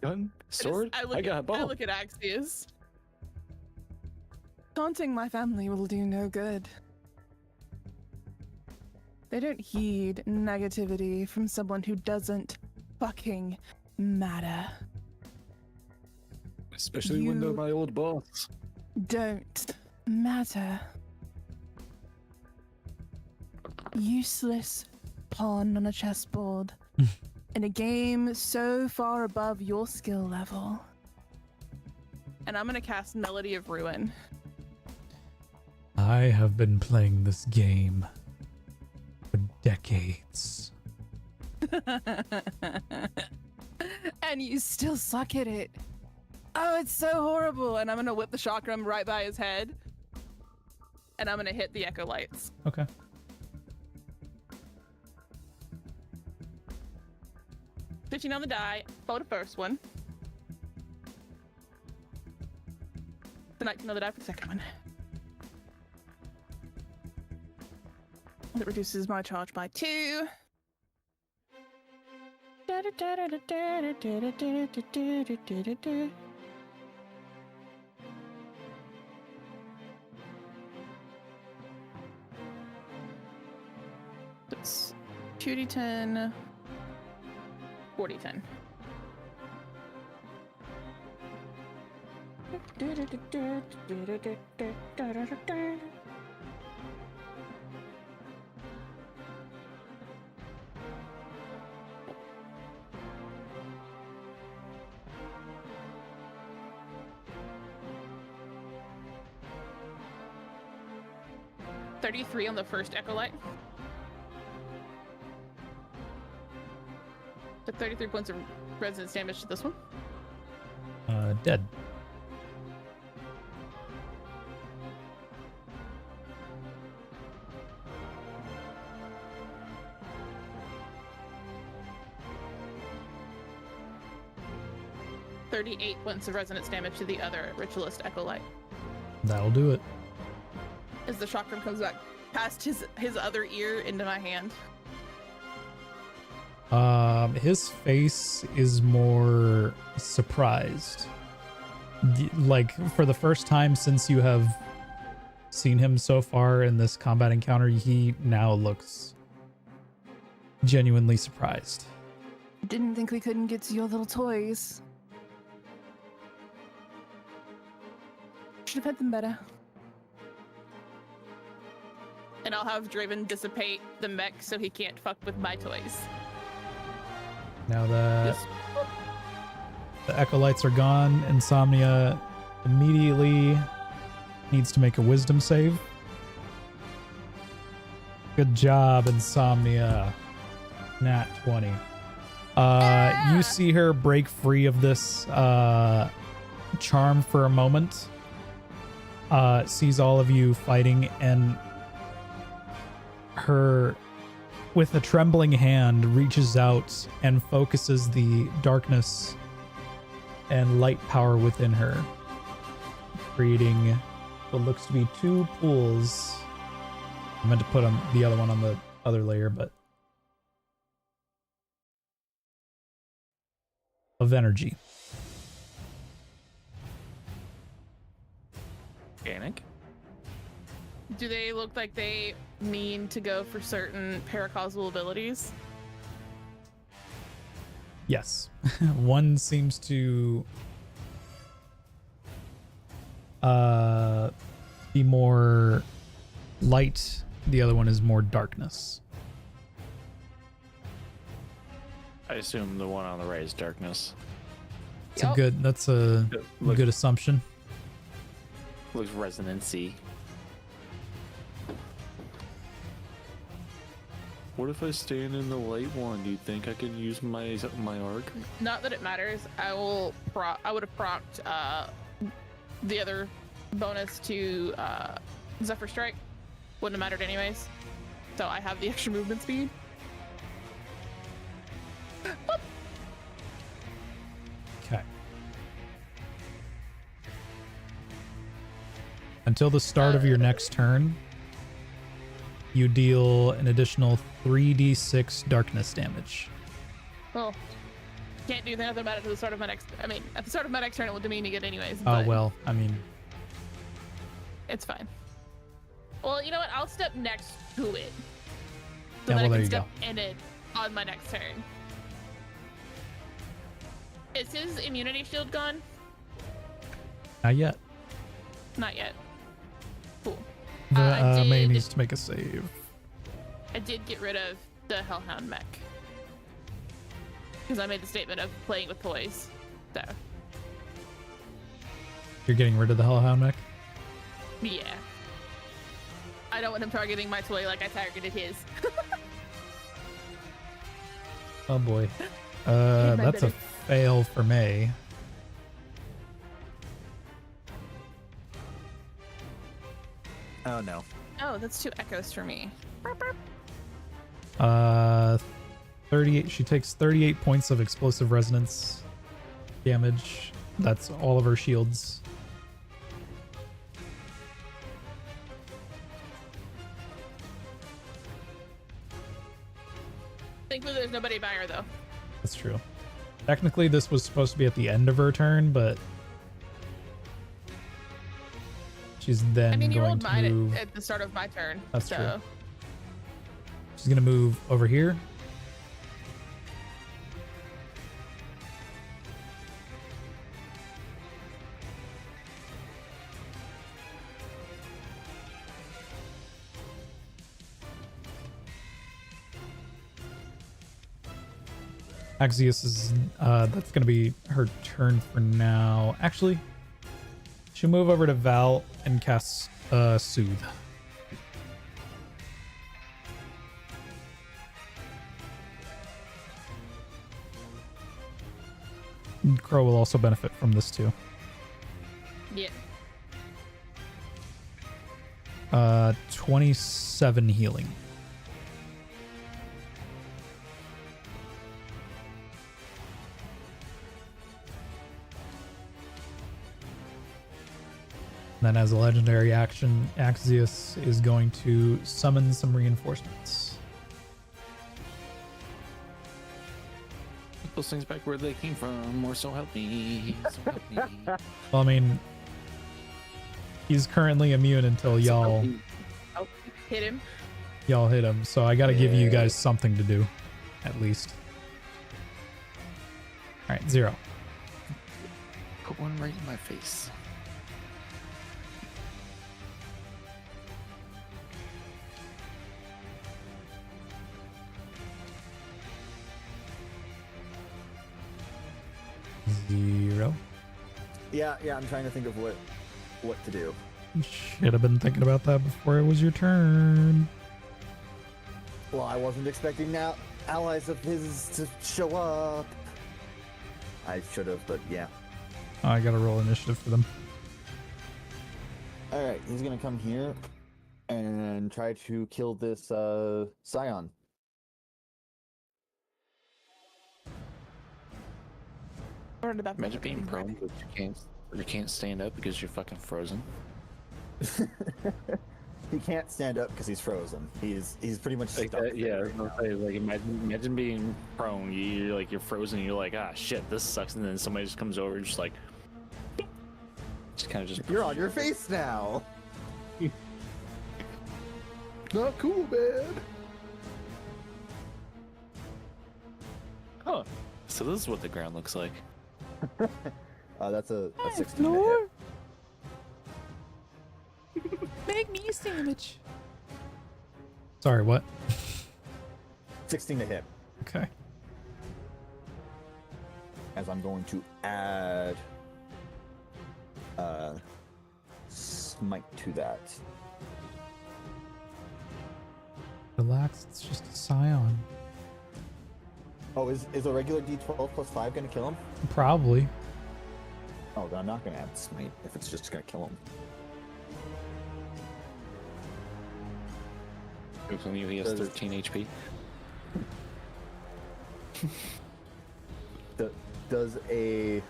Gun? Sword? I got a bow. I look at Axios. Taunting my family will do no good. They don't heed negativity from someone who doesn't fucking matter. Especially when they're You- my old boss. Don't matter. Useless pawn on a chessboard in a game so far above your skill level. And I'm gonna cast Melody of Ruin. I have been playing this game for decades. And you still suck at it. Oh, it's so horrible. And I'm gonna whip the chakram right by his head. And I'm gonna hit the echo lights. Okay. Pitching on the die for the first one. The 19 on the die for the second one. That reduces my charge by 2. That's 2d10, 40-10. $33 on the first echo light. So 33 points of resonance damage to this one. Dead. $38 points of resonance damage to the other ritualist echo light. That'll do it. As the chakram comes back past his other ear into my hand. His face is more surprised. Like, for the first time since you have seen him so far in this combat encounter, he now looks genuinely surprised. Didn't think we couldn't get to your little toys. Should have had them better. And I'll have Draven dissipate the mech so he can't fuck with my toys. Now that the Acolytes are gone, Insomnia immediately needs to make a wisdom save. Good job, Insomnia. Nat 20. You see her break free of this charm for a moment. Sees all of you fighting, and her, with a trembling hand, reaches out and focuses the darkness and light power within her, creating what looks to be two pools. I meant to put the other one on the other layer, but of energy. Organic. Do they look like they mean to go for certain paracausal abilities? Yes. One seems to be more light. The other one is more darkness. I assume the one on the right is darkness. That's a good assumption. Looks resonancy. What if I stand in the light one? Do you think I can use my arc? Not that it matters. I would have procced the other bonus to Zephyr Strike. Wouldn't have mattered anyways. So I have the extra movement speed. Okay. Until the start of your next turn, you deal an additional 3d6 darkness damage. Well, can't do nothing about it at the start of my next. I mean, at the start of my next turn, it would demean it anyways. Oh, But well, I mean, it's fine. Well, you know what? I'll step next to it, so Yeah, that well, I there can you step in it on my next turn. Is his immunity shield gone? not yet. Not yet. Cool. The I May did- needs to make a save. I did get rid of the Hellhound mech because I made the statement of playing with toys. So You're getting rid of the Hellhound mech? yeah, I don't want him targeting my toy like I targeted his. Oh boy. my That's a better. fail for May. Oh no. Oh, that's 2 echoes for me. 38. She takes 38 points of explosive resonance damage. That's all of her shields. Thankfully, there's nobody by her though. That's true. Technically, this was supposed to be at the end of her turn, but she's then I mean, you going rolled to mine move. at the start of my turn. That's so. true. She's going to move over here. Axios is that's gonna be her turn for now. Actually, she'll move over to Val and cast Soothe. Crow will also benefit from this too. Yeah. 27 healing. Then as a legendary action, Axios is going to summon some reinforcements. Put those things back where they came from, or so help me. So help me. Well, I mean, he's currently immune until y'all Hit him. hit him, so I gotta give you guys something to do, at least. Alright, 0. Put one right in my face. Zero. Yeah, I'm trying to think of what to do. Should have been thinking about that before it was your turn. Well, I wasn't expecting now allies of his to show up. I should have, but yeah. Oh, I gotta roll initiative for them. All right, he's gonna come here and try to kill this Scion. Imagine being prone, but you can't stand up because you're fucking frozen. He can't stand up because he's frozen. He's pretty much Like stuck. that, yeah, I there was gonna say, like imagine being prone. You're frozen. And you're like, ah, shit, this sucks. And then somebody just comes over and just like, just kind of just. You're on your face now. Not cool, man. Oh, so this is what the ground looks like. That's a 16 to hit. Make me a sandwich. Sorry, what? 16 to hit. Okay. As I'm going to add smite to that. Relax, it's just a Scion. Oh, is a regular D12 plus 5 gonna kill him? Probably. Oh, then I'm not gonna add smite if it's just gonna kill him. Oops, on you, he has 13 HP. Does a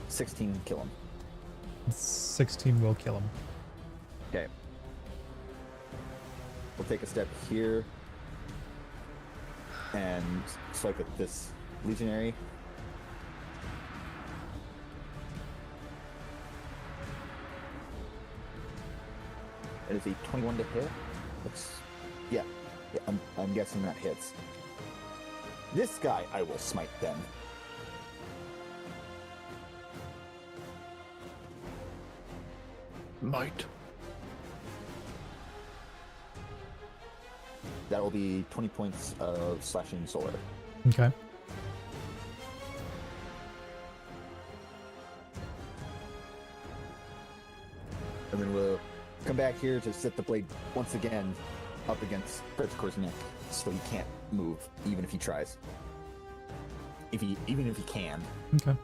16 kill him? 16 will kill him. Okay. We'll take a step here and swipe at this legionary. It is a 21 to hit. Yeah, I'm guessing that hits. This guy I will smite then. Might. That will be 20 points of slashing solar. Okay. And then we'll come back here to set the blade once again up against Pretzicor's neck, so he can't move, even if he tries. Even if he can. Okay.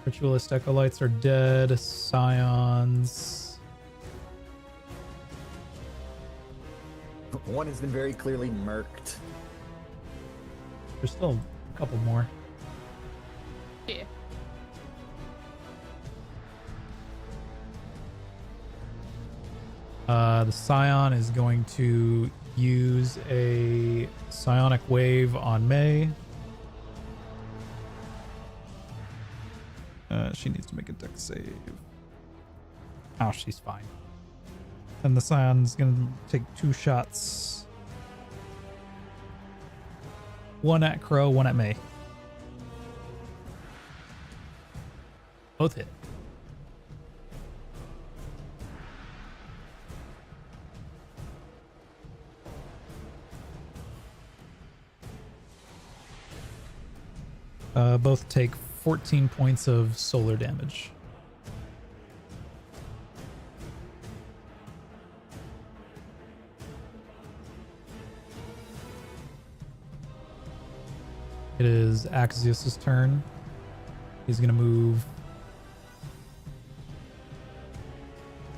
Ritualist Acolytes are dead. Scions. One has been very clearly murked. There's still a couple more. Yeah. The Scion is going to use a Psionic Wave on May. She needs to make a dex save. Oh, she's fine. And the Scion's going to take 2 shots. One at Crow, one at May. Both hit. Both take 14 points of solar damage. It is Axios's turn. He's going to move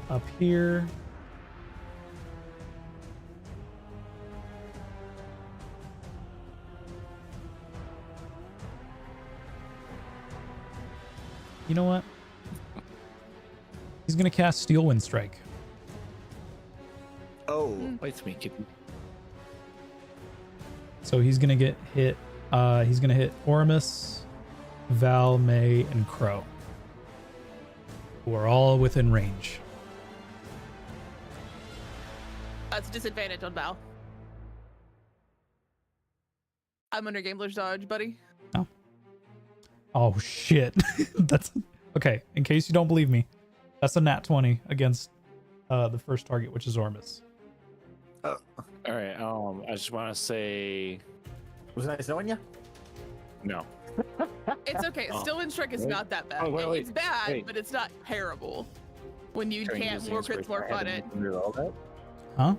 up here. You know what? He's going to cast Steel Wind Strike. Oh. Wait me, kid. So he's going to get hit. He's going to hit Oramus, Val, May, and Crow, who are all within range. That's a disadvantage on Val. I'm under Gambler's Dodge, buddy. Oh, shit. That's okay. In case you don't believe me, that's a nat 20 against the first target, which is Ormus. All right. I just want to say Was it nice knowing you? no. It's okay. Oh, Still in Strike is wait. not that bad. Oh, wait, It's bad, wait. but it's not terrible. When you Trying to can't use the more crits, inspiration. more I fun haven't it. considered all that. Huh?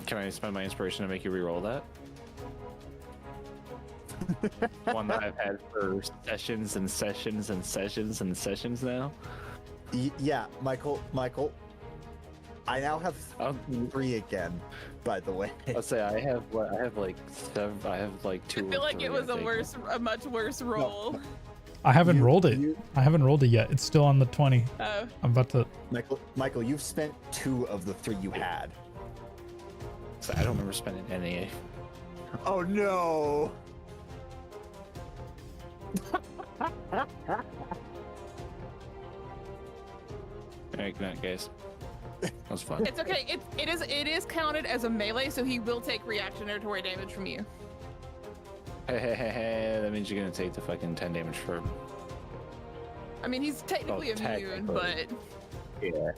Can I spend my inspiration to make you re-roll that? One that I've had for sessions and sessions and sessions and sessions now. Yeah, Michael. I now have Um, 3 again. By the way. Let's say I have like 2. I feel like or it was 3, I think. a much worse roll. I haven't rolled it. you- I haven't rolled it yet. It's still on the 20. Oh, I'm about to. Michael, you've spent 2 of the 3 you had. So I don't remember spending any. Oh no! Alright, good night, guys. That was fun. it's okay. It is counted as a melee, so he will take reactionary damage from you. Hey, that means you're gonna take the fucking 10 damage for him. I mean, he's technically immune, but technically. Yeah.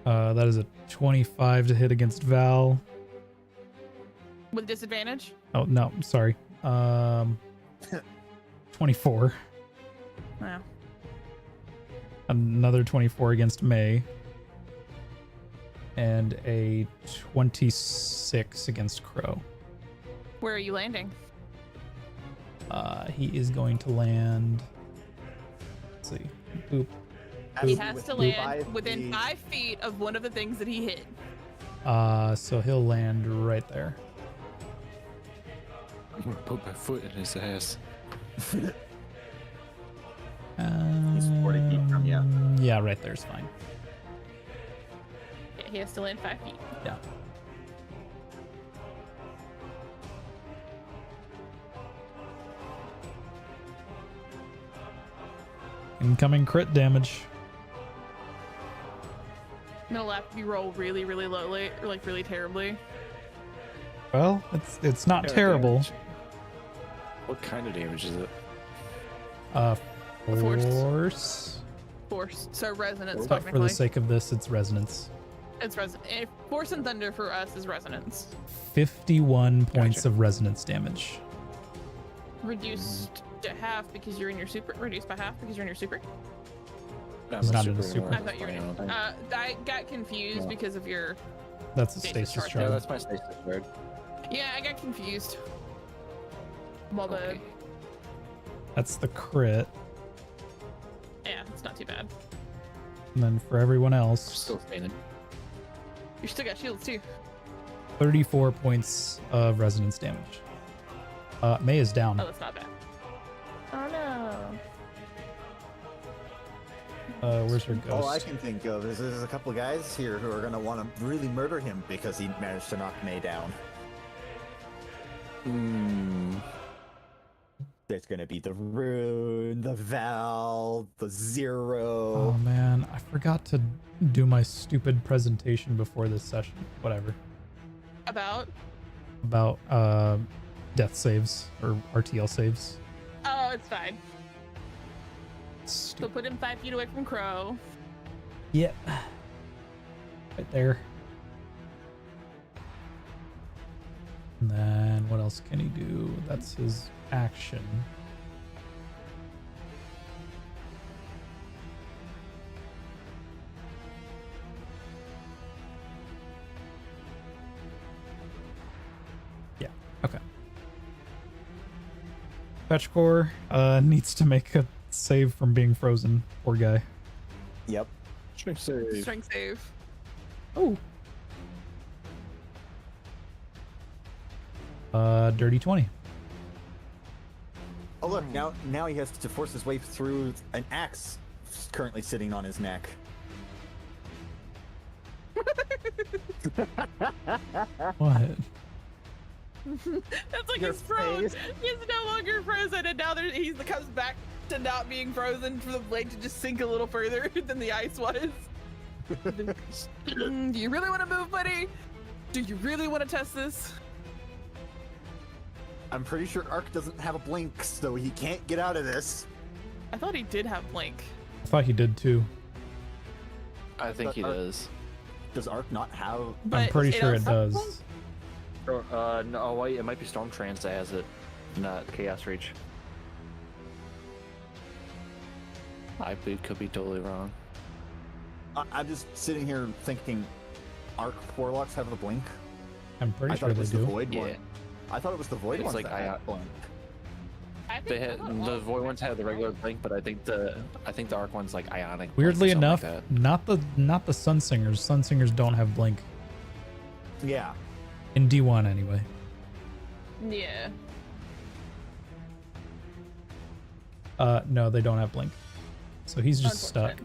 That is a 25 to hit against Val. with disadvantage. Oh no, sorry. 24. Wow. Another 24 against May. And a 26 against Crow. Where are you landing? He is going to land. Let's see. Boop. He Boop. has to Boop. land within 5 feet of one of the things that he hit. So he'll land right there. I'm gonna put my foot in his ass. He's 40 feet from you. Yeah, right there's fine. Yeah, he has to land 5 feet. Yeah. Incoming crit damage. I'm gonna laugh if you roll really, really lowly, or like really terribly. Well, it's not Yeah, terrible. damage. What kind of damage is it? Force. Force. So resonance, But for technically. the sake of this, it's resonance. It's force and thunder for us is resonance. 51 points Gotcha. of resonance damage. Reduced to half because you're in your super. Reduced by half because you're in your super. It's not in the super. I thought you were in. I got confused No. because of your. That's a Stasis stasis charge. Yeah, shard. that's my stasis word. Yeah, I got confused. Well, Okay. That's the crit. yeah, it's not too bad. And then for everyone else, Still standing. You still got shields too. 34 points of resonance damage. May is down. Oh, that's not bad. Oh no. Where's her ghost? All I can think of is there's a couple guys here who are gonna want to really murder him because he managed to knock May down. There's gonna be the Rune, the Val, the Oh Zero. man, I forgot to do my stupid presentation before this session. Whatever. About. About death saves or RTL saves. Oh, it's fine. So Stupid. put him 5 feet away from Crow. Yep. Right there. And then what else can he do? That's his action. Yeah, okay. Fetchcore needs to make a save from being frozen. Poor guy. Yep. Strength save. Strength save. Oh. Dirty 20. Oh look, now he has to force his way through an axe currently sitting on his neck. What? That's like Your he's frozen. face. He's no longer frozen, and now he comes back to not being frozen for the blade to just sink a little further than the ice was. Do you really want to move, buddy? Do you really want to test this? I'm pretty sure Ark doesn't have a blink, so he can't get out of this. I thought he did have blink. I thought he did too. I think he does. Does Ark not have? I'm But pretty sure it also- does. No, wait, it might be Storm Trance that has it, not Chaos Reach. I could be totally wrong. I'm just sitting here thinking, Arc Warlocks have a blink. I'm pretty I sure thought it they was the do. Void Yeah. one. I thought it was the Void It's ones like that had blink. I think They had I thought all the of void them ones had the regular blink, but I think the arc one's like ionic. blink or Weirdly something enough, like not the Sun Singers. Sun Singers don't have blink Yeah. in D1 anyway. Yeah. No, they don't have blink. So he's just stuck.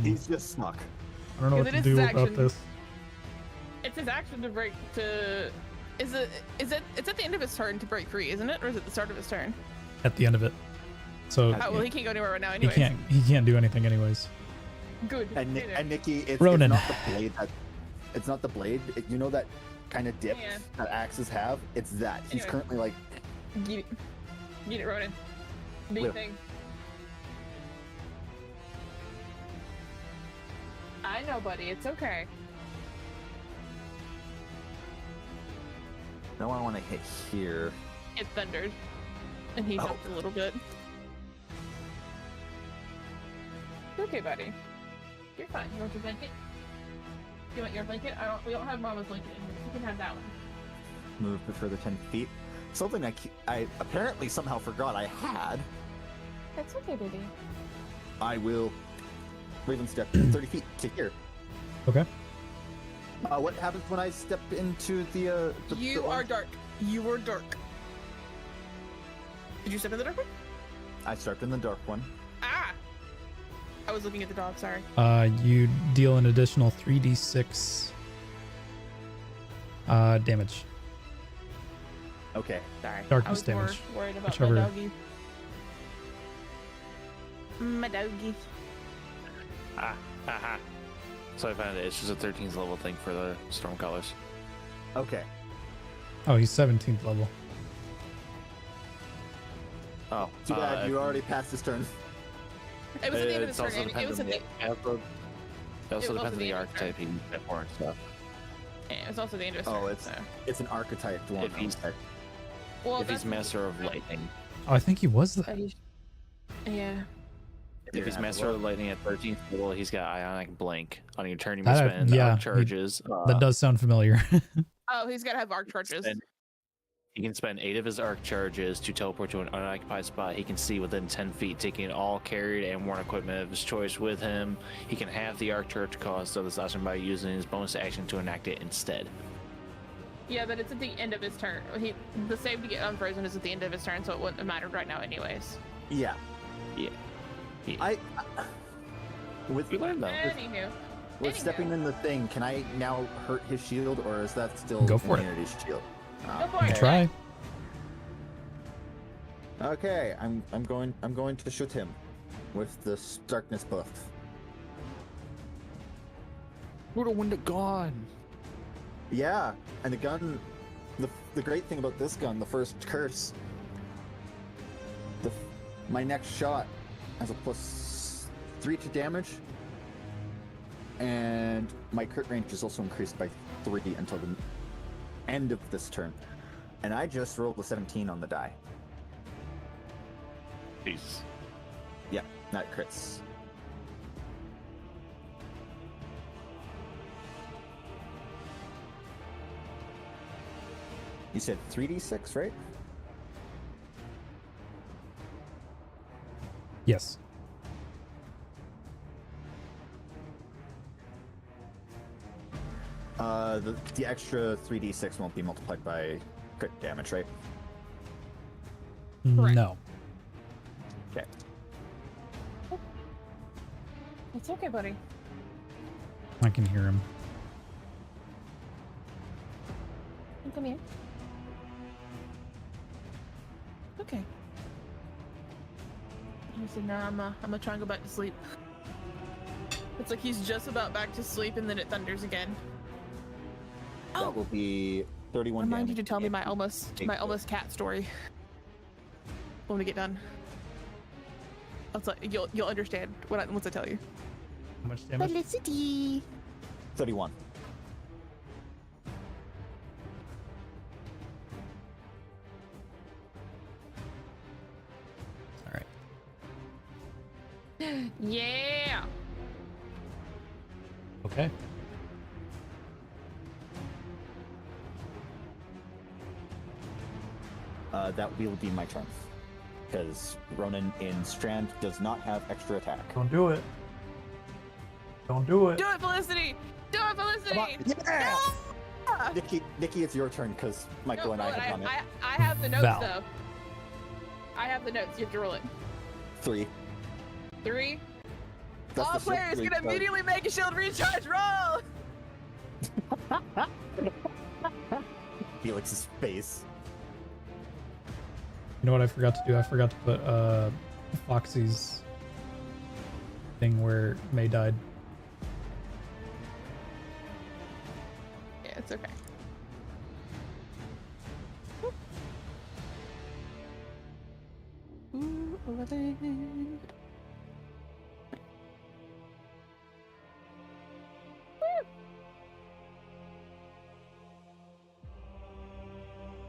He's just stuck. I don't know what Because to it is do his about action. this. It's his action to break to. Is it? It's at the end of his turn to break free, isn't it? Or is it the start of his turn? At the end of it. So Oh well, he can't go anywhere right now. he Anyways. can't do anything anyways. Good. And Hey there. and Nikki, it's Ronan. not the blade. It's not the blade. You know that kind of dip Yeah. that axes have. It's that. He's Anyway. currently like. Get it, Ronan. Big Will. thing. I know, buddy. It's okay. No, I want to hit here. It thundered, and he Oh. jumped a little bit. You're okay, buddy. You're fine. You want your blanket? You want your blanket? We don't have Mama's blanket in here. You can have that one. Move a further 10 feet. Something I apparently somehow forgot I had. That's okay, baby. I will Raven step 30 feet to here. Okay. What happens when I step into the You the are orange? dark. You are dark. Did you step in the dark one? I stepped in the dark one. Ah! I was looking at the dog, sorry. You deal an additional 3d6 damage. Okay. Sorry. Darkness I was damage. more worried about Whichever- my doggy. My doggy. that. So I found it. It's just a 13th level thing for the storm colors. Okay. Oh, he's 17th level. Oh, Too bad you already passed this turn. It was at the end of his It's turn. also and It was depends at on the, the. It also was depends on the the end of his turn. archetype you get for and stuff. yeah, it was also the end of his Oh, turn. it's so. it's an archetype one. If he's- Okay. Well, If he's that's- Master of Lightning. Oh, I think he was the. Yeah. If You're he's gonna have to Master of look. Lightning at 13th level, he's got Ionic Blink. On your turn, you That- may spend yeah, arc he- charges. That does sound familiar. Oh, he's got to have arc charges. spend- He can spend 8 of his arc charges to teleport to an unoccupied spot he can see within 10 feet, taking all carried and worn equipment of his choice with him. He can halve the arc charge cost of this option by using his bonus action to enact it instead. Yeah, but it's at the end of his turn. The save to get unfrozen is at the end of his turn, so it wouldn't have mattered right now, anyways. Yeah. Yeah. I with We learned though. Anywho. with stepping in the thing, can I now hurt his shield, or is that still Go for it. immunity's shield? Go for it. Try. Okay, I'm going to shoot him with the darkness buff. Would have won gone. Yeah, and the gun, the great thing about this gun, the first curse, my next shot has a +3 to damage, and my crit range is also increased by 3 until the end of this turn. And I just rolled a 17 on the die. Peace. Yeah, that crits. You said 3d6, right? Yes. The extra 3d6 won't be multiplied by crit damage, right? Correct. No. Okay. It's okay, buddy. I can hear him. Come here. Okay. He said, "No, I'm gonna try and go back to sleep." It's like he's just about back to sleep, and then it thunders again. That will be 31 Remind you damage. to tell me my almost cat story when we get done. You'll understand once I tell you. How much damage? Felicity. 31. All right. Yeah. Okay. That will be my turn. Because Ronan in Strand does not have extra attack. Don't do it. Don't do it. Do it, Felicity! Do it, Felicity! Yeah! Ah! Nikki, it's your turn because Michael No, and I roll it. have done it. I have the notes Val. though. I have the notes. You have to roll it. 3. 3. That's All the shield players can recharge. immediately make a shield recharge. Roll. Felix's face. You know what I forgot to do? I forgot to put Foxy's thing where May died. Yeah, it's okay. Ooh, 11.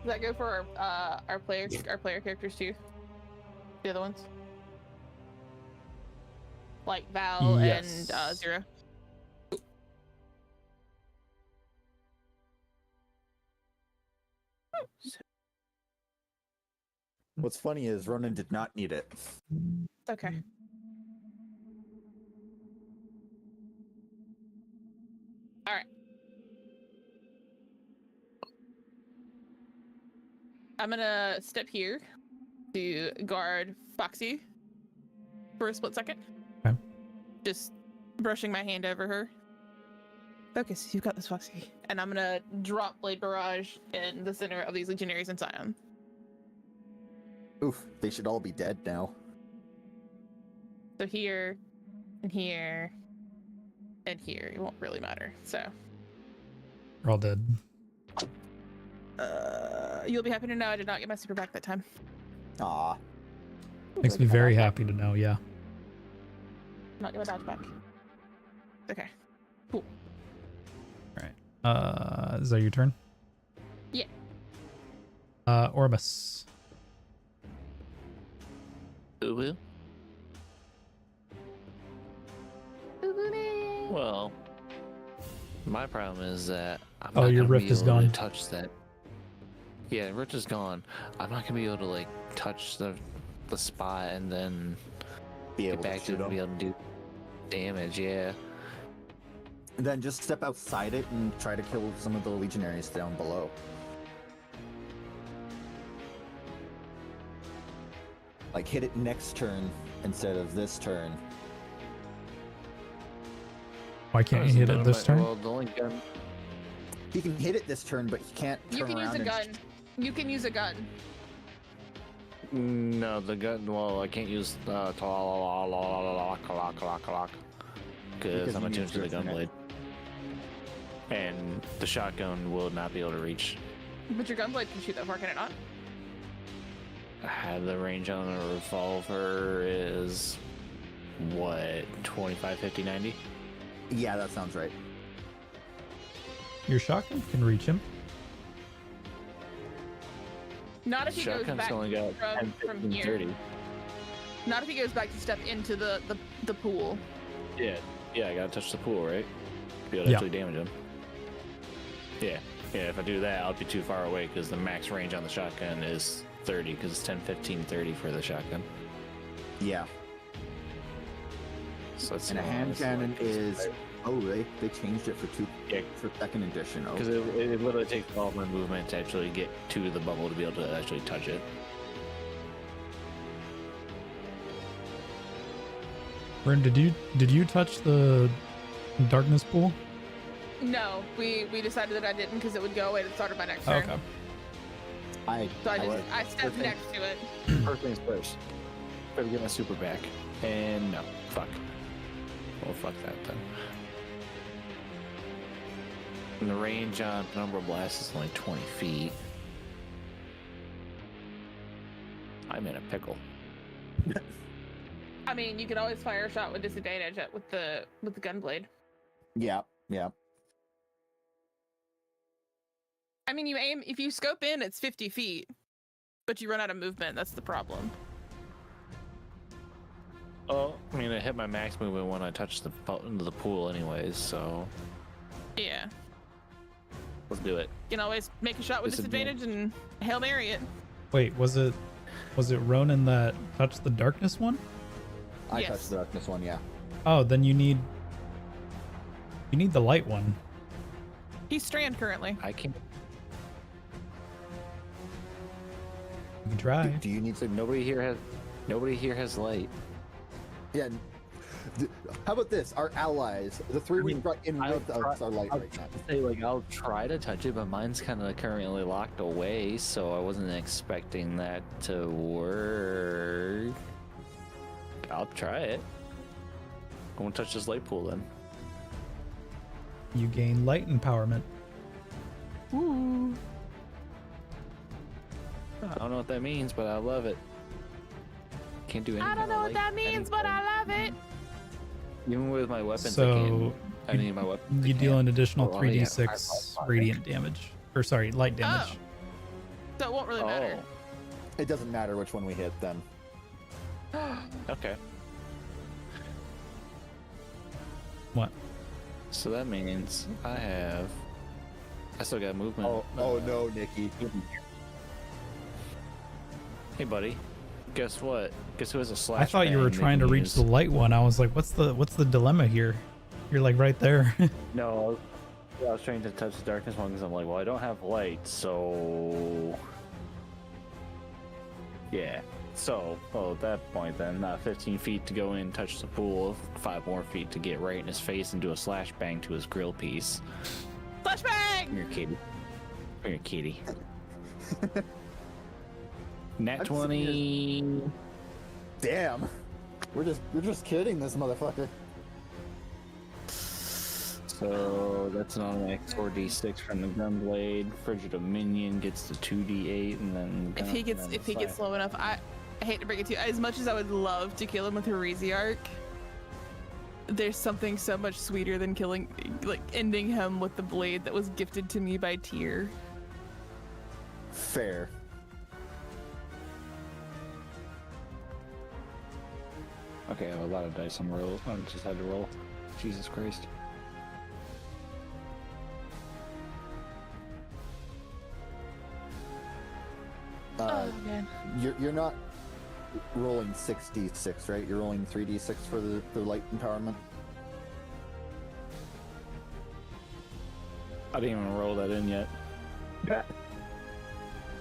Does that go for our player characters too? The other ones, like Val Yes. and Zero. What's funny is Ronan did not need it. Okay. All right. I'm gonna step here to guard Foxy for a split second. Okay. Just brushing my hand over her. Focus, you've got this, Foxy. And I'm gonna drop Blade Barrage in the center of these Legionaries in Scion. Oof, they should all be dead now. So here, and here, and here. It won't really matter. So, We're all dead. you'll be happy to know I did not get my super back that time. Aw. Makes me very happy to know, yeah. Not get my dodge back. Okay. Cool. Is that your turn? Yeah. Orbis. Ubu? Well, my problem is that I'm Oh, not your gonna rift be is able gone. to touch that. Yeah, rift is gone. I'm not gonna be able to like touch the spot and then Be get able to back to shoot it and be them. able to do damage. Yeah. And then just step outside it and try to kill some of the legionaries down below. Like hit it next turn instead of this turn. Why can't you hit it this turn? Well, the only gun. He can hit it this turn, but he can't turn You can use around a and gun. You can use a gun. No, the gun. Well, I can't use because Because I'm you attuned used to the your gun blade, and the shotgun will not be able to reach. But your gunblade can shoot that far, can it not? The range on a revolver is what 25, 50, 90. Yeah, that sounds right. Your shotgun can reach him. Not if he goes Shotgun's back only got 10, from 15, here. 30. Not if he goes back to step into the pool. Yeah, I gotta touch the pool, right? To be able to Yeah. actually damage him. Yeah. If I do that, I'll be too far away because the max range on the shotgun is 30 because it's 10, 15, 30 for the shotgun. Yeah. So that's And a hand cannon is... Oh, they changed it for Yeah. for second edition. Because Oh, it literally takes all my movement to actually get to the bubble to be able to actually touch it. Bryn, did you touch the darkness pool? No, we decided that I didn't because it would go away at the start of my next turn. Okay. So I stepped next to it. First things first. Better get my super back. And no. Fuck. Well, fuck that then. And the range on Penumbra Blast is only 20 feet. I'm in a pickle. I mean, you could always fire a shot with disadvantage with the gunblade. yeah. I mean, you aim if you scope in, it's 50 feet, but you run out of movement. That's the problem. Oh, I mean, I hit my max movement when I touched into the pool, anyways. So Yeah. let's do it. You can always make a shot with disadvantage and Hail Mary it. Wait, was it Ronan that touched the darkness one? I Yes. touched the darkness one, yeah. Oh, then you need the light one. He's Strand currently. I can. You can try. Do you need to? Nobody here has light. Yeah. How about this? Our allies, the three we brought in I'll with us, are light right now. Say like I'll try to touch it, but mine's kind of currently locked away, so I wasn't expecting that to work. I'll try it. I won't touch this light pool then. You gain light empowerment. Ooh. I don't know what that means, but I love it. Can't do anything. I don't know what that means, but I love it. Even with my weapons, So I need my weapons. you deal an additional Oh, yeah, 3d6 radiant damage, or sorry, light damage. Oh. So it won't really matter. It doesn't matter which one we hit then. Okay. What? So that means I still got movement. Oh no, Nikki. Hey, buddy. Guess what? Guess who has a slash? I thought you were bang they trying to can reach use? the light one. I was like, what's the dilemma here? You're like right there. No, I was trying to touch the darkness one because I'm like, well, I don't have light, so yeah. So, at that point, then 15 feet to go in, touch the pool, 5 more feet to get right in his face and do a slash bang to his grill piece. Come Flashbang! here, kitty. Come here, kitty. Nat 20. Damn. We're just kidding this motherfucker. So that's an automatic 4d6 from the gunblade. Frigid Dominion gets the 2d8, and then If he gets low enough, I hate to break it to you. As much as I would love to kill him with Heresiarch, there's something so much sweeter than ending him with the blade that was gifted to me by Tyr. Fair. Okay, I have a lot of dice on roll. I just had to roll. Jesus Christ. Oh man. You're not rolling 6d6, right? You're rolling 3d6 for the light empowerment. I didn't even roll that in yet. Don't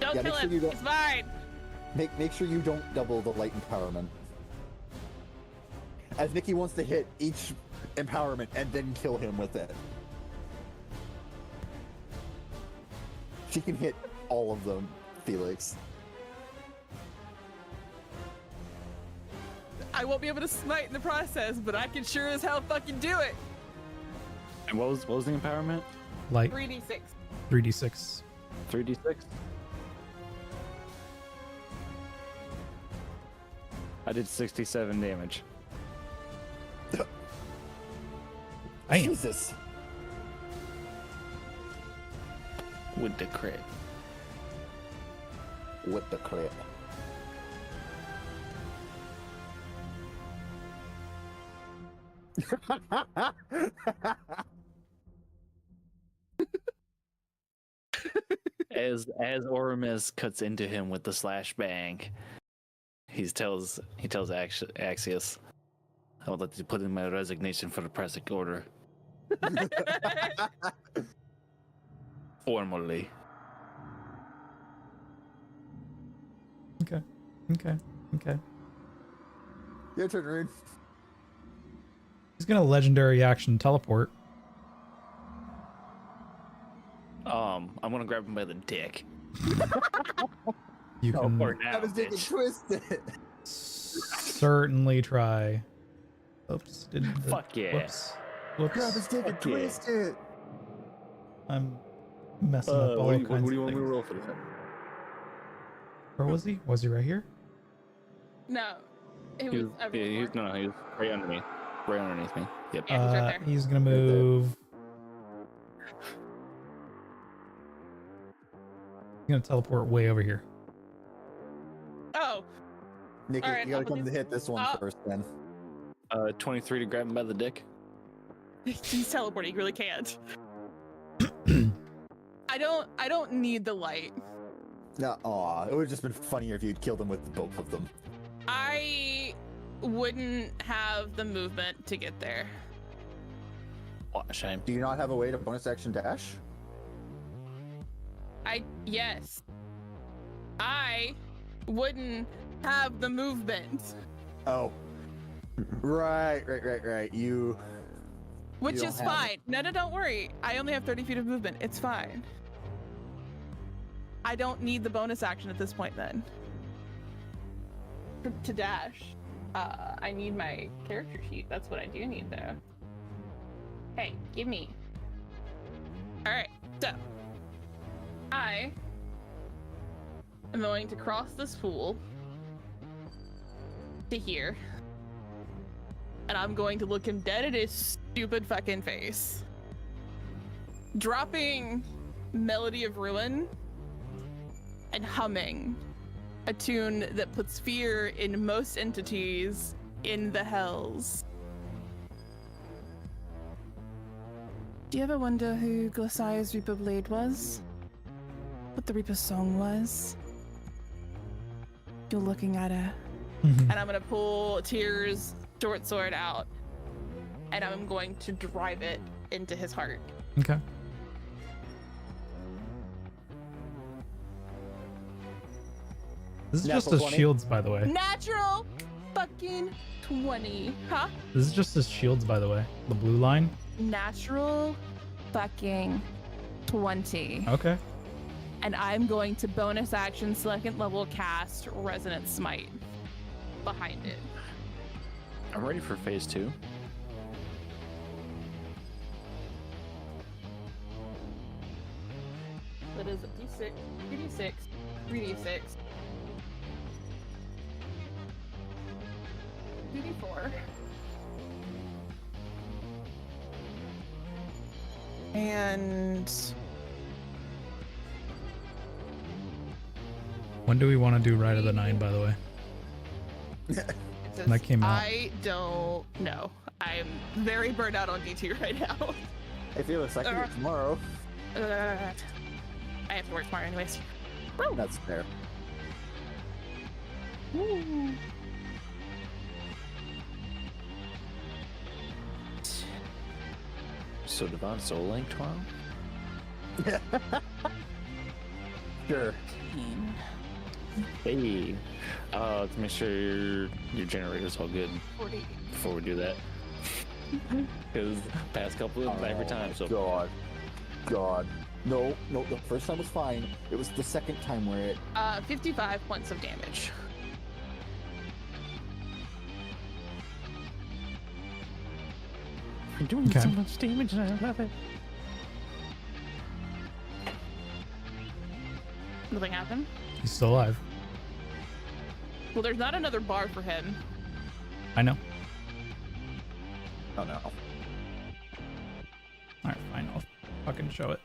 Yeah, kill make sure him. you don't- It's fine. Make sure you don't double the light empowerment. As Nikki wants to hit each empowerment and then kill him with it. She can hit all of them, Felix. I won't be able to smite in the process, but I can sure as hell fucking do it. And what was the empowerment? Light 3d6. 3d6. 3d6? I did 67 damage. Damn. Jesus. With the crit. With the crit. As Ormus cuts into him with the slash bang, he tells Axius, I would like to put in my resignation for the present order. Formally. Okay. Your turn, Rune. He's gonna legendary action teleport. I'm gonna grab him by the dick. You can Teleport now, That was dick and bitch. twisted. certainly try. Oops. Didn't. Fuck yeah. Whoops. Grab his dick and Fuck yeah. twist it. I'm messing up all What kinds do you of want me to things. roll for that? Where was he? Was he right here? No. It He was was, yeah, everywhere. he was right underneath. Right underneath me. Yep. Yeah, he's right there. He's gonna move. He's gonna teleport way over here. Oh, Nikki, All right, you gotta I'll come to do- hit this one I'll- first, then. 23 to grab him by the dick. He's teleporting. He really can't. I don't need the light. No, aw, it would have just been funnier if you'd killed him with both of them. I wouldn't have the movement to get there. What a shame. Do you not have a way to bonus action dash? Yes. I wouldn't have the movement. Oh. Right. You. Which don't is have fine. No, don't worry. I only have 30 feet of movement. It's fine. I don't need the bonus action at this point then. To dash. I need my character sheet. That's what I do need though. Hey, give me. Alright, so. I am going to cross this pool to here. And I'm going to look him dead in his stupid fucking face. Dropping Melody of Ruin and humming a tune that puts fear in most entities in the hells. Do you ever wonder who Glossaya's Reaper Blade was? What the Reaper's song was? You're looking at her. And I'm gonna pull Tyr's short sword out, and I'm going to drive it into his heart. Okay. This is just Natural his 20. shields, by the way. Natural fucking 20. Huh? This is just his shields, by the way. The blue line. Natural fucking 20. Okay. And I'm going to bonus action second level cast Resonant Smite behind it. I'm ready for phase 2. That is a D6, 3D6, 3D6, 2D4. And When do we want to do Ride of the Nine, by the way? That came out. I don't know. I'm very burnt out on D2 right now. If you look like it tomorrow. I have to work tomorrow anyways. Woo! That's fair. Woo. So Devon Soul Link tomorrow? Sure. Hey, let's make sure your generator's all good 40. before we do that. Because past couple of every time. So God. No, the first time was fine. It was the second time where it. 55 points of damage. you're doing Okay. so much damage, and I love it. Nothing happened. He's still alive. Well, there's not another bar for him. I know. Oh no. Alright, fine. I'll fucking show it.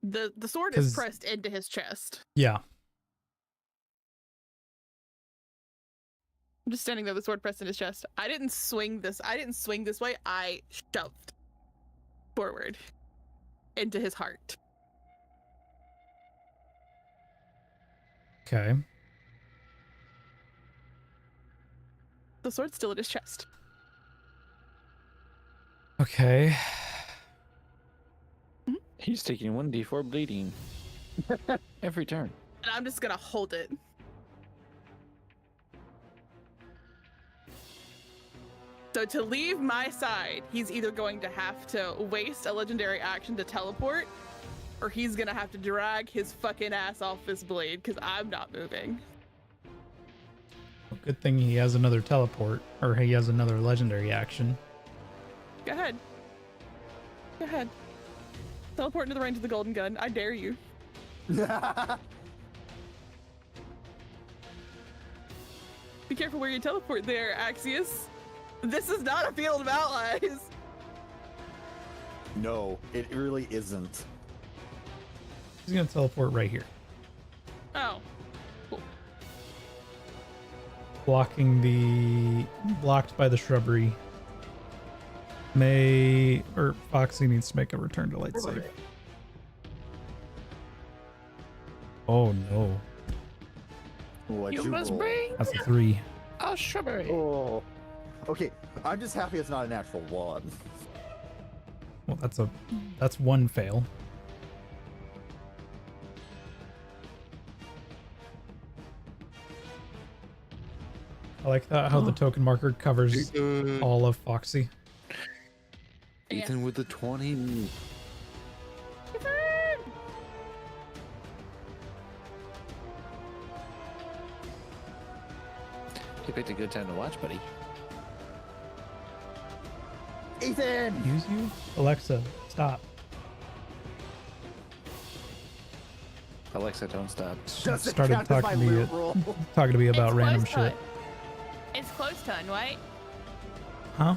The sword is 'Cause- pressed into his chest. Yeah. I'm just standing there, the sword pressed in his chest. I didn't swing this way. I shoved forward into his heart. Okay. The sword's still in his chest. Okay. He's taking 1d4 bleeding every turn. And I'm just gonna hold it. So to leave my side, he's either going to have to waste a legendary action to teleport, or he's gonna have to drag his fucking ass off this blade, because I'm not moving. Good thing he has another teleport, or he has another legendary action. Go ahead. Go ahead. Teleport into the range of the golden gun. I dare you. Be careful where you teleport there, Axius. This is not a field of allies. No, it really isn't. He's gonna teleport right here, Oh. Cool. blocked by the shrubbery. Foxy needs to make a return to light save. Oh no, What'd You you must roll? bring that's a 3. a shrubbery. Oh. Okay, I'm just happy it's not a natural 1. Well, that's one fail. I like that how the token marker covers all of Foxy. Ethan with the 20. You picked a good time to watch, buddy. Ethan! Use you? Alexa, stop. Alexa, don't stop. Does it Started count as my talking to me, loot roll? talking to me about It's random close shit. turn. It's close turn, right? Huh?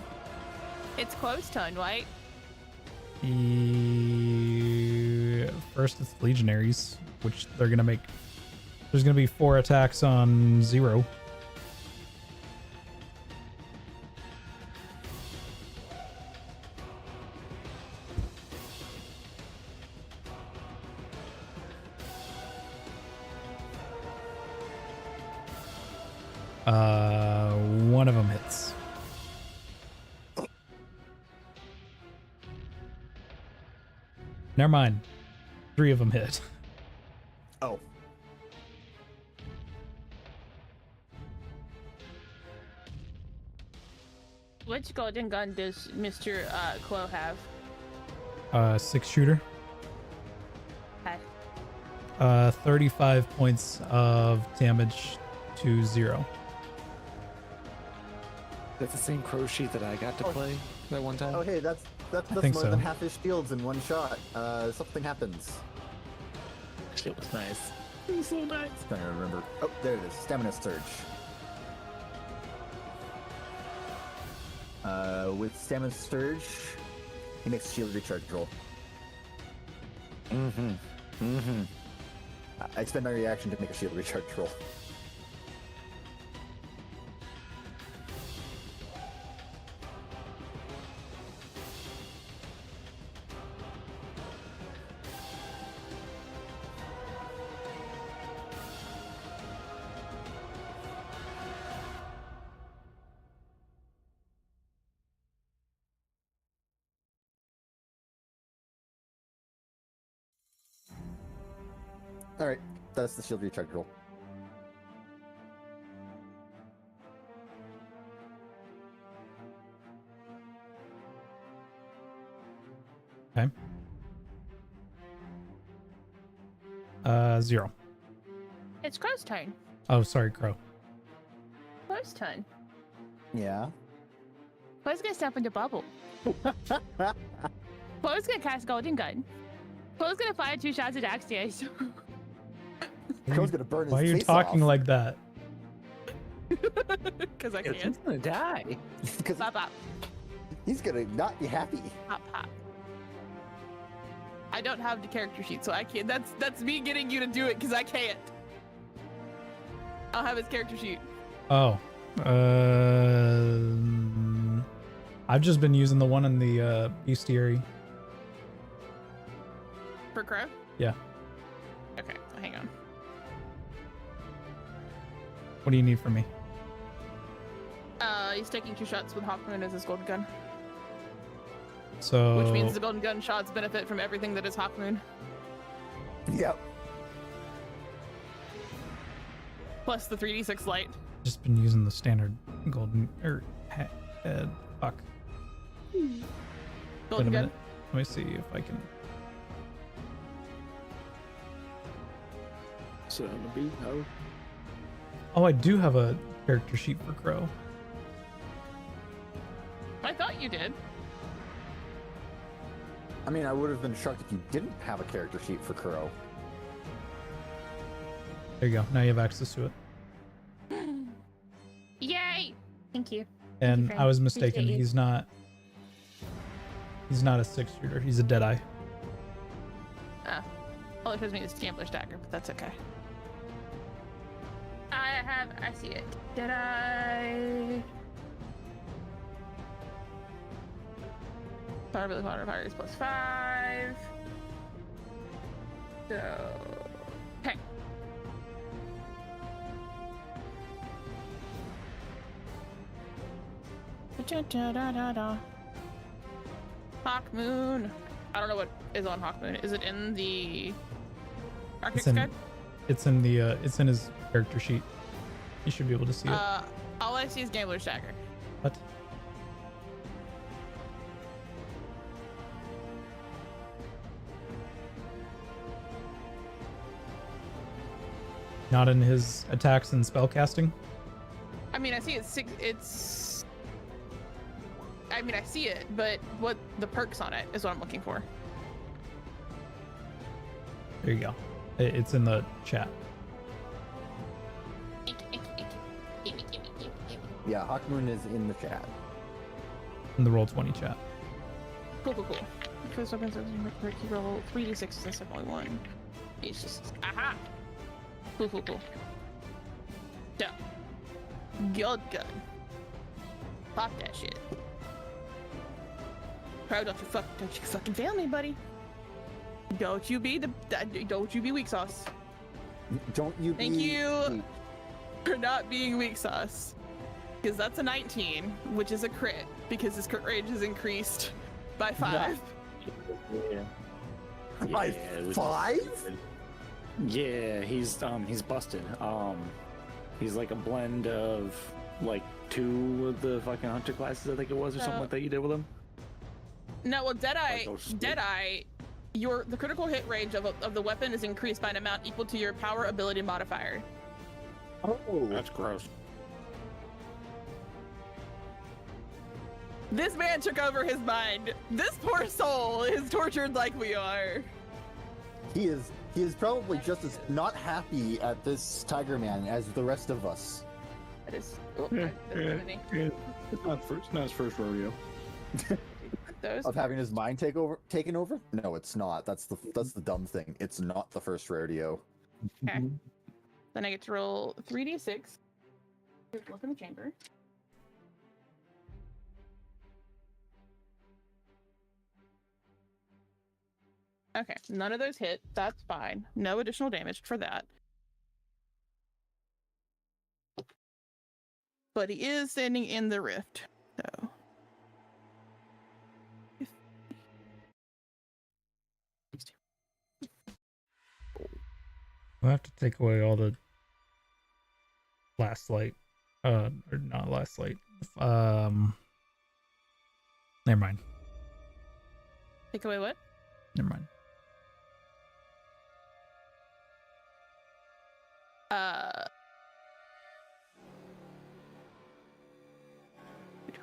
It's close turn, right? First it's legionaries, which they're gonna make. There's gonna be 4 attacks on 0. One of them hits. Never mind. 3 of them hit. Oh. Which golden gun does Mr. Quo have? 6-shooter. Okay. 35 points of damage to 0. That's the same crow sheet that I got to play that one time. Oh, hey, that's think more so. than half his shields in one shot. Something happens. Shit was nice. It was so nice. Trying to remember. Oh, there it is. Stamina surge. With stamina surge, he makes a shield recharge roll. I expend my reaction to make a shield recharge roll. Alright, that's the shield recharge roll. Okay. 0. It's Crow's turn. Oh, sorry, Crow. Crow's turn. Yeah. Crow's gonna step into bubble. Crow's gonna cast golden gun. Crow's gonna fire 2 shots at Axios. Crow's gonna burn his Why are you face talking off. like that? Because I can. gonna die. Because Pop, pop, he's gonna not be happy. pop, pop. I don't have the character sheet, so I can't. That's me getting you to do it because I can't. I'll have his character sheet. Oh. I've just been using the one in the bestiary. For Crow? Yeah. Okay, hang on. What do you need from me? He's taking 2 shots with Hawkmoon as his golden gun, So which means the golden gun shots benefit from everything that is Hawkmoon, Yep. plus the 3d6 light. just been using the standard golden fuck. Wait a Golden gun. minute. Let me see if I can. So I'm gonna be how? Oh, I do have a character sheet for Crow. I thought you did. I mean, I would have been shocked if you didn't have a character sheet for Crow. There you go. Now you have access to it. Thank you. And friend. I was mistaken. Appreciate you. He's not. He's not a 6 shooter. He's a Deadeye. All it shows me is Gambler's Dagger, but that's okay. I see it. Did I? Fireability modifier is +5. So, okay. Da-da-da-da-da. Hawk Moon. I don't know what is on Hawk Moon. Is it in the Arctic It's in- Sky? It's in the. It's in his character sheet. You should be able to see it. All I see is Gambler's Dagger. What? Not in his attacks and spellcasting. I mean, I see it's six. It's. I mean, I see it, but what the perks on it is what I'm looking for. There you go. It's in the chat. Yeah, Hawkmoon is in the chat. In the Roll20 chat. Cool. Because weapons you roll 3d6 instead of only 1. It's just aha. Cool. So, good gun. Pop that shit. Bro, don't you fucking fail me, buddy. Don't you be weak sauce. Don't you be... Thank you for not being weak sauce. Because that's a 19, which is a crit, because his crit range is increased by 5. Yeah. By it was- 5? Yeah, he's busted. He's like a blend of like 2 of the fucking hunter classes, I think it was, or something like that you did with him. No, well, Like those- Deadeye, the critical hit range of the weapon is increased by an amount equal to your power ability modifier. Oh, That's gross. This man took over his mind. This poor soul is tortured like we are. he is probably just as not happy at this Tiger Man as the rest of us. That is. Oh, that's enemy. It's not his first rodeo. Those. Of having his mind taken over? No, it's not. That's the dumb thing. It's not the first rodeo. Okay. Then I get to roll 3d6. Look in the chamber. Okay, none of those hit. That's fine. No additional damage for that. But he is standing in the rift, so. We'll have to take away all the last light. Or not last light. Never mind. Take away what? Never mind. Which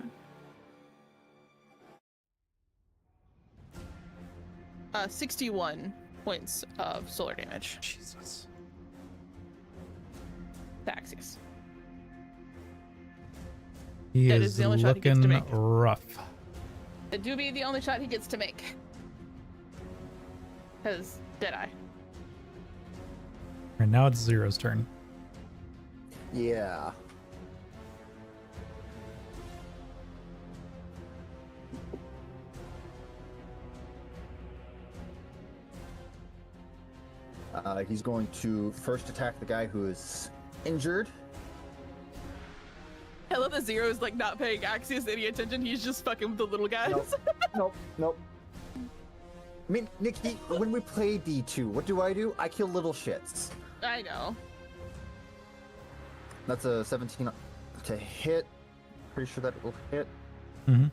one? 61 points of solar damage. Jesus. To Axius. He That is is the only shot he gets to looking make. rough. It do be the only shot he gets to make. Because Deadeye. Right now it's Zero's turn. Yeah. He's going to first attack the guy who is injured. I love that Zero's like not paying Axius any attention. He's just fucking with the little guys. Nope. I mean, Nikki, when we play D2, what do? I kill little shits. I know. That's a 17 to hit. Pretty sure that will hit. Mm-hmm.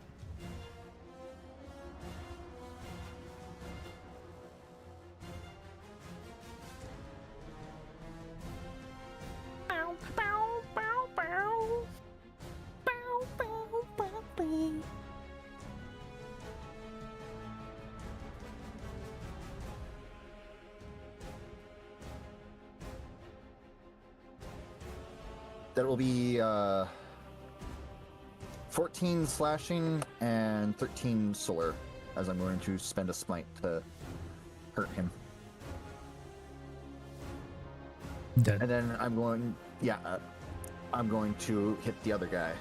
That will be 14 slashing and 13 solar, as I'm going to spend a smite to hurt him. Dead. And then I'm going, I'm going to hit the other guy.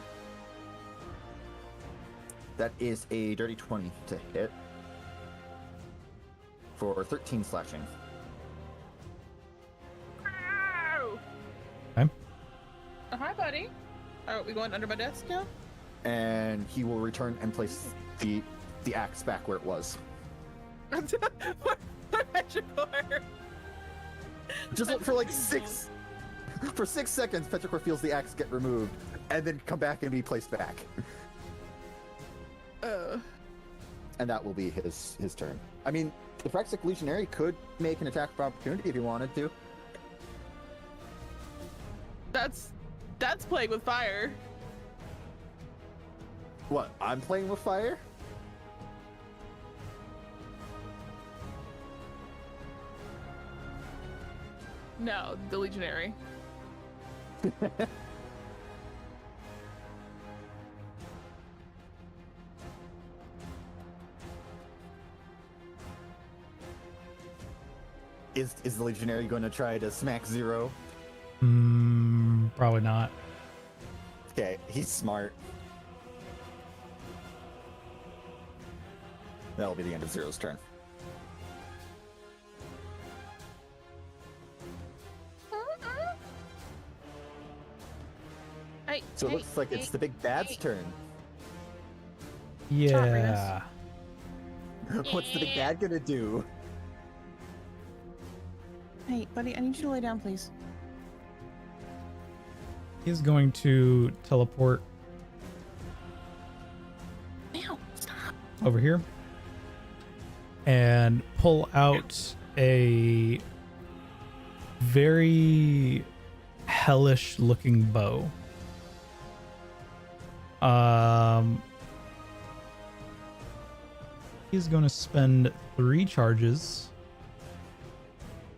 That is a dirty 20 to hit for 13 slashing. Ow! Okay. Hi, buddy. Are we going under my desk now? And he will return and place the axe back where it was. What measure for? Just for like 6 seconds, Petrichor feels the axe get removed and then come back and be placed back. And that will be his turn. I mean, the Phyrexic Legionary could make an attack of opportunity if he wanted to. That's playing with fire. What? I'm playing with fire? No, the Legionary. Is the Legionary going to try to smack Zero? Probably not. Okay, he's smart. That'll be the end of Zero's turn. So it looks like it's the big bad's turn. Yeah. What's the big bad gonna do? Hey, buddy, I need you to lay down, please. He's going to teleport Ow, stop. over here and pull out a very hellish looking bow. He's going to spend 3 charges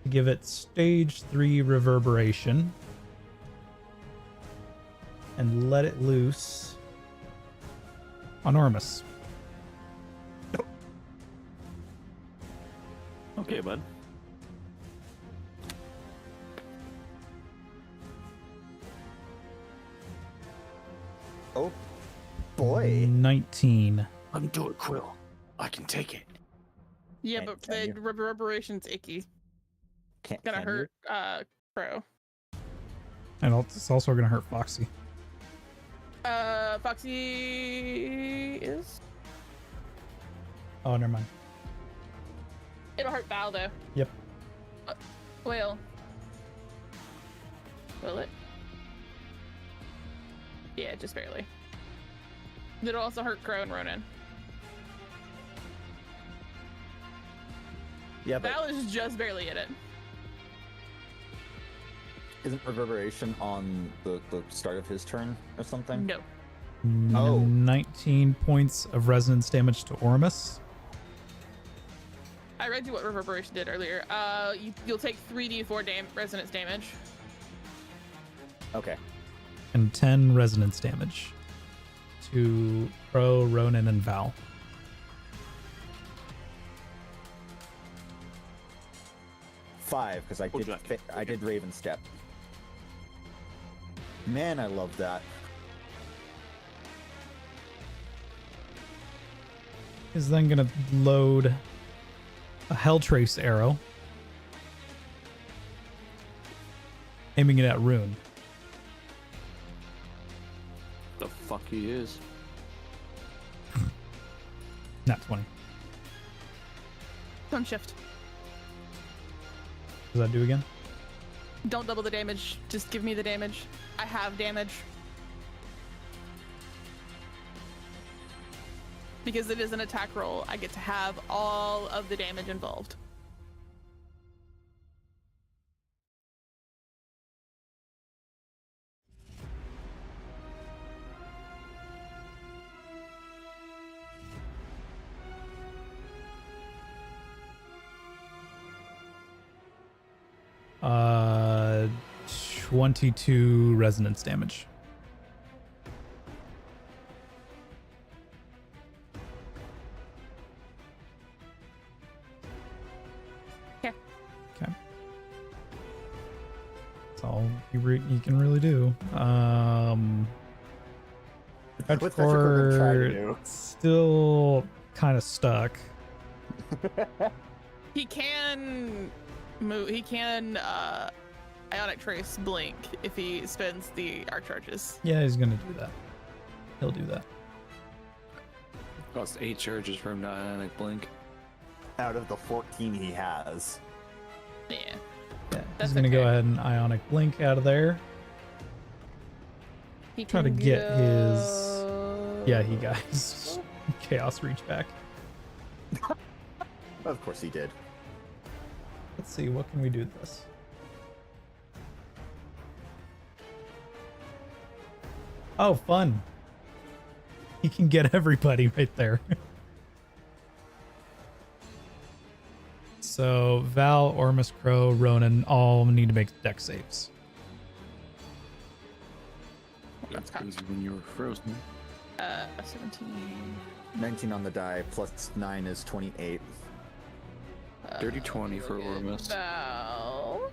to give it stage 3 reverberation and let it loose on Ormus. Okay, bud. Oh boy. 19. Undo it, Quill. I can take it. Yeah, Can- but can the you- reverberation's icky. Can't Gonna can hurt Crow. And it's also going to hurt Foxy. Foxy is. Oh, never mind. It'll hurt Val though. Yep. Will it? Yeah, just barely. It'll also hurt Crow and Ronan. Yeah, but Val is just barely in it. isn't reverberation on the start of his turn or something? No. Oh. 19 points of resonance damage to Ormus. I read you what reverberation did earlier. You'll take 3d4 resonance damage. Okay. And 10 resonance damage to Crow, Ronan, and Val. Five, because I did Raven Step. Man, I love that. Is then going to load a Helltrace arrow, aiming it at Rune. The fuck he is. Not 20. Don't shift. Does that do again? Don't double the damage. Just give me the damage. I have damage. Because it is an attack roll, I get to have all of the damage involved. Uh, 22 resonance damage. you can really do. What's Petrichor gonna try to do? Still kind of stuck. He can move. He can Ionic Trace blink if he spends the arc charges. Yeah, he's gonna do that. He'll do that. Cost 8 charges for him to Ionic Blink. Out of the 14 he has. Yeah. Yeah, That's he's gonna go okay. ahead and Ionic Blink out of there. He Try to can get his. go- Yeah, he got his Chaos Reach back. Of course he did. Let's see, what can we do with this? Oh, fun. He can get everybody right there. So Val, Ormus, Crow, Ronan all need to make deck saves. That's Crazy when you were frozen. 17. 19 on the die, plus 9 is 28. Dirty 20 for Ormus. Val.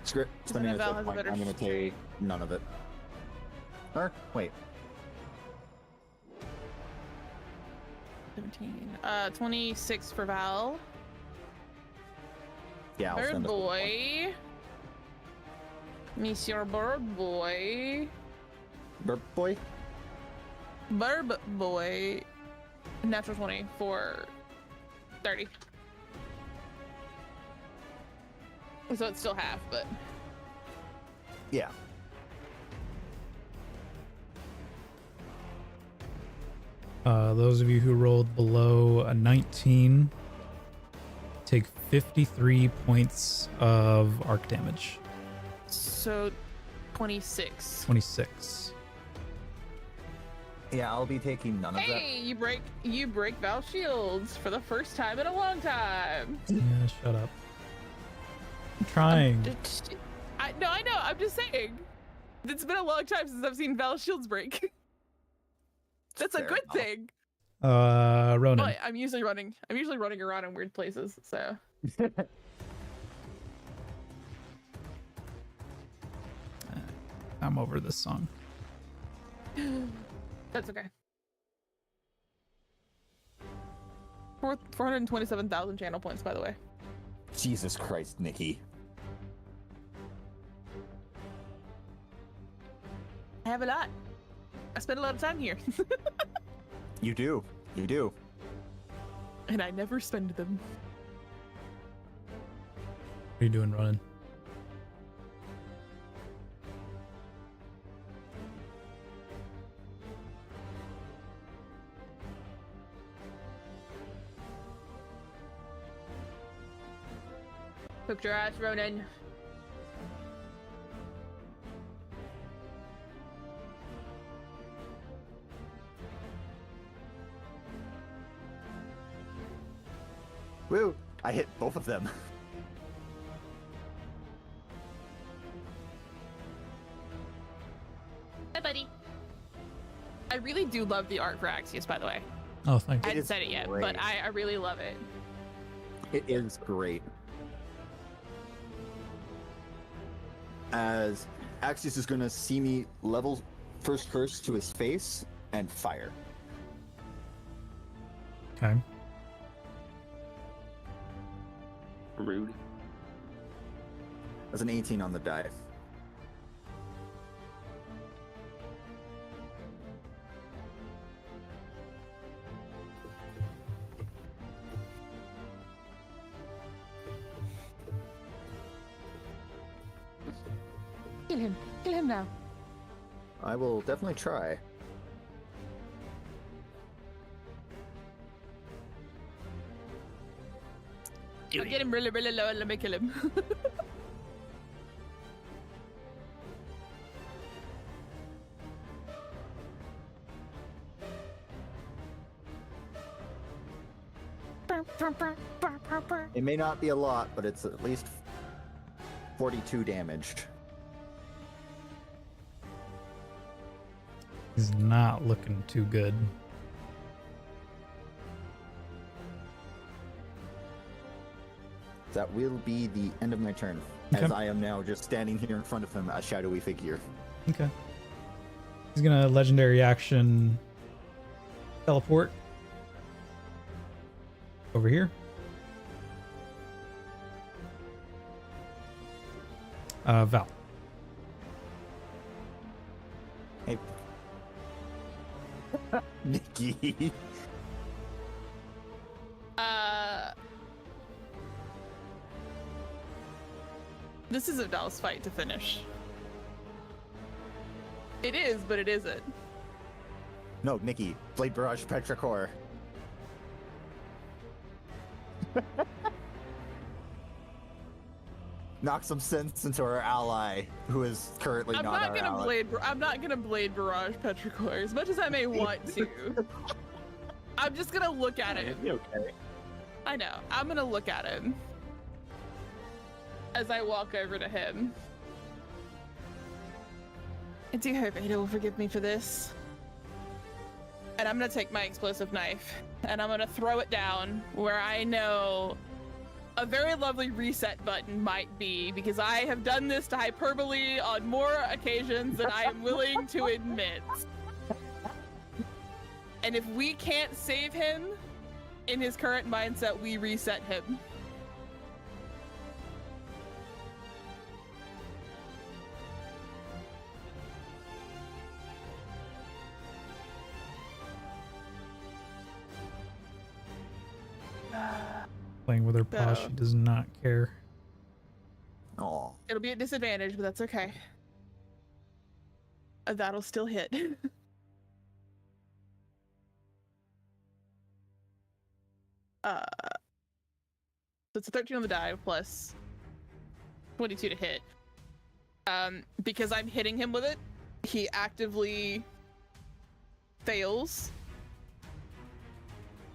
Script, spending a Val set has a point, better I'm gonna take none of it. Or, wait. 17. 26 for Val. Yeah, I'll Bird spend a set point. Boy. Monsieur Bird Boy. Burp boy? Burb Boy. Natural 20 for 30. So it's still half, but Yeah. Those of you who rolled below a 19 take 53 points of arc damage. so 26. 26. Yeah, I'll be taking none of that. Hey, you break Val shields for the first time in a long time. Yeah, shut up. I'm trying. I know. I'm just saying. It's been a long time since I've seen Val shields break. That's a Fair good enough. thing. Ronan. But I'm usually running around in weird places, so. I'm over this song. That's okay. 427,000 channel points, by the way. Jesus Christ, Nikki. I have a lot. I spend a lot of time here. You do. You do. And I never spend them. What are you doing, Ronan? Cooked your ass, Ronan. Woo! I hit both of them. Hi, buddy. I really do love the art for Axios, by the way. Oh, thank I you. hadn't said it yet, but great. I really love it. It is great. As Axios is going to see me level first curse to his face and fire. Okay. Rude. That's an 18 on the die. Kill him. Kill him now. I will definitely try. I'll get him really, really low and let me kill him. It may not be a lot, but it's at least 42 damaged. He's not looking too good. That will be the end of my turn, Okay. as I am now just standing here in front of him, a shadowy figure. Okay. He's gonna legendary action teleport over here. Val. Hey. Nikki. This is a Dallas fight to finish. It is, but it isn't. No, Nikki. Blade Barrage Petrichor. Knock some sense into our ally, who is currently I'm not not our gonna ally. I'm not gonna blade barrage Petrichor as much as I may want to. I'm just gonna look at him. Be okay. I know. I'm gonna look at him as I walk over to him. I do hope Ada will forgive me for this. And I'm gonna take my explosive knife and I'm gonna throw it down where I know a very lovely reset button might be, because I have done this to hyperbole on more occasions than I am willing to admit. And if we can't save him in his current mindset, we reset him. Playing with her paw, So- she does not care. Aw. It'll be a disadvantage, but that's okay. That'll still hit. So it's a 13 on the die plus 22 to hit. Because I'm hitting him with it, he actively fails.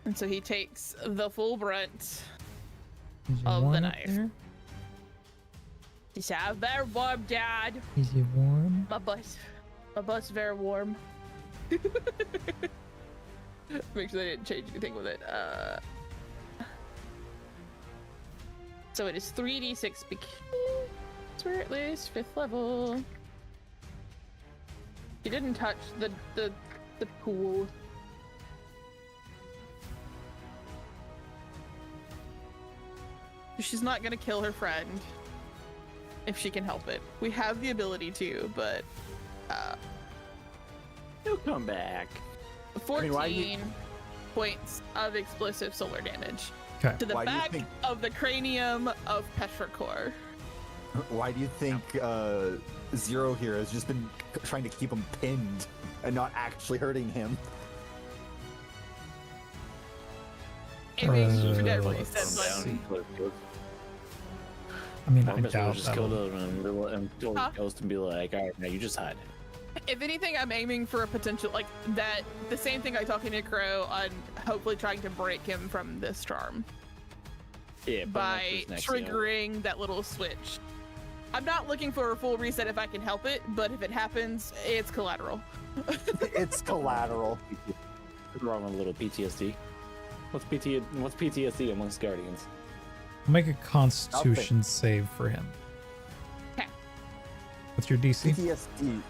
And so he takes the full brunt Is you of the warm up knife. there? He's very warm, Dad. Is you warm? My butt's very warm. Make sure they didn't change anything with it. So it is 3d6 because we're at least 5th level. He didn't touch the pool. She's not gonna kill her friend if she can help it. We have the ability to, but He'll come back. 14 why do you- points of explosive solar damage Okay. to the Why do you back think- of the cranium of Petrichor. Why do you think Zero here has just been trying to keep him pinned and not actually hurting him? It makes you Uh, definitely let's set see. button. I mean, I I'm just gonna doubt just kill that'll... the and kill Huh? the ghost and be like, all right, now you just hide. If anything, I'm aiming for a potential, like, that, the same thing I talking to Crow on hopefully trying to break him from this charm Yeah, by triggering that little switch. I'm not looking for a full reset if I can help it, but if it happens, it's collateral. It's collateral. What's wrong with a little PTSD? What's PTSD amongst guardians? Make a Constitution save for him. 'Kay. What's your DC? PTSD.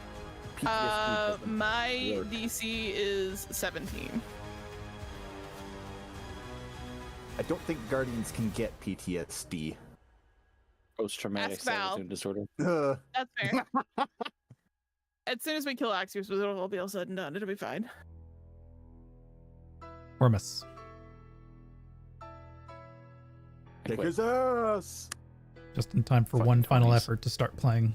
doesn't My work. DC is 17. I don't think Guardians can get PTSD. Post-traumatic Ask Val. solitude disorder. That's fair. As soon as we kill Axios, it'll all be all said and done. It'll be fine. Ormus. Kick his ass! Just in time for Fucking one final 20s. effort to start playing.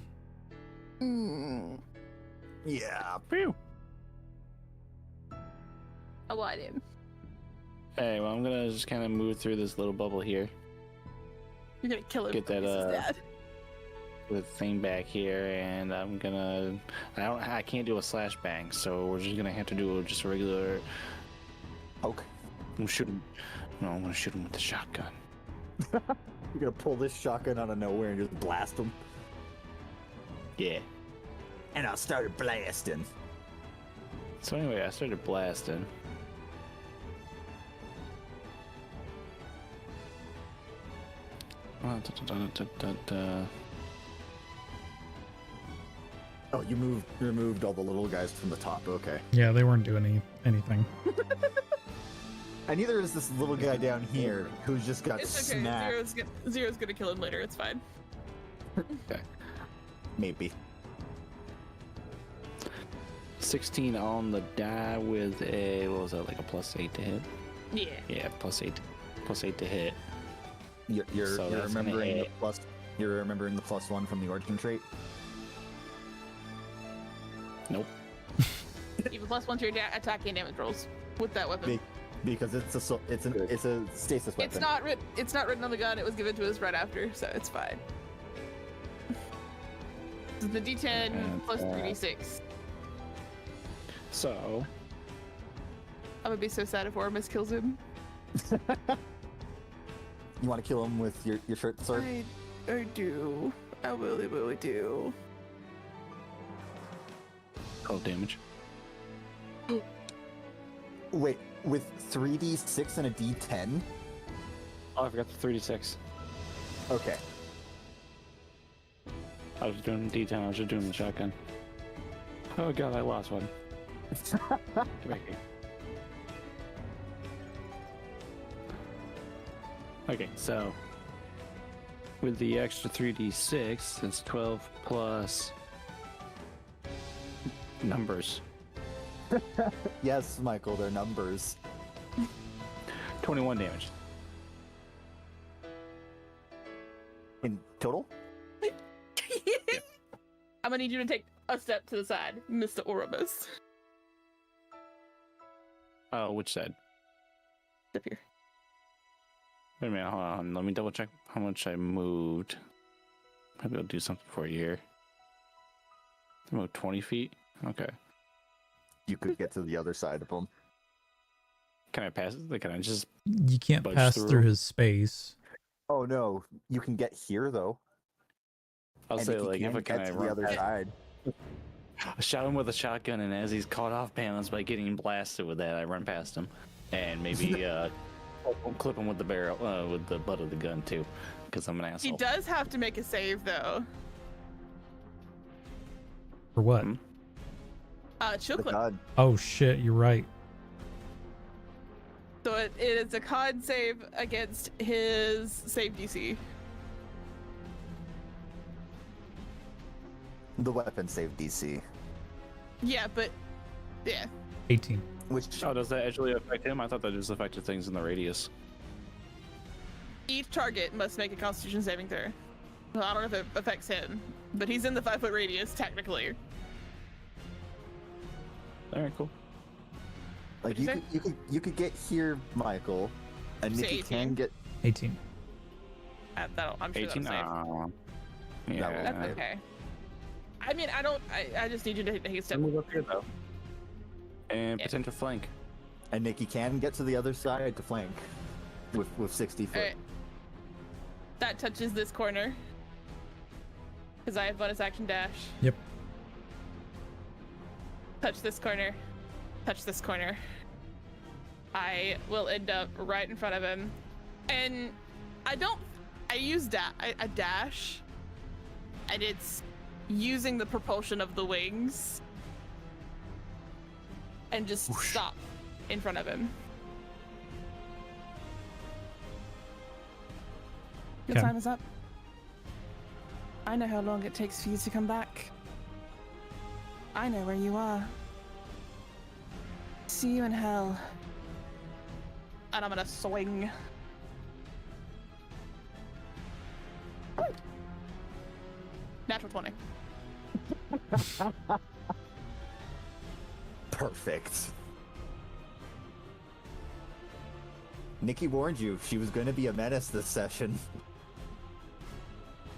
Yeah. I want him. Hey, well, I'm gonna just kind of move through this little bubble here. You're gonna kill him. Get for that, Mrs. Dad. With thing back here, and I'm gonna. I can't do a slash bang, so we're just gonna have to do just a regular. Poke. I'm shooting. No, I'm gonna shoot him with the shotgun. You're gonna pull this shotgun out of nowhere and just blast him. Yeah. And I started blasting. So anyway, I started blasting. Oh, you removed all the little guys from the top. Okay. Yeah, they weren't doing anything. And neither is this little guy down here who's just got It's okay. smacked. Zero's gonna kill him later. It's fine. Maybe. 16 on the die with a, what was that, like a +8 to hit? Yeah. Yeah, +8 to hit. You're So that's gonna remembering the hit. plus. You're remembering the +1 from the origin trait. Nope. Even +1 to your attacking damage rolls with that weapon. Big. Because it's a stasis weapon. It's not written on the gun. It was given to us right after, so it's fine. This is the D10 And, plus 3d6. So, I'm gonna be so sad if Ormus kills him. You want to kill him with your short sword? I do. I really do. 12 damage. Wait, with 3d6 and a d10? Oh, I forgot the 3d6. Okay. I was doing D10, I was just doing the shotgun. Oh god, I lost one. Come back here. Okay, so with the extra 3d6, it's 12 plus numbers. Yes, Michael, they're numbers. 21 damage. In total? I'm gonna need you to take a step to the side, Mr. Ormus. Oh, which side? Step here. Wait a minute, hold on. Let me double check how much I moved. Maybe I'll do something for you here. I moved 20 feet? Okay. You could get to the other side of them. Can I pass it? Can I just... You can't Budge pass through. through his space. Oh no, you can get here though. I'll And say, if you like, if I get can, I to the run other past- side. I shot him with a shotgun, and as he's caught off balance by getting blasted with that, I run past him. And maybe clip him with the barrel, with the butt of the gun, too. Because I'm an He asshole. does have to make a save, though. For what? Hmm? Chill The clip. god. Oh shit, you're right. So it is a con save against his save DC. The weapon save DC. Yeah, but yeah. 18. Which Oh, does that actually affect him? I thought that just affected things in the radius. Each target must make a Constitution saving throw. Well, I don't know if it affects him, but he's in the 5-foot radius technically. Alright, cool. like What'd you you could get here, Michael, and Say Nikki 18. can get 18. I'm sure 18? that'll save. Yeah. That's okay. I mean, I just need you to take a step. Move up here, though. And Yeah. potential flank. and Nikki can get to the other side to flank with 60 foot. Alright. That touches this corner. Because I have bonus action dash. Yep. Touch this corner. Touch this corner. I will end up right in front of him. And I use a dash. And it's using the propulsion of the wings. And just stop in front of him. Your Okay. time is up. I know how long it takes for you to come back. I know where you are. See you in hell. And I'm gonna swing. Natural 20. Perfect. Nikki warned you she was going to be a menace this session.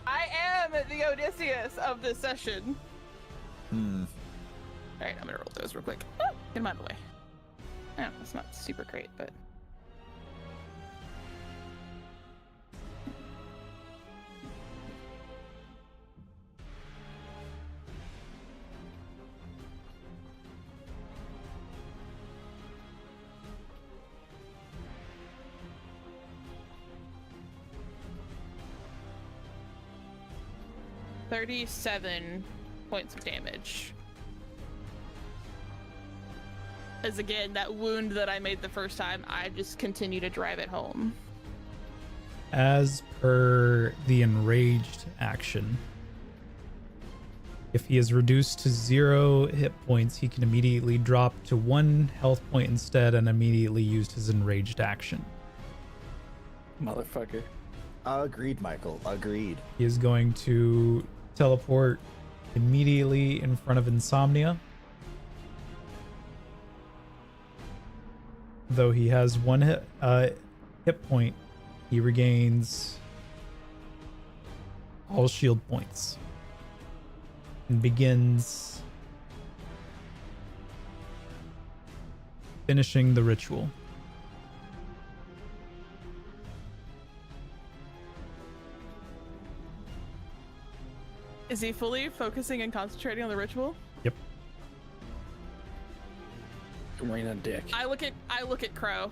I am the Odysseus of this session. Alright, I'm gonna roll those real quick. Get them out of the way. Yeah, it's not super great, but. 37 points of damage. As again, that wound that I made the first time, I just continue to drive it home. As per the enraged action, if he is reduced to 0 hit points, he can immediately drop to 1 health point instead and immediately use his enraged action. Motherfucker. Agreed, Michael. Agreed. He is going to teleport immediately in front of Insomnia. Though he has 1 hit point, he regains all shield points and begins finishing the ritual. Is he fully focusing and concentrating on the ritual? Yep. Marina dick. I look at Crow.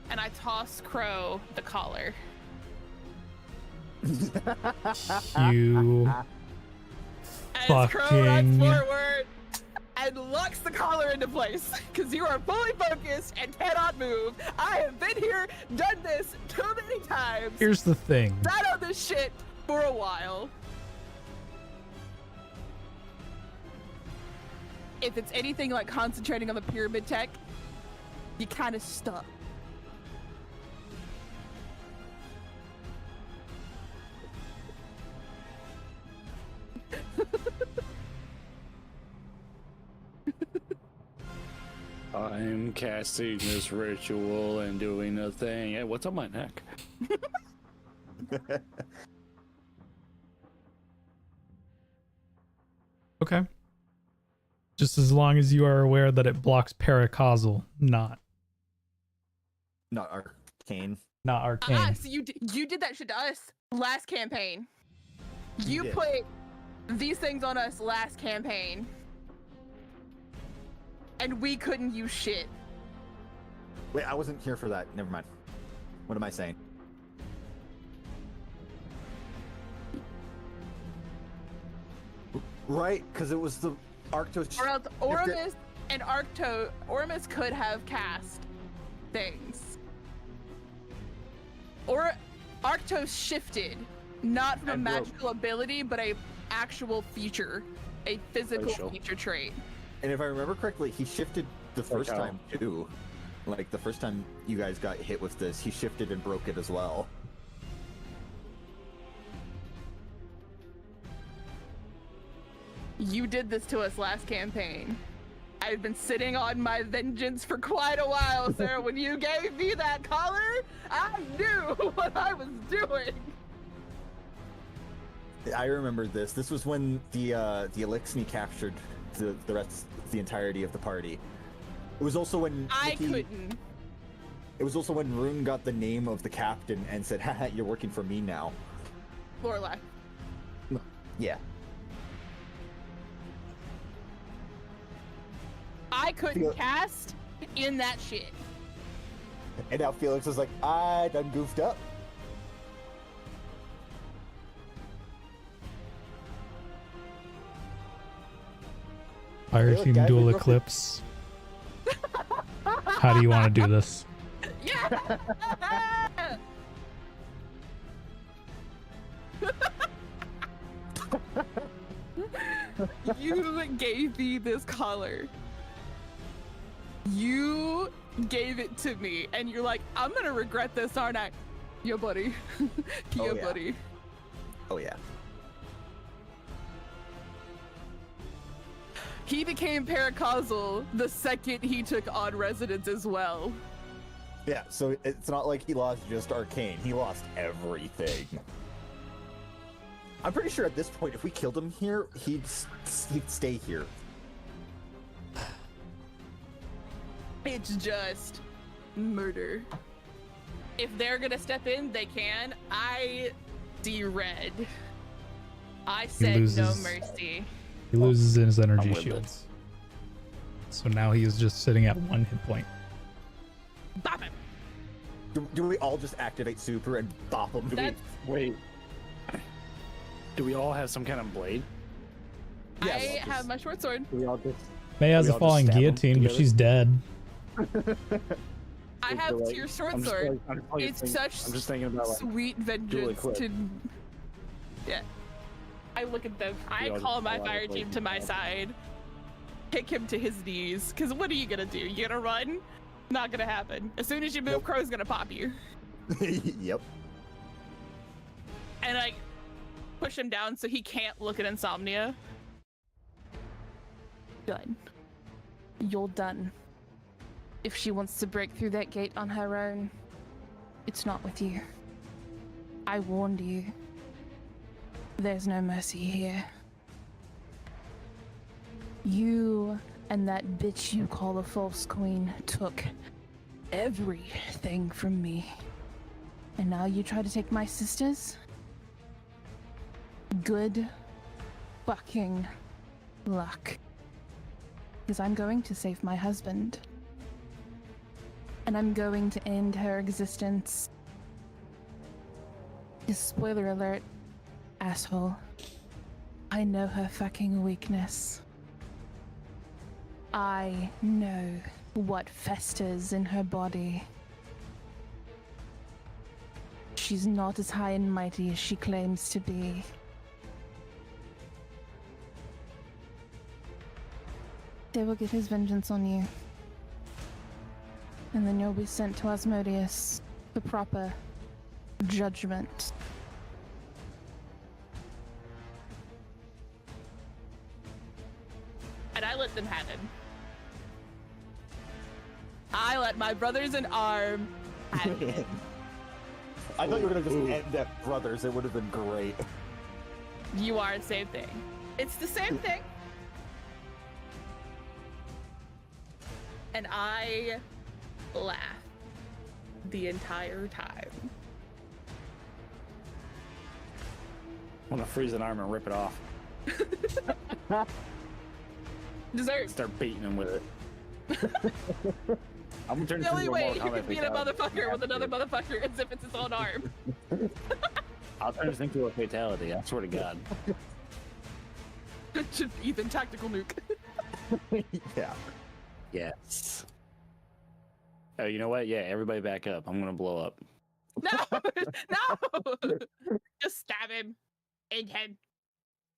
And I toss Crow the collar. You As Crow runs fucking forward and locks the collar into place. Because you are fully focused and cannot move. I have been here, done this too many times. Here's the thing. Sat on this shit for a while. If it's anything like concentrating on the pyramid tech, you kind of stuck. I'm casting this ritual and doing a thing. Hey, what's on my neck? Okay. Just as long as you are aware that it blocks paracausal, not arcane. Not arcane. So you did that shit to us last campaign. You did. put these things on us last campaign. And we couldn't use shit. Wait, I wasn't here for that. Never mind. What am I saying? Right, because it was the Arctos. Or else Oramus and Oramus could have cast things. Or Arctos shifted, not from a magical ability, but a actual feature, a physical feature trait. And if I remember correctly, he shifted the first time too. Like the first time you guys got hit with this, he shifted and broke it as well. You did this to us last campaign. I've been sitting on my vengeance for quite a while, sir. When you gave me that collar, I knew what I was doing. I remember this. This was when the Elixni captured the entirety of the party. It was also when I couldn't. It was also when Rune got the name of the captain and said, "Haha, you're working for me now." Lorelai. Yeah. I couldn't cast in that shit. And now Felix is like, I done goofed up. Fire Hey, team look, guys, dual we broke eclipse. How do you want to do this? Yeah. You gave me this collar. You gave it to me, and you're like, I'm gonna regret this, aren't I? Yeah, buddy. Yeah, yeah. buddy. Oh yeah. He became paracausal the second he took on residence as well. Yeah, so it's not like he lost just arcane, he lost everything. I'm pretty sure at this point, if we killed him here, he'd stay here. It's just murder. If they're gonna step in, they can. I see red. I said no mercy. He loses his energy I'm with shields. So now he is just sitting at 1 hit point. Bop him. Do we all just activate super and bop him? That's Wait. Do we all have some kind of blade? I have my short sword. We all just. May has we a all just falling stab 'em guillotine, but together? she's dead. I have like- your short I'm just sword. like- I'm just It's thinking- such I'm just thinking about like. sweet Julie vengeance Clip. to. Yeah. I look at them. I all call just my fall out fire of team place to my and side. Kick him to his knees. Cause what are you gonna do? You gonna run? Not gonna happen. As soon as you move, Nope. Crow's gonna pop you. Yep. And I push him down so he can't look at Insomnia. Done. You're done. If she wants to break through that gate on her own, it's not with you. I warned you. There's no mercy here. You and that bitch you call a false queen took everything from me. And now you try to take my sisters? Good fucking luck. Because I'm going to save my husband. And I'm going to end her existence. Spoiler alert, asshole. I know her fucking weakness. I know what festers in her body. She's not as high and mighty as she claims to be. They will get his vengeance on you. And then you'll be sent to Asmodeus for proper judgment. And I let them have it. I let my brothers in arms have it. I thought you were gonna just end at brothers. It would have been great. You are the same thing. It's the same thing. And I laugh the entire time. I'm gonna freeze an arm and rip it off. Dessert. Start beating him with it. I'm gonna turn The this only into a way Mortal you can Kombat beat a fatality. motherfucker with another motherfucker is if it's his own arm. I'll turn this into a fatality. I swear to God. Ethan, tactical nuke. Yeah. Yes. Oh, you know what? Yeah, everybody back up. I'm gonna blow up. No! No! Just stab him. End him.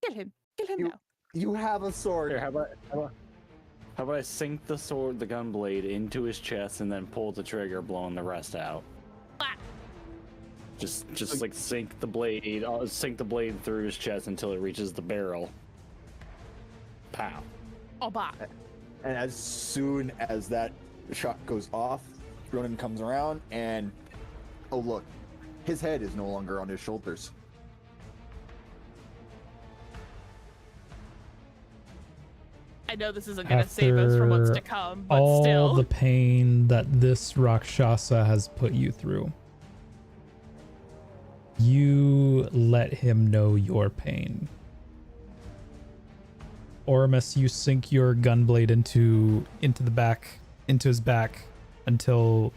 Kill him. Kill him now. You have a sword. Here, how about I sink the sword, the gun blade, into his chest and then pull the trigger, blowing the rest out. Ah. Just like sink the blade through his chest until it reaches the barrel. Pow. Oh, bye. And as soon as that shot goes off, Ronan comes around and, oh look, his head is no longer on his shoulders. I know this isn't gonna save us from what's to After come, but all still. the pain that this Rakshasa has put you through, you let him know your pain. Oramus, you sink your gunblade into his back until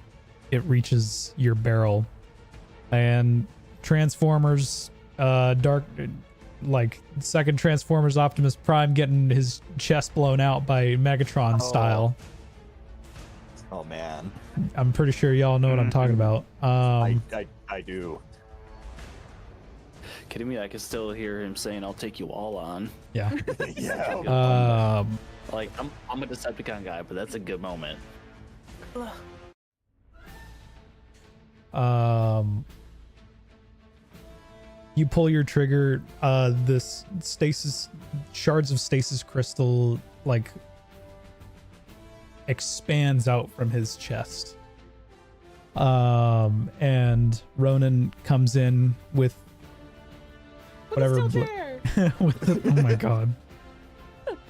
it reaches your barrel, and Transformers, second Transformers Optimus Prime getting his chest blown out by Megatron style. Oh man. I'm pretty sure y'all know what I'm talking about. I do. Kidding me? I can still hear him saying, "I'll take you all on." Yeah. Yeah. Like I'm a Decepticon guy, but that's a good moment. You pull your trigger, this shards of stasis crystal expands out from his chest. And Ronan comes in with whatever Still there. oh my god.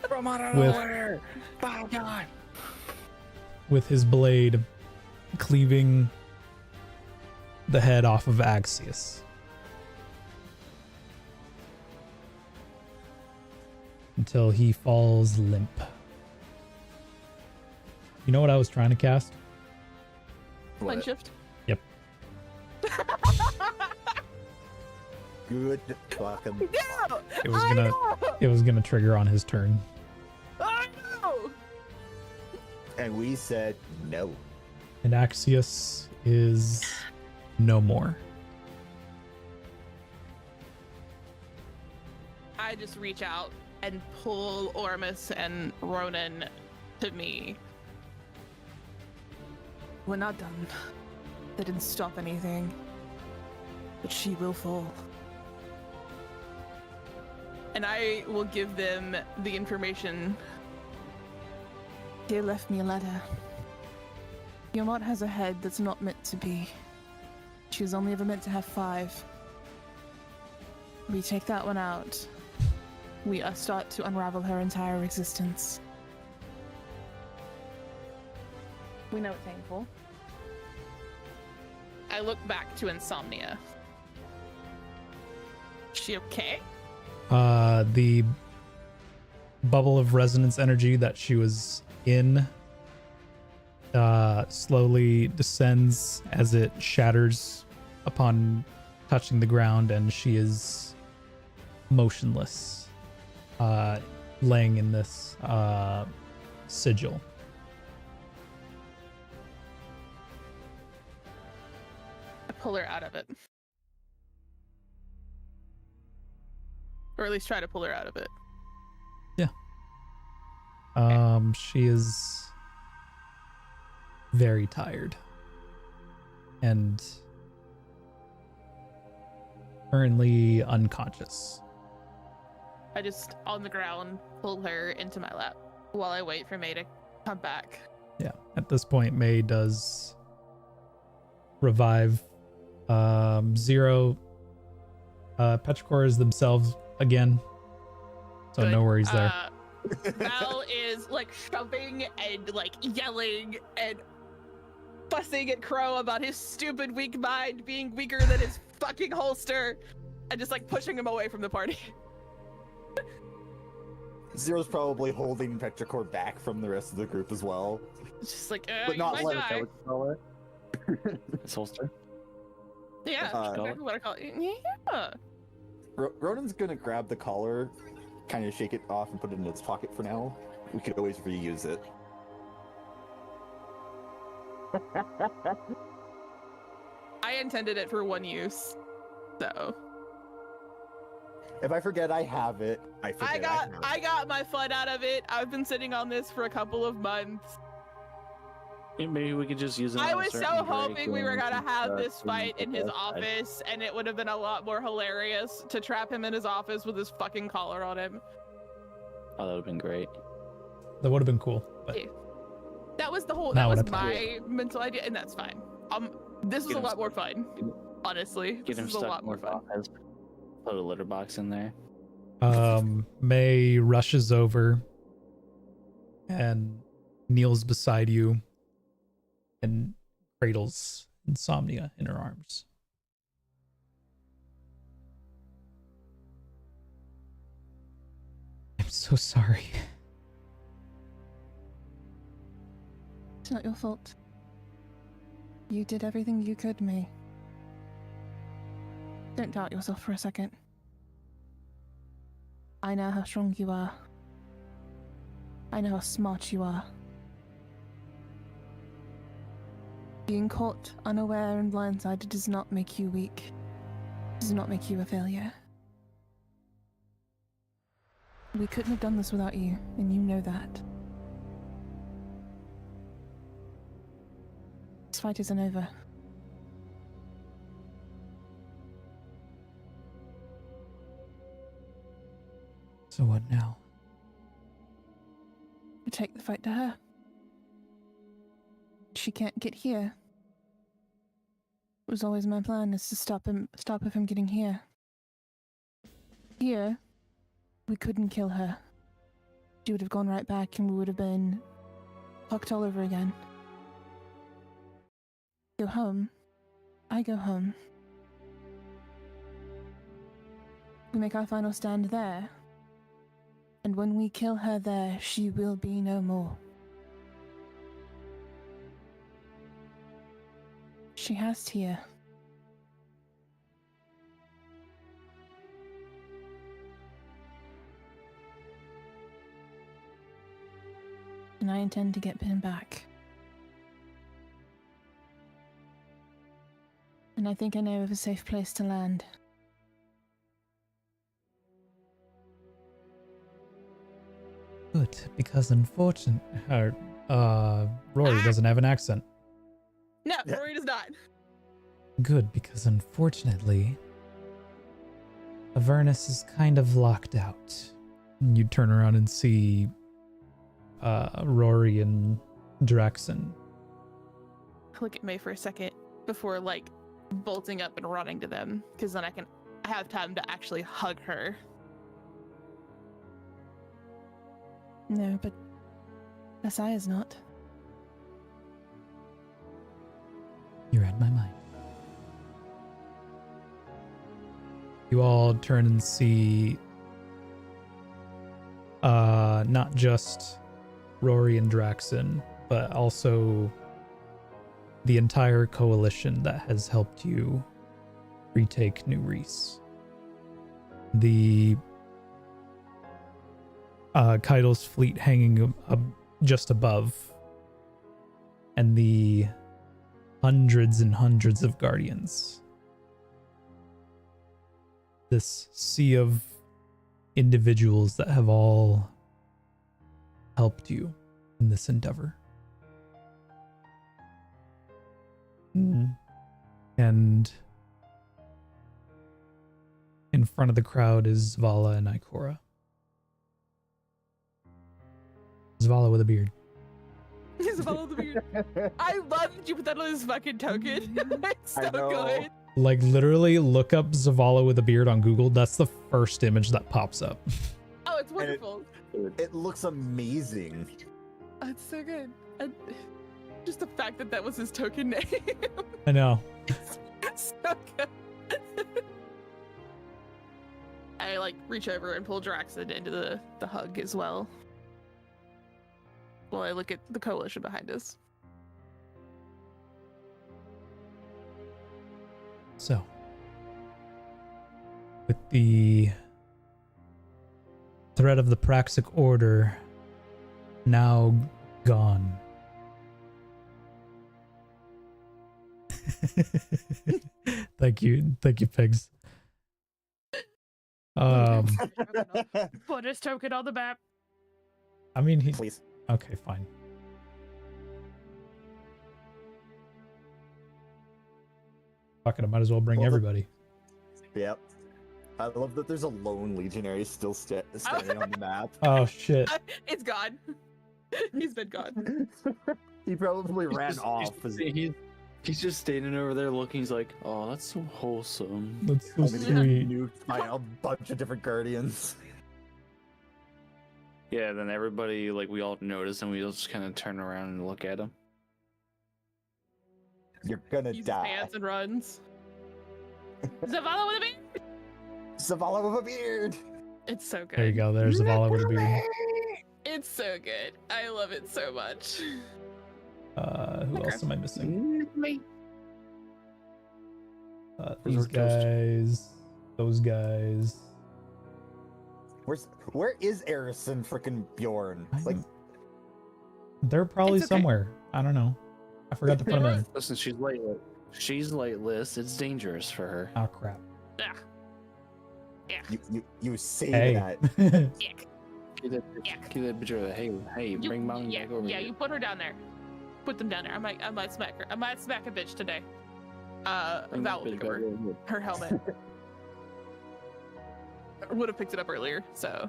From out of With- nowhere! By God! With his blade cleaving the head off of Axius. Until he falls limp. You know what I was trying to cast? Plane shift. Yep. good fucking. No! It was I gonna know! it was gonna trigger on his turn. I know! And we said no. And Axios is no more. I just reach out and pull Ormus and Ronan to me. We're not done. They didn't stop anything. But she will fall. And I will give them the information. They left me a letter. Yomot has a head that's not meant to be. She was only ever meant to have 5. We take that one out. We start to unravel her entire existence. We know it's painful. I look back to Insomnia. She okay? The bubble of resonance energy that she was in slowly descends as it shatters upon touching the ground, and she is motionless, laying in this sigil. I pull her out of it. Or at least try to pull her out of it. She is very tired and currently unconscious. I just, on the ground, pull her into my lap while I wait for May to come back. Yeah, at this point, May does revive. Zero petrichors themselves again, so Good. no worries there. Val is like shoving and like yelling and fussing at Crow about his stupid weak mind being weaker than his fucking holster, and just like pushing him away from the party. Zero's probably holding Petrichor back from the rest of the group as well. It's just like, But you not might let die. it call it. His holster. Yeah, Uh, exactly what I call it. Yeah. Ronan's gonna grab the collar, kind of shake it off and put it in its pocket for now. We could always reuse it. I intended it for one use, so. If I forget I have it, I forget I got my fun out of it. I've been sitting on this for a couple of months. Maybe we could just use it. I on a was so certain break hoping we were when gonna can have start this fight in his moving outside. office, and it would have been a lot more hilarious to trap him in his office with his fucking collar on him. Oh, that would have been great. That would have been cool, but Yeah. That was the whole. Not That what was I my mental idea, and that's fine. This was Get a him lot more fun. Honestly, Get this him was a stuck lot in more his fun. office. Put a litter box in there. May rushes over and kneels beside you and cradles Insomnia in her arms. I'm so sorry. It's not your fault. You did everything you could, May. Don't doubt yourself for a second. I know how strong you are. I know how smart you are. Being caught unaware and blindsided does not make you weak. Does not make you a failure. We couldn't have done this without you, and you know that. This fight isn't over. So what now? We take the fight to her. She can't get here. It was always my plan is to stop her from getting here. Here, we couldn't kill her. She would have gone right back and we would have been fucked all over again. Go home. I go home. We make our final stand there. And when we kill her there, she will be no more. She has Tia. and I intend to get him back. And I think I know of a safe place to land. Good, because Rory doesn't have an accent. No, Rory does not. Good, because unfortunately, Avernus is kind of locked out. And you turn around and see Rory and Draxon. Look at May for a second before like bolting up and running to them, because then I have time to actually hug her. No, but Asaya's not. You read my mind. You all turn and see not just Rory and Draxon, but also the entire coalition that has helped you retake New Reese. The Kaido's fleet hanging up just above, and the hundreds and hundreds of guardians. This sea of individuals that have all helped you in this endeavor. And in front of the crowd is Zavala and Ikora. Zavala with a beard. Zavala with a beard. I love that you put that on this fucking token. It's so good. Like, literally look up Zavala with a beard on Google. That's the first image that pops up. Oh, it's wonderful. It looks amazing. Oh, it's so good. Just the fact that that was his token name. I know. It's so good. I like reach over and pull Draxon into the hug as well. While I look at the coalition behind us. So, with the threat of the Praxic Order now gone. Thank you, pigs. Put his token on the map. I mean, Please. Okay, fine. Fuck it, I might as well bring everybody. Yep. I love that there's a lone legionary still standing on the map. Oh shit. It's gone. He's been gone. He probably ran off. He's just standing over there looking. He's like, oh, that's so wholesome. That's so Only sweet. nuked by a bunch of different guardians. Yeah, then everybody, like, we all notice and we all just kind of turn around and look at him. You're gonna He die. pants and runs. Zavala with a beard. Zavala with a beard. It's so good. There you go. There's Zavala with a beard. It's so good. I love it so much. Who else am I missing? These Where's our toast? guys. Those guys. Where is Erison frickin' Bjorn? Like, They're probably It's okay. somewhere. I don't know. I forgot to put them in. Listen, she's late. She's list. It's dangerous for her. Oh crap. Yeah. you say Hey. that. Yuck. Give that bitch over there. Hey, bring Mountain back over yeah, here. you put her down there. Put them down there. I might smack her. I might smack a bitch today. Bring that Val will bitch pick back up over here. her helmet. Would have picked it up earlier, so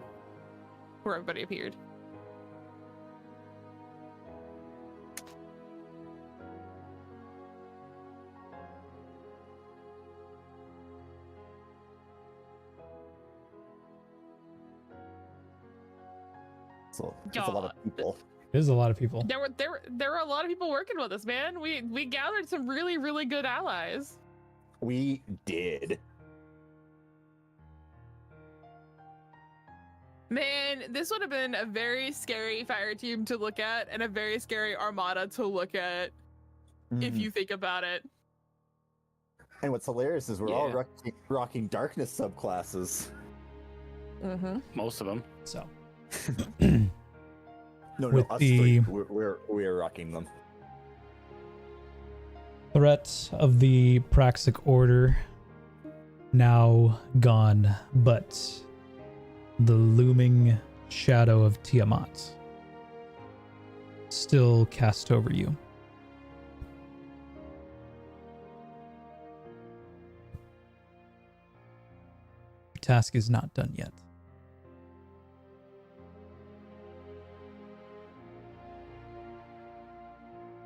where everybody appeared. So it's a lot of people. There's a lot of people. There were a lot of people working with us, man. We gathered some really, really good allies. We did. Man, this would have been a very scary fire team to look at and a very scary armada to look at if you think about it. And what's hilarious is we're all Yeah. rocking darkness subclasses. Mm-hmm. Most of them. So No, With us the- three. We're rocking them. Threat of the Praxic Order now gone, but the looming shadow of Tiamat still cast over you. Your task is not done yet.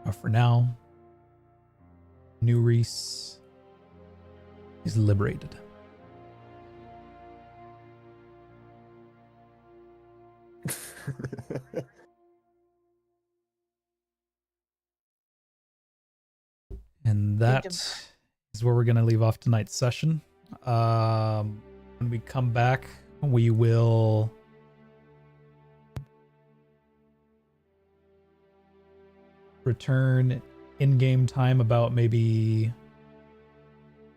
But for now, New Reese is liberated. And that is where we're going to leave off tonight's session. When we come back, we will return in-game time about maybe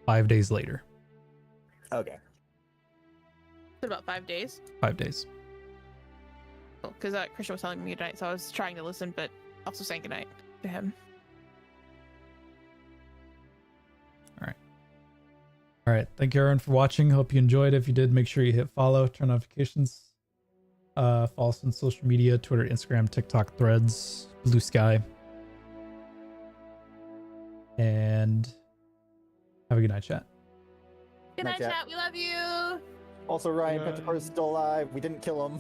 5 days later. Okay. It's about 5 days. 5 days. Because Christian was telling me tonight, so I was trying to listen, but also saying goodnight to him. All right. Thank you, everyone, for watching. Hope you enjoyed. If you did, make sure you hit follow, turn notifications. Follow us on social media, Twitter, Instagram, TikTok, Threads, Blue Sky. And have a good night, chat. Good night, chat. We love you. Also, Ryan Pentecourt is still alive. We didn't kill him.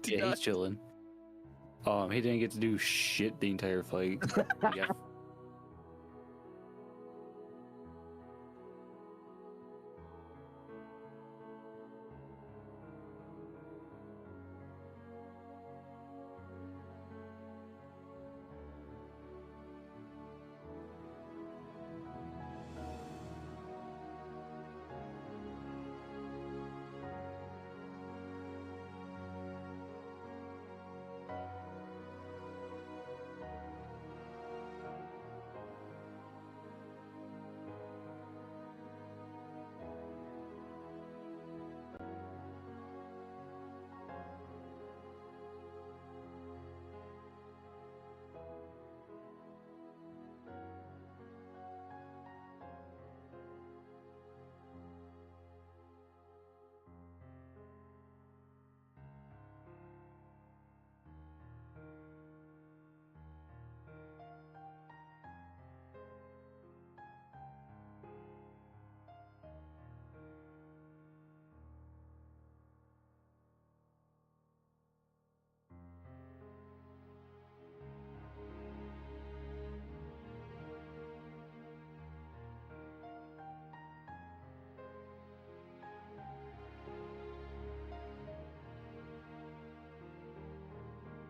Yeah, he's chilling. He didn't get to do shit the entire fight. He got